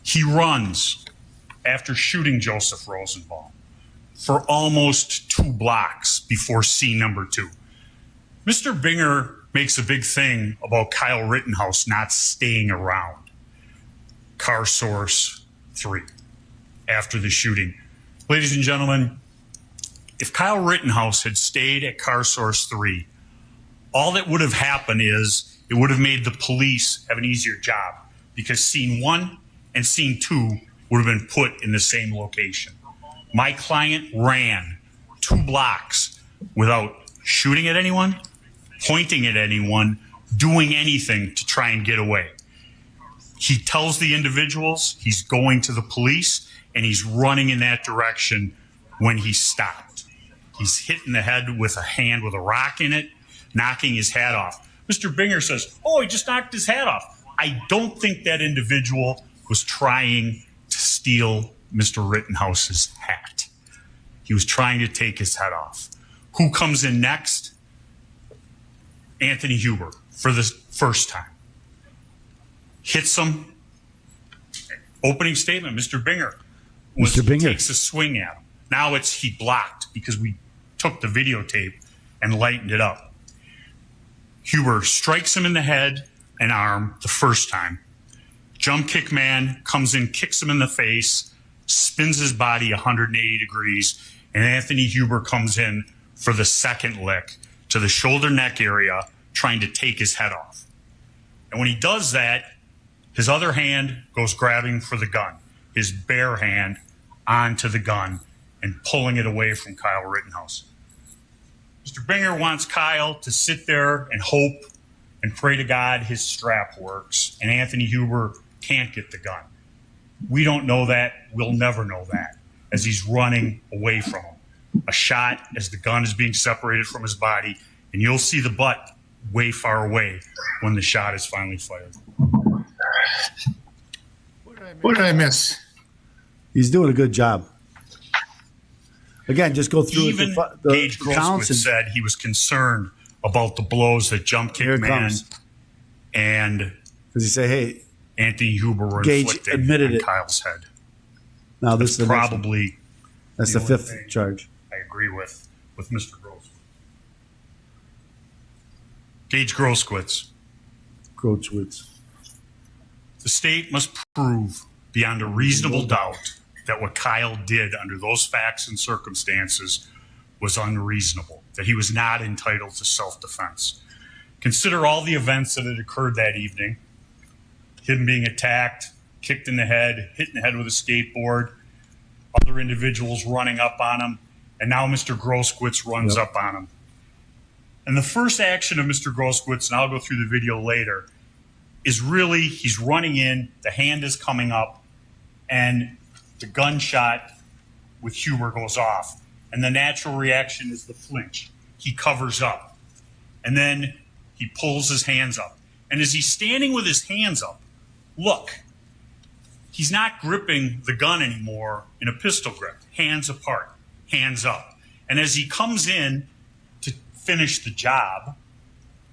He runs after shooting Joseph Rosenbaum for almost 2 blocks before scene number 2. Mr. Binger makes a big thing about Kyle Rittenhouse not staying around Car Source 3 after the shooting. Ladies and gentlemen, if Kyle Rittenhouse had stayed at Car Source 3, all that would have happened is it would have made the police have an easier job, because scene 1 and scene 2 would have been put in the same location. My client ran 2 blocks without shooting at anyone, pointing at anyone, doing anything to try and get away. He tells the individuals he's going to the police, and he's running in that direction when he stopped. He's hit in the head with a hand with a rock in it, knocking his hat off. Mr. Binger says, oh, he just knocked his hat off. I don't think that individual was trying to steal Mr. Rittenhouse's hat. He was trying to take his head off. Who comes in next? Anthony Huber, for the first time. Hits him. Opening statement, Mr. Binger takes a swing at him. Now it's he blocked because we took the videotape and lightened it up. Huber strikes him in the head and arm the first time. Jump kick man comes in, kicks him in the face, spins his body 180 degrees, and Anthony Huber comes in for the second lick to the shoulder neck area, trying to take his head off. And when he does that, his other hand goes grabbing for the gun, his bare hand onto the gun and pulling it away from Kyle Rittenhouse. Mr. Binger wants Kyle to sit there and hope and pray to God his strap works, and Anthony Huber can't get the gun. We don't know that. We'll never know that, as he's running away from him. A shot as the gun is being separated from his body, and you'll see the butt way far away when the shot is finally fired. What did I miss? He's doing a good job. Again, just go through Even the Gage counts. Grossquist said he was concerned about the blows that Jump Kick Man and does he say, "Hey, Anthony Huber were Gage inflicting admitted on it. Kyle's head"? Now this is the next one. probably That's the only 5th thing charge. I agree with Mr. Gross. Gage Grossquist. The state must prove beyond a reasonable doubt that what Kyle did under those facts and circumstances was unreasonable, that he was not entitled to self-defense. Consider all the events that had occurred that evening. Him being attacked, kicked in the head, hit in the head with a skateboard, other individuals running up on him, and now Mr. Grossquist runs up on him. And the first action of Mr. Grossquist, and I'll go through the video later, is really he's running in, the hand is coming up, and the gunshot with Huber goes off. and the natural reaction is the flinch. He covers up, and then he pulls his hands up. And as he's standing with his hands up, look, he's not gripping the gun anymore in a pistol grip. Hands apart, hands up. And as he comes in to finish the job,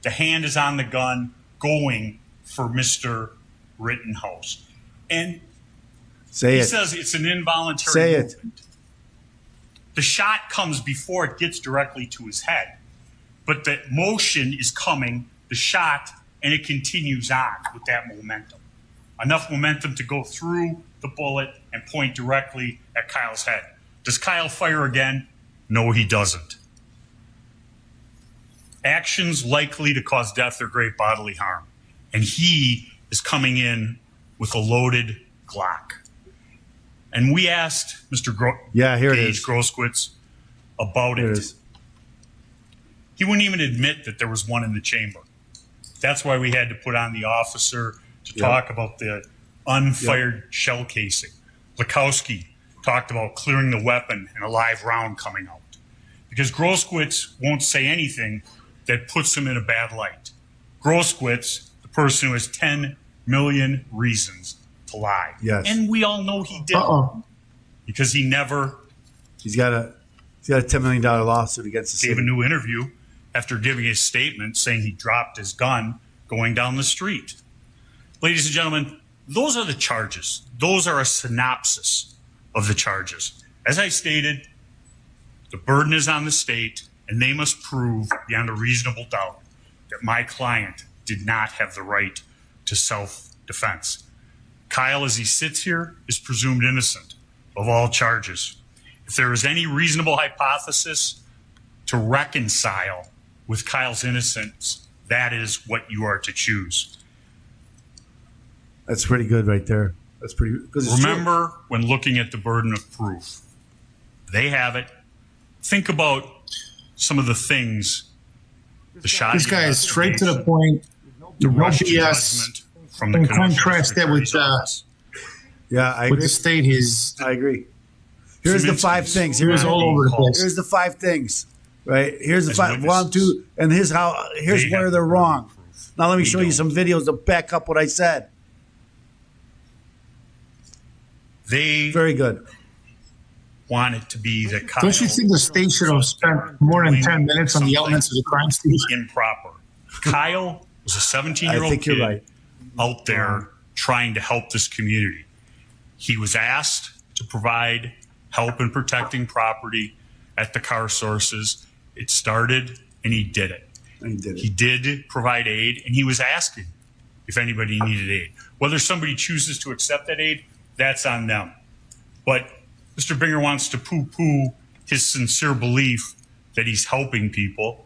the hand is on the gun going for Mr. Rittenhouse. And he says it's an involuntary movement. The shot comes before it gets directly to his head. But the motion is coming, the shot, and it continues on with that momentum. Enough momentum to go through the bullet and point directly at Kyle's head. Does Kyle fire again? No, he doesn't. Actions likely to cause death or great bodily harm. And he is coming in with a loaded Glock. And we asked Mr. Gage Groskwitz about it. He wouldn't even admit that there was one in the chamber. That's why we had to put on the officer to talk about the unfired shell casing. Lukowski talked about clearing the weapon and a live round coming out. Because Groskwitz won't say anything that puts him in a bad light. Groskwitz, the person who has 10 million reasons to lie. Yes. And we all know he did. Because he never... He's got a $10 million lawsuit against the city. Gave a new interview after giving his statement saying he dropped his gun going down the street. Ladies and gentlemen, those are the charges. Those are a synopsis of the charges. As I stated, the burden is on the state, and they must prove beyond a reasonable doubt that my client did not have the right to self-defense. Kyle, as he sits here, is presumed innocent of all charges. If there is any reasonable hypothesis to reconcile with Kyle's innocence, that is what you are to choose. That's pretty good right there. That's pretty good. Remember, when looking at the burden of proof, they have it. Think about some of the things, the shot. This guy is straight to the point. The no rush BS. from the and contrast that with I agree. with the state. I agree. Here's the 5 things. Here's all over the place. Here's the 5 things. Right? Here's the 5. 1, 2, and here's where they're wrong. Now let me show you some videos to back up what I said. Very good. Want it to be that Kyle. Don't you think the state should have spent more than 10 minutes on the elements of the crime scene? Improper. Kyle was a 17-year-old kid out there trying to help this community. He was asked to provide help in protecting property at the car sources. It started, and he did it. He did provide aid, and he was asking if anybody needed aid. Whether somebody chooses to accept that aid, that's on them. But Mr. Binger wants to poo-poo his sincere belief that he's helping people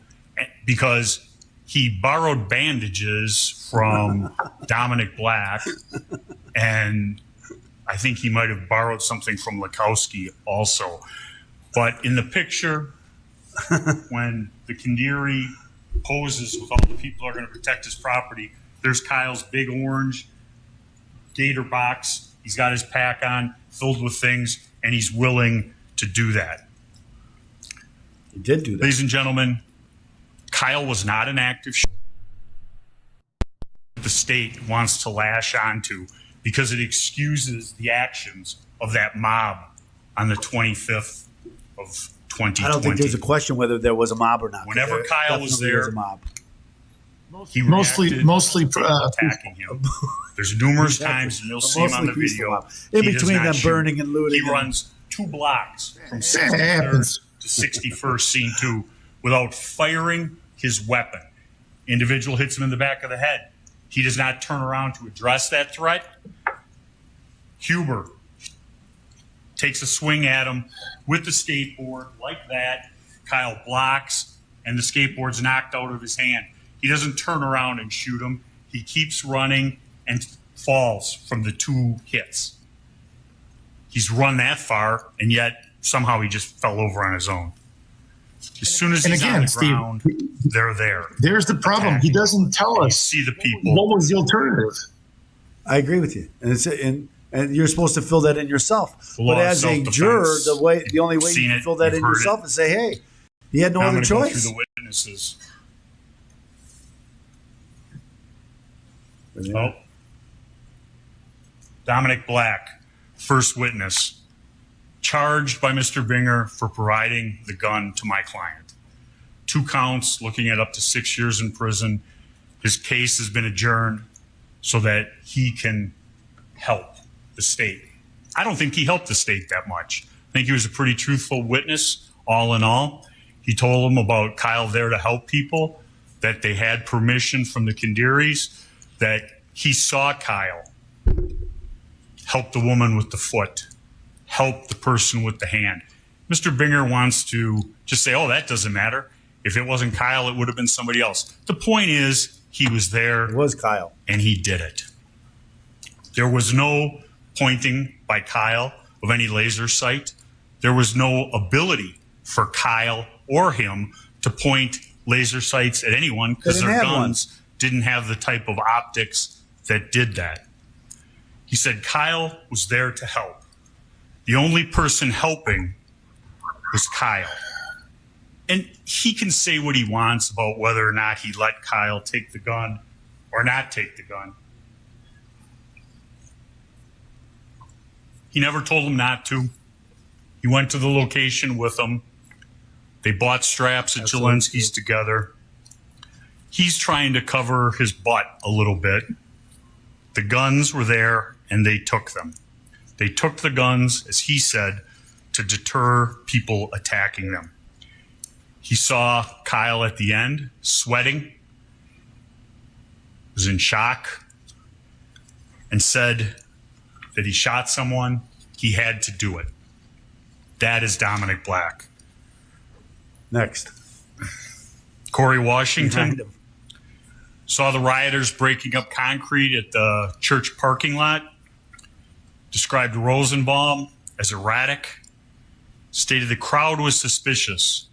because he borrowed bandages from Dominic Black, and I think he might have borrowed something from Lukowski also. But in the picture, when the Kandiri poses with all the people who are going to protect his property, there's Kyle's big orange gator box. He's got his pack on, filled with things, and he's willing to do that. He did do that. Ladies and gentlemen, Kyle was not an active shooter. The state wants to lash onto because it excuses the actions of that mob on the 25th of 2020. I don't think there's a question whether there was a mob or not. Whenever Kyle was there, was a mob. He mostly attacking him. There's numerous times, and you'll see him on the video. In between them burning and looting. He runs 2 blocks from 63rd to 61st, scene 2, without firing his weapon. Individual hits him in the back of the head. He does not turn around to address that threat. Huber takes a swing at him with the skateboard like that. Kyle blocks, and the skateboard's knocked out of his hand. He doesn't turn around and shoot him. He keeps running and falls from the 2 hits. He's run that far, and yet somehow he just fell over on his own. As soon as he's on the ground, they're there. There's the problem. He doesn't tell us. See the people. What was the alternative? I agree with you, and And you're supposed to fill that in yourself. The law But of as a self-defense, juror, the only way you seen can it, fill that you've in heard yourself it. is say, hey, he had no Now I'm other gonna go choice. through the witnesses. Yeah. Oh. Dominic Black, first witness, charged by Mr. Binger for providing the gun to my client. 2 counts, looking at up to 6 years in prison. His case has been adjourned so that he can help the state. I don't think he helped the state that much. I think he was a pretty truthful witness, all in all. He told them about Kyle there to help people, that they had permission from the Kinderies, that he saw Kyle help the woman with the foot, help the person with the hand. Mr. Binger wants to just say, oh, that doesn't matter. If it wasn't Kyle, it would have been somebody else. The point is, he was there. It was Kyle. And he did it. There was no pointing by Kyle of any laser sight. There was no ability for Kyle or him to point laser sights at anyone because their guns didn't have the type of optics that did that. He said Kyle was there to help. The only person helping was Kyle. And he can say what he wants about whether or not he let Kyle take the gun or not take the gun. He never told him not to. He went to the location with him. They bought straps at Jelinski's together. He's trying to cover his butt a little bit. The guns were there and they took them. They took the guns, as he said, to deter people attacking them. He saw Kyle at the end, sweating, was in shock, and said that he shot someone. He had to do it. That is Dominic Black. Next. Corey Washington saw the rioters breaking up concrete at the church parking lot, described Rosenbaum as erratic, stated the crowd was suspicious.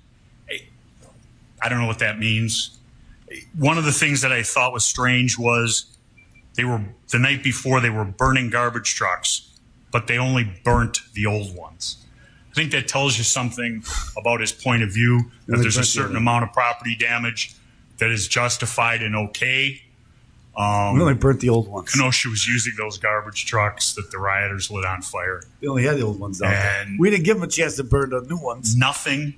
I don't know what that means. One of the things that I thought was strange was they were, the night before, they were burning garbage trucks, but they only burnt the old ones. I think that tells you something about his point of view, that there's a certain amount of property damage that is justified and okay. We only burnt the old ones. Kenosha was using those garbage trucks that the rioters lit on fire. They only had the old ones down there. We didn't give them a chance to burn the new ones. Nothing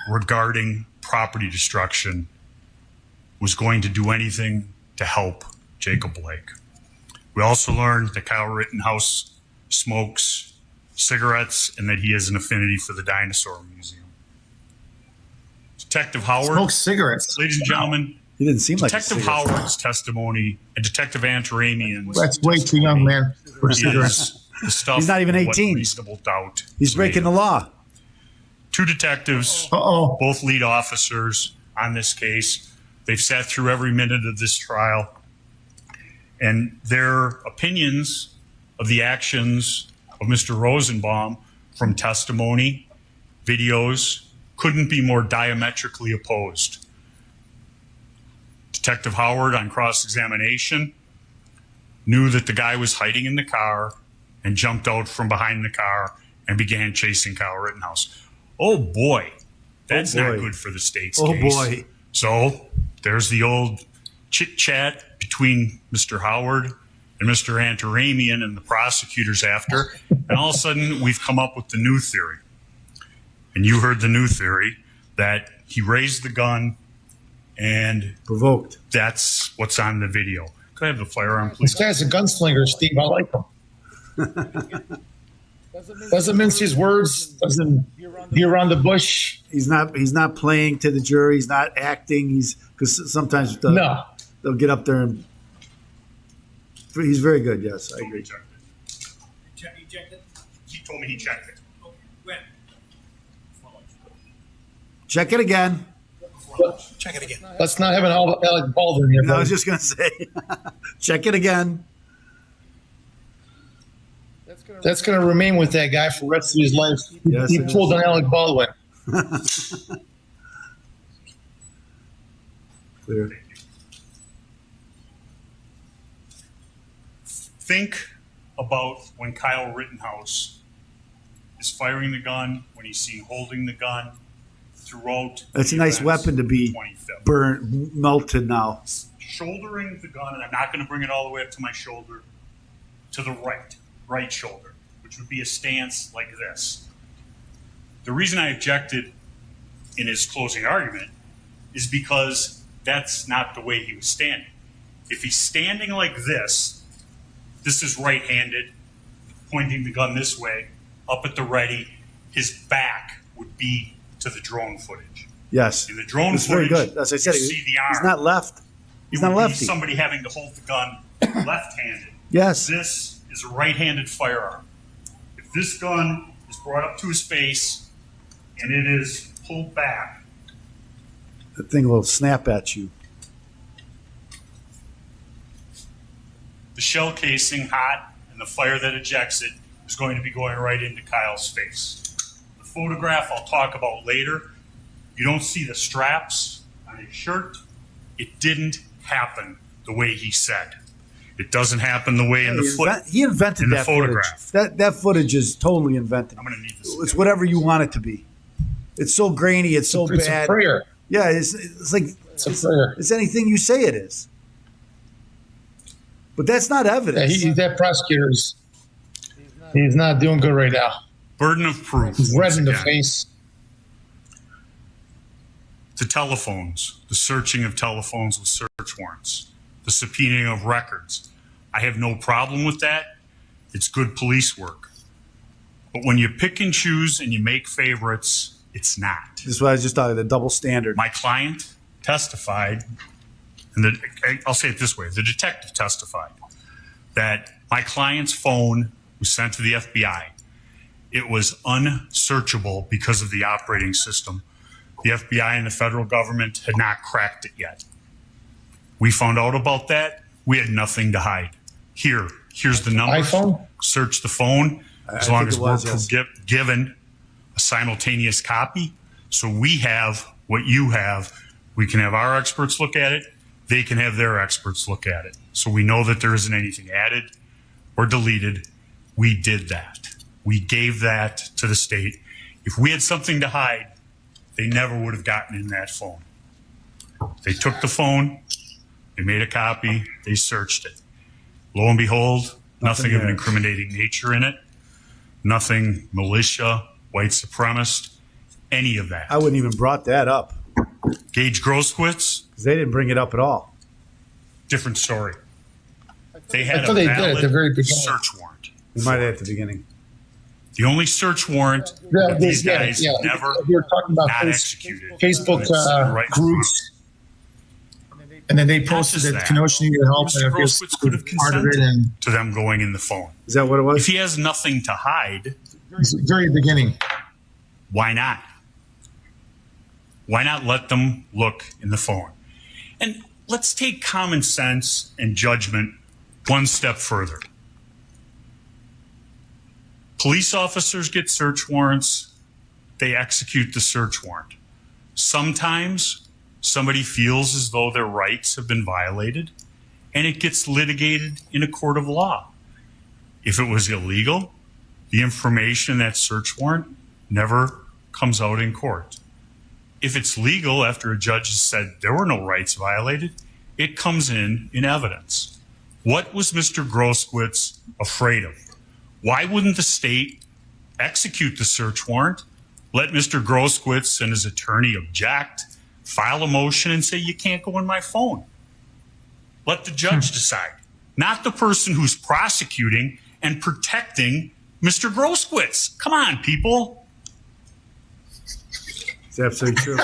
regarding property destruction was going to do anything to help Jacob Blake. We also learned that Kyle Rittenhouse smokes cigarettes and that he has an affinity for the Dinosaur Museum. Detective Howard. Smokes cigarettes. Ladies and gentlemen, he didn't seem like Detective Howard's testimony and Detective Antaramian's That's way too young, man, for cigarettes. the stuff He's not even of what 18. reasonable doubt. He's breaking the law. 2 detectives, both lead officers on this case. They've sat through every minute of this trial, and their opinions of the actions of Mr. Rosenbaum from testimony, videos, couldn't be more diametrically opposed. Detective Howard, on cross-examination, knew that the guy was hiding in the car and jumped out from behind the car and began chasing Kyle Rittenhouse. Oh boy, that's not good for the state's case. Oh boy. So there's the old chit-chat between Mr. Howard and Mr. Antaramian and the prosecutors after, and all of a sudden we've come up with the new theory. And you heard the new theory that he raised the gun and provoked. That's what's on the video. Could I have the firearm, please? This guy's a gunslinger, Steve. I like him. Doesn't mince his words. Doesn't be around the bush. He's not playing to the jury. He's not acting. Because sometimes they'll get up there and he's very good. Yes, I agree. He checked it? He told me he checked it. When? Check it again. Check it again. Let's not have an Alec Baldwin here. I was just going to say, check it again. That's going to remain with that guy for the rest of his life. Yes, he pulled on Alec Baldwin. Clear. Think about when Kyle Rittenhouse is firing the gun, when he's seen holding the gun throughout. That's a nice weapon to be burned, melted now. Shouldering the gun, and I'm not going to bring it all the way up to my shoulder, to the right shoulder, which would be a stance like this. The reason I objected in his closing argument is because that's not the way he was standing. If he's standing like this is right-handed, pointing the gun this way, up at the ready, his back would be to the drone footage. Yes. In the drone it's footage, very good. As I said, see the arm. he's not left. He's not lefty. Somebody having to hold the gun left-handed. Yes. This is a right-handed firearm. If this gun is brought up to his face and it is pulled back, the thing will snap at you. the shell casing hot and the fire that ejects it is going to be going right into Kyle's face. The photograph I'll talk about later. You don't see the straps on his shirt. It didn't happen the way he said. It doesn't happen the way in the He invented that photograph. footage. That footage is totally invented. I'm going to need this. It's whatever you want it to be. It's so grainy. It's so bad. It's a prayer. Yeah, it's like it's a prayer. It's anything you say it is. But that's not evidence. Yeah, that prosecutor's he's not doing good right now. Burden of proof. He's red in the face. The telephones, the searching of telephones with search warrants, the subpoenaing of records. I have no problem with that. It's good police work. But when you pick and choose and you make favorites, it's not. This is what I was just talking about, the double standard. My client testified, and I'll say it this way, the detective testified that my client's phone was sent to the FBI. It was unsearchable because of the operating system. The FBI and the federal government had not cracked it yet. We found out about that. We had nothing to hide. Here's the number. iPhone? Search the phone as long as we're given a simultaneous copy. So we have what you have. We can have our experts look at it. They can have their experts look at it. So we know that there isn't anything added or deleted. We did that. We gave that to the state. If we had something to hide, they never would have gotten in that phone. They took the phone, they made a copy, they searched it. Lo and behold, nothing of an incriminating nature in it, nothing militia, white supremacist, any of that. I wouldn't even brought that up. Gage Groskowitz? Because they didn't bring it up at all. Different story. They had a valid search warrant. We might have at the beginning. The only search warrant that these guys never we were talking about not executed. Facebook groups. And then they posted that Kenosha needed help. Mr. Groskowitz could have consented to them going in the phone. Is that what it was? If he has nothing to hide, very beginning. Why not? Why not let them look in the phone? And let's take common sense and judgment one step further. Police officers get search warrants. They execute the search warrant. Sometimes somebody feels as though their rights have been violated, and it gets litigated in a court of law. If it was illegal, the information in that search warrant never comes out in court. If it's legal, after a judge has said there were no rights violated, it comes in evidence. What was Mr. Groskowitz afraid of? Why wouldn't the state execute the search warrant, let Mr. Groskowitz and his attorney object, file a motion and say, you can't go in my phone? Let the judge decide, not the person who's prosecuting and protecting Mr. Groskowitz. Come on, people. It's absolutely true.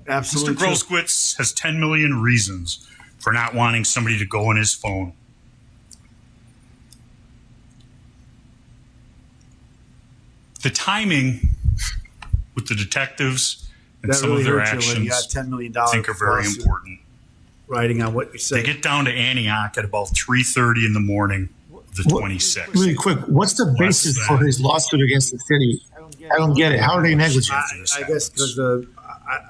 Absolutely Mr. Groskowitz has 10 million reasons for not wanting somebody to go in his phone. The timing with the detectives and some of their actions, you got $10 million I think, are very important. Writing on what you say. They get down to Antioch at about 3:30 in the morning of the 26th. Really quick, what's the basis for his lawsuit against the city? I don't get it. How are they negligent? I guess because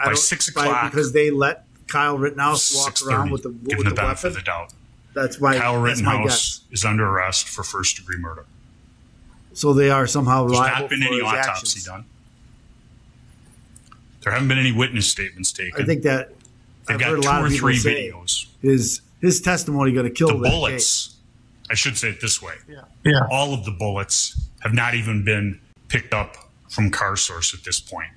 by 6 o'clock, because they let Kyle Rittenhouse walk around with the benefit weapon. of the doubt. That's my Kyle that's my Rittenhouse guess. is under arrest for first-degree murder. So they are somehow There's liable not been for any his autopsy actions. done. There haven't been any witness statements taken. I think that They've I've got heard a 2 lot or of people 3 say videos. his testimony going to kill The that bullets, I should say it this way. Yeah. All of the bullets have not even been picked up from car source at this point.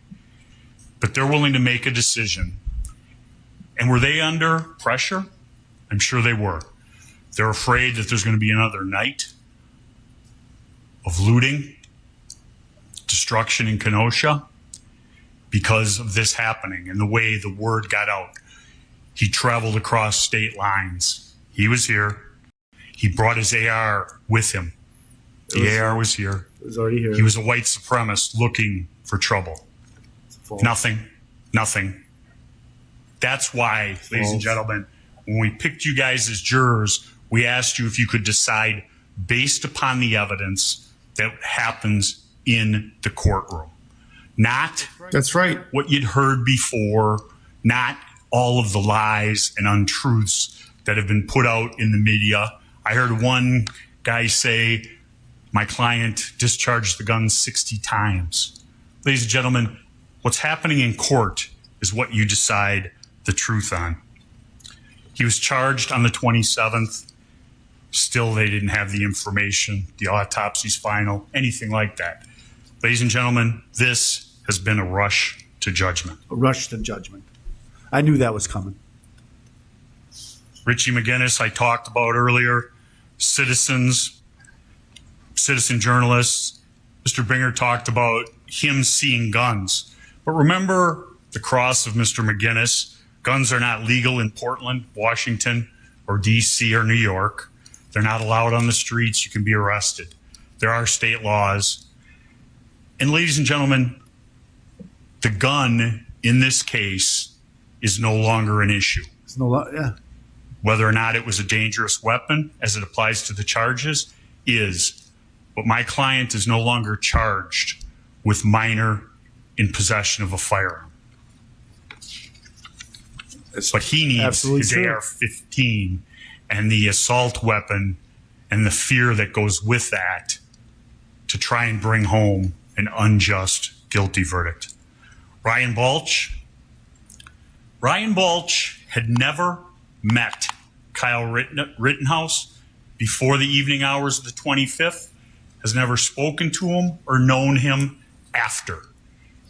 But they're willing to make a decision. And were they under pressure? I'm sure they were. They're afraid that there's going to be another night of looting, destruction in Kenosha because of this happening and the way the word got out. He traveled across state lines. He was here. He brought his AR with him. The AR was here. It was already here. He was a white supremacist looking for trouble. Nothing. That's why, ladies and gentlemen, when we picked you guys as jurors, we asked you if you could decide based upon the evidence that happens in the courtroom. Not That's right. what you'd heard before, not all of the lies and untruths that have been put out in the media. I heard one guy say, my client discharged the gun 60 times. Ladies and gentlemen, what's happening in court is what you decide the truth on. He was charged on the 27th. Still, they didn't have the information, the autopsy's final, anything like that. Ladies and gentlemen, this has been a rush to judgment. A rush to judgment. I knew that was coming. Richie McGinnis, I talked about earlier, citizen journalists. Mr. Binger talked about him seeing guns. But remember the cross of Mr. McGinnis. Guns are not legal in Portland, Washington, or D.C. or New York. They're not allowed on the streets. You can be arrested. There are state laws. And ladies and gentlemen, the gun in this case is no longer an issue. It's yeah. Whether or not it was a dangerous weapon as it applies to the charges is. But my client is no longer charged with minor in possession of a firearm. But he needs his AR-15 and the assault weapon and the fear that goes with that to try and bring home an unjust guilty verdict. Ryan Balch had never met Kyle Rittenhouse before the evening hours of the 25th, has never spoken to him or known him after.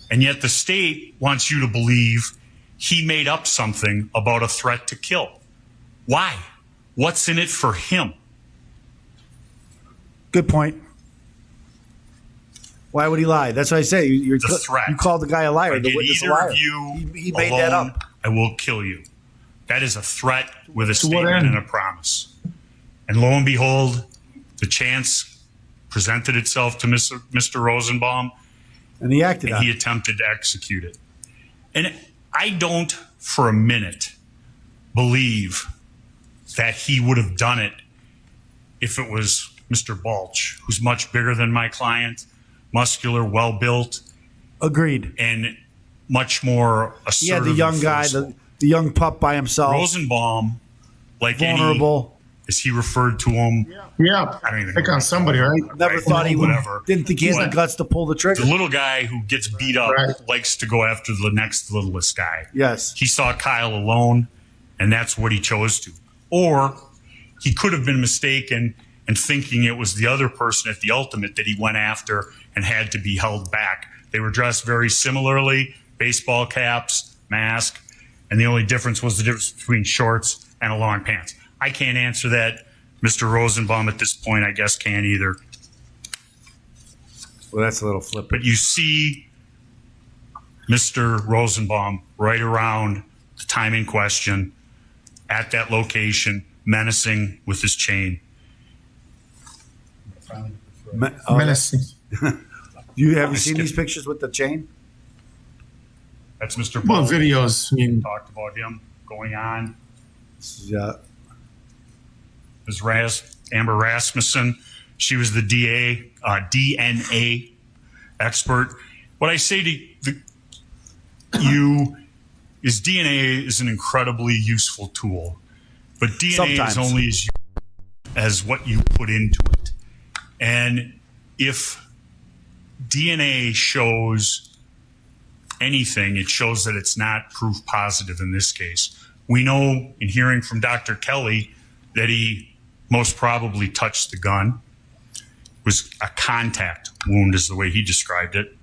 And yet the state wants you to believe he made up something about a threat to kill. Why? What's in it for him? Good point. Why would he lie? That's what I say. You called the guy a liar. The witness a liar. He made that up. I will kill you. That is a threat with a statement and a promise. And lo and behold, the chance presented itself to Mr. Rosenbaum, and he acted. And he attempted to execute it. And I don't, for a minute, believe that he would have done it if it was Mr. Balch, who's much bigger than my client, muscular, well-built. Agreed. And much more assertive. He had the young guy, the young pup by himself. Rosenbaum, like vulnerable. As he referred to him. Yeah. I don't even pick on somebody, right? Never thought he would. Didn't think he had the guts to pull the trigger. The little guy who gets beat up likes to go after the next littlest guy. Yes. He saw Kyle alone, and that's what he chose to. Or he could have been mistaken and thinking it was the other person at the ultimate that he went after and had to be held back. They were dressed very similarly, baseball caps, mask, and the only difference was the difference between shorts and a long pants. I can't answer that. Mr. Rosenbaum at this point, I guess, can't either. Well, that's a little flippant. But you see Mr. Rosenbaum right around the time in question at that location, menacing with his chain. Menacing. Have you seen these pictures with the chain? That's Mr. Well, videos. I mean, talked about him going on. Yeah. Ms. Amber Rasmussen, she was the DNA expert. What I say to you is DNA is an incredibly useful tool But DNA Sometimes. is only as what you put into it. And if DNA shows anything, it shows that it's not proof positive in this case. We know in hearing from Dr. Kelly that he most probably touched the gun. It was a contact wound is the way he described it.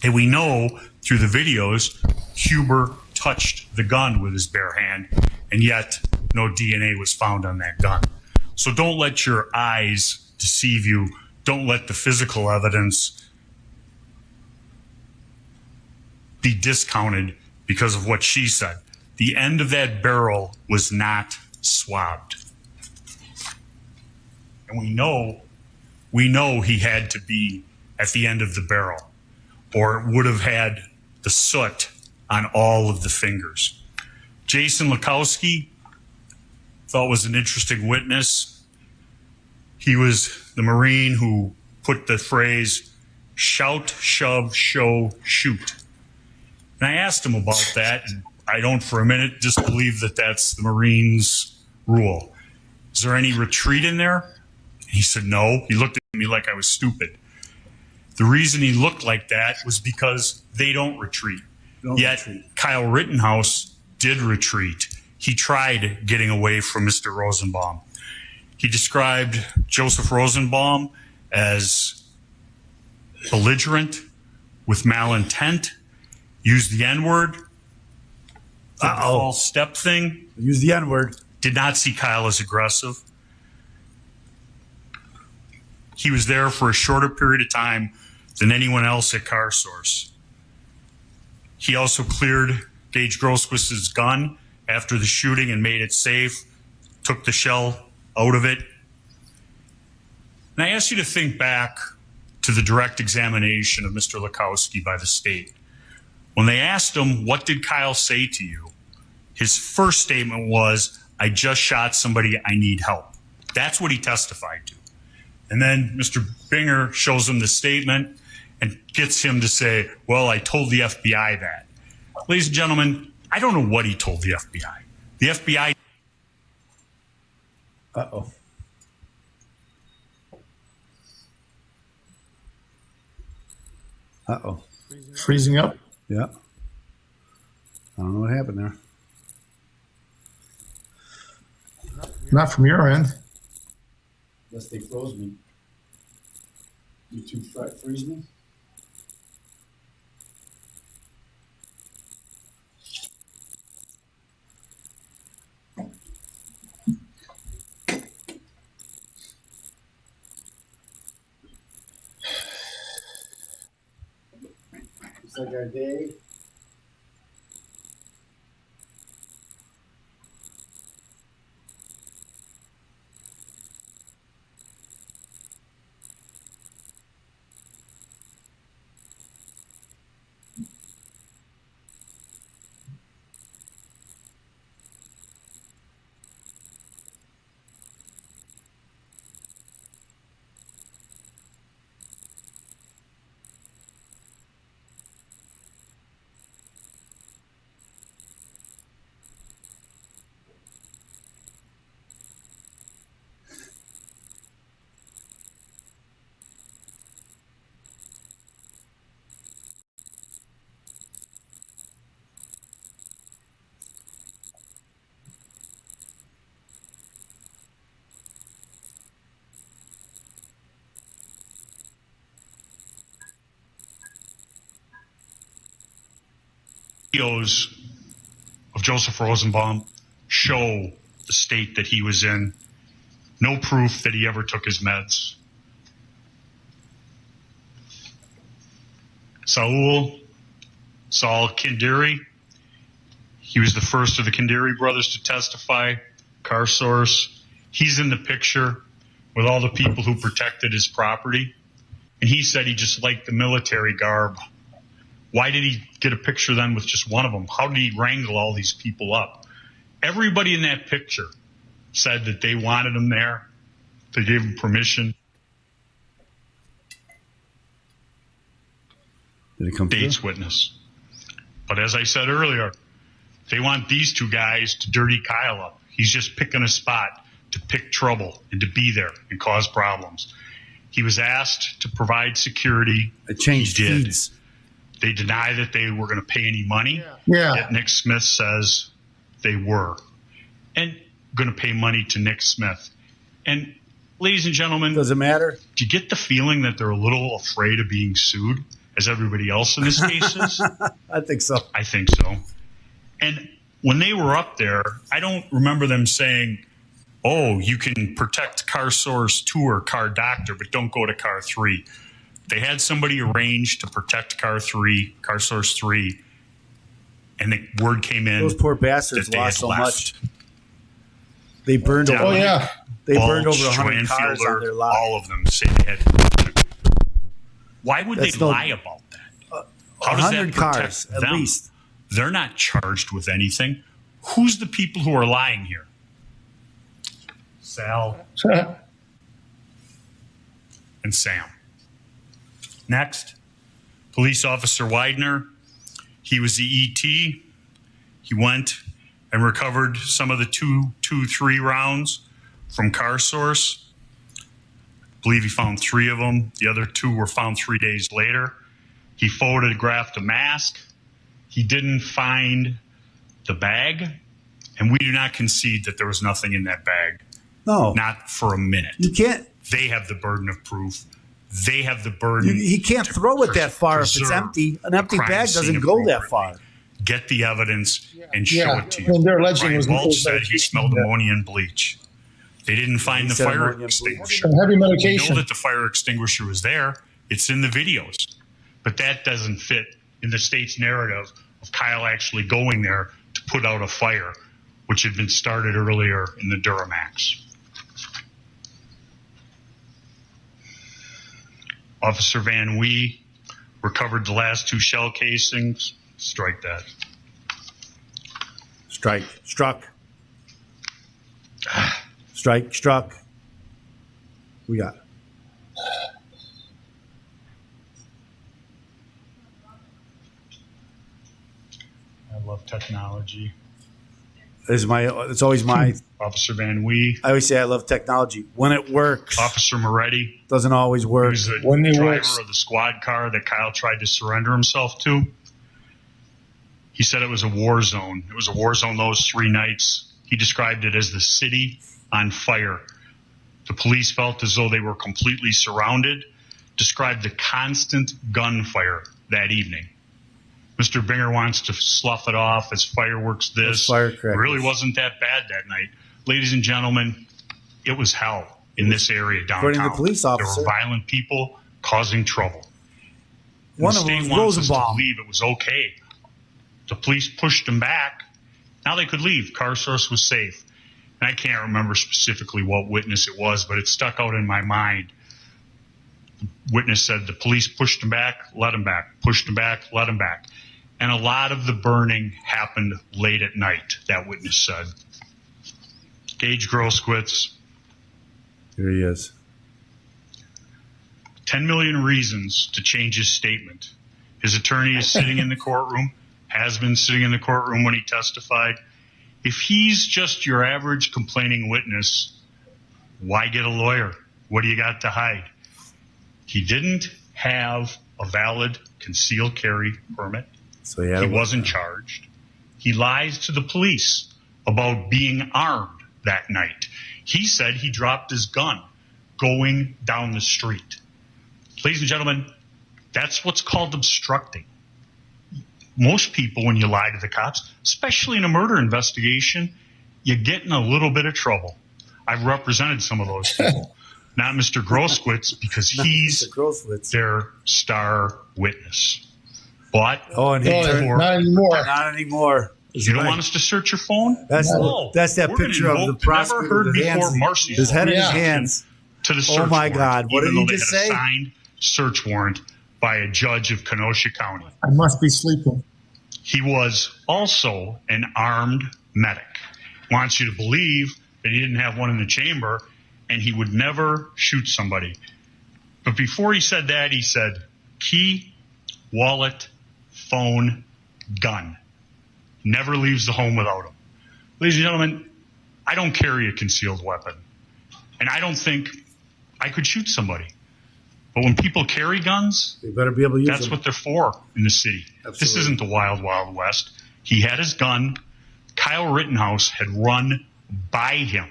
And we know through the videos, Huber touched the gun with his bare hand, and yet no DNA was found on that gun. So don't let your eyes deceive you. Don't let the physical evidence be discounted because of what she said. The end of that barrel was not swabbed. And we know he had to be at the end of the barrel, or it would have had the soot on all of the fingers. Jason Lukowski thought was an interesting witness. He was the Marine who put the phrase, shout, shove, show, shoot. And I asked him about that, and I don't for a minute disbelieve that that's the Marines' rule. Is there any retreat in there? He said no. He looked at me like I was stupid. The reason he looked like that was because they don't retreat. Yet Kyle Rittenhouse did retreat. He tried getting away from Mr. Rosenbaum. He described Joseph Rosenbaum as belligerent, with malintent, used the N-word, the false step thing. Use the N-word. Did not see Kyle as aggressive. He was there for a shorter period of time than anyone else at CarSource. He also cleared Gage Grosquist's gun after the shooting and made it safe, took the shell out of it. And I ask you to think back to the direct examination of Mr. Lukowski by the state. When they asked him, what did Kyle say to you? His first statement was, I just shot somebody, I need help. That's what he testified to. And then Mr. Binger shows him the statement and gets him to say, well, I told the FBI that. Ladies and gentlemen, I don't know what he told the FBI. The FBI. Uh-oh. Uh-oh. Freezing up? Yeah. I don't know what happened there. Not from your end. Unless they froze me. YouTube freeze me? It's like our day. Videos of Joseph Rosenbaum show the state that he was in. No proof that he ever took his meds. Saul Kindiri, he was the first of the Kindiri brothers to testify. CarSource, he's in the picture with all the people who protected his property. And he said he just liked the military garb. Why did he get a picture then with just one of them? How did he wrangle all these people up? Everybody in that picture said that they wanted him there. They gave him permission. Did it come through? State's witness. But as I said earlier, they want these two guys to dirty Kyle up. He's just picking a spot to pick trouble and to be there and cause problems. He was asked to provide security. It changed He did. feeds. They deny that they were going to pay any money. Yeah. Yet Nick Smith says they were. And going to pay money to Nick Smith. And ladies and gentlemen, does it matter? Do you get the feeling that they're a little afraid of being sued, as everybody else in this case is? I think so. I think so. And when they were up there, I don't remember them saying, oh, you can protect car source 2 or car doctor, but don't go to car 3. They had somebody arranged to protect car source 3, and the word came in. Those poor bastards lost so much. They burned over. Oh yeah, they burned over Balch, 100 cars on their lot. all of them say they had. Why would they lie about that? How does 100 that protect cars at them? least. They're not charged with anything. Who's the people who are lying here? Sal and Sam. Next, police officer Widener. He was the ET. He went and recovered some of the 2.23 rounds from car source. I believe he found 3 of them. The other 2 were found 3 days later. He photographed a mask. He didn't find the bag, and we do not concede that there was nothing in that bag. No. Not for a minute. You can't. They have the burden of proof. They have the burden. He can't throw it that far if it's empty. An empty bag doesn't go that far. Get the evidence and show it to you. Well, they're alleging Brian it was Balch said he smelled ammonia and bleach. They didn't find the fire extinguisher. Heavy medication. We know that the fire extinguisher was there. It's in the videos. But that doesn't fit in the state's narrative of Kyle actually going there to put out a fire, which had been started earlier in the Duramax. Officer Van Wee recovered the last 2 shell casings. Strike that. Struck. Struck. We got it. I love technology. It's always my Officer Van Wee. I always say I love technology when it works. Officer Moretti Doesn't always work. He was the driver of the squad car that Kyle tried to surrender himself to. He said it was a war zone. It was a war zone those 3 nights. He described it as the city on fire. The police felt as though they were completely surrounded, described the constant gunfire that evening. Mr. Binger wants to slough it off as fireworks this. It really wasn't that bad that night. Ladies and gentlemen, it was hell in this area downtown. According to the police officer. There were violent people causing trouble. One of them was Rosenbaum. To believe it was okay. The police pushed them back. Now they could leave. Car source was safe. And I can't remember specifically what witness it was, but it stuck out in my mind. The witness said the police pushed him back, let him back, pushed him back, let him back. And a lot of the burning happened late at night, that witness said. Gage Grosskowitz. Here he is. 10 million reasons to change his statement. His attorney is sitting in the courtroom, has been sitting in the courtroom when he testified. If he's just your average complaining witness, why get a lawyer? What do you got to hide? He didn't have a valid concealed carry permit. So he wasn't charged. He lies to the police about being armed that night. He said he dropped his gun going down the street. Ladies and gentlemen, that's what's called obstructing. Most people, when you lie to the cops, especially in a murder investigation, you get in a little bit of trouble. I've represented some of those people. Not Mr. Grosskowitz, because he's their star witness. But not anymore. Not anymore. You don't want us to search your phone? That's that picture of the prosecutor. Never heard before Marcy's his head in his hands. To the search oh my warrant, God! What did he just say? A signed search warrant by a judge of Kenosha County. I must be sleeping. He was also an armed medic. Wants you to believe that he didn't have one in the chamber, and he would never shoot somebody. But before he said that, he said key, wallet, phone, gun. Never leaves the home without them. Ladies and gentlemen, I don't carry a concealed weapon. And I don't think I could shoot somebody. But when people carry guns, they better be able to use that's them. what they're for in the city. Absolutely. This isn't the wild, wild west. He had his gun. Kyle Rittenhouse had run by him.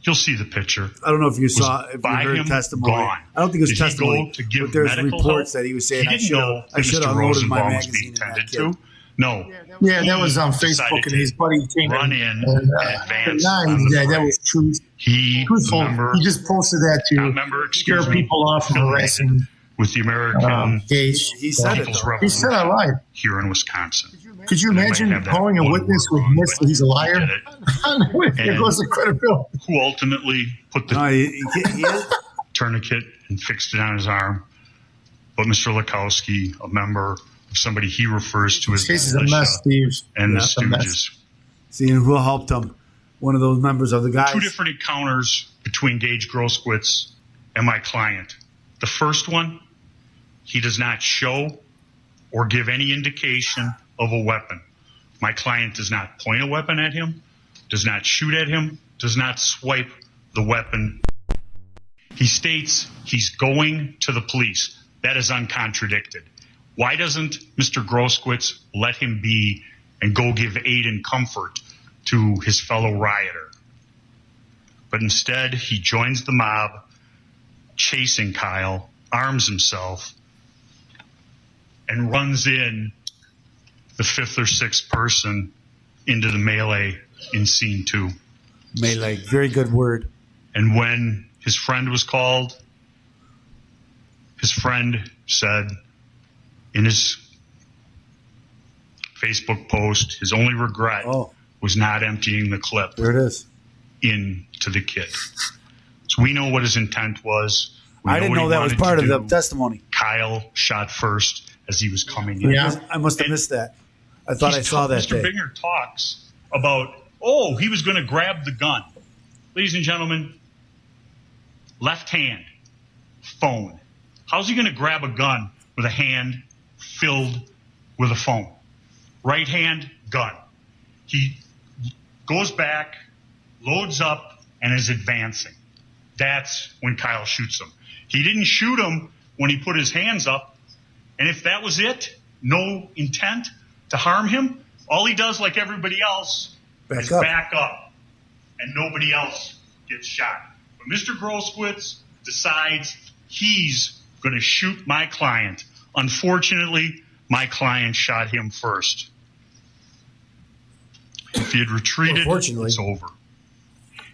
You'll see the picture. I don't know if you saw, if you heard him, testimony. gone. I don't think it was Did he testimony, go to give but there's medical reports help? that he was saying, He didn't know I should that have Mr. unloaded my Rosenbaum was magazine being in that tended kid. to. No. Yeah, that was on Decided Facebook, and to his buddy came run in and advance nah, on the that parade. was true. Truthful. Remember, He just posted that I to remember, scare excuse me, people off from harassing with the American gays. He said it, People's though. He said I lied. here in Wisconsin. Could you And they might imagine have that calling a one witness word with wrong, admits but that he's a he liar? did it. There goes the credibility. Who ultimately put the No, he tourniquet and fixed it on his arm. But Mr. Lukowski, a member of somebody he refers to as This case is the a mess, Steve. and the Yeah, it's a mess. Stooges. See, and who helped him? One of those members of the guys. Two different encounters between Gage Groskowitz and my client. The first one, he does not show or give any indication of a weapon. My client does not point a weapon at him, does not shoot at him, does not swipe the weapon. He states he's going to the police. That is uncontradicted. Why doesn't Mr. Groskowitz let him be and go give aid and comfort to his fellow rioter? But instead, he joins the mob, chasing Kyle, arms himself, and runs in the fifth or sixth person into the melee in scene 2. Melee, very good word. And when his friend was called, his friend said in his Facebook post, his only regret was not emptying the clip There it is. into the kid. So we know what his intent was. We I didn't what know he that was wanted part to of the do. testimony. Kyle shot first as he was coming in. I must have missed that. I thought I saw that Mr. day. Binger talks about, he was going to grab the gun. Ladies and gentlemen, left hand, phone. How's he going to grab a gun with a hand filled with a phone? Right hand, gun. He goes back, loads up, and is advancing. That's when Kyle shoots him. He didn't shoot him when he put his hands up. And if that was it, no intent to harm him, all he does, like everybody else, is back up. And nobody else gets shot. But Mr. Groskowitz decides he's going to shoot my client. Unfortunately, my client shot him first. If he had retreated, it's over.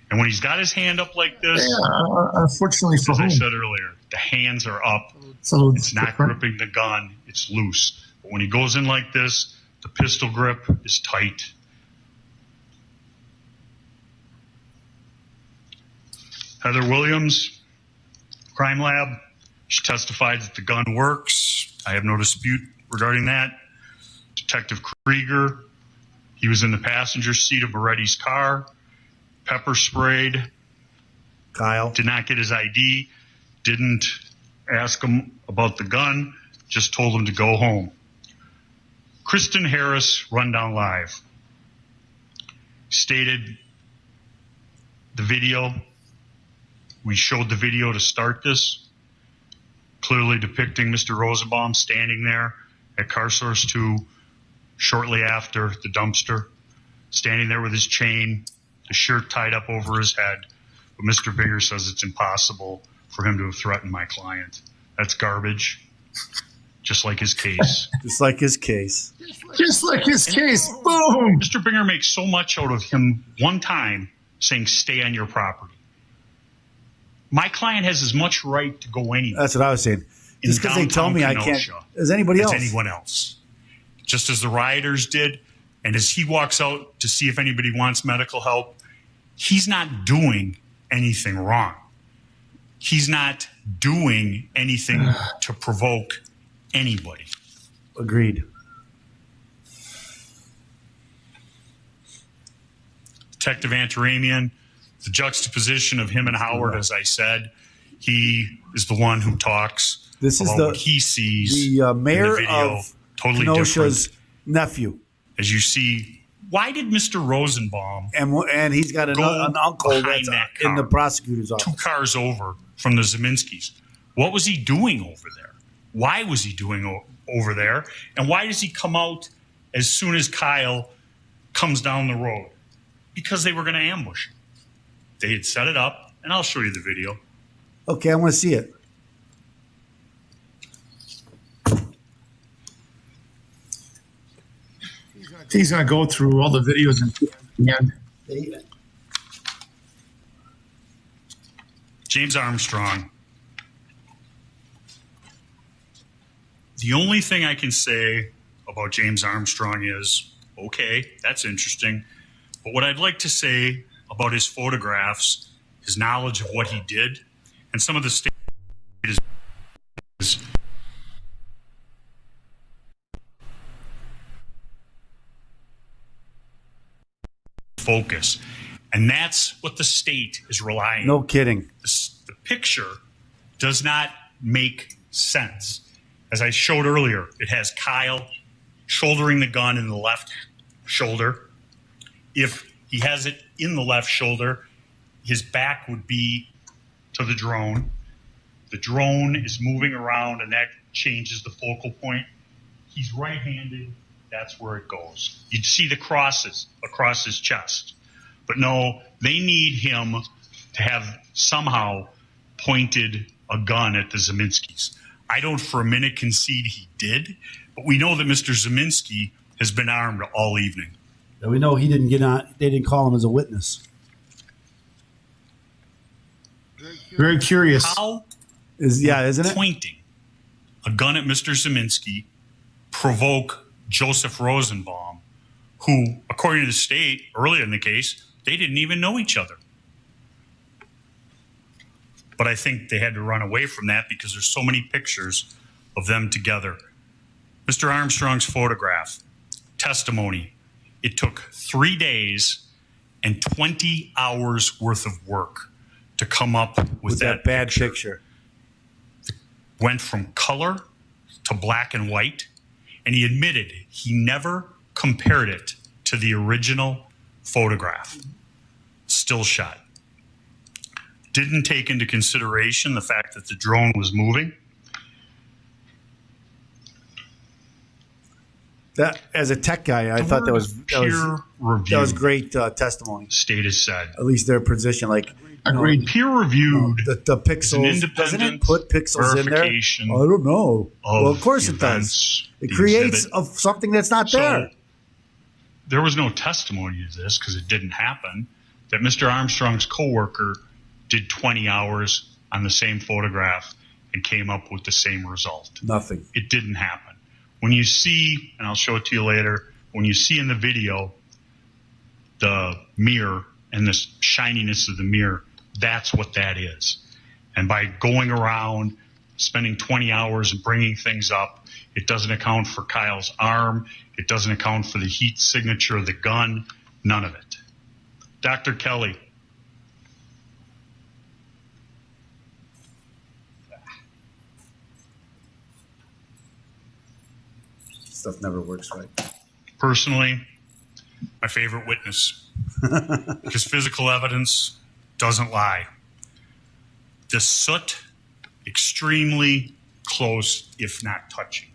And when he's got his hand up like this, unfortunately for as I whom? said earlier, the hands are up. So it's not gripping the gun, it's loose. But when he goes in like this, the pistol grip is tight. Heather Williams, Crime Lab, she testified that the gun works. I have no dispute regarding that. Detective Krieger, he was in the passenger seat of Moretti's car, pepper sprayed. Kyle did not get his ID, didn't ask him about the gun, just told him to go home. Kristen Harris, Rundown Live, stated the video. We showed the video to start this, clearly depicting Mr. Rosenbaum standing there at Car Source 2 shortly after the dumpster, standing there with his chain, the shirt tied up over his head. But Mr. Binger says it's impossible for him to have threatened my client. That's garbage, just like his case. Just like his case. Just like his case. Boom. Mr. Binger makes so much out of him one time saying, stay on your property. My client has as much right to go anywhere. That's what I was saying. Just because they tell me I can't, as anybody else. As anyone else. Just as the rioters did, and as he walks out to see if anybody wants medical help, he's not doing anything wrong. He's not doing anything to provoke anybody. Agreed. Detective Antaramian, the juxtaposition of him and Howard, as I said, he is the one who talks This is about what he sees the mayor in the video, of totally Kenosha's different. nephew. As you see Why did Mr. Rosenbaum and he's got an uncle that's in the prosecutor's office, 2 cars over from the Zeminskis? What was he doing over there? Why was he doing over there? And why does he come out as soon as Kyle comes down the road? Because they were going to ambush him. They had set it up, and I'll show you the video. Okay, I want to see it. He's going to go through all the videos and James Armstrong. The only thing I can say about James Armstrong is, okay, that's interesting. But what I'd like to say about his photographs, his knowledge of what he did, and some of the state is focus. And that's what the state is relying on. No kidding. The picture does not make sense. As I showed earlier, it has Kyle shouldering the gun in the left shoulder. If he has it in the left shoulder, his back would be to the drone. The drone is moving around, and that changes the focal point. He's right-handed. That's where it goes. You'd see the crosses across his chest. But no, they need him to have somehow pointed a gun at the Zeminskis. I don't for a minute concede he did, but we know that Mr. Zeminski has been armed all evening. And we know he didn't get on. They didn't call him as a witness. Very curious. How isn't it? Pointing a gun at Mr. Zeminski provoke Joseph Rosenbaum, who, according to the state, earlier in the case, they didn't even know each other. But I think they had to run away from that because there's so many pictures of them together. Mr. Armstrong's photograph, testimony, it took 3 days and 20 hours worth of work to come up with that bad picture. Went from color to black and white, and he admitted he never compared it to the original photograph. Still shot. Didn't take into consideration the fact that the drone was moving. That, as a tech guy, I thought that was great testimony. State has said. At least their position, like agreed. Peer reviewed. The pixels, doesn't it put pixels in there? I don't know. Well, of course it does. It creates something that's not there. There was no testimony to this because it didn't happen. That Mr. Armstrong's coworker did 20 hours on the same photograph and came up with the same result. Nothing. It didn't happen. When you see, and I'll show it to you later, when you see in the video the mirror and the shininess of the mirror, that's what that is. And by going around, spending 20 hours and bringing things up, it doesn't account for Kyle's arm. It doesn't account for the heat signature of the gun. None of it. Dr. Kelly. Stuff never works right. Personally, my favorite witness. Because physical evidence doesn't lie. The soot, extremely close, if not touching.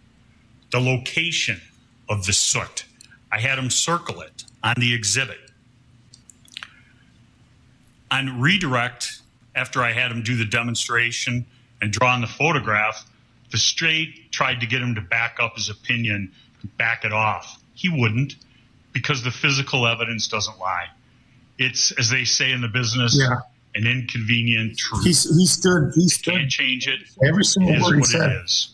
The location of the soot, I had him circle it on the exhibit. On redirect, after I had him do the demonstration and draw on the photograph, the state tried to get him to back up his opinion, back it off. He wouldn't, because the physical evidence doesn't lie. It's, as they say in the business, an inconvenient truth. He stood. Can't change it. Every single word he said. It is.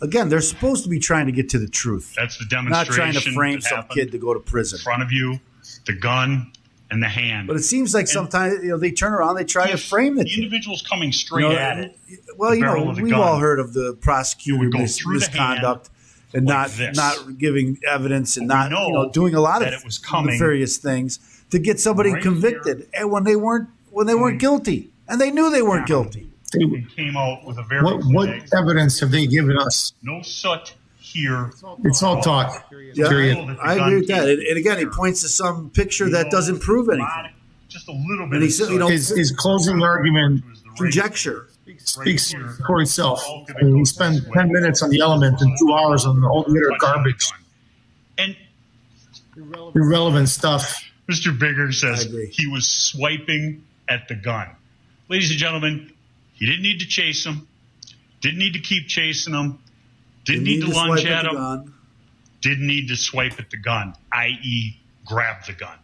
Again, they're supposed to be trying to get to the truth. That's the demonstration. Not trying to frame some kid to go to prison. In front of you, the gun and the hand. But it seems like sometimes they turn around, they try to frame it. The individual's coming straight at it. Well, we've all heard of the prosecutor misconduct and like not giving evidence and not doing a lot of nefarious things to get somebody convicted, and when they weren't guilty, and they knew they weren't guilty. They came out with a very what evidence have they given us? No soot here. It's all talk. Yeah, Period. I agree with that. And again, he points to some picture that doesn't prove anything. Just a little bit. And he said, you know, His closing argument conjecture. speaks for itself. I mean, he spent 10 minutes on the element and 2 hours on all the other garbage. And irrelevant stuff. Mr. Bigger says he was swiping at the gun. Ladies and gentlemen, he didn't need to chase him, didn't need to keep chasing him, didn't need to lunge at him, didn't need to swipe at the gun, i.e. grab the gun.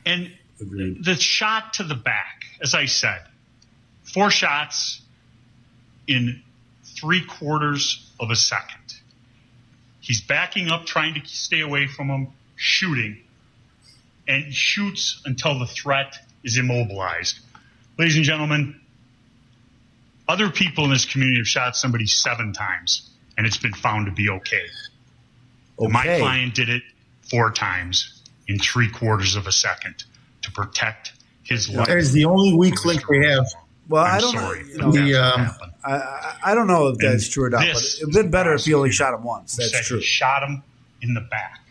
And the shot to the back, as I said, 4 shots in 3/4 of a second. He's backing up, trying to stay away from him, shooting, and shoots until the threat is immobilized. Ladies and gentlemen, other people in this community have shot somebody 7 times, and it's been found to be okay. My client did it 4 times in 3/4 of a second to protect his life. That is the only weak link they have. Well, I don't know. You know I don't know if that's true or not, but it would have been better if he only shot him once. That's true. He shot him in the back.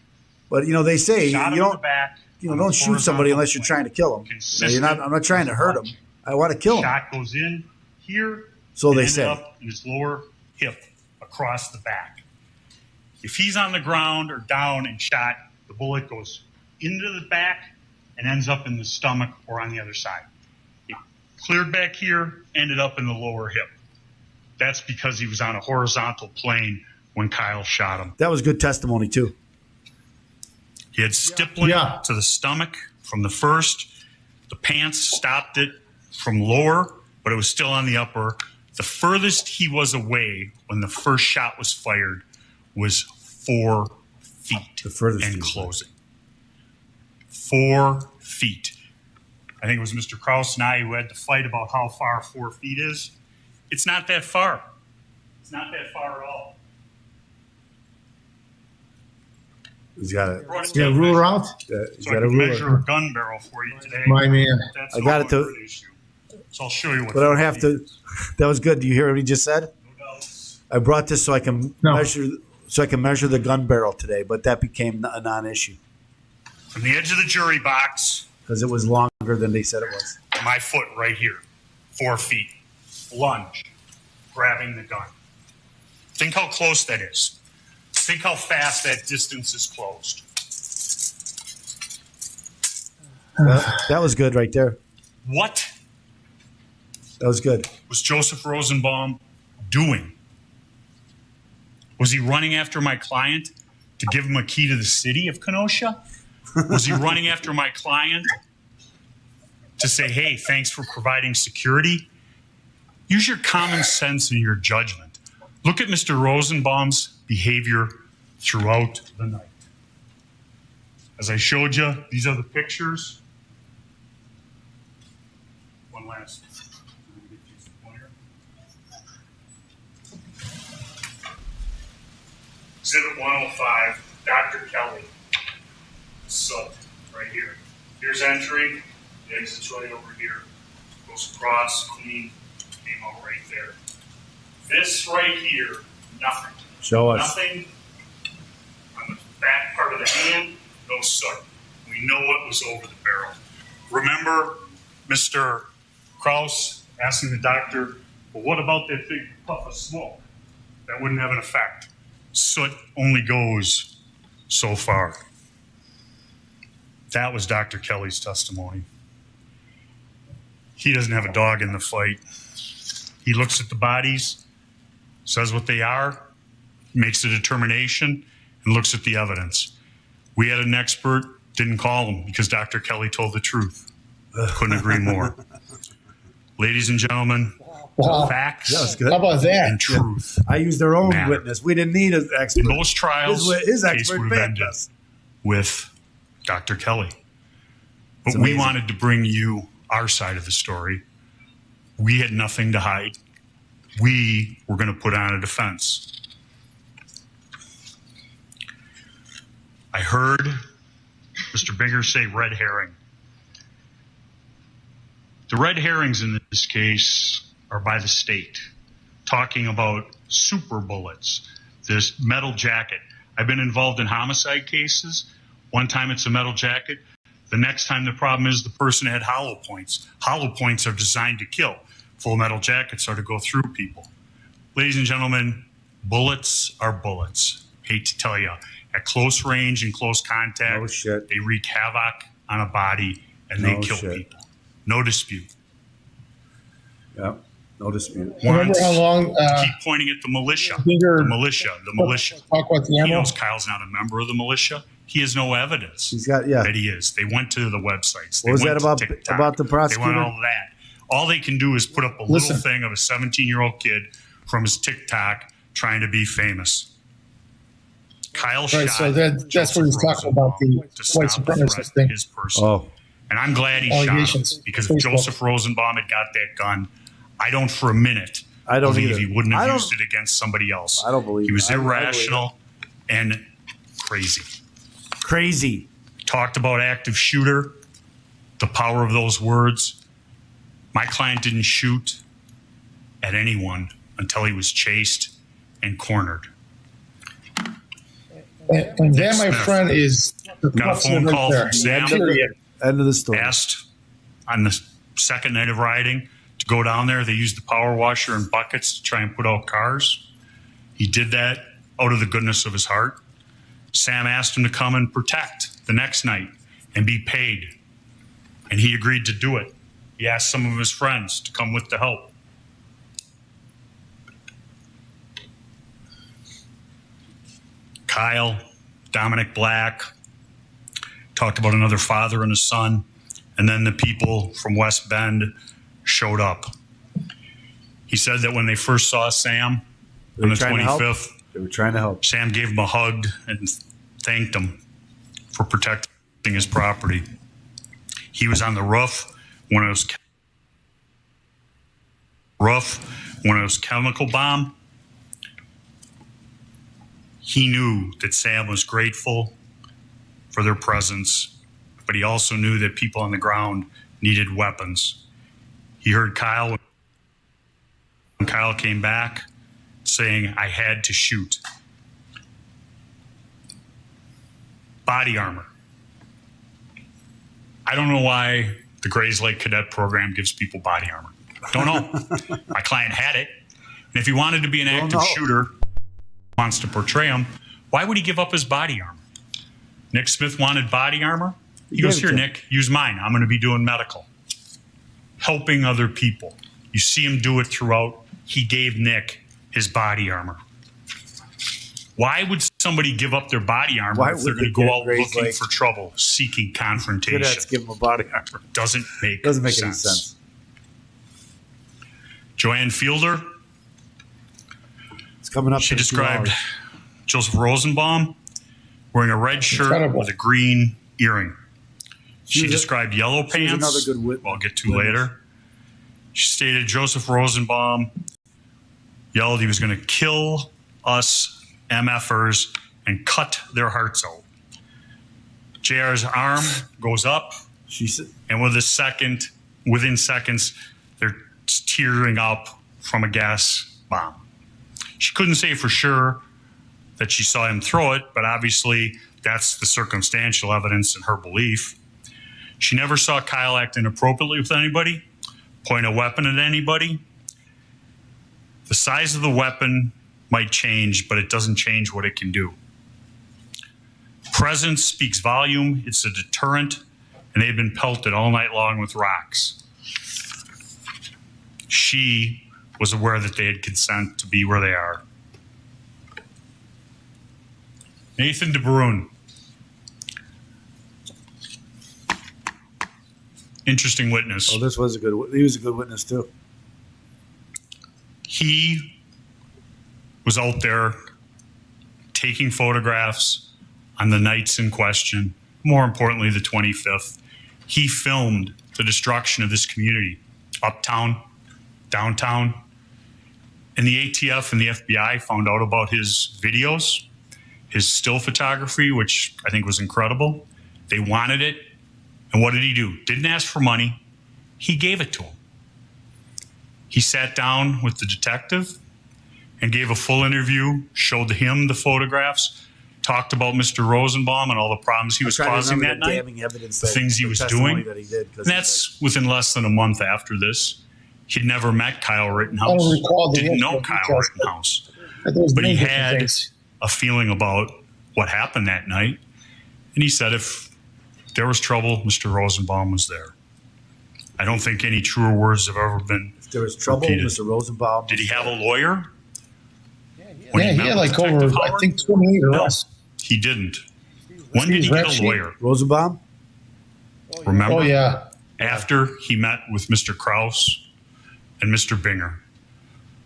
But, you know, they say Shot him you in don't, the back, don't shoot somebody unless you're trying to kill him. You know, I'm not trying to hurt him. I want to kill him. Shot goes in here. So they ended say. Up in his lower hip across the back. If he's on the ground or down and shot, the bullet goes into the back and ends up in the stomach or on the other side. It cleared back here, ended up in the lower hip. That's because he was on a horizontal plane when Kyle shot him. That was good testimony, too. He had stippling to the stomach from the first. The pants stopped it from lower, but it was still on the upper. The furthest he was away when the first shot was fired was 4 feet. The furthest and closing. 4 feet. I think it was Mr. Krause and I who had to fight about how far 4 feet is. It's not that far. It's not that far at all. He's got it. Yeah, ruler out. He's So got I a can ruler. measure a gun barrel for you today. My man. That's I got not it to. an issue. So I'll show you what. But I don't have to. That was good. Do you hear what he just said? I brought this so I can measure. So I can measure the gun barrel today, but that became a non-issue From the edge of the jury box, because it was longer than they said it was. my foot right here, 4 feet. Lunge, grabbing the gun. Think how close that is. Think how fast that distance is closed. That was good right there. What That was good. was Joseph Rosenbaum doing? Was he running after my client to give him a key to the city of Kenosha? Was he running after my client to say, hey, thanks for providing security? Use your common sense and your judgment. Look at Mr. Rosenbaum's behavior throughout the night. As I showed you, these are the pictures. One last. Exhibit 105, Dr. Kelly. So, right here. Here's entry. The exit's right over here. Goes across, clean, came out right there. This right here, nothing. Show us. Nothing on the back part of the hand, no soot. We know what was over the barrel. Remember Mr. Krause asking the doctor, well, what about that big puff of smoke? That wouldn't have an effect. Soot only goes so far. That was Dr. Kelly's testimony. He doesn't have a dog in the fight. He looks at the bodies, says what they are, makes a determination, and looks at the evidence. We had an expert, didn't call him because Dr. Kelly told the truth. Couldn't agree more. Ladies and gentlemen, facts That was good. How about that? and truth. I used their own Matter. witness. We didn't need an expert. In most trials, His the case expert would have backed ended us. with Dr. Kelly. But It's we amazing. wanted to bring you our side of the story. We had nothing to hide. We were going to put on a defense. I heard Mr. Bigger say red herring. The red herrings in this case are by the state, talking about super bullets, this metal jacket. I've been involved in homicide cases. One time it's a metal jacket. The next time the problem is the person had hollow points. Hollow points are designed to kill. Full metal jackets are to go through people. Ladies and gentlemen, bullets are bullets. Hate to tell you, at close range and close contact, they wreak havoc on a body and they kill people. No dispute. Yeah, no dispute. Remember how long? Keep pointing at the militia. The militia. Talk about the He ammo. knows Kyle's not a member of the militia. He has no evidence that he is. They went to the websites. What was that about the prosecutor? They went all that. All they can do is put up a little thing of a 17-year-old kid from his TikTok trying to be famous. Kyle shot. So that's what he's talking about, the white supremacist thing. His person. And I'm glad he shot him, because if Joseph Rosenbaum had got that gun, I don't for a minute believe he wouldn't have used it against somebody else. I don't believe he was irrational and crazy. Crazy. Talked about active shooter, the power of those words. My client didn't shoot at anyone until he was chased and cornered. And that, my friend, is got a phone call from Sam. End of the story. Asked on the second night of rioting to go down there. They used the power washer and buckets to try and put out cars. He did that out of the goodness of his heart. Sam asked him to come and protect the next night and be paid. And he agreed to do it. He asked some of his friends to come with the help. Kyle, Dominic Black, talked about another father and a son, and then the people from West Bend showed up. He said that when they first saw Sam on the 25th, they were trying to help. Sam gave him a hug and thanked him for protecting his property. He was on the roof when it was chemical bomb. He knew that Sam was grateful for their presence, but he also knew that people on the ground needed weapons. He heard Kyle when Kyle came back saying, "I had to shoot." Body armor. I don't know why the Grays Lake Cadet Program gives people body armor. Don't know. My client had it. And if he wanted to be an active shooter, wants to portray him, why would he give up his body armor? Nick Smith wanted body armor. He goes, "Here, Nick, use mine. I'm going to be doing medical." Helping other people. You see him do it throughout. He gave Nick his body armor. Why would somebody give up their body armor if they're going to go out looking for trouble, seeking confrontation? Let's give him a body armor. Doesn't make any sense. Joanne Fielder. It's coming up. She described Joseph Rosenbaum wearing a red shirt with a green earring. She described yellow pants. Another good I'll get to later. She stated Joseph Rosenbaum yelled he was going to kill us MFers and cut their hearts out. JR's arm goes up, and within seconds, they're tearing up from a gas bomb. She couldn't say for sure that she saw him throw it, but obviously that's the circumstantial evidence in her belief. She never saw Kyle act inappropriately with anybody, point a weapon at anybody. The size of the weapon might change, but it doesn't change what it can do. Presence speaks volume. It's a deterrent, and they've been pelted all night long with rocks. She was aware that they had consent to be where they are. Nathan DeBrune. Interesting witness. Oh, he was a good witness too. He was out there taking photographs on the nights in question, more importantly, the 25th. He filmed the destruction of this community, uptown, downtown. And the ATF and the FBI found out about his videos, his still photography, which I think was incredible. They wanted it. And what did he do? Didn't ask for money. He gave it to him. He sat down with the detective. and gave a full interview, showed him the photographs, talked about Mr. Rosenbaum and all the problems he was causing that night, the things he was doing. And that's within less than a month after this. He'd never met Kyle Rittenhouse, didn't know Kyle Rittenhouse, but he had a feeling about what happened that night. And he said if there was trouble, Mr. Rosenbaum was there. I don't think any truer words have ever been If there was trouble, repeated. Mr. Rosenbaum. Did he have a lawyer? Yeah, he had like over, I think, 28 or less. He didn't. When did he get a lawyer? Rosenbaum? Remember? Oh, yeah. After he met with Mr. Kraus and Mr. Binger.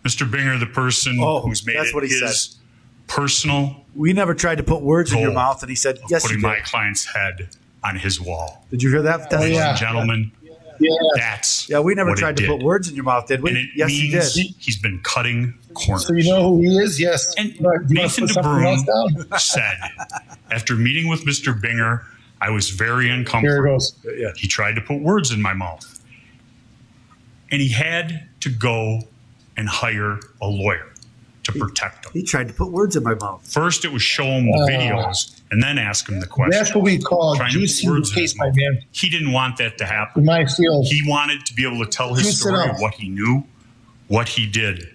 Mr. Binger, the person who's made that's it what he his said. personal We never tried to put words in your goal mouth, and he said, of yes, you putting did. my client's head on his wall. Did you hear that? Ladies yeah. and gentlemen, Yeah. that's Yeah, we never what tried it to put did. words in your mouth, did we? And it Yes, you did. means he's been cutting corners. So you know who he is? Yes. And You wanna Nathan put something else DeBrune down? said, after meeting with Mr. Binger, I was very Here it uncomfortable. goes. Yeah. He tried to put words in my mouth. And he had to go and hire a lawyer to protect him. He tried to put words in my mouth. First, it was show him the videos and then ask him the question. That's what we call Trying to put juicy words in case, his my mouth. man. He didn't want that to happen. In my field. He wanted to be able to tell his Juice it story up. of what he knew, what he did.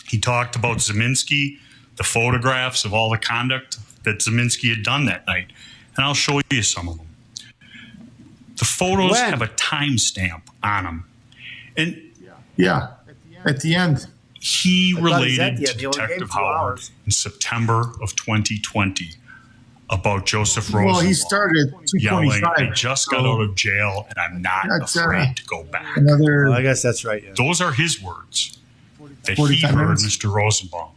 He talked about Zeminski, the photographs of all the conduct that Zeminski had done that night. And I'll show you some of them. The photos When? have a timestamp on them. And Yeah. At the end. he I thought he related was at the to end. He only gave Detective 2 Howard hours. in September of 2020 about Joseph Rosenbaum. Well, he started at yelling, I 225. just got out of jail and I'm not That's, afraid to go back. Another. Well, I guess that's right. Yeah. Those are his words that he 45 heard minutes. Mr. Rosenbaum.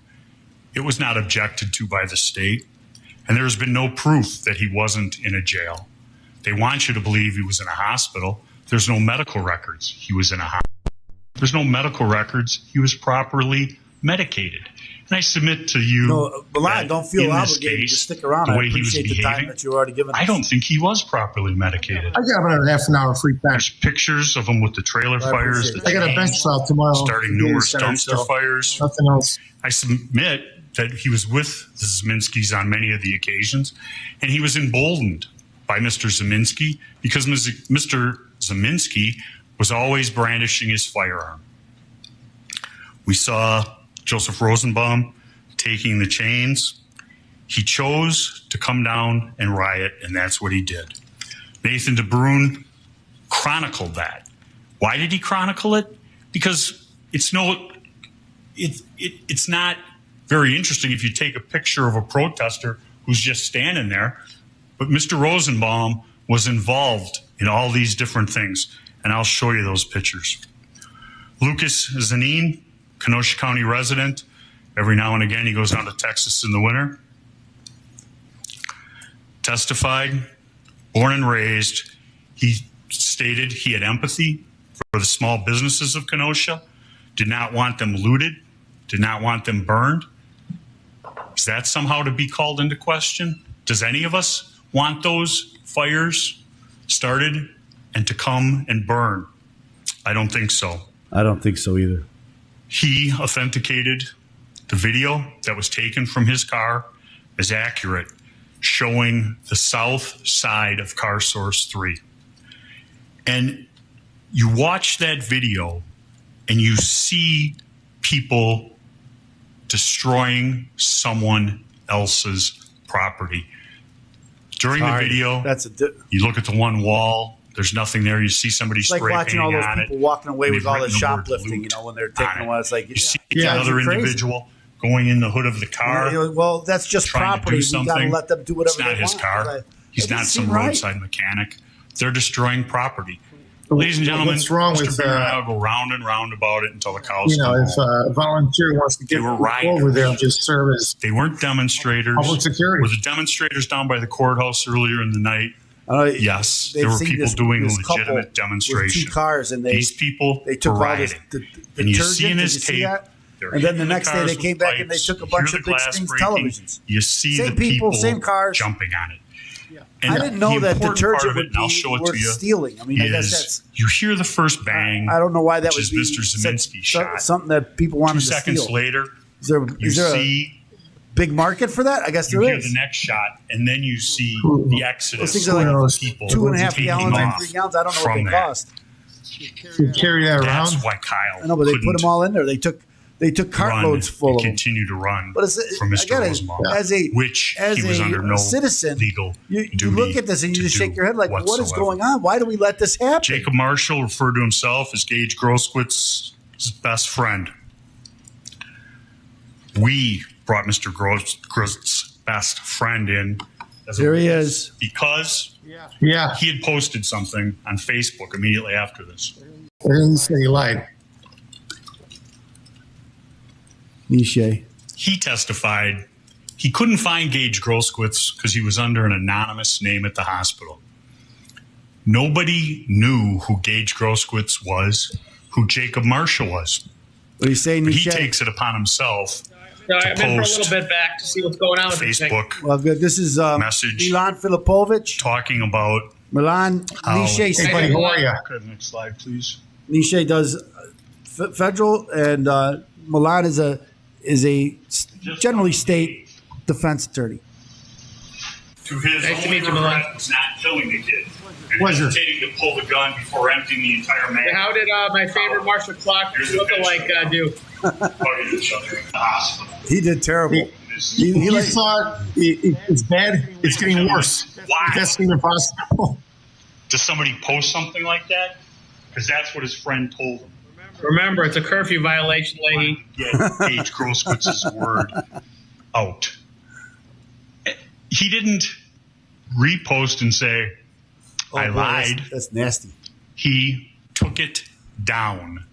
It was not objected to by the state, and there's been no proof that he wasn't in a jail. They want you to believe he was in a hospital. There's no medical records he was in a hospital. There's no medical records he was properly medicated. And I submit to you, No, Milan, that don't feel in this obligated case, to stick around. the I way he was appreciate the time behaving, that you already given us. I don't think he was properly medicated. I got about a half an hour free time. There's pictures of him with the trailer fires, appreciate the I got a bench chains, trial tomorrow. starting numerous dumpster fires. Nothing else. I submit that he was with the Zeminskis on many of the occasions, and he was emboldened by Mr. Zeminski because Mr. Zeminski was always brandishing his firearm. We saw Joseph Rosenbaum taking the chains. He chose to come down and riot, and that's what he did. Nathan DeBrune chronicled that. Why did he chronicle it? Because it's not very interesting if you take a picture of a protester who's just standing there, but Mr. Rosenbaum was involved in all these different things, and I'll show you those pictures. Lucas Zanin, Kenosha County resident. Every now and again, he goes down to Texas in the winter. Testified, born and raised. He stated he had empathy for the small businesses of Kenosha, did not want them looted, did not want them burned. Is that somehow to be called into question? Does any of us want those fires started and to come and burn? I don't think so. I don't think so either. He authenticated the video that was taken from his car as accurate, showing the south side of car source 3. And you watch that video and you see people destroying someone else's property. During the video, you look at the one wall, there's nothing there. You see somebody It's like spray watching all painting those on it. people walking away and with they've all the written word shoplifting, loot when they're taking on away. It's like, you see yeah, another it's crazy. individual going in the hood of the car. Well, that's just trying to property. do We something. got to let them do whatever It's not they his want. car. He's not some right. roadside mechanic. They're destroying property. Ladies and gentlemen, What's wrong Mr. with, Bear and I will go round and round about it until the cows You know, come if home. a volunteer wants to They get were rioters. over there and just serve as They weren't demonstrators. public security. Were the demonstrators down by the courthouse earlier in the night? Yes, They've there were seen people this- doing this couple legitimate with demonstrations. 2 cars, and These people they took were all this rioting. the And you detergent. see in Did his you see tape, that? they're And then the hitting next day cars they with came back and they pipes. took a You bunch hear of the big glass screen breaking. televisions. You see Same the people, same cars. jumping on it. I And didn't know the that important detergent part of it, would and I'll be show it worth to you, stealing. I mean, I guess is that's. you hear the first bang. I don't know why that which would is be Mr. Zeminski shot. something that people wanted 2 to seconds steal. later, Is there You see a big market for that? I guess you there hear is. the next shot, and then you see the exodus Those things are like of people 2.5 taking gallons and off 3 gallons. I don't know what from they that. cost. You carry that around. That's why Kyle I know, but they put couldn't them all in there. They took cartloads full and of them. continue to run But it's, from Mr. again, Rosenbaum, as a which as he was a under no citizen, legal you duty look at this and you to just do shake your head like, what is whatsoever. going on? Why do we let this happen? Jacob Marshall referred to himself as Gage Grossquitz's best friend. We brought Mr. Grossquitz's best friend in. There he is. Because Yeah. he had posted something on Facebook immediately after this. I didn't say he lied. Niche. He testified he couldn't find Gage Grossquitz because he was under an anonymous name at the hospital. Nobody knew who Gage Grossquitz was, who Jacob Marshall was. What are you saying, But he Niche? takes it upon himself No, to I'm in for a post little bit back to see what's going on with this thing. Facebook Well, good. This is message Milan Filipovic. talking about Milan how- Niche. Hey, buddy, how are you? Okay, the next slide, please. Niche does federal, and Milan is a generally state defense attorney. To his Nice to only meet you, Milan. regret was not killing the kid and Pleasure. hesitating to pull the gun before emptying the entire mag. How did my favorite Marshall Clock look-alike do? Bugging each other in the hospital. He did terrible. He thought it's bad. It's getting worse. Why? That's even possible. Does somebody post something like that? Because that's what his friend told him. Remember, it's a curfew violation, lady. Get Gage Grossquitz's word out. He didn't repost and say, I Oh, boy, lied. That's nasty. He took it down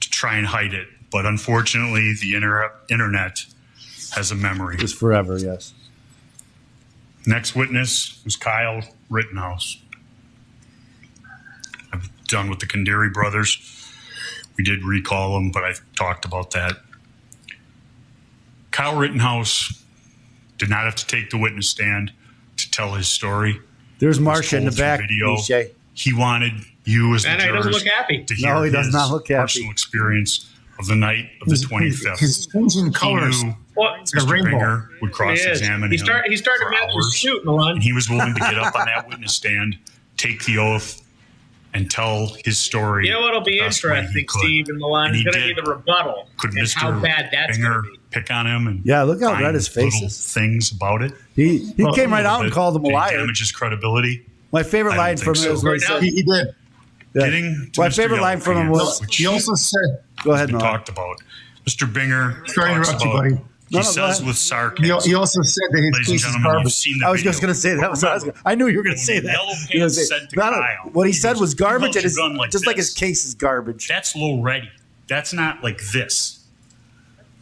to try and hide it. But unfortunately, the internet has a memory. It was forever, yes. Next witness was Kyle Rittenhouse. I've done with the Kandari brothers. We did recall them, but I talked about that. Kyle Rittenhouse did not have to take the witness stand to tell his story. There's It was Marsha in the told through back, video. Niche. He wanted you as the I know, he doesn't jurors look happy. to hear No, he does his not look happy. personal experience of the night of the 25th. His changing He colors. knew What? It's a Mr. rainbow. Binger would He cross-examine is. him He started for to match his hours, suit, Milan. and he was willing to get up on that witness stand, take the oath, and tell his story. You know what'll be the best way he interesting, could. Steve and Milan, And is he going to be did. the rebuttal Could and Mr. how bad that's going Binger to be. pick on him and Yeah, look how find red his face little is. things about it? He came right out and called him a Did it liar. damage his credibility? My favorite I don't line think from so. him is what he said. He did. Yeah. Getting to My Mr. favorite line from him Yellow was, Pants, He which also said, go ahead, we Milan. talked about. Mr. Binger Sorry to talks interrupt you, about, buddy. he No, go says ahead. with sarcasm. he also said that his Ladies and case is gentlemen, you've garbage. seen the I was video. just going to say that. I knew you were going to say When that. Yellow You know, Pants say- said to not- Kyle, what he he said goes, was garbage, "You and his, gun like just like his this." case is garbage. That's low ready. That's not like this.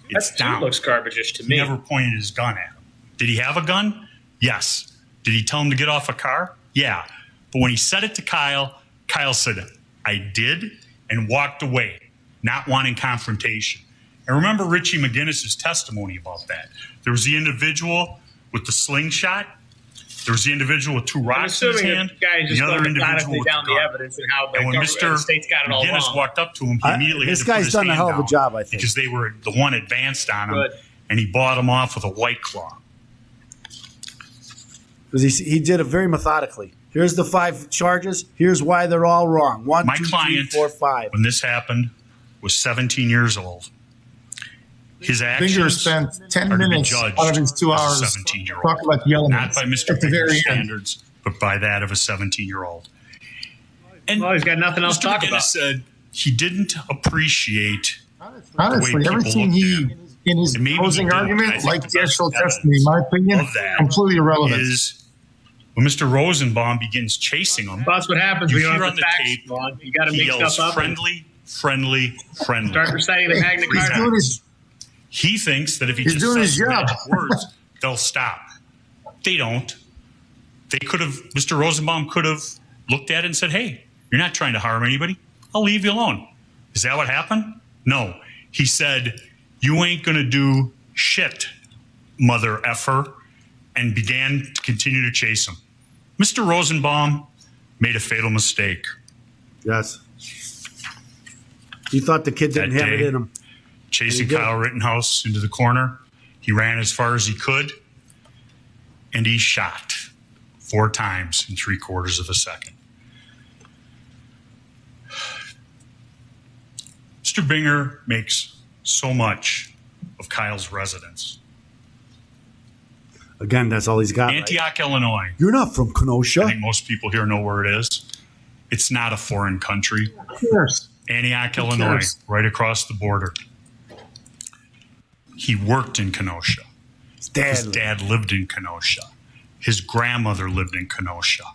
It's That down. looks garbage-ish to He me. never pointed his gun at him. Did he have a gun? Yes. Did he tell him to get off a car? Yeah. But when he said it to Kyle, Kyle said, I did, and walked away, not wanting confrontation. And remember Richie McGinnis's testimony about that. There was the individual with the slingshot. There was the individual with two I'm rocks in his assuming hand. the guy just The other going individual methodically with down the the gun. evidence and how the, And when government, Mr. the state's got it all McGinnis wrong. walked up to him, he immediately This had to put guy's his done a hand hell of a down job, I think. because they were the one advanced on him, Good. and he bought him off with a white claw. Because he did it very methodically. Here's the 5 charges. Here's why they're all wrong. 1, My 2, 3, client, 4, 5. when this happened, was 17 years old. His Binger actions spent 10 are to be minutes judged out of his 2 as a hours 17-year-old. talking about the Not elements by Mr. at the very Binger's end. standards, but by that of a 17-year-old. And Well, he's got nothing else to Mr. talk McGinnis about. said he didn't appreciate Honestly, people everything looked in his And maybe he closing didn't. I argument, think like the the best actual evidence testimony, in my opinion, of that completely irrelevant. is when Mr. Rosenbaum begins chasing him. That's what happens You when you don't hear have on the the facts, tape, Milan. You got to he make yells stuff up. friendly, friendly, friendly. Start reciting the Magna He's Carta. doing his, He thinks that if he He's just doing says his the job. magic words, they'll stop. They don't. They could have, Mr. Rosenbaum could have looked at it and said, hey, you're not trying to harm anybody. I'll leave you alone. Is that what happened? No. He said, you ain't going to do shit, mother effer, and began to continue to chase him. Mr. Rosenbaum made a fatal mistake. Yes. He thought the kid didn't That have it day, in him. chasing Kyle Rittenhouse into the corner. He ran as far as he could, and he shot 4 times in 3/4 of a second. Mr. Binger makes so much of Kyle's residence. Again, that's all he's got. Antioch, Illinois. You're not from Kenosha. I think most people here know where it is. It's not a foreign country. Of course. Antioch, Illinois, right across the border. He worked in Kenosha. His dad lived in Kenosha. His grandmother lived in Kenosha.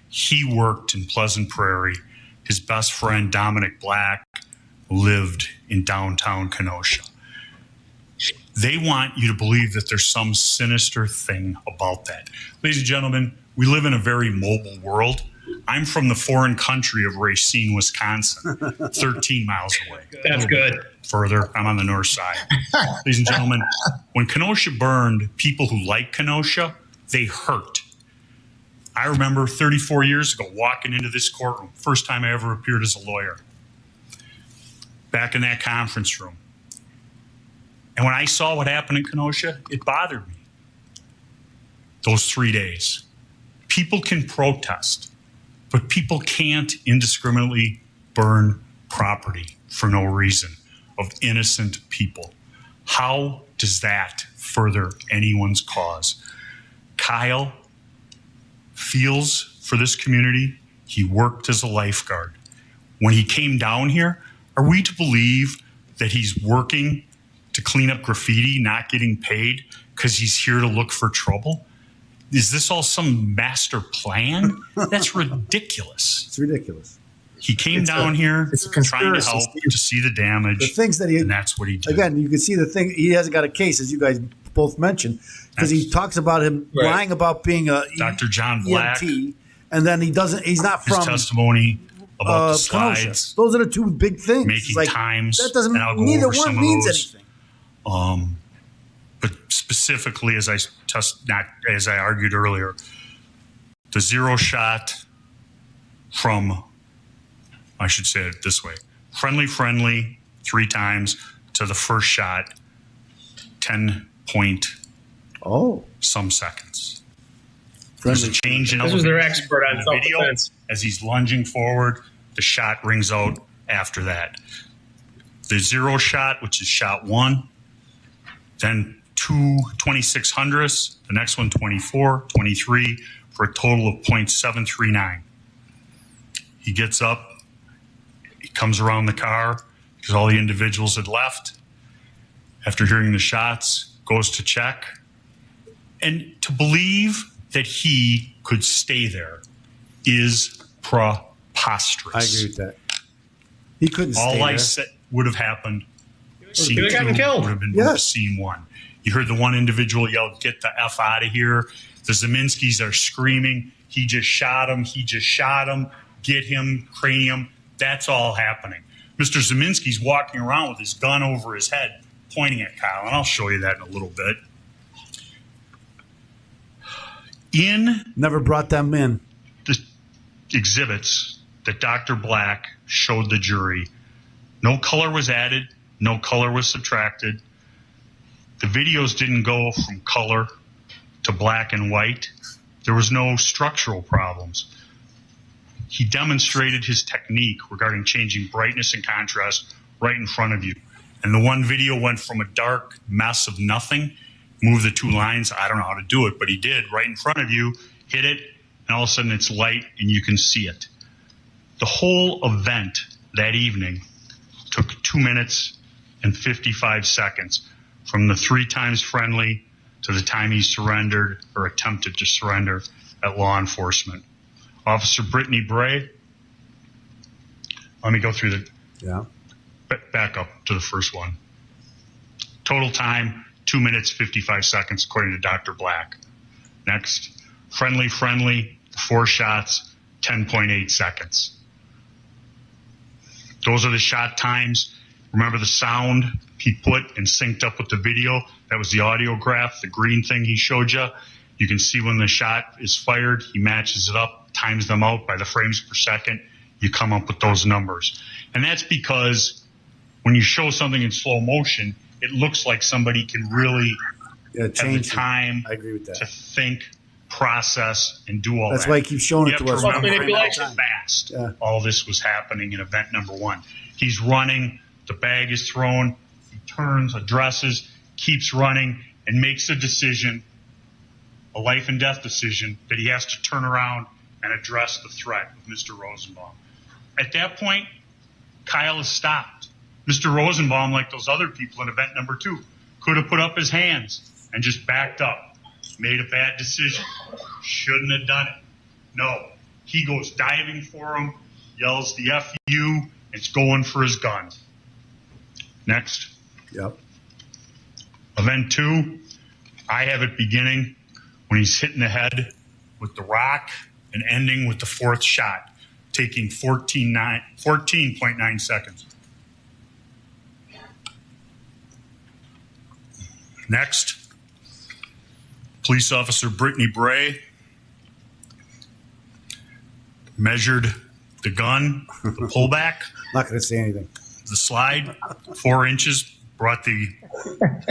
He worked in Pleasant Prairie. His best friend, Dominic Black, lived in downtown Kenosha. They want you to believe that there's some sinister thing about that. Ladies and gentlemen, we live in a very mobile world. I'm from the foreign country of Racine, Wisconsin, 13 miles away. That's good. Further, I'm on the north side. Ladies and gentlemen, when Kenosha burned, people who like Kenosha, they hurt. I remember 34 years ago walking into this courtroom, first time I ever appeared as a lawyer, back in that conference room. And when I saw what happened in Kenosha, it bothered me. Those 3 days. People can protest, but people can't indiscriminately burn property for no reason of innocent people. How does that further anyone's cause? Kyle feels for this community. He worked as a lifeguard. When he came down here, are we to believe that he's working to clean up graffiti, not getting paid because he's here to look for trouble? Is this all some master plan? That's ridiculous. It's ridiculous. He came down here trying to help, to see the damage. The things that he, and that's what he did. Again, you can see the thing. He hasn't got a case, as you guys both mentioned, because he talks about him lying about being a Dr. John Black, EMT, and then he doesn't. He's not his from testimony about the Kenosha. slides. Those are the two big things. Making like, times. That doesn't. And I'll go Neither over one some of means those. anything. But specifically, as I argued earlier, the zero shot from, I should say it this way, friendly 3 times to the first shot, 10 point some seconds. There's a change in This was elevation their expert on in the video. self-defense. As he's lunging forward, the shot rings out after that. The zero shot, which is shot 1, then 2 2600ths, the next one 24, 23, for a total of .739. He gets up, he comes around the car because all the individuals had left. After hearing the shots, goes to check. And to believe that he could stay there is preposterous. I agree with that. He couldn't stay All I there. said would have happened. Scene Could've 2 gotten killed. would have been scene 1. You heard the one individual yell, "Get the F out of here." The Zeminskis are screaming, "He just shot him. He just shot him. Get him, cranium." That's all happening. Mr. Zeminski's walking around with his gun over his head, pointing at Kyle, and I'll show you that in a little bit. Never brought them in. The exhibits that Dr. Black showed the jury, no color was added, no color was subtracted. The videos didn't go from color to black and white. There was no structural problems. He demonstrated his technique regarding changing brightness and contrast right in front of you. And the one video went from a dark mess of nothing, moved the 2 lines. I don't know how to do it, but he did right in front of you, hit it, and all of a sudden it's light and you can see it. The whole event that evening took 2 minutes and 55 seconds from the 3 times friendly to the time he surrendered or attempted to surrender at law enforcement. Officer Brittany Bray, let me go through the back up to the first one. Total time, 2 minutes, 55 seconds, according to Dr. Black. Next, friendly, 4 shots, 10.8 seconds. Those are the shot times. Remember the sound he put and synced up with the video? That was the audio graph, the green thing he showed you. You can see when the shot is fired, he matches it up, times them out by the frames per second. You come up with those numbers. And that's because when you show something in slow motion, it looks like somebody can really have the time I agree with that. to think, process, and do all That's that. why I keep showing it to us. Remember how fast all this was happening in event number one. He's running, the bag is thrown, he turns, addresses, keeps running, and makes a decision, a life and death decision, that he has to turn around and address the threat of Mr. Rosenbaum. At that point, Kyle is stopped. Mr. Rosenbaum, like those other people in event number two, could have put up his hands and just backed up, made a bad decision, shouldn't have done it. No, he goes diving for him, yells the FU, and is going for his gun. Next. Yep. Event two, I have it beginning when he's hitting the head with the rock and ending with the fourth shot, taking 14.9 seconds. Next, police officer Brittany Bray measured the gun, the pullback. Not going to say anything. The slide, 4 inches, brought the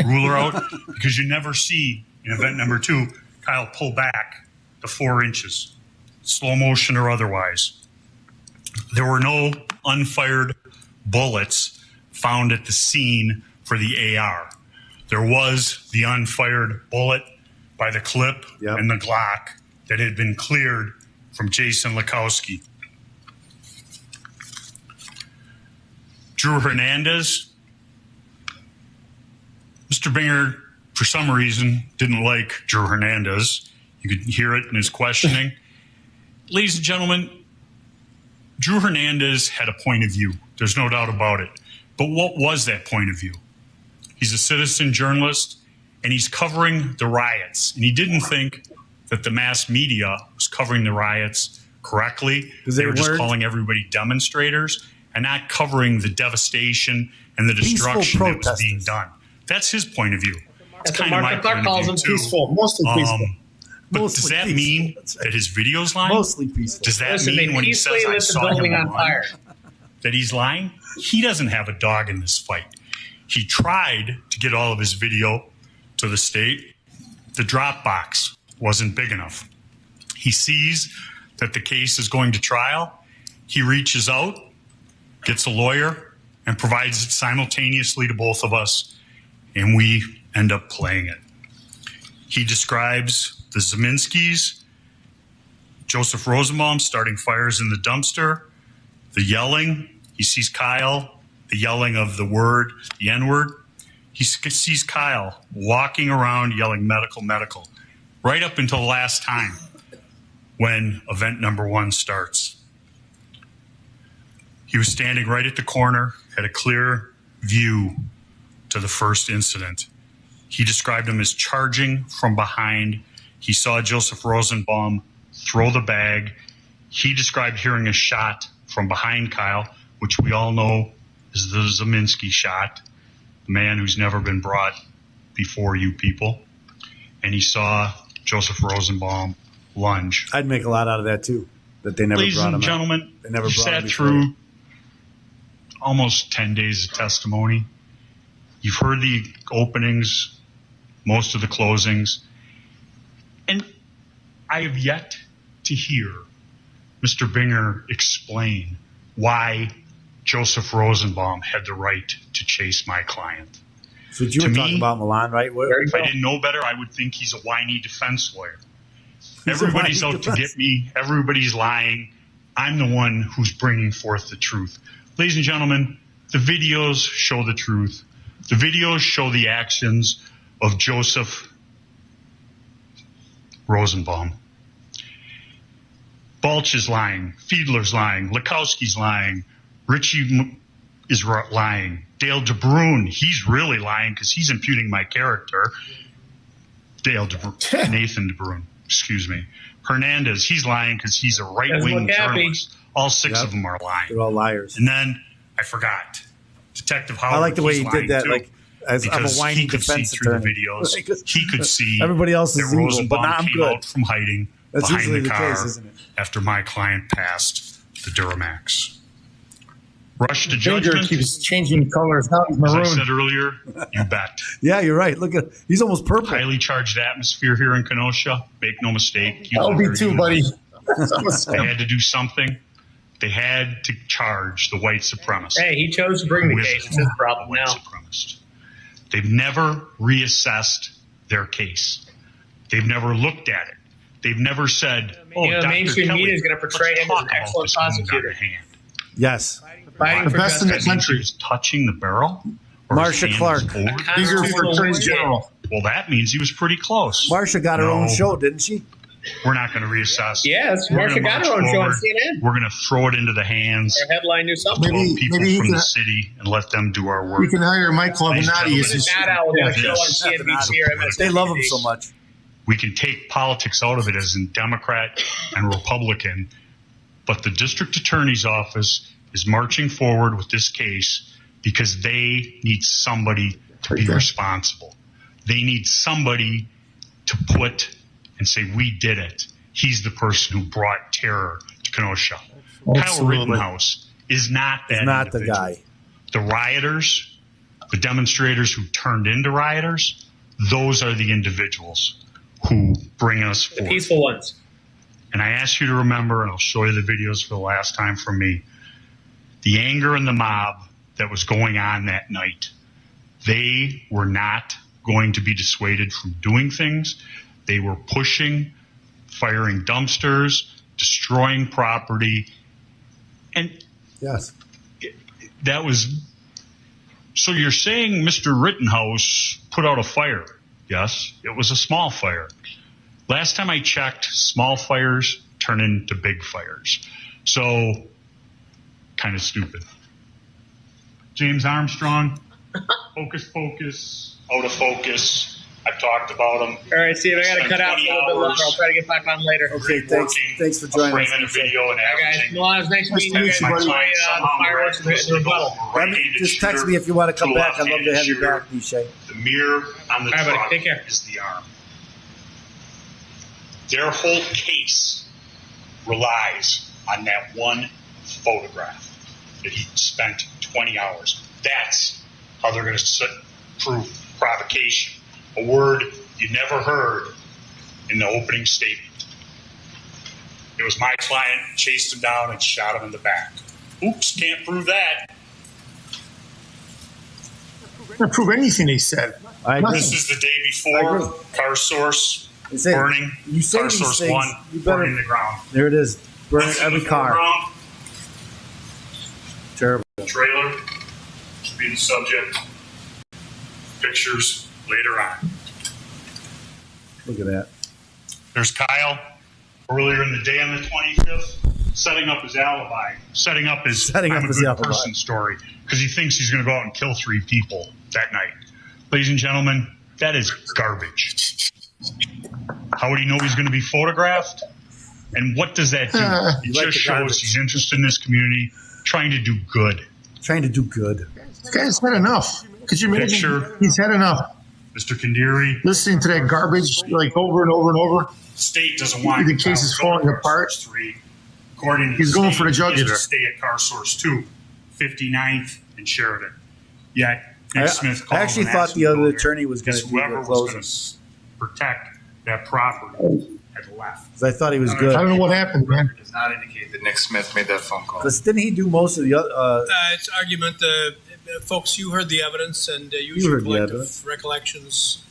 ruler out, because you never see in event number two Kyle pull back the 4 inches, slow motion or otherwise. There were no unfired bullets found at the scene for the AR. There was the unfired bullet by the clip and the Glock that had been cleared from Jason Lakowski. Drew Hernandez. Mr. Binger, for some reason, didn't like Drew Hernandez. You could hear it in his questioning. Ladies and gentlemen, Drew Hernandez had a point of view. There's no doubt about it. But what was that point of view? He's a citizen journalist, and he's covering the riots. And he didn't think that the mass media was covering the riots correctly. They were just calling everybody demonstrators and not covering the devastation and the destruction that was being done. That's his point of view. It's kind of my point of view, too. Peaceful, mostly peaceful. But does that mean that his video's lying? Mostly peaceful. Does that mean when he says I saw him on fire that he's lying? He doesn't have a dog in this fight. He tried to get all of his video to the state. The Dropbox wasn't big enough. He sees that the case is going to trial. He reaches out, gets a lawyer, and provides it simultaneously to both of us, and we end up playing it. He describes the Zeminskis, Joseph Rosenbaum starting fires in the dumpster, the yelling. He sees Kyle, the yelling of the word, the N-word. He sees Kyle walking around yelling medical, medical, right up until the last time when event number one starts. He was standing right at the corner, had a clear view to the first incident. He described him as charging from behind. He saw Joseph Rosenbaum throw the bag. He described hearing a shot from behind Kyle, which we all know is the Zeminski shot, the man who's never been brought before you people. And he saw Joseph Rosenbaum lunge. I'd make a lot out of that too, that they never Ladies brought him and out. gentlemen, They never you brought him sat before. through almost 10 days of testimony. You've heard the openings, most of the closings, and I have yet to hear Mr. Binger explain why Joseph Rosenbaum had the right to chase my client. So you were talking about Milan, right? If I didn't know better, I would think he's a whiny defense lawyer. Everybody's out to get me. Everybody's lying. I'm the one who's bringing forth the truth. Ladies and gentlemen, the videos show the truth. The videos show the actions of Joseph Rosenbaum. Balch is lying. Fiedler's lying. Lakowski's lying. Richie is lying. Dale DeBrune, he's really lying because he's imputing my character. Nathan DeBrune, excuse me. Hernandez, he's lying because he's a right-wing journalist. All 6 of them are lying. They're all liars. And then I forgot. Detective Howard. I like the way he's he did that. lying, Like, as I'm a because whiny he could defense see through attorney. the videos. He could see Everybody else is that evil, Rosenbaum but now I'm came good. out from hiding That's behind usually the the car case, isn't it? after my client passed the Duramax. rush to Finger judgment. keeps changing colors. Now he's As I maroon. said earlier, you bet. Yeah, you're right. Look at he's almost purple. Highly charged atmosphere here in Kenosha. Make no mistake. I'll be too, buddy. They had to do something. They had to charge the white supremacist. Hey, he chose to bring the with case. It's his problem white now. supremacist. They've never reassessed their case. They've never looked at it. They've never said, "Oh, You know, Dr. mainstream Kelly, media is going to portray let's him as talk an about excellent this wound on prosecutor. the hand." Yes. Fighting The for best in the justice. country. He was touching the barrel. Or his Marsha hand Clark. was forward? Finger for Attorney General. Well, that means he was pretty close. Marsha got her No. own show, didn't she? We're not going to reassess. Yes, We're Marsha gonna got her march own show on forward. CNN. We're going to throw it into the hands Their headline knew something. of Maybe- people maybe he from can- the city and let them do our You work. can hire Michael Ladies and Avenatti gentlemen, as his. Matt Allen got a show on Yes. CNBC or MSNBC. They love him so much. We can take politics out of it as in Democrat and Republican, but the district attorney's office is marching forward with this case because they need somebody to be responsible. They need somebody to put and say, we did it. He's the person who brought terror to Kenosha. Kyle Absolutely. Rittenhouse is not that He's not the individual. guy. The rioters, the demonstrators who turned into rioters, those are the individuals who bring us The forward. peaceful ones. And I ask you to remember, and I'll show you the videos for the last time from me, the anger in the mob that was going on that night. They were not going to be dissuaded from doing things. They were pushing, firing dumpsters, destroying property. And Yes. that was, so you're saying Mr. Rittenhouse put out a fire. Yes, it was a small fire. Last time I checked, small fires turn into big fires. So, kind of stupid. James Armstrong, hocus pocus, out of focus. I've talked about him. All right, Steve, I got to cut out a little bit longer. I'll try to get back on later. Okay, thanks for joining us. Framing a video and Guys, averaging. Milan, it was nice meeting you guys. Enjoy the fireworks and the rebuttal. Just text me if you want to come back. I'd love to have you back, Nishay. The mirror on the All right, buddy, truck take care. is the arm. Their whole case relies on that one photograph that he spent 20 hours. That's how they're going to prove provocation. A word you never heard in the opening statement. It was my client, chased him down and shot him in the back. Oops, can't prove that. Can't prove anything he said. I agree. This is the day I before. agree. Car source Say, burning. you say Car these source things, 1 you better- burning the ground. There it is. Burning What's in every the car. foreground? Terrible. Trailer should be the subject. Pictures later on. Look at that. There's Kyle earlier in the day on the 25th, setting up his alibi, setting up his I'm a good alibi. person story, because he thinks he's going to go out and kill 3 people that night. Ladies and gentlemen, that is garbage. How would he know he's going to be photographed? And what does that do? It like just the shows garbage. he's interested in this community, trying to do good. Trying to do good. This guy's had enough. Could you imagine? Picture. He's had enough. Mr. Kandiri, Listening to that garbage like over and over and over. the state doesn't want The case is falling apart. 3. According to He's the going state, for the he jugular. has to stay at Car Source 2, 59th and Sheridan. Yet, Nick Smith I called actually and thought asked the him to other go there attorney was going to because do whoever the was going closing. to protect that property had left. 'Cause I thought he was I good. don't know what happened, man. Does not indicate that Nick Smith made that phone call. Because didn't he do most of the other? It's argument, folks, you heard the evidence and use You your heard the collective evidence. recollections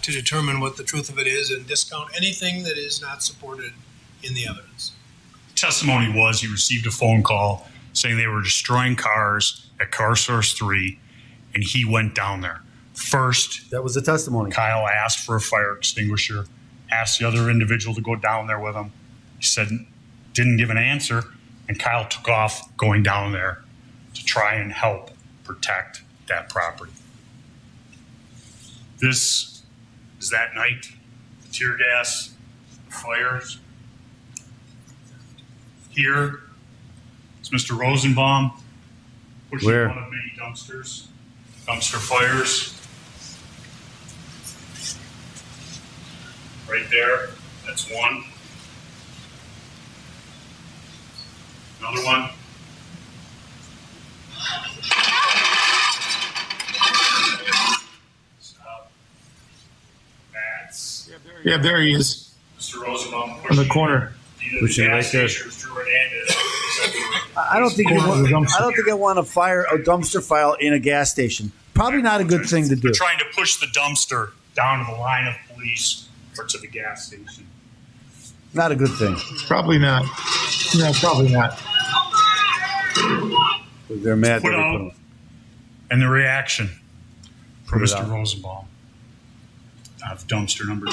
to determine what the truth of it is and discount anything that is not supported in the evidence. Testimony was he received a phone call saying they were destroying cars at Car Source 3, and he went down there. First, That was the testimony. Kyle asked for a fire extinguisher, asked the other individual to go down there with him. He said, didn't give an answer, and Kyle took off going down there to try and help protect that property. This is that night, the tear gas, the fires. Here is Mr. Rosenbaum pushing Where? one of many dumpsters, dumpster fires. Right there, that's one. Another one. Yeah, there he is. Mr. Rosenbaum On the corner. Pushing right there. I don't think I want to fire a dumpster fire in a gas station. Probably not a good thing to do. They're trying to push the dumpster down to the line of police or to the gas station. Not a good thing. Probably not. No, probably not. They're mad. Put out, and the reaction from Put it Mr. out. Rosenbaum of dumpster number 2.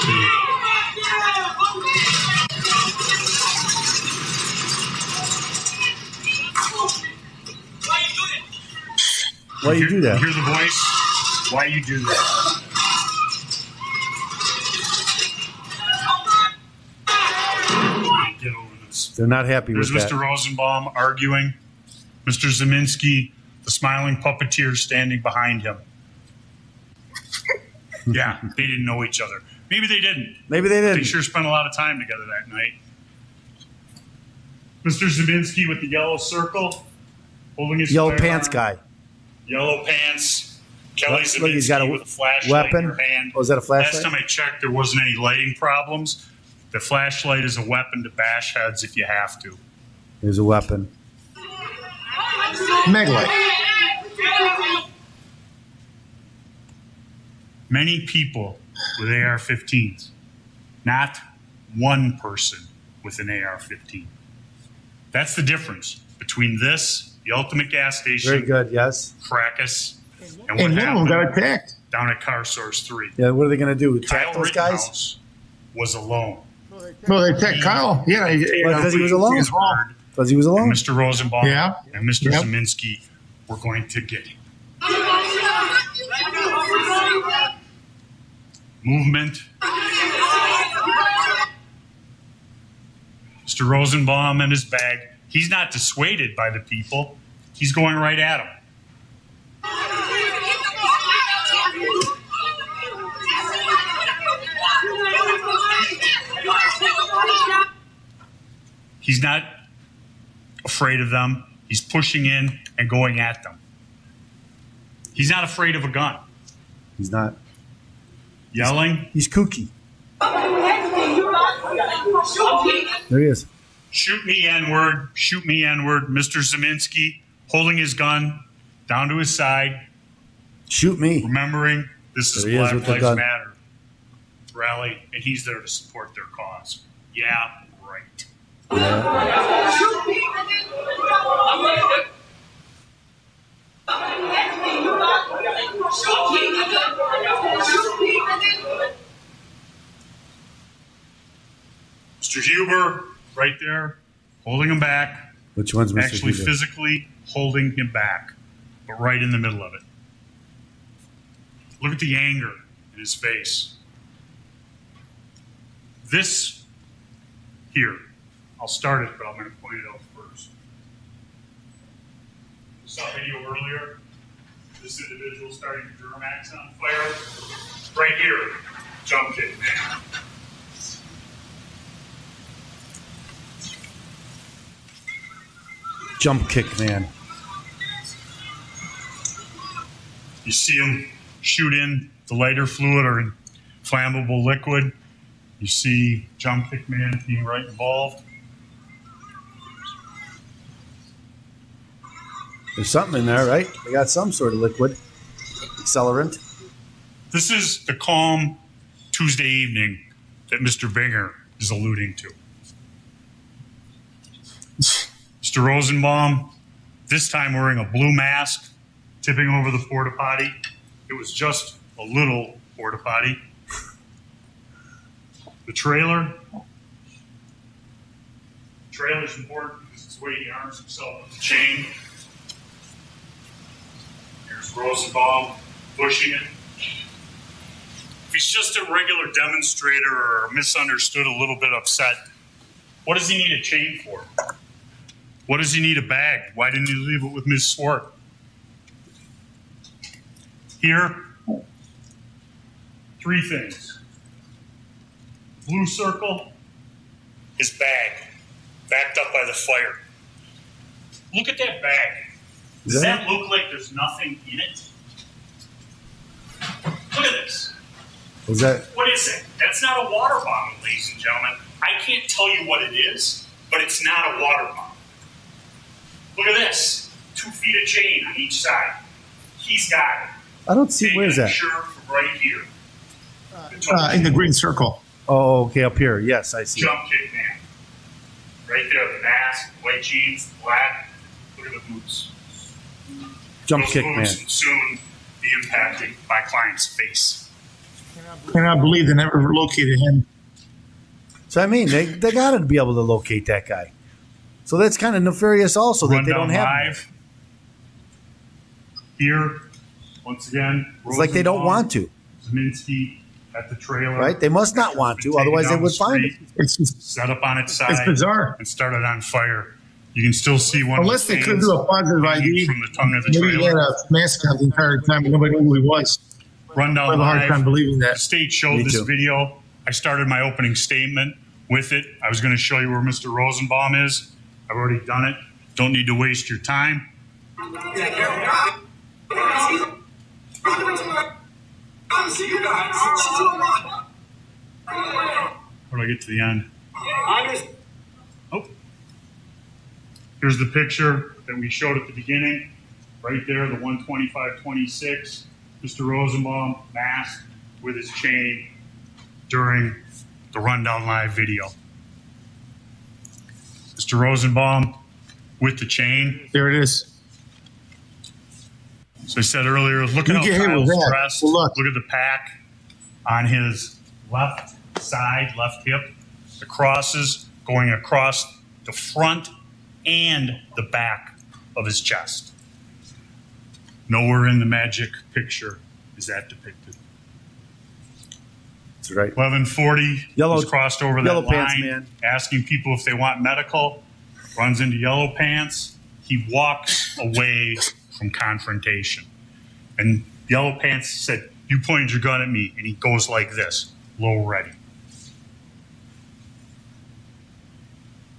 Why you do that? Hear the voice? Why you do that? Get over this. They're not happy There's with that. Mr. Rosenbaum arguing. Mr. Zeminski, the smiling puppeteer, standing behind him. Yeah, they didn't know each other. Maybe they didn't. Maybe they didn't. They sure spent a lot of time together that night. Mr. Zeminski with the yellow circle, holding his Yellow firearm. pants guy. Yellow pants. Kelly Look, Zeminski he's got a with a flashlight weapon. in her hand. Oh, is that a flashlight? Last time I checked, there wasn't any lighting problems. The flashlight is a weapon to bash heads if you have to. There's a weapon. Megalite. Many people with AR-15s, not one person with an AR-15. That's the difference between this, the Ultimate Gas Station, Very good. Yes. fracas, and what And one of them happened got attacked. down at Car Source 3. Yeah. What are they going to do? Attack Kyle those guys? Rittenhouse was alone. Well, they attacked Kyle. Yeah. Because he was alone. Heard, Because he was alone. and Mr. Rosenbaum Yeah. and Mr. Yep. Zeminski were going to get him. Movement. Mr. Rosenbaum and his bag. He's not dissuaded by the people. He's going right at him. He's not afraid of them. He's pushing in and going at them. He's not afraid of a gun. He's not. Yelling. He's kooky. There he is. Shoot me, N-word. Shoot me, N-word. Mr. Zeminski holding his gun down to his side. Shoot me. Remembering this is There he is Black with the Lives gun. Matter rally, and he's there to support their cause. Yeah, right. Mr. Huber, right there, holding him back. Which one's Mr. Actually, Huber? physically holding him back, but right in the middle of it. Look at the anger in his face. This here, I'll start it, but I'm going to point it out first. We saw a video earlier. This individual starting to Duramax on fire. Right here, jump kick, man. Jump kick, man. You see him shoot in the lighter fluid or flammable liquid. You see jump kick man being right involved. There's something in there, right? They got some sort of liquid accelerant. This is the calm Tuesday evening that Mr. Binger is alluding to. Mr. Rosenbaum, this time wearing a blue mask, tipping over the porta potty. It was just a little porta potty. The trailer. The trailer's important because it's the way he arms himself with the chain. Here's Rosenbaum pushing it. If he's just a regular demonstrator or misunderstood, a little bit upset, what does he need a chain for? What does he need a bag? Why didn't he leave it with Ms. Swart? Here, three things. Blue circle, his bag, backed up by the fire. Look at that bag. Does that look like there's nothing in it? Look at this. Was that? What is it? That's not a water bottle, ladies and gentlemen. I can't tell you what it is, but it's not a water bottle. Look at this. 2 feet of chain on each side. He's got it. I don't see. Where's that? Shirt from right here. In the green circle. Oh, okay, up here. Yes, I see. Jump kick man. Right there, the mask, white jeans, black. Look at the boots. Jump Those kick boots man. will soon be impacting my client's face. I cannot believe they never located him. So I mean, they got to be able to locate that guy. So that's kind of nefarious, also, that they don't have him. Live. Here, once again, It's like they don't want to, Zeminski at the trailer. right? They must not want to, otherwise they would find it. It's just, Set up on its side. it's bizarre. And started on fire. You can still see one. Unless of the they could fans do a positive hanging ID. from the tongue of the Maybe he had trailer. a mask on the entire time, but nobody knew who he was. Rundown I have a hard time live. believing The that. state showed Me this too. video. I started my opening statement with it. I was going to show you where Mr. Rosenbaum is. I've already done it. Don't need to waste your time. Where do I get to the end? Oh. Here's the picture that we showed at the beginning. Right there, the 125-26. Mr. Rosenbaum masked with his chain during the Rundown Live video. Mr. Rosenbaum with the chain. There it is. So I said earlier, look at You how get hit with Kyle's that. dressed. Well, look. Look at the pack on his left side, left hip. The crosses going across the front and the back of his chest. Nowhere in the magic picture is that depicted. That's right. 1140, Yellow- he's crossed over that Yellow line, Pants man. asking people if they want medical, runs into Yellow Pants. He walks away from confrontation. And Yellow Pants said, "You pointed your gun at me," and he goes like this, low ready.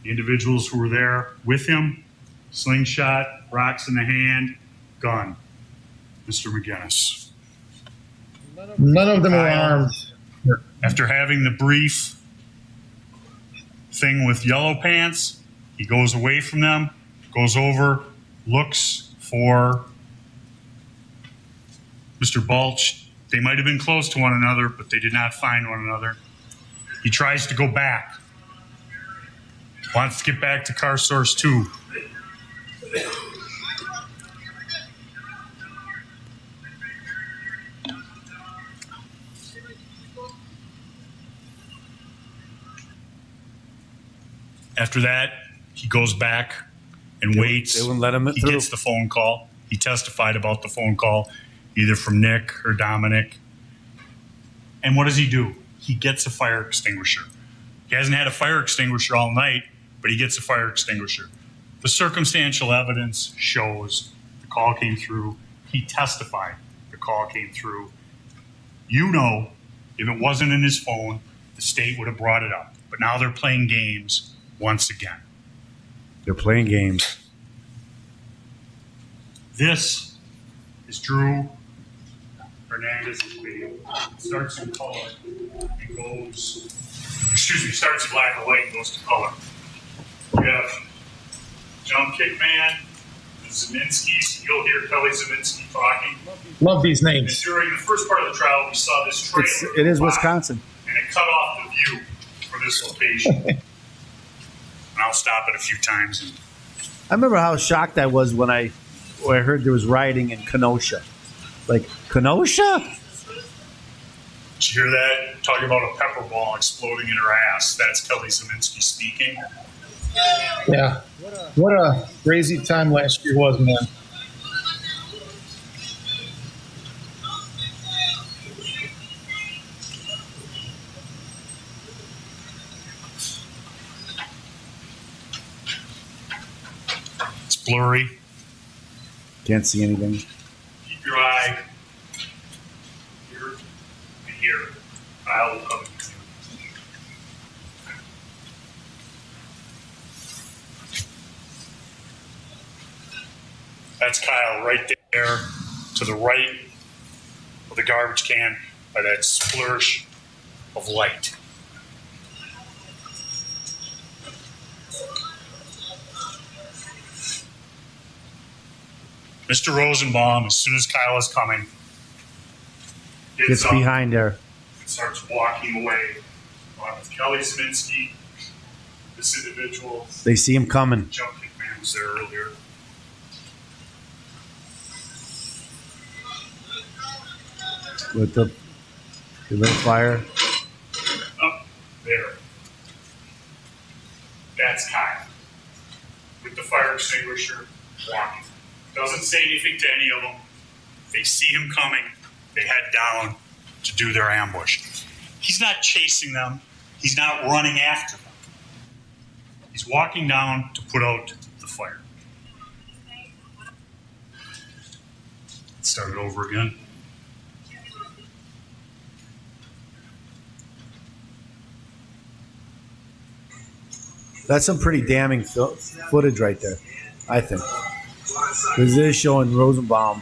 The individuals who were there with him, slingshot, rocks in the hand, gun. Mr. McGinnis. None of them were Kyle, armed. After having the brief thing with Yellow Pants, he goes away from them, goes over, looks for Mr. Balch. They might have been close to one another, but they did not find one another. He tries to go back. Wants to get back to car source 2. After that, he goes back and waits. They wouldn't let him He through. gets the phone call. He testified about the phone call, either from Nick or Dominic. And what does he do? He gets a fire extinguisher. He hasn't had a fire extinguisher all night, but he gets a fire extinguisher. The circumstantial evidence shows the call came through. He testified the call came through. You know, if it wasn't in his phone, the state would have brought it up. But now they're playing games once again. They're playing games. This is Drew Hernandez's video. It starts in color and goes, starts in black and white and goes to color. We have Jump Kick Man, the Zeminskis. You'll hear Kelly Zeminski talking. Love these And names. during the first part of the trial, we saw this trailer. It is live, Wisconsin. And it cut off the view for this location. And I'll stop it a few times. And I remember how shocked I was when I heard there was rioting in Kenosha. Like, Kenosha? did you hear that? Talking about a pepper ball exploding in her ass. That's Kelly Zeminski speaking. Yeah. What a crazy time last year was, man. It's blurry. Can't see anything. Keep your eye here and here. I will cover you. That's Kyle right there to the right of the garbage can. by that splurge of light. Mr. Rosenbaum, as soon as Kyle is coming, Gets up behind there. and starts walking away. Along with Kelly Zeminski, this individual, They see him coming. Joe McMahon was there earlier. With the little fire. Up there. That's Kyle. With the fire extinguisher, walking. Doesn't say anything to any of them. They see him coming. They head down to do their ambush. He's not chasing them. He's not running after them. He's walking down to put out the fire. Let's start it over again. That's some pretty damning footage right there, I think. Because it is showing Rosenbaum,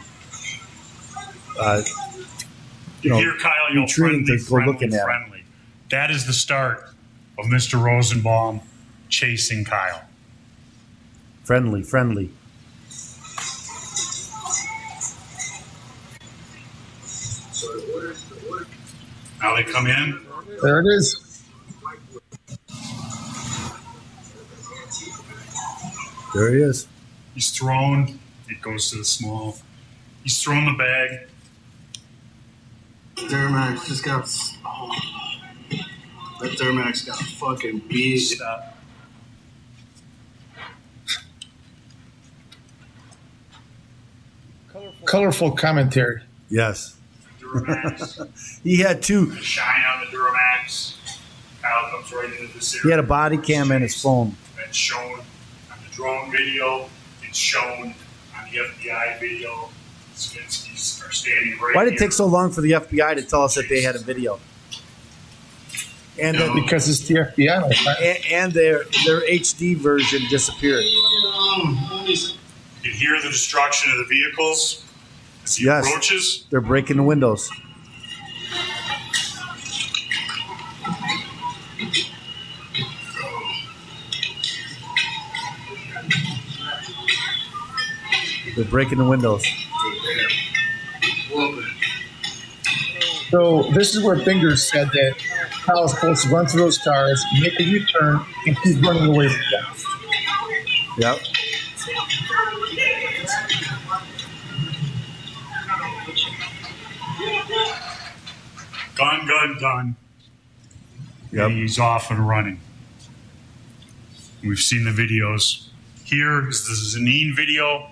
You hear Kyle yell, retreating friendly, to go looking at him. friendly. That is the start of Mr. Rosenbaum chasing Kyle. Friendly, friendly. Now they come in. There it is. There he is. He's thrown. It goes to the small. He's thrown the bag. Duramax just got. Oh, that Duramax got fucking beat. Stop. Colorful commentary. Yes. Duramax. He had two. Shine on the Duramax. Kyle comes right into this area. He had a body cam and his phone. That's shown on the drone video. It's shown on the FBI video. Zeminski's are standing right Why did it here. take so long for the FBI to tell us that they had a video? And that, Because it's the FBI. and their HD version disappeared. You can hear the destruction of the vehicles as he Yes. approaches. They're breaking the windows. They're breaking the windows. So this is where Fingers said that Kyle was supposed to run through those cars, make a U-turn, and keep running away from them. Yep. Gun. Yep. And he's off and running. We've seen the videos. Here is the Zanine video,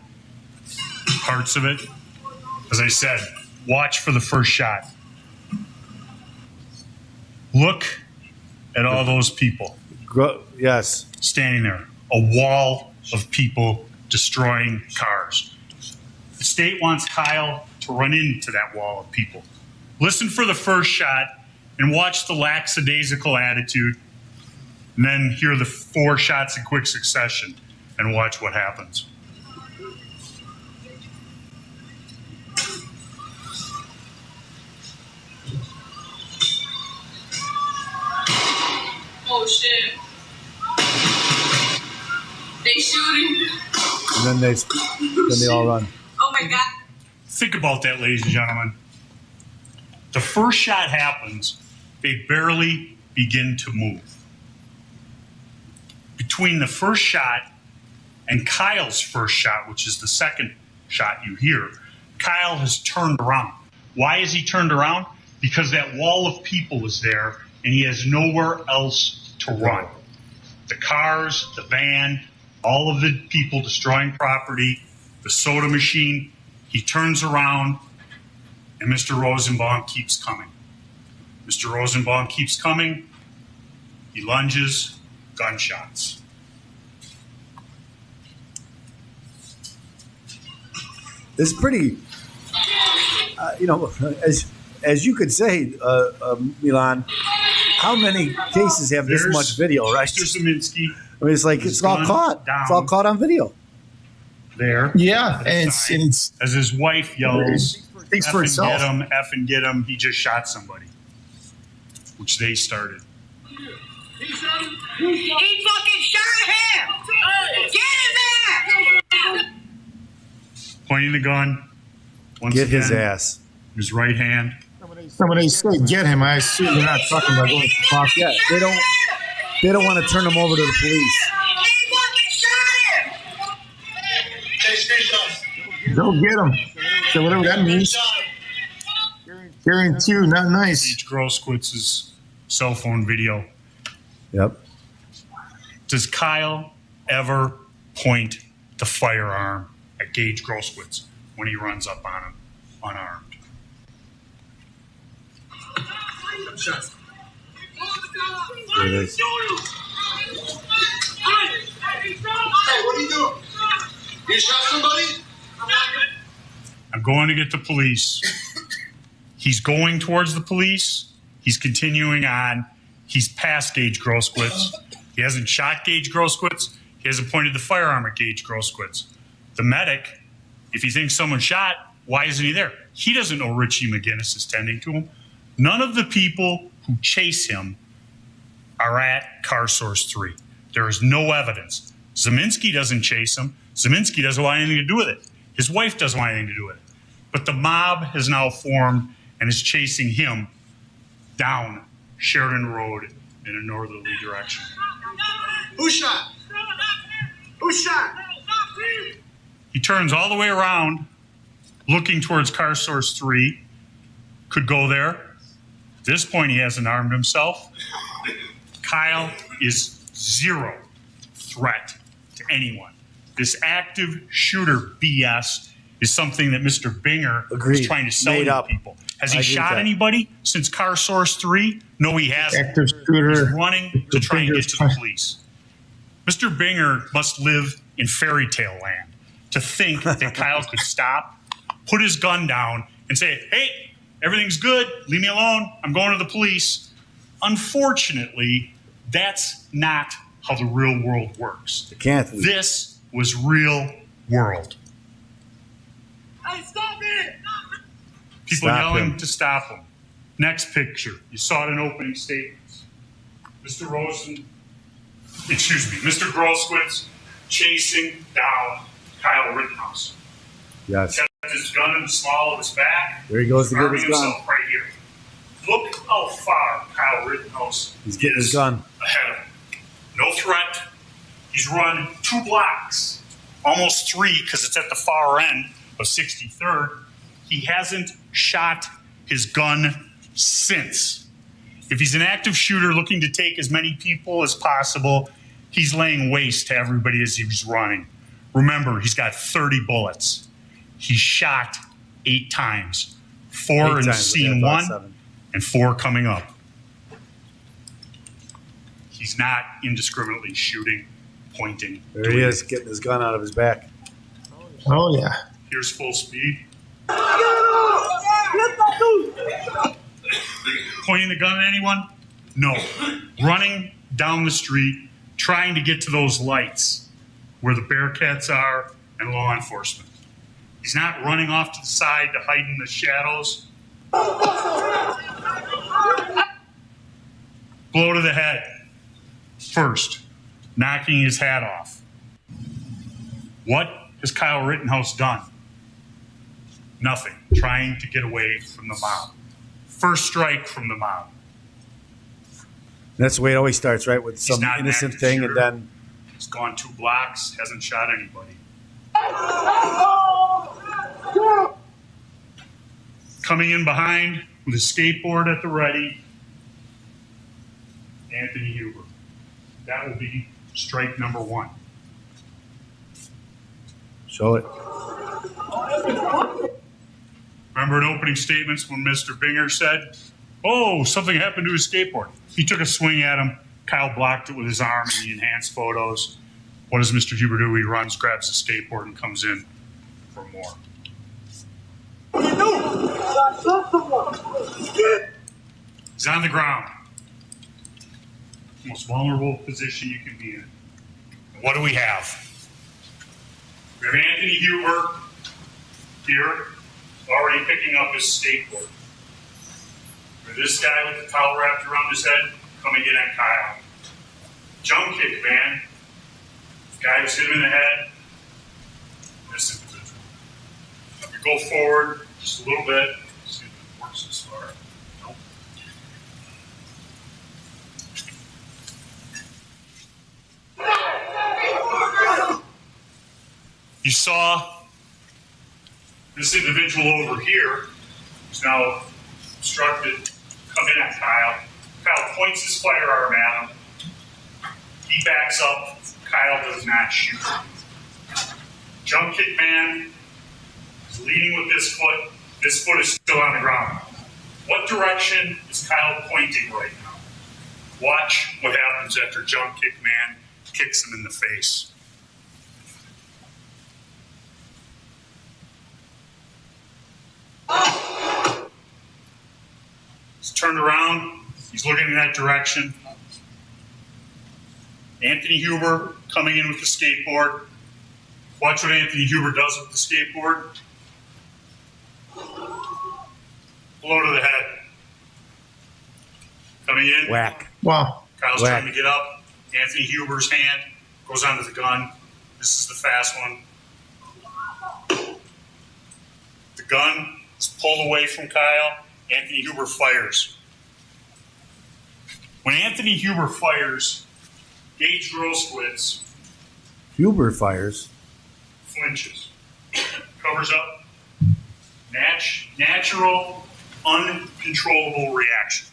parts of it. As I said, watch for the first shot. Look at all those people Yes. standing there. A wall of people destroying cars. The state wants Kyle to run into that wall of people. Listen for the first shot and watch the lackadaisical attitude, and then hear the 4 shots in quick succession and watch what happens. Oh shit. They shooting. And then they all run. Oh my god. Think about that, ladies and gentlemen. The first shot happens, they barely begin to move. Between the first shot and Kyle's first shot, which is the second shot you hear, Kyle has turned around. Why is he turned around? Because that wall of people is there and he has nowhere else to run. The cars, the van, all of the people destroying property, the soda machine, he turns around and Mr. Rosenbaum keeps coming. Mr. Rosenbaum keeps coming. He lunges, gunshots. It's pretty, as you could say, Milan, how many cases have this much video, right? Mr. Zeminski. I mean, it's like it's all caught. It's all caught on video. There. Yeah, and it's as his wife yells, speaks for itself. F and get him. He just shot somebody, which they started. He fucking shot him! Get him there! Pointing the gun. Once Get again, his ass. His right hand. So when they say get him, I assume they're not talking about going to the box. Yeah, they don't want to turn him over to the police. Go get him. So whatever that means. Carrying two, not nice. Gage Grossquitz's cell phone video. Yep. Does Kyle ever point the firearm at Gage Grossquitz when he runs up on him unarmed? There it is. Hey, what are you doing? You shot somebody? I'm going to get the police. He's going towards the police. He's continuing on. He's past Gage Grossquitz. He hasn't shot Gage Grossquitz. He hasn't pointed the firearm at Gage Grossquitz. The medic, if he thinks someone shot, why isn't he there? He doesn't know Richie McGinnis is tending to him. None of the people who chase him are at Car Source 3. There is no evidence. Zeminski doesn't chase him. Zeminski doesn't want anything to do with it. His wife doesn't want anything to do with it. But the mob has now formed and is chasing him down Sheridan Road in a northerly direction. Who shot? Who shot? He turns all the way around, looking towards Car Source 3. Could go there. At this point, he hasn't armed himself. Kyle is zero threat to anyone. This active shooter BS is something that Mr. Binger is trying to sell to people. Has he shot anybody since Car Source 3? No, he hasn't. Active shooter. He's running to try and get to the police. Mr. Binger must live in fairy tale land to think that Kyle could stop, put his gun down, and say, hey, everything's good. Leave me alone. I'm going to the police. Unfortunately, that's not how the real world works. It can't be. This was real world. Hey, stop it! People Stop yelling him. to stop him. Next picture. You saw it in opening statements. Mr. Mr. Grossquitz chasing down Kyle Rittenhouse. Yes. He has his gun in the small of his back. There he goes to get Arming his gun. himself right here. Look how far Kyle Rittenhouse He's getting is his gun. ahead of him. No threat. He's run 2 blocks, almost 3 because it's at the far end of 63rd. He hasn't shot his gun since. If he's an active shooter looking to take as many people as possible, he's laying waste to everybody as he's running. Remember, he's got 30 bullets. He shot 8 times, 4 in scene 1 and 4 coming up. He's not indiscriminately shooting, pointing. There he is, getting his gun out of his back. Oh, yeah. Here's full speed. Pointing the gun at anyone? No. Running down the street, trying to get to those lights where the Bearcats are and law enforcement. He's not running off to the side to hide in the shadows. Blow to the head. First, knocking his hat off. What has Kyle Rittenhouse done? Nothing. Trying to get away from the mob. First strike from the mob. That's the way it always starts, right? With some not an innocent active thing, shooter. and then He's gone 2 blocks, hasn't shot anybody. Coming in behind with a skateboard at the ready, Anthony Huber. That will be strike number 1. show it. Remember in opening statements when Mr. Binger said, oh, something happened to his skateboard. He took a swing at him. Kyle blocked it with his arm in the enhanced photos. What does Mr. Huber do? He runs, grabs the skateboard, and comes in for more. He's on the ground. Most vulnerable position you can be in. And what do we have? We have Anthony Huber here. already picking up his skateboard. For this guy with the towel wrapped around his head, coming in on Kyle. Jump kick, man. Guy who's hit him in the head. This individual. We go forward just a little bit. See if it works this far. Nope. You saw this individual over here, who's now obstructed, come in at Kyle. Kyle points his firearm at him. He backs up. Kyle does not shoot. Jump kick man is leading with this foot. This foot is still on the ground. What direction is Kyle pointing right now? Watch what happens after jump kick man kicks him in the face. He's turned around. He's looking in that direction. Anthony Huber coming in with the skateboard. Watch what Anthony Huber does with the skateboard. Blow to the head. Coming in. Whack. Wow. Kyle's Whack. trying to get up. Anthony Huber's hand goes onto the gun. This is the fast one. The gun is pulled away from Kyle. Anthony Huber fires. When Anthony Huber fires, Gage Groskowitz Huber fires. flinches, covers up. Natural, uncontrollable reaction.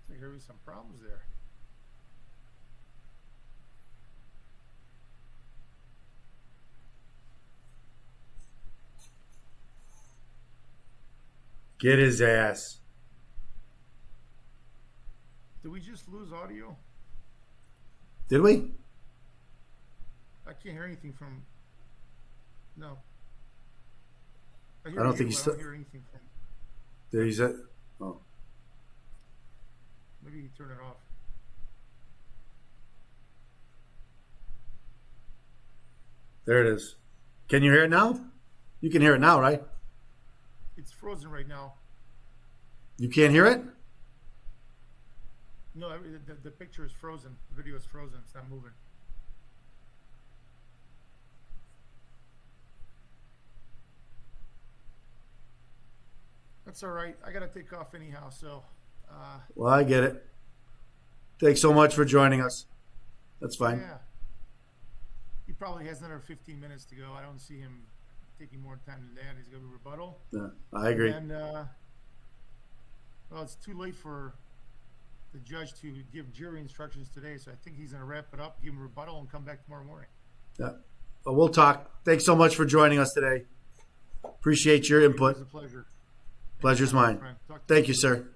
There could be some problems there. Get his ass. Did we just lose audio? Did we? I can't hear anything from. No. I don't think he's I don't hear anything from. There he's at. Oh. Maybe he turned it off. There it is. Can you hear it now? You can hear it now, right? It's frozen right now. You can't hear it? No, the picture is frozen. The video is frozen. It's not moving. That's all right. I got to take off anyhow, so. Well, I get it. Thanks so much for joining us. That's fine. Yeah. He probably has another 15 minutes to go. I don't see him taking more time than that. He's going to be rebuttal. Yeah, I agree. And, well, it's too late for the judge to give jury instructions today, so I think he's going to wrap it up, give him a rebuttal, and come back tomorrow morning. Yeah. But we'll talk. Thanks so much for joining us today. Appreciate your input. It was a pleasure. Pleasure's mine. Thank you, sir.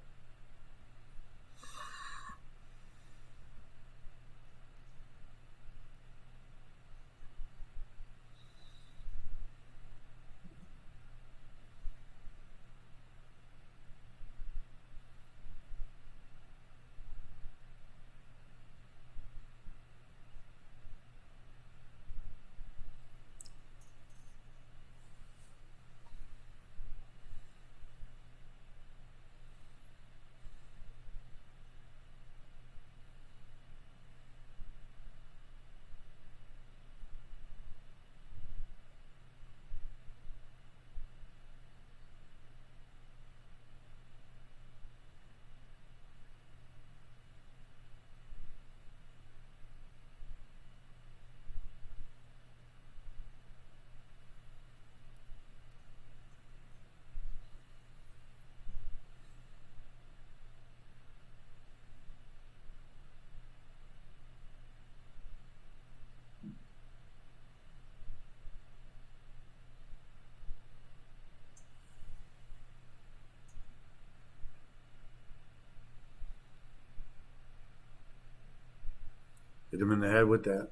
him in the head with that.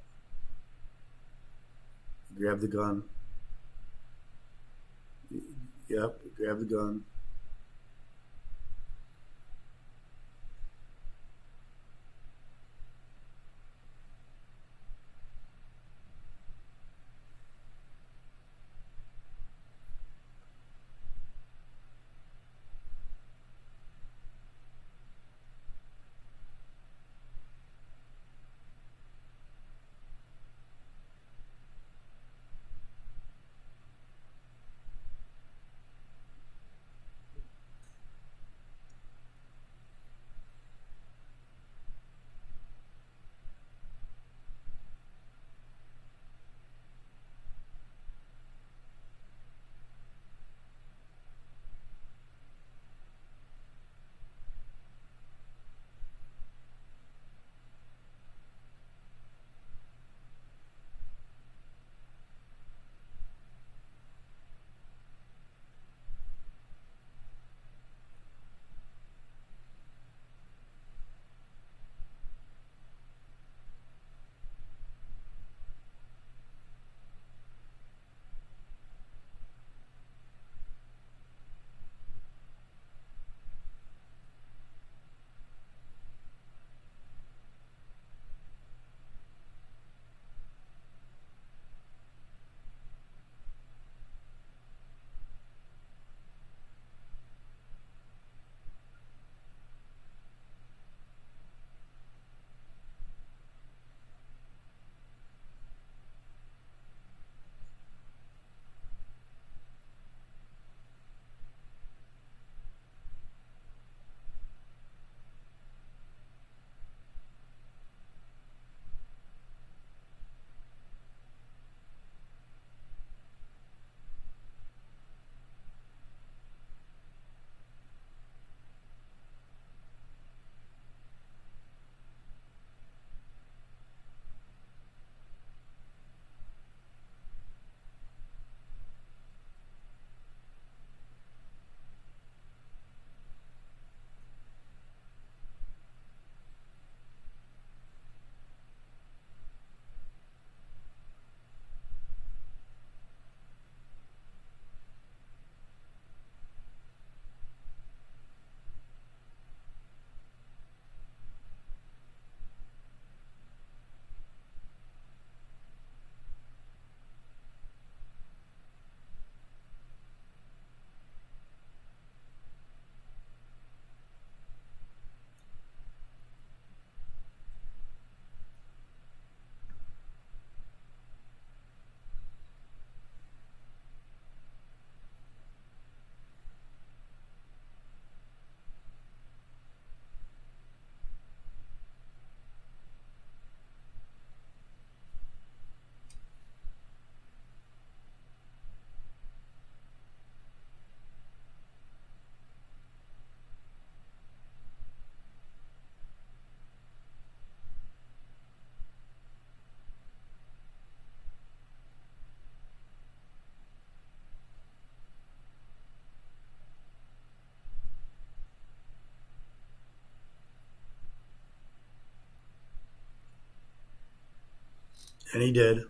Grab the gun. Yep, grab the gun. And he did.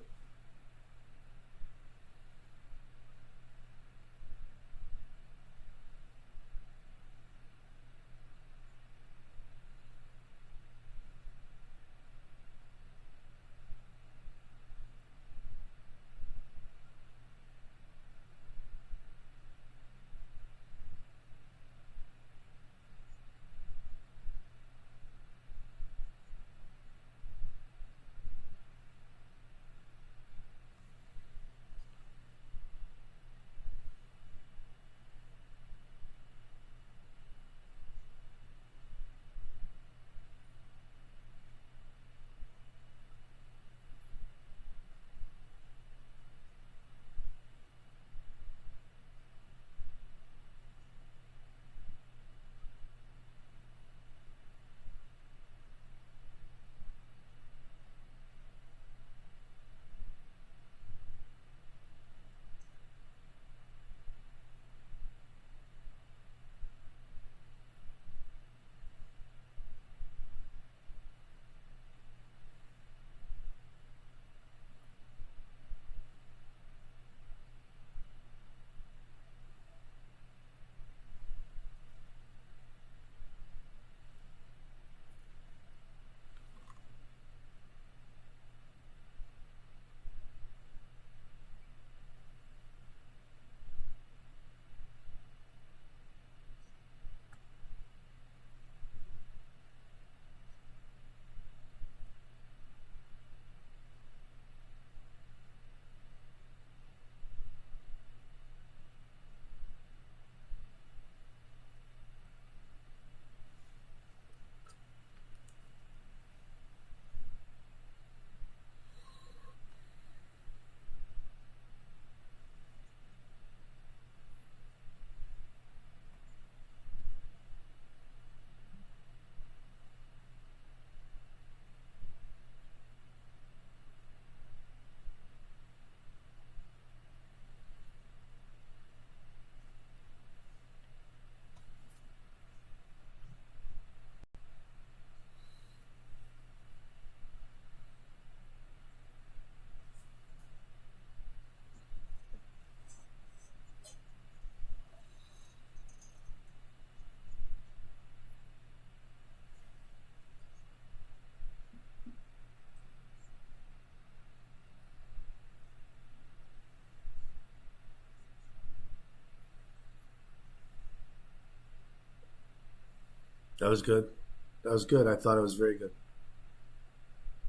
That was good. That was good. I thought it was very good.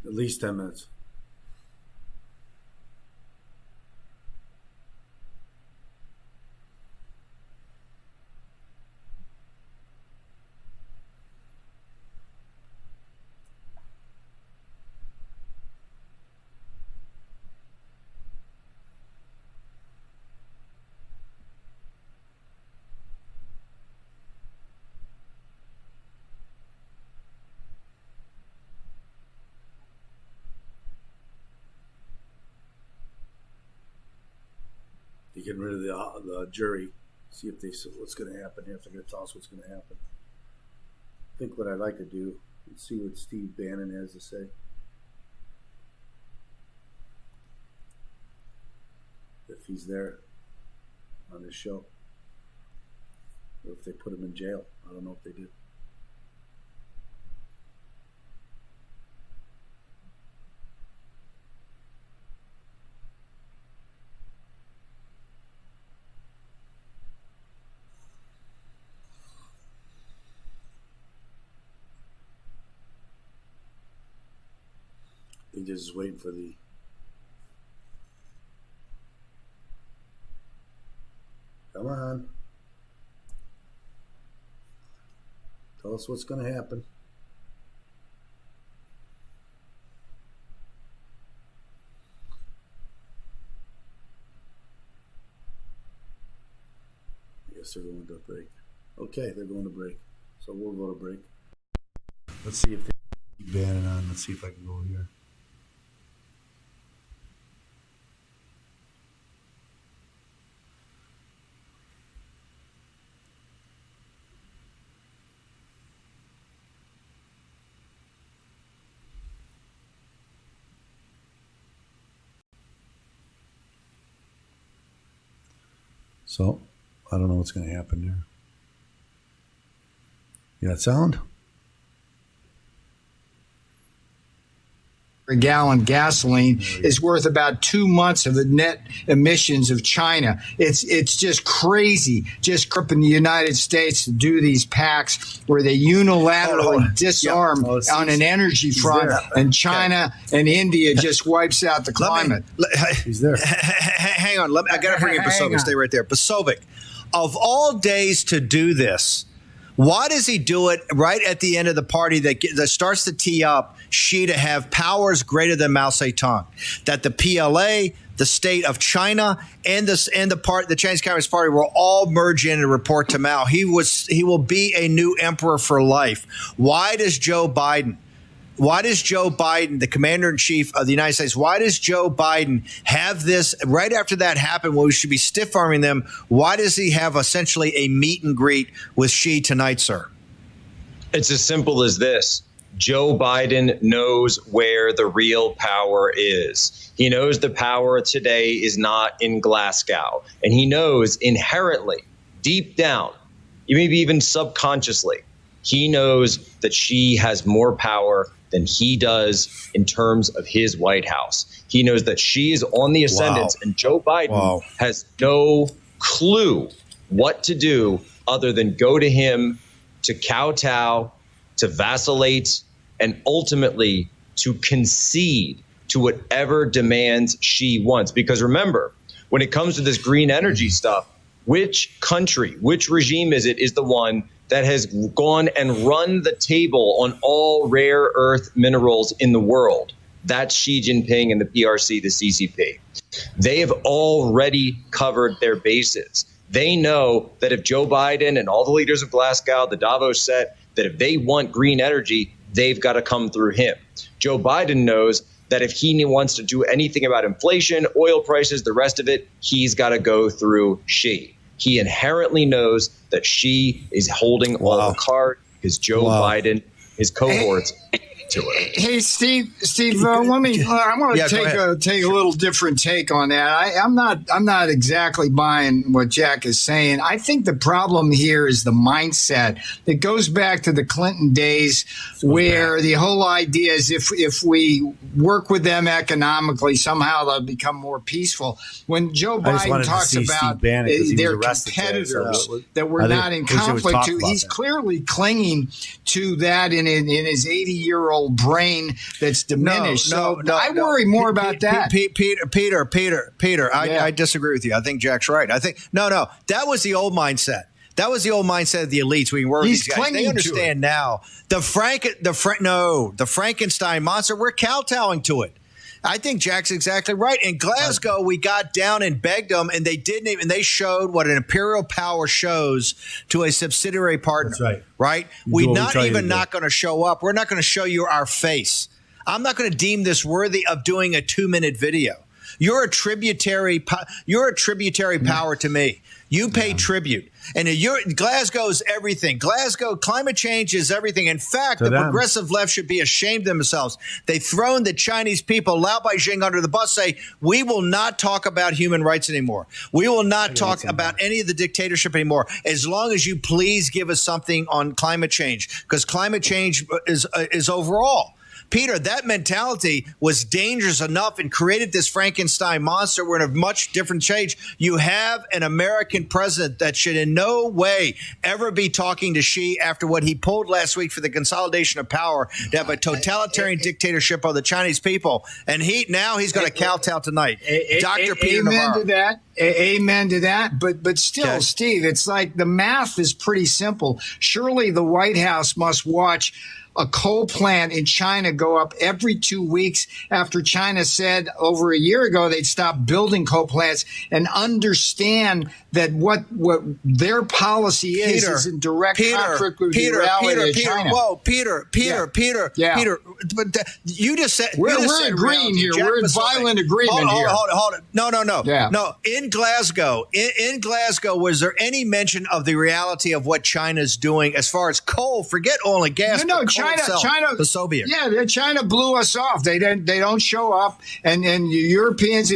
At least 10 minutes. You're getting rid of the jury. See if they what's going to happen here. If they're going to tell us what's going to happen. I think what I'd like to do is see what Steve Bannon has to say. If he's there on this show, or if they put him in jail. I don't know if they did. I think they're just waiting for the. Come on. Tell us what's going to happen. I guess they're going to break. Okay, they're going to break. So we'll go to break. Let's see if they keep Bannon on. Let's see if I can go here. So, I don't know what's going to happen there. You got sound? A gallon gasoline is worth about 2 months of the net emissions of China. It's just crazy. Just in the United States to do these pacts where they unilaterally disarm on an energy front, and China and India just wipes out the climate. He's there. Hang on. I got to bring in Posobiec. Stay right there. Posobiec, of all days to do this, why does he do it right at the end of the party that starts to tee up Xi to have powers greater than Mao Zedong? That the PLA, the state of China, and the Chinese Communist Party will all merge in and report to Mao. He will be a new emperor for life. Why does Joe Biden, the commander-in-chief of the United States, why does Joe Biden have this right after that happened when we should be stiff-arming them? Why does he have essentially a meet and greet with Xi tonight, sir? It's as simple as this. Joe Biden knows where the real power is. He knows the power today is not in Glasgow. And he knows inherently, deep down, maybe even subconsciously, he knows that Xi has more power than he does in terms of his White House. He knows that Xi is on the ascendant, and Joe Biden has no clue what to do other than go to him to kowtow, to vacillate, and ultimately to concede to whatever demands Xi wants. Because remember, when it comes to this green energy stuff, which country, which regime is the one that has gone and run the table on all rare earth minerals in the world? That's Xi Jinping and the PRC, the CCP. They have already covered their bases. They know that if Joe Biden and all the leaders of Glasgow, the Davos set, that if they want green energy, they've got to come through him. Joe Biden knows that if he wants to do anything about inflation, oil prices, the rest of it, he's got to go through Xi. He inherently knows that Xi is holding all the cards because Joe Biden, his cohorts, to it. Hey, Steve, let me. I want to take a little different take on that. I'm not exactly buying what Jack is saying. I think the problem here is the mindset. It goes back to the Clinton days, where the whole idea is if we work with them economically, somehow they'll become more peaceful. When Joe Biden talks about their competitors that we're not in conflict to, he's clearly clinging to that in his 80-year-old brain that's diminished. I worry more about that. Peter, I disagree with you. I think Jack's right. I think that was the old mindset. That was the old mindset of the elites. We can work with these guys. They understand now. The Frankenstein monster. We're kowtowing to it. I think Jack's exactly right. In Glasgow, we got down and begged them, and they didn't even. They showed what an imperial power shows to a subsidiary partner. That's right. Right? We're not even not going to show up. We're not going to show you our face. I'm not going to deem this worthy of doing a 2-minute video. You're a tributary power to me. You pay tribute. And Glasgow's everything. Glasgow, climate change is everything. In fact, the progressive left should be ashamed of themselves. They've thrown the Chinese people, Lao Beijing, under the bus, say, we will not talk about human rights anymore. We will not talk about any of the dictatorship anymore, as long as you please give us something on climate change, because climate change is overall. Peter, that mentality was dangerous enough and created this Frankenstein monster. We're in a much different stage. You have an American president that should in no way ever be talking to Xi after what he pulled last week for the consolidation of power, to have a totalitarian dictatorship of the Chinese people. And he's going to kowtow tonight. Dr. Peter Navarro. Amen to that. But still, Steve, it's like the math is pretty simple. Surely the White House must watch a coal plant in China go up every 2 weeks after China said over a year ago they'd stop building coal plants, and understand that what their policy is in direct conflict with the reality of China. Whoa, Peter. But you just said we're agreeing here. We're in violent agreement here. Hold it. No. In Glasgow, was there any mention of the reality of what China's doing as far as coal? Forget oil and gas. No, China, the Soviet. Yeah, China blew us off. They don't show up, and Europeans.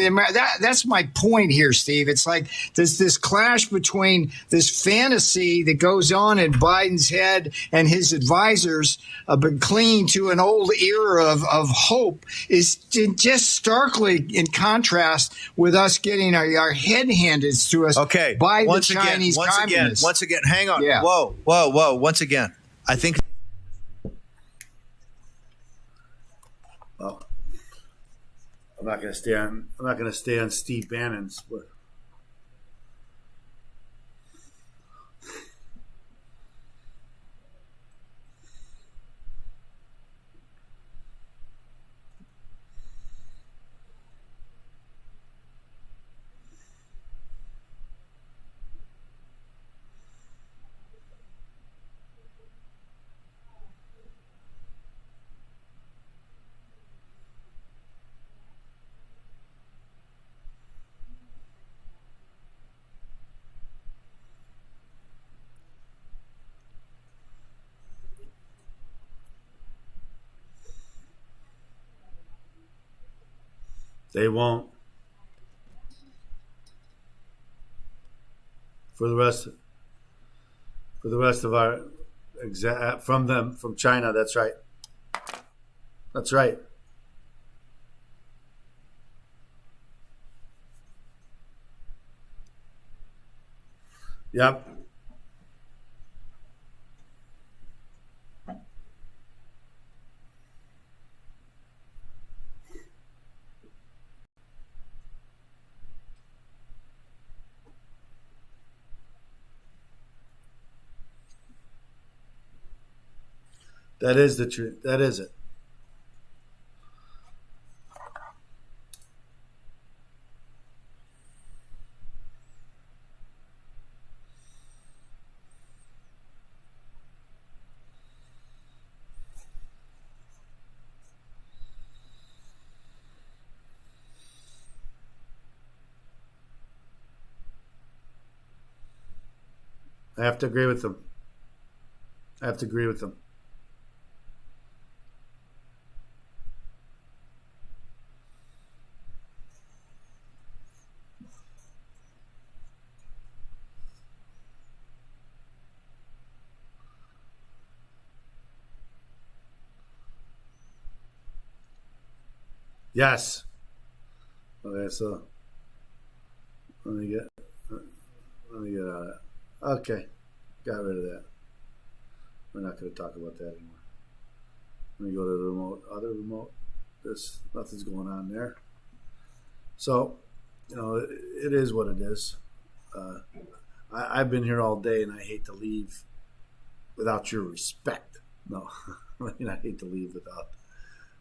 That's my point here, Steve. It's like there's this clash between this fantasy that goes on in Biden's head and his advisors, but clinging to an old era of hope, is just starkly in contrast with us getting our head handed to us by the Chinese communists. Once again, hang on. Yeah. Whoa. Once again, I think. Well, I'm not going to stay on Steve Bannon's. They won't. For the rest of our from China, that's right. That's right. Yep. That is the truth. That is it. I have to agree with them. Yes. Okay, so let me get out of that. Okay, got rid of that. We're not going to talk about that anymore. Let me go to the remote. Other remote. Nothing's going on there. So, it is what it is. I've been here all day, and I hate to leave without your respect. No, I mean, I hate to leave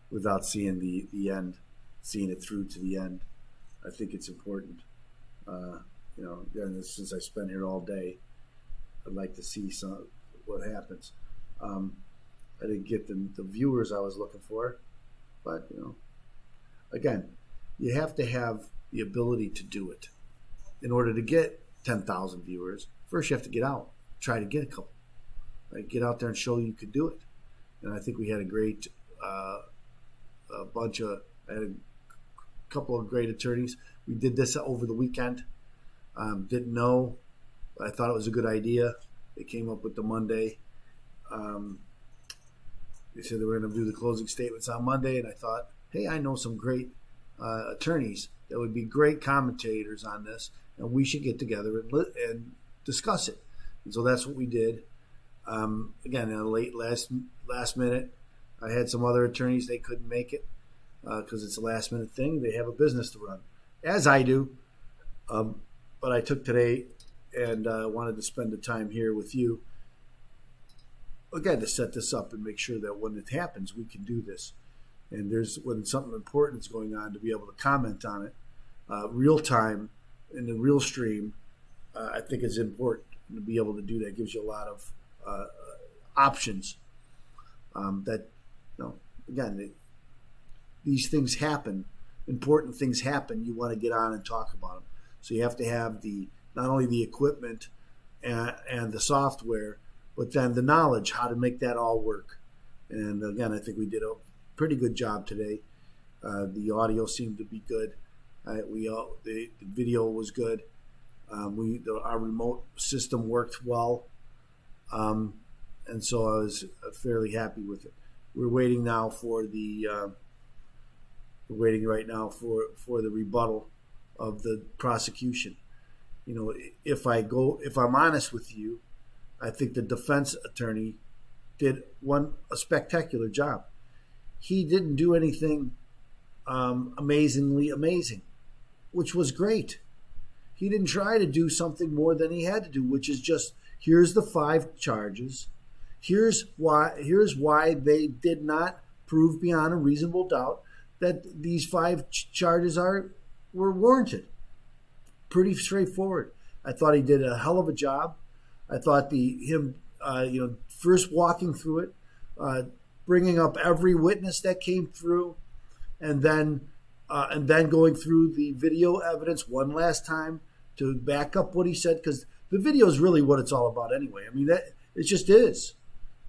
without seeing the end, seeing it through to the end. I think it's important. Again, since I spent here all day, I'd like to see what happens. I didn't get the viewers I was looking for, but again, you have to have the ability to do it. In order to get 10,000 viewers, first you have to get out, try to get a couple. Right? Get out there and show you could do it. And I think we had a great I had a couple of great attorneys. We did this over the weekend. Didn't know. I thought it was a good idea. They came up with the Monday. They said they were going to do the closing statements on Monday, and I thought, hey, I know some great attorneys that would be great commentators on this, and we should get together and discuss it. And so that's what we did. Again, in a late last minute, I had some other attorneys, they couldn't make it because it's a last minute thing. They have a business to run, as I do. But I took today and wanted to spend the time here with you, again, to set this up and make sure that when it happens, we can do this. And when something important is going on, to be able to comment on it real time in the real stream, I think is important. And to be able to do that gives you a lot of options. Again, these things happen. Important things happen. You want to get on and talk about them. So you have to have not only the equipment and the software, but then the knowledge how to make that all work. And again, I think we did a pretty good job today. The audio seemed to be good. The video was good. Our remote system worked well, and so I was fairly happy with it. We're waiting now for right now for the rebuttal of the prosecution. If I'm honest with you, I think the defense attorney did a spectacular job. He didn't do anything amazingly amazing, which was great. He didn't try to do something more than he had to do, which is just, here's the 5 charges. Here's why they did not prove beyond a reasonable doubt that these 5 charges were warranted. Pretty straightforward. I thought he did a hell of a job. I thought first walking through it, bringing up every witness that came through, and then going through the video evidence one last time to back up what he said, because the video is really what it's all about anyway. I mean, that it just is,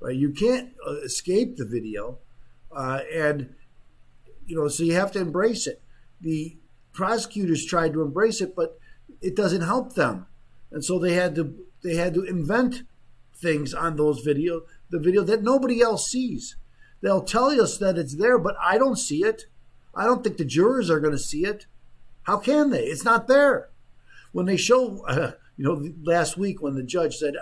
right? You can't escape the video, and so you have to embrace it. The prosecutors tried to embrace it, but it doesn't help them, and so they had to invent things on the video that nobody else sees. They'll tell us that it's there, but I don't see it. I don't think the jurors are going to see it. How can they? It's not there. When they show, last week when the judge said,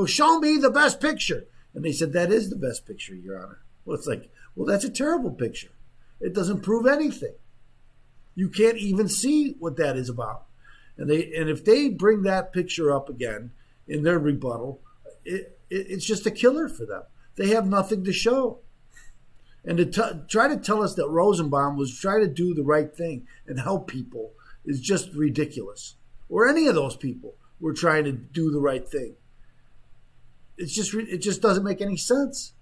show me the best picture. And they said, that is the best picture, Your Honor. Well, it's like, well, that's a terrible picture. It doesn't prove anything. You can't even see what that is about. And if they bring that picture up again in their rebuttal, it's just a killer for them. They have nothing to show. And to try to tell us that Rosenbaum was trying to do the right thing and help people is just ridiculous. Or any of those people were trying to do the right thing. It just doesn't make any sense.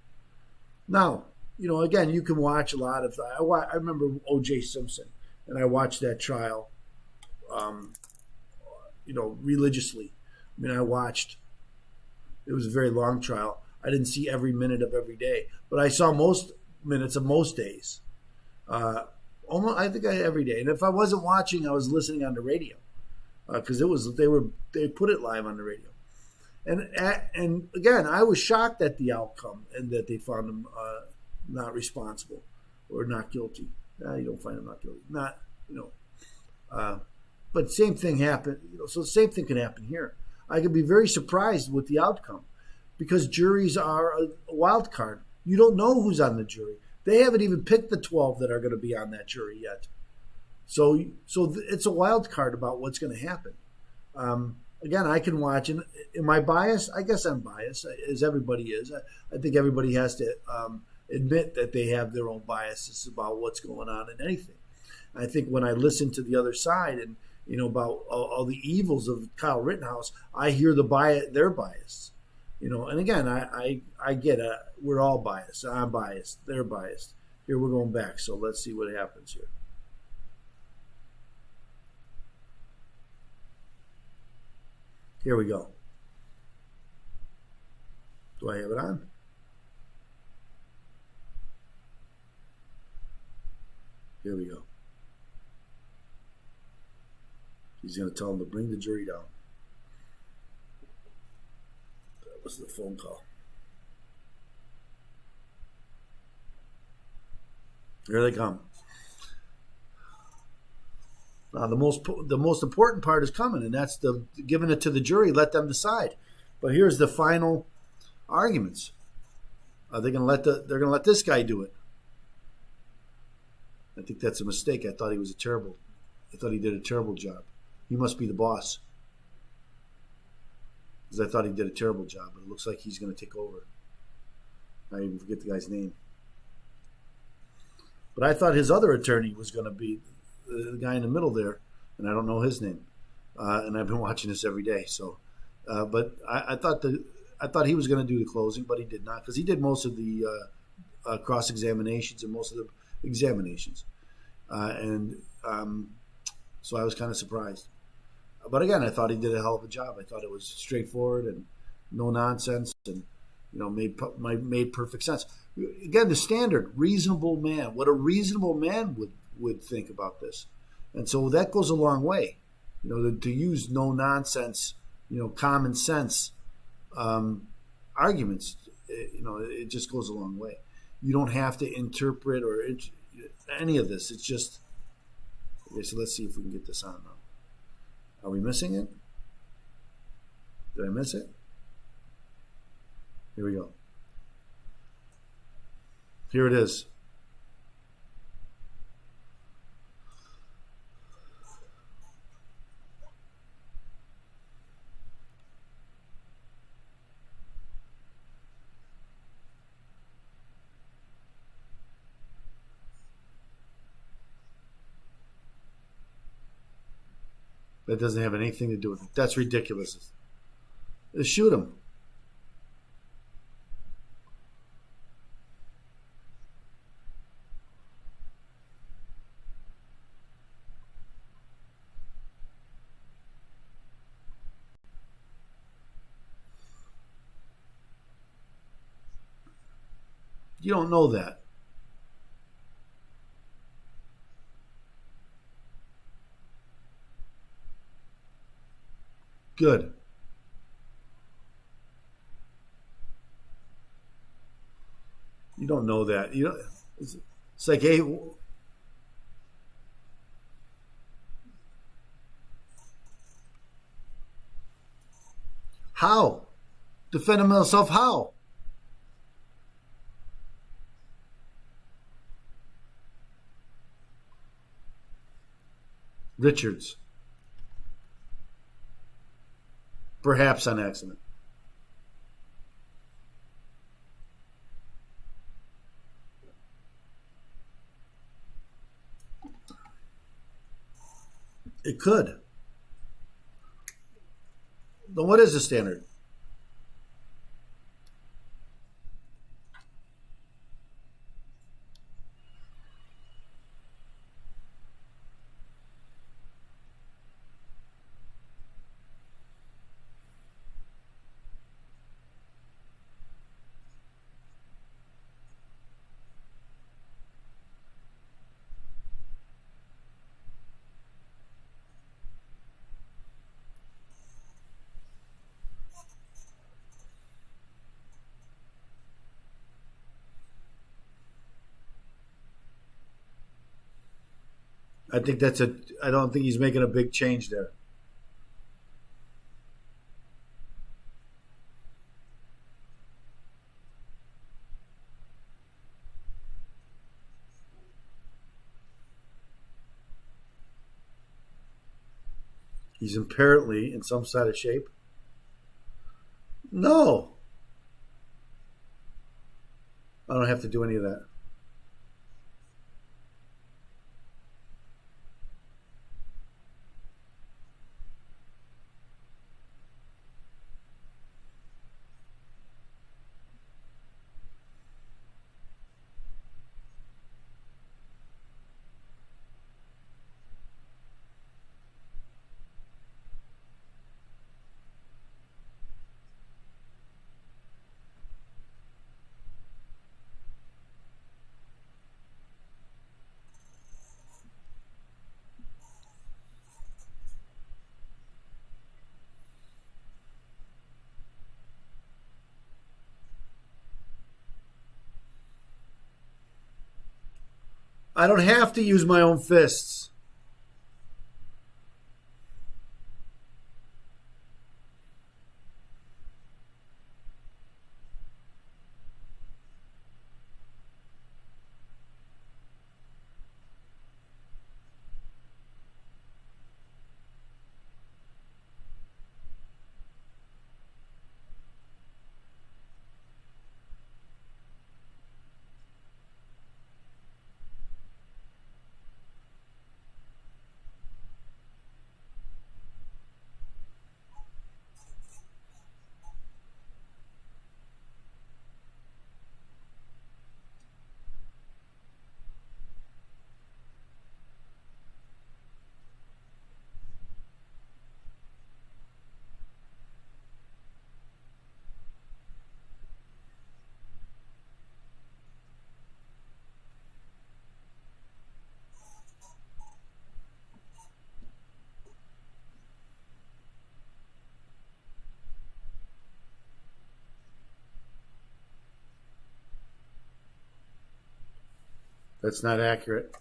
Now, again, you can watch a lot of. I remember O.J. Simpson, and I watched that trial, religiously. I mean, it was a very long trial. I didn't see every minute of every day, but I saw most minutes of most days. I think every day. And if I wasn't watching, I was listening on the radio because they put it live on the radio. And again, I was shocked at the outcome and that they found him not responsible or not guilty. You don't find him not guilty. Not, but same thing happened. So the same thing can happen here. I could be very surprised with the outcome because juries are a wild card. You don't know who's on the jury. They haven't even picked the 12 that are going to be on that jury yet. So it's a wild card about what's going to happen. Again, I can watch. And am I biased? I guess I'm biased, as everybody is. I think everybody has to admit that they have their own biases about what's going on in anything. I think when I listen to the other side and about all the evils of Kyle Rittenhouse, I hear their bias. And again, I get it. We're all biased. I'm biased. They're biased. Here we're going back. So let's see what happens here. Here we go. Do I have it on? Here we go. He's going to tell him to bring the jury down. That was the phone call. Here they come. Now the most important part is coming, and that's the giving it to the jury. Let them decide. But here's the final arguments. Are they going to they're going to let this guy do it? I think that's a mistake. I thought he did a terrible job. He must be the boss. Because I thought he did a terrible job, but it looks like he's going to take over. I even forget the guy's name. But I thought his other attorney was going to be the guy in the middle there, and I don't know his name. And I've been watching this every day. So, but I thought he was going to do the closing, but he did not, because he did most of the cross examinations and most of the examinations, so I was kind of surprised. But again, I thought he did a hell of a job. I thought it was straightforward and no nonsense, and made perfect sense. Again, the standard reasonable man. What a reasonable man would think about this, and so that goes a long way. To use no nonsense, common sense arguments. It just goes a long way. You don't have to interpret or any of this. It's just okay. So let's see if we can get this on now. Are we missing it? Did I miss it? Here we go. Here it is. That doesn't have anything to do with it. That's ridiculous. Just shoot him. You don't know that. Good. You don't know that. It's like, hey, how? Defend himself how? Richards. Perhaps on accident. It could. Then what is the standard? I think I don't think he's making a big change there. He's apparently in some sort of shape. No. I don't have to do any of that. I don't have to use my own fists. That's not accurate.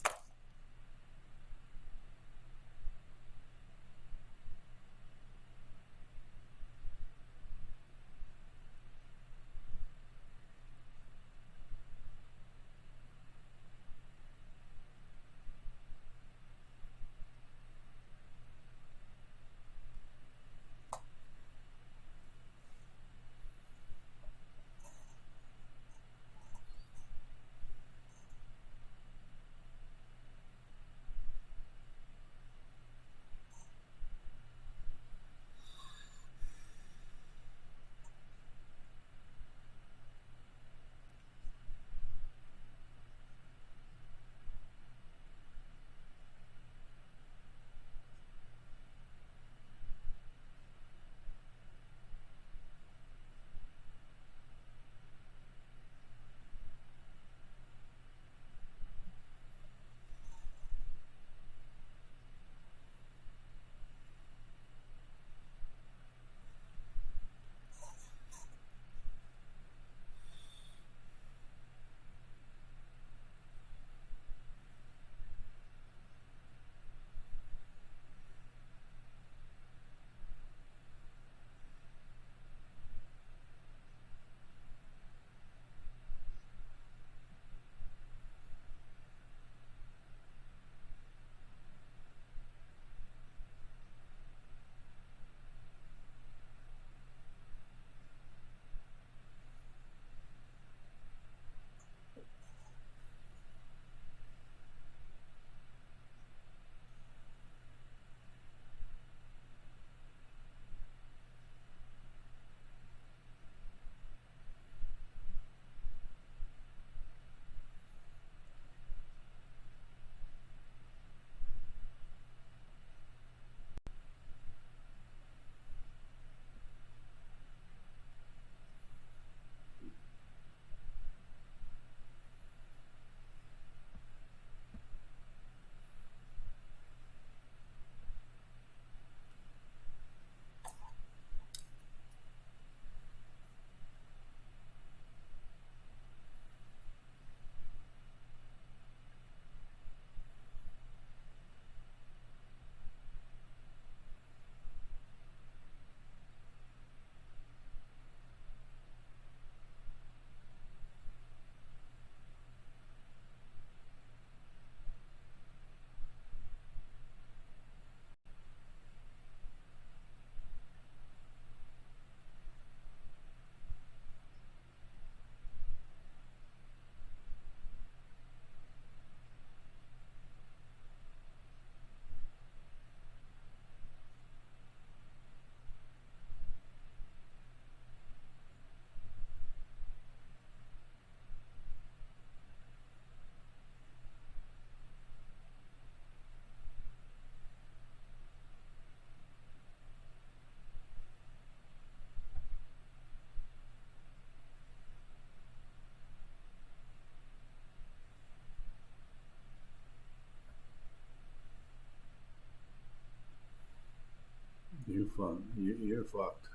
You're fucked.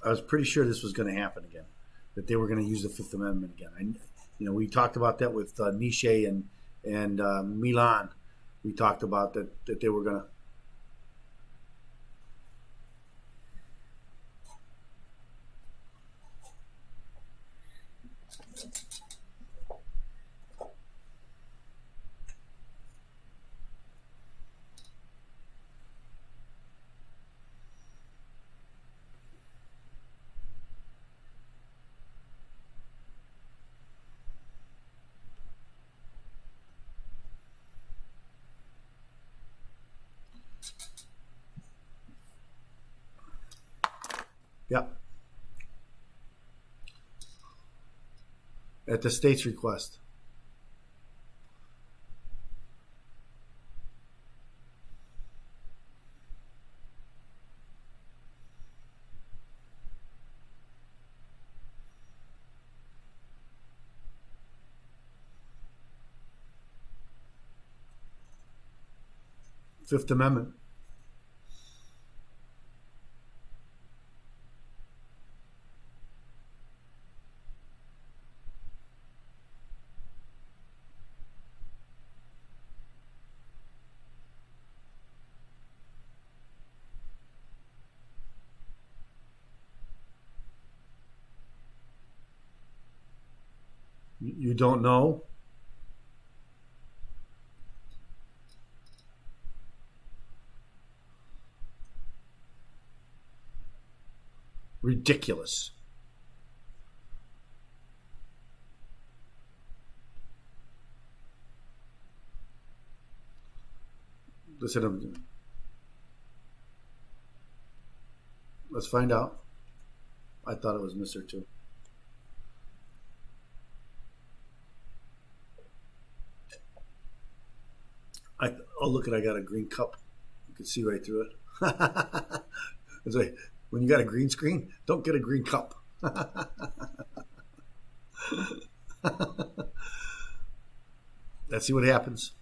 I was pretty sure this was going to happen again, that they were going to use the Fifth Amendment again. We talked about that with Niche and Milan. We talked about that they were going to. Yeah. At the state's request. Fifth Amendment. You don't know? Ridiculous. Listen, let's find out. I thought it was Mr. Two. Oh, look at, I got a green cup. You can see right through it. It's like, when you got a green screen, don't get a green cup. Let's see what happens.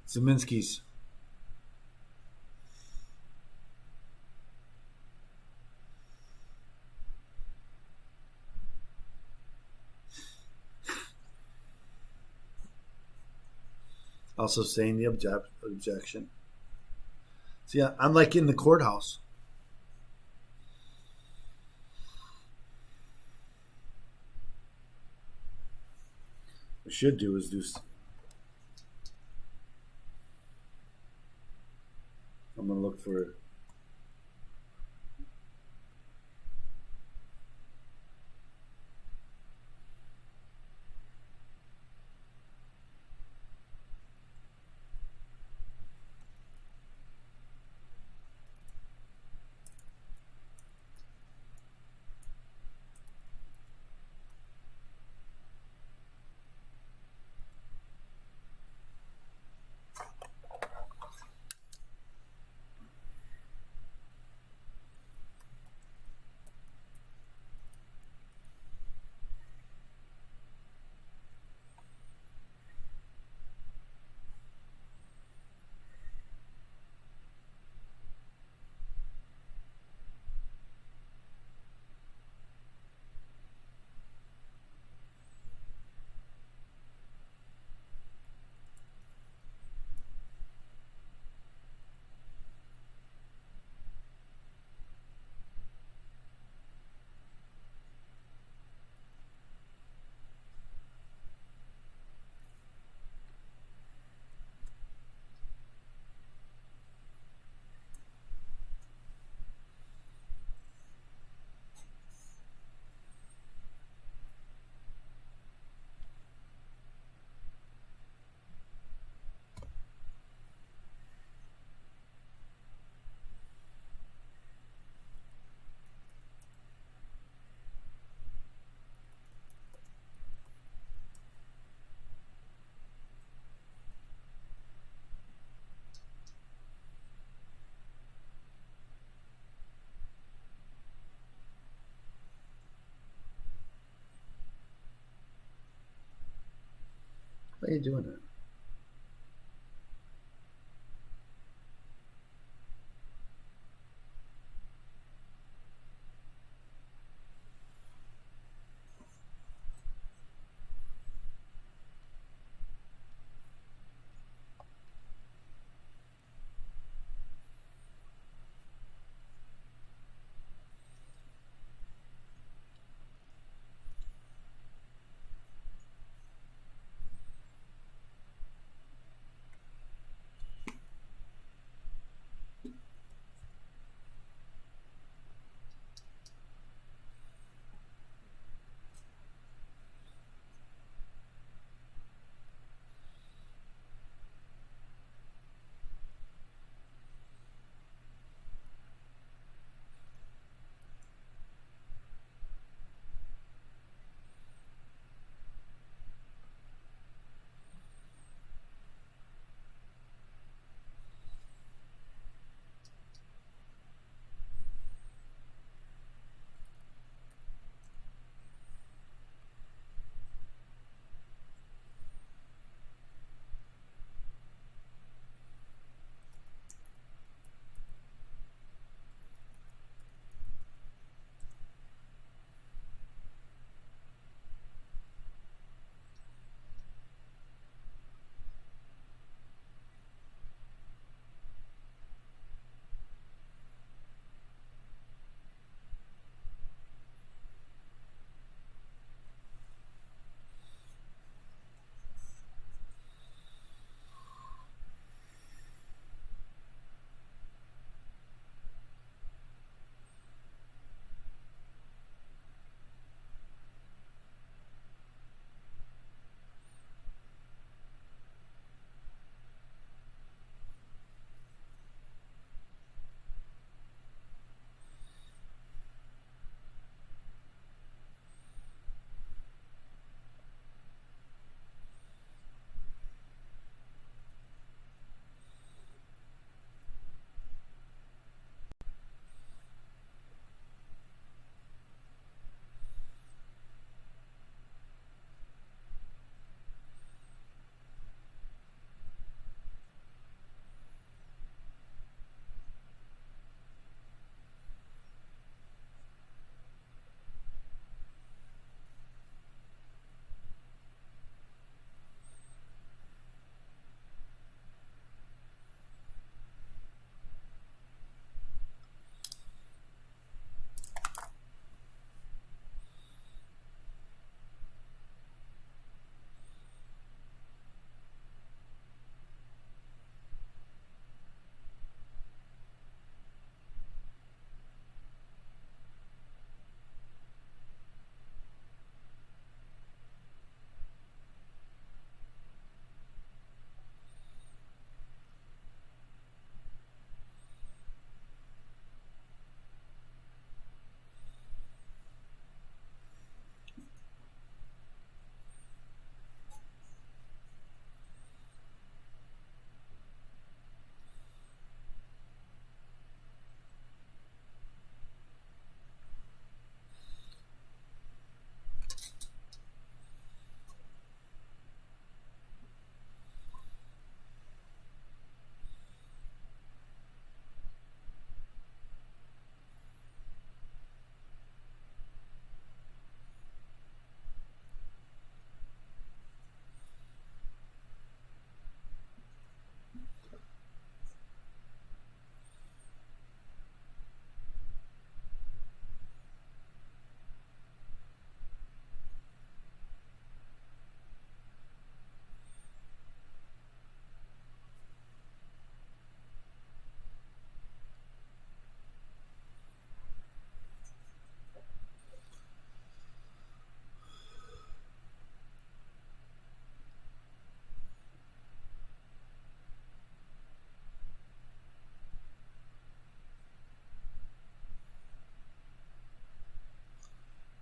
Zeminski's. Also saying the objection. See, I'm like in the courthouse. What we should do is do. I'm going to look for. Why are you doing that?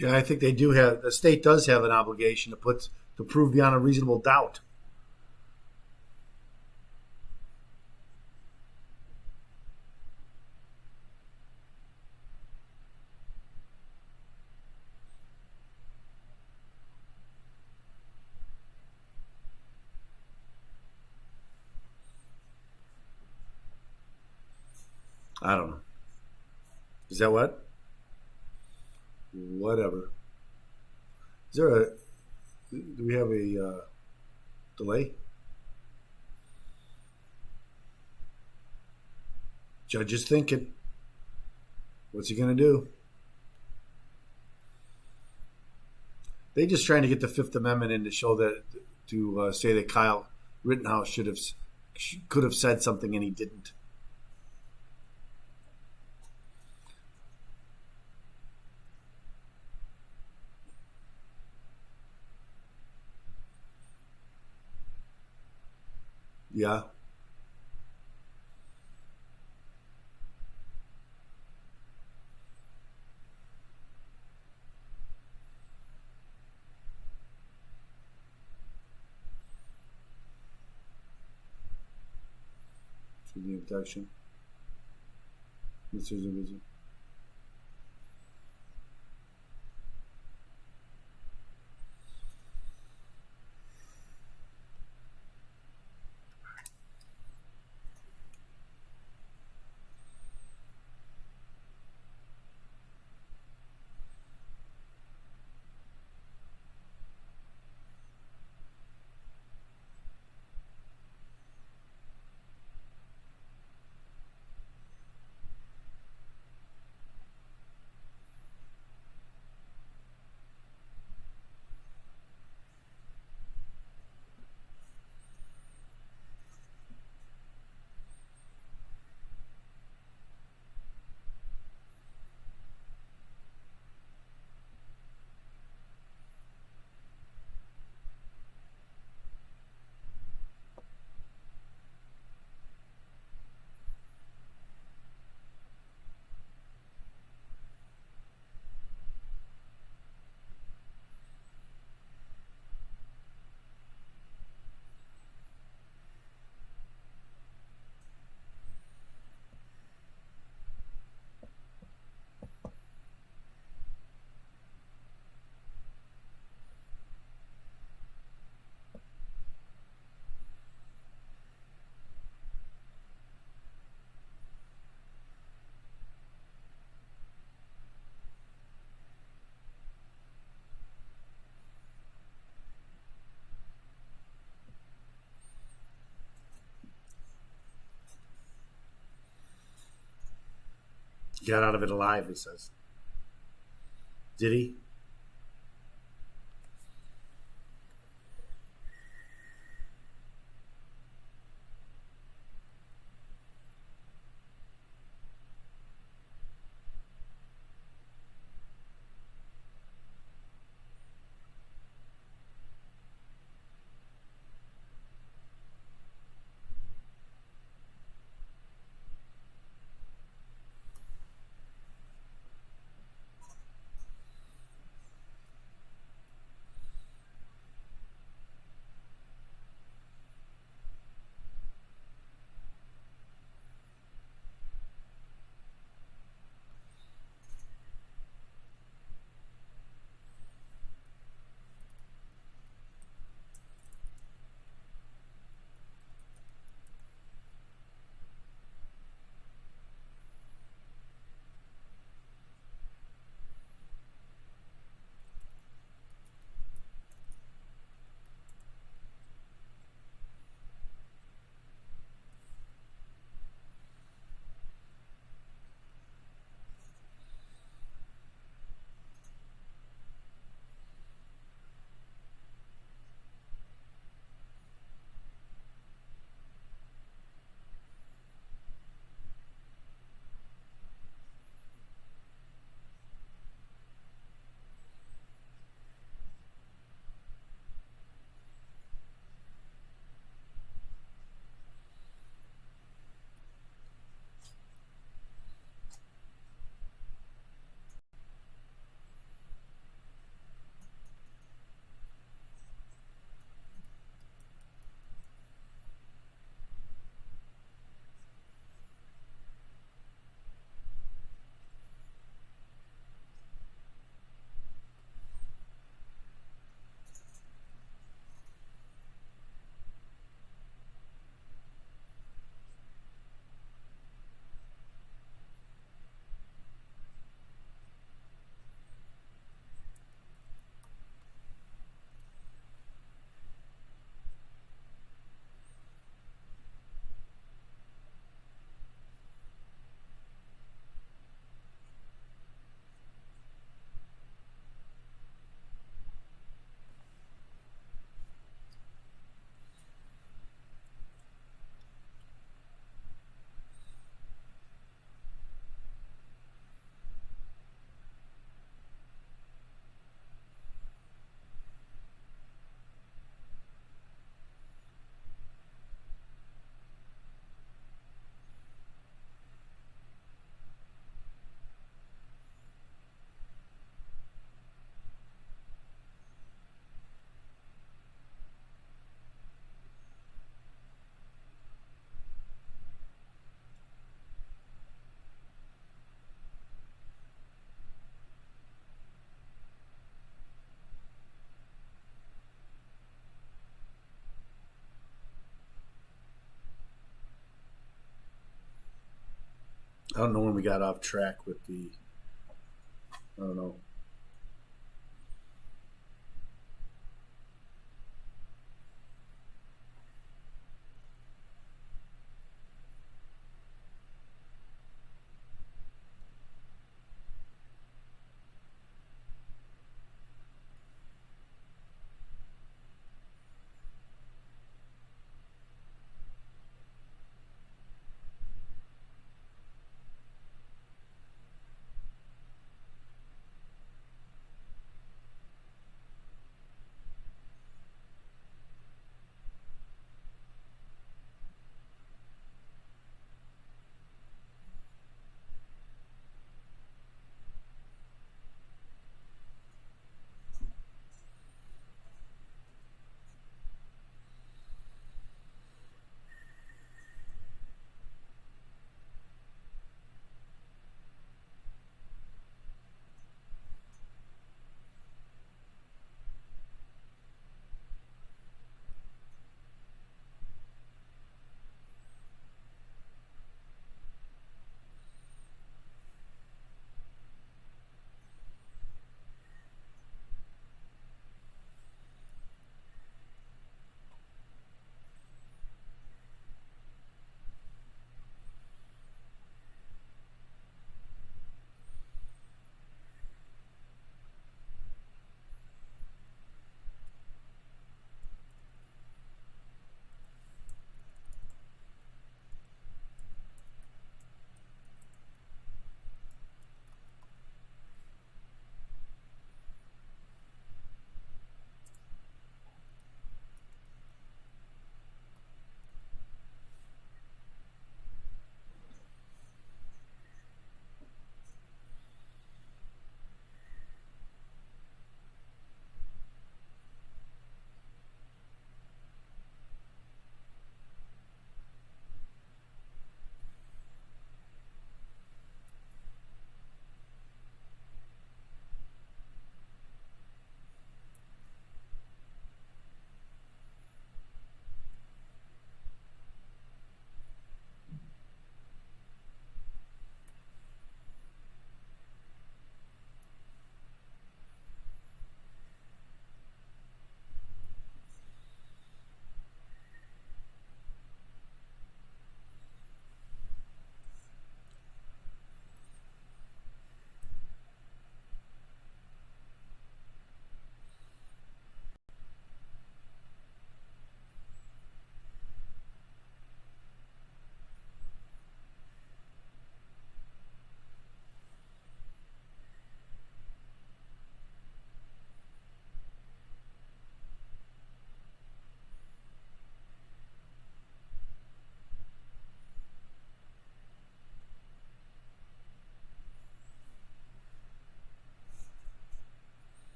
Yeah, I think they do have, the state does have an obligation to prove beyond a reasonable doubt. I don't know. Is that what? Whatever. Is there a? Do we have a delay? Judge is thinking. What's he going to do? They just trying to get the Fifth Amendment in to show that to say that Kyle Rittenhouse could have said something and he didn't. Yeah. To the abduction. Mr. Zubizu. He got out of it alive, he says. Did he? I don't know when we got off track with the. I don't know.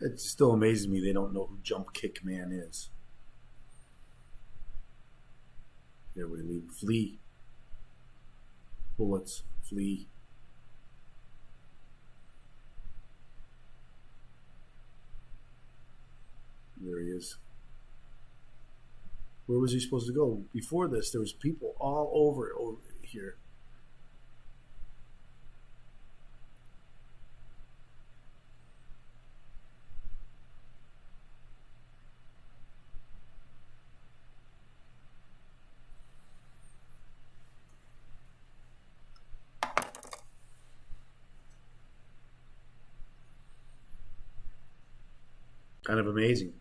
It still amazes me they don't know who Jump Kick Man is. There we leave. Flee. Bullets. Flee. There he is. Where was he supposed to go? Before this, there was people all over here. Kind of amazing.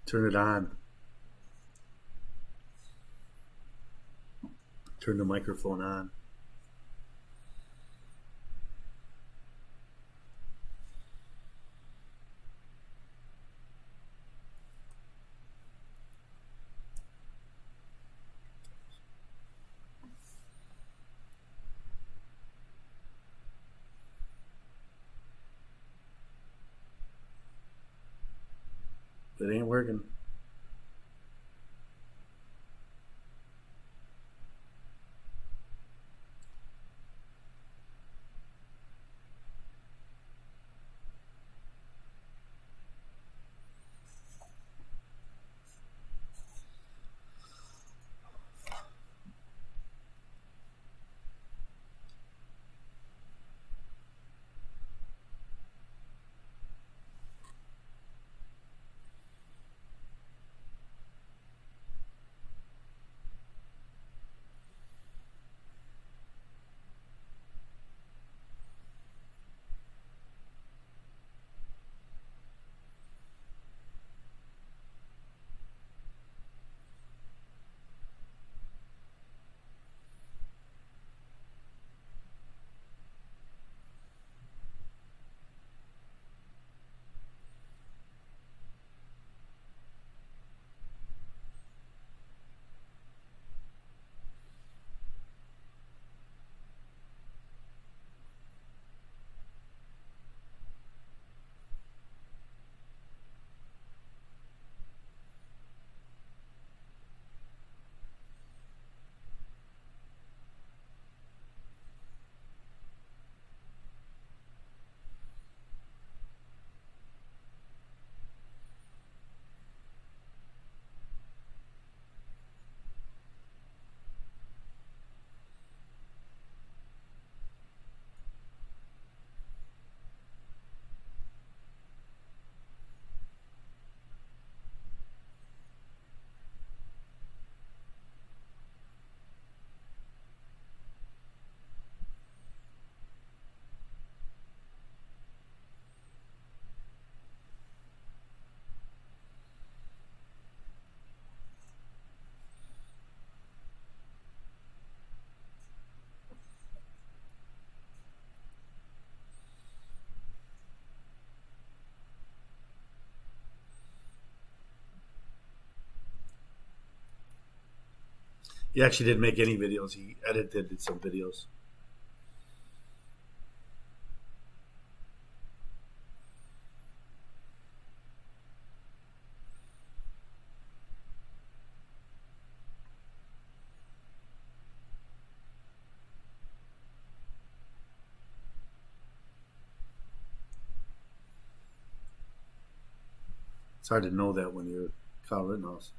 Turn it on. Turn the microphone on. It ain't working. He actually didn't make any videos. He edited some videos. It's hard to know that when you're Kyle Rittenhouse.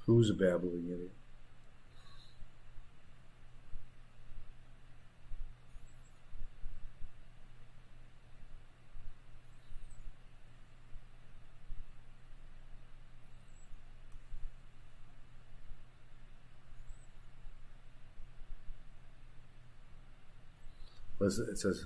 Who's a babbling idiot? It says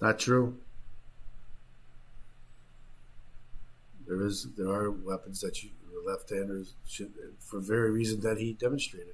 Not true. There are weapons that left-handers should, for very reason that he demonstrated.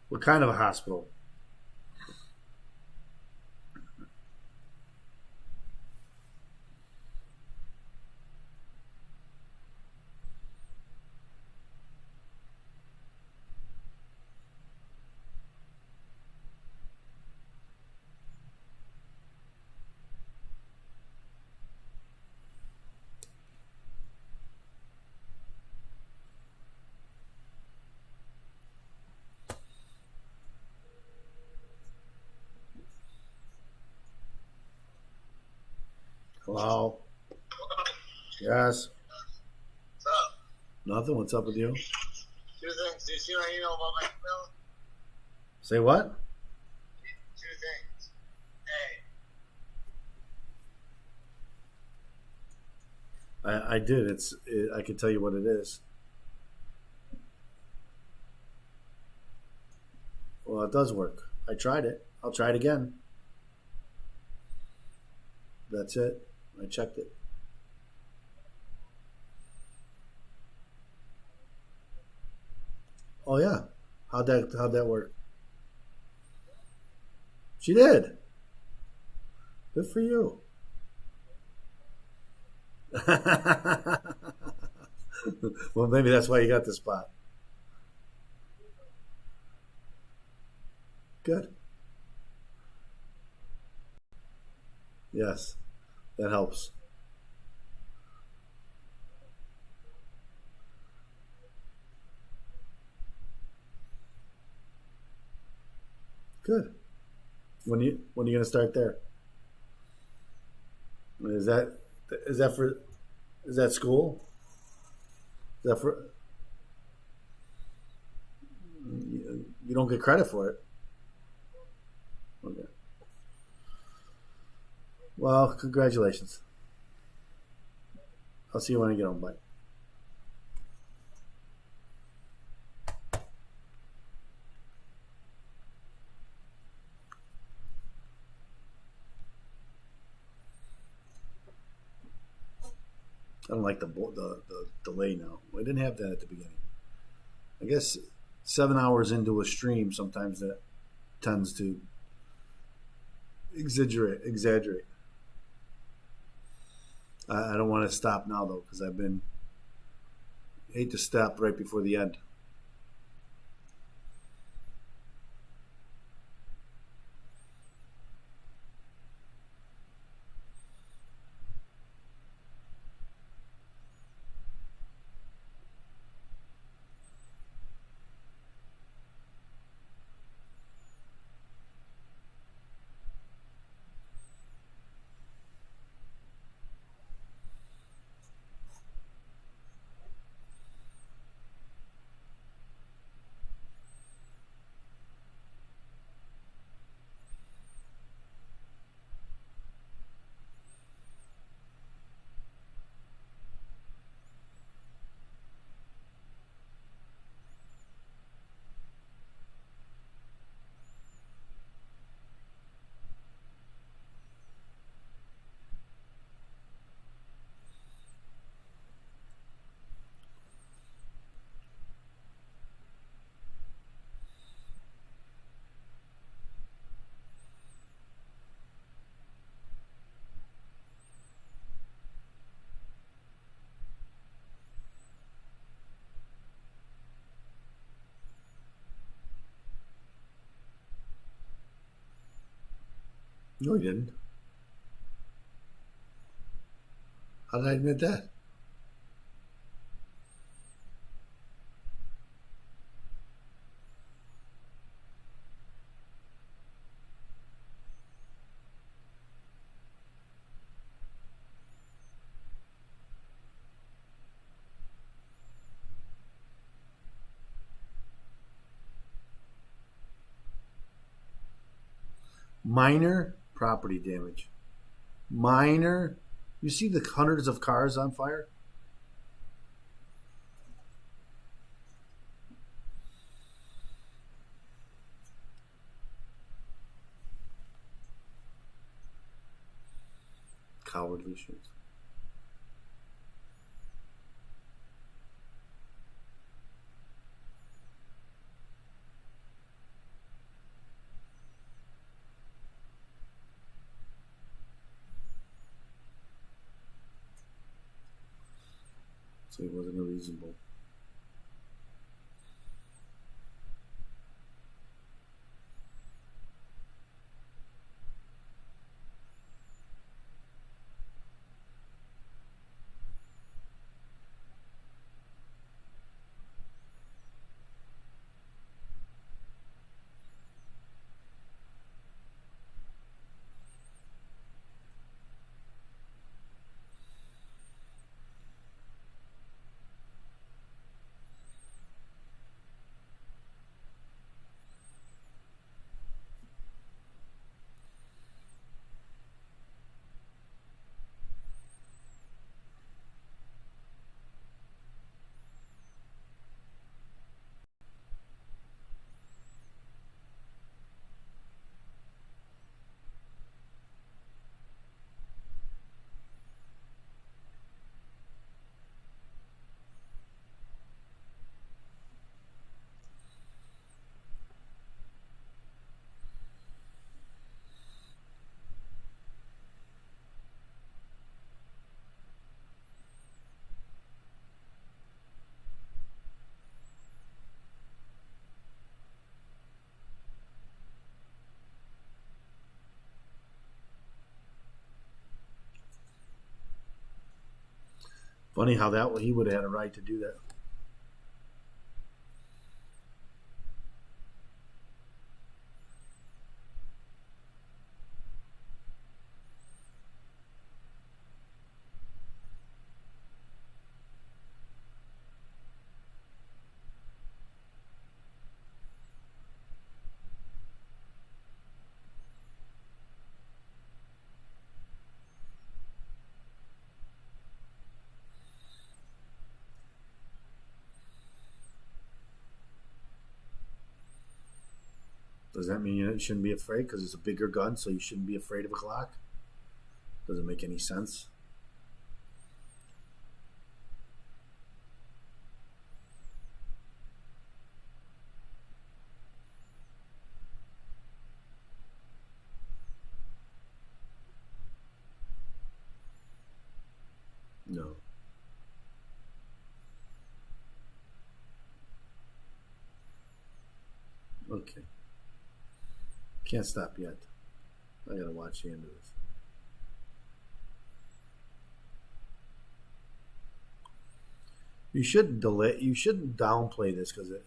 What kind of a hospital? Hello? Yes? What's up? Nothing. What's up with you? Two things. Did you see my email about my email? Say what? Two things. I did. I can tell you what it is. Well, it does work. I tried it. I'll try it again. That's it. I checked it. Oh yeah. How'd that work? She did. Good for you. Well, maybe that's why you got the spot. Good. Yes, that helps. Good. When are you going to start there? Is that school? Is that for? You don't get credit for it. Okay. Well, congratulations. I'll see you when I get home. Bye. I don't like the delay now. I didn't have that at the beginning. I guess 7 hours into a stream, sometimes that tends to exaggerate. I don't want to stop now though, because hate to stop right before the end. No, he didn't. How did I admit that? Minor property damage. Minor. You see the hundreds of cars on fire? Cowardly shit. So it wasn't unreasonable. Funny how that he would have had a right to do that. Does that mean you shouldn't be afraid because it's a bigger gun, so you shouldn't be afraid of a Glock? Doesn't make any sense. No. Okay. Can't stop yet. I gotta watch the end of this. You shouldn't delay. You shouldn't downplay this because it.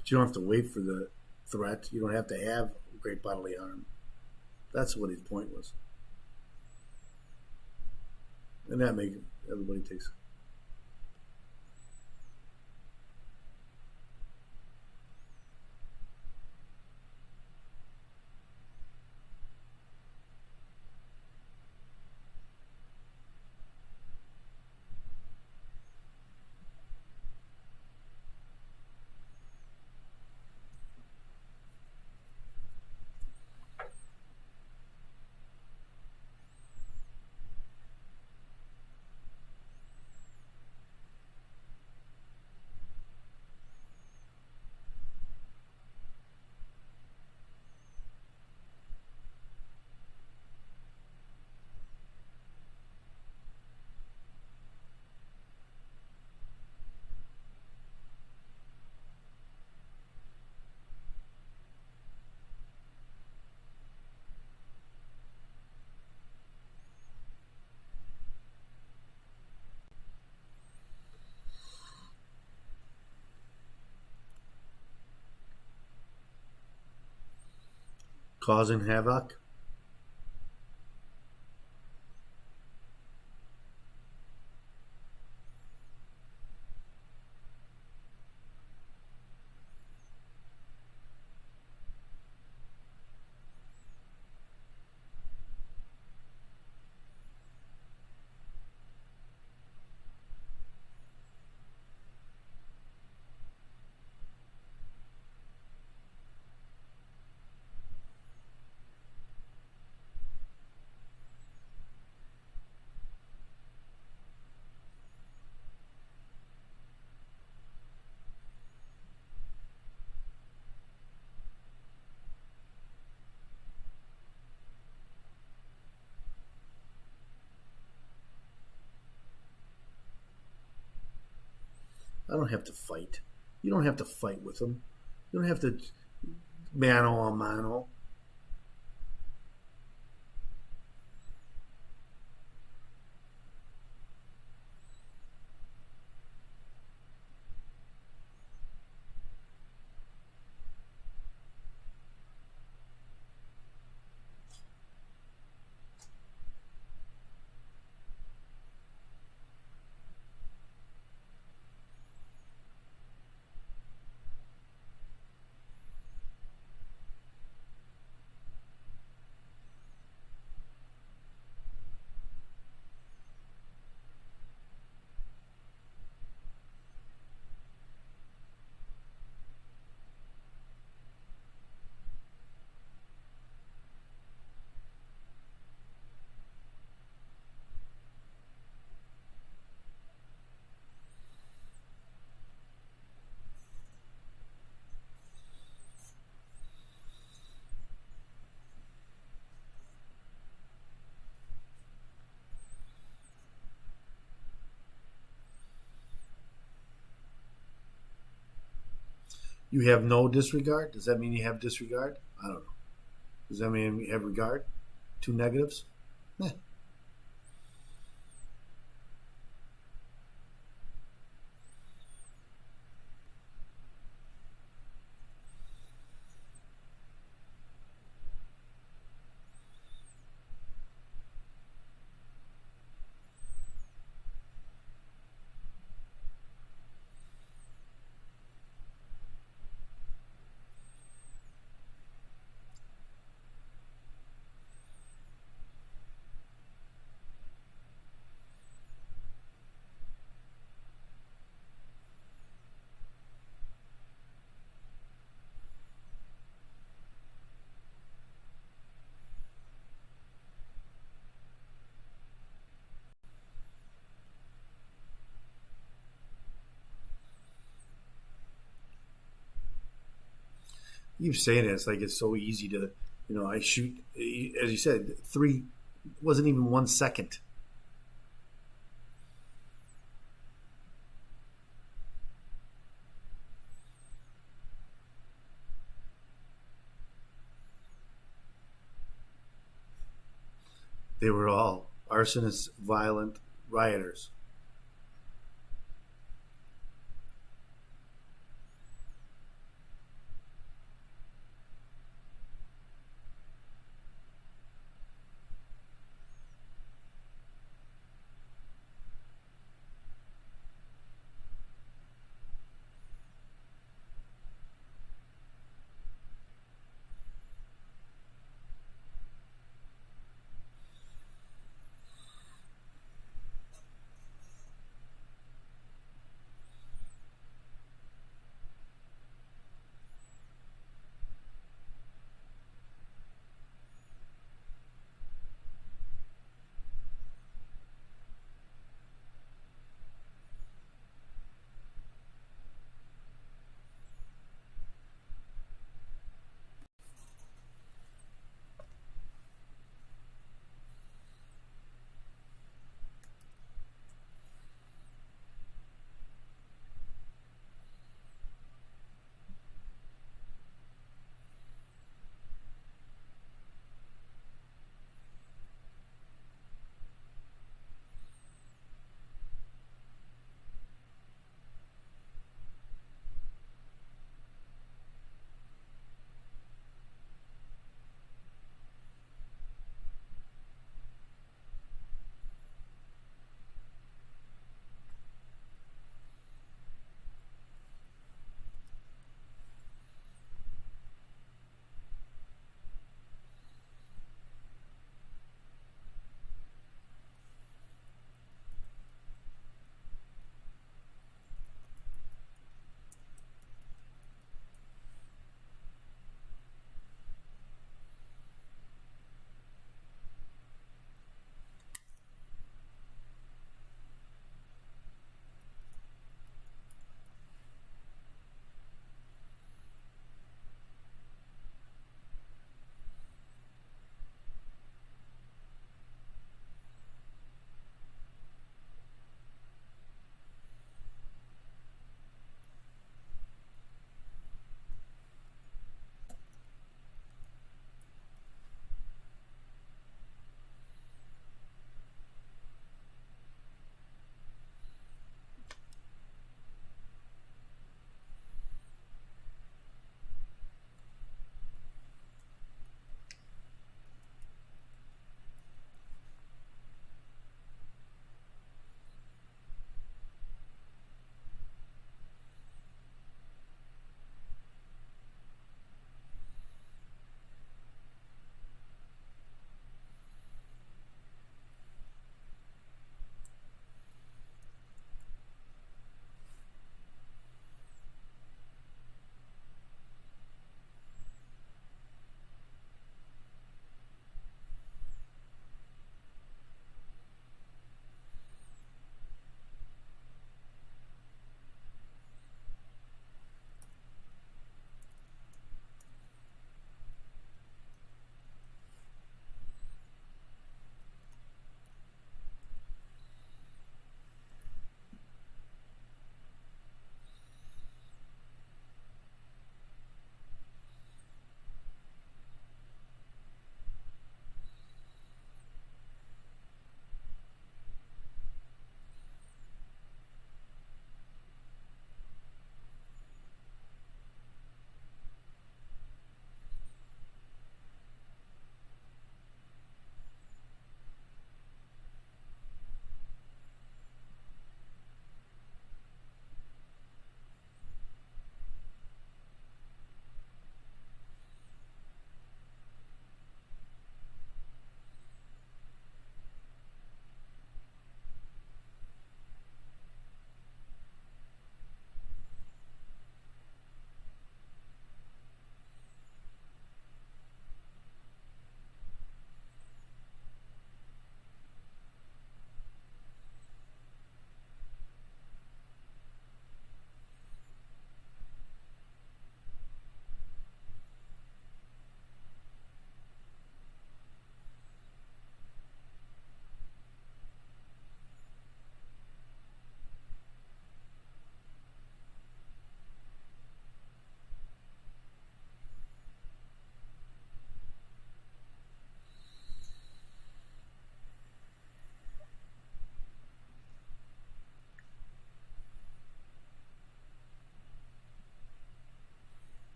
But you don't have to wait for the threat. You don't have to have great bodily harm. That's what his point was. And that makes everybody takes. causing havoc. I don't have to fight. You don't have to fight with them. You don't have to mano a mano. You have no disregard? Does that mean you have disregard? I don't know. Does that mean you have regard? Two negatives? Eh. You saying it, it's like it's so easy to, I shoot, as you said, three, wasn't even 1 second. They were all arsonists, violent rioters.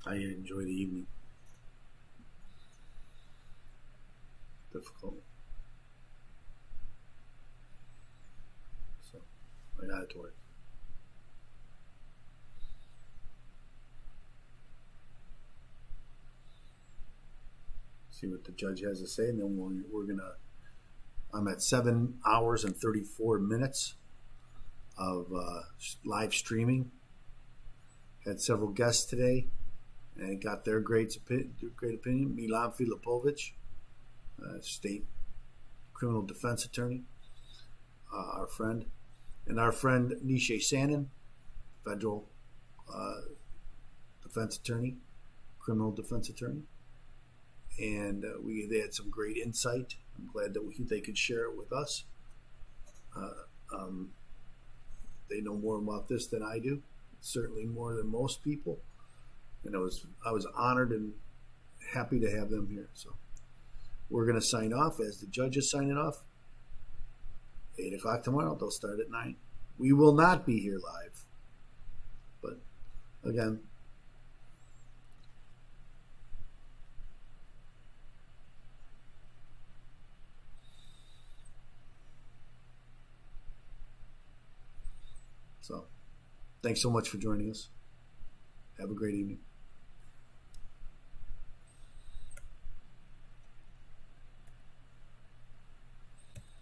I enjoy the evening. Difficult. So I got it to work. See what the judge has to say, and then we're gonna. I'm at 7 hours and 34 minutes of live streaming. Had several guests today, and got their great opinion. Milan Filipovic, state criminal defense attorney, our friend, and our friend Nisha Sanin, federal defense attorney, criminal defense attorney. And they had some great insight. I'm glad that they could share it with us. They know more about this than I do, certainly more than most people. And I was honored and happy to have them here. So we're going to sign off as the judge is signing off. 8 o'clock tomorrow. They'll start at 9. We will not be here live. But again, so thanks so much for joining us. Have a great evening.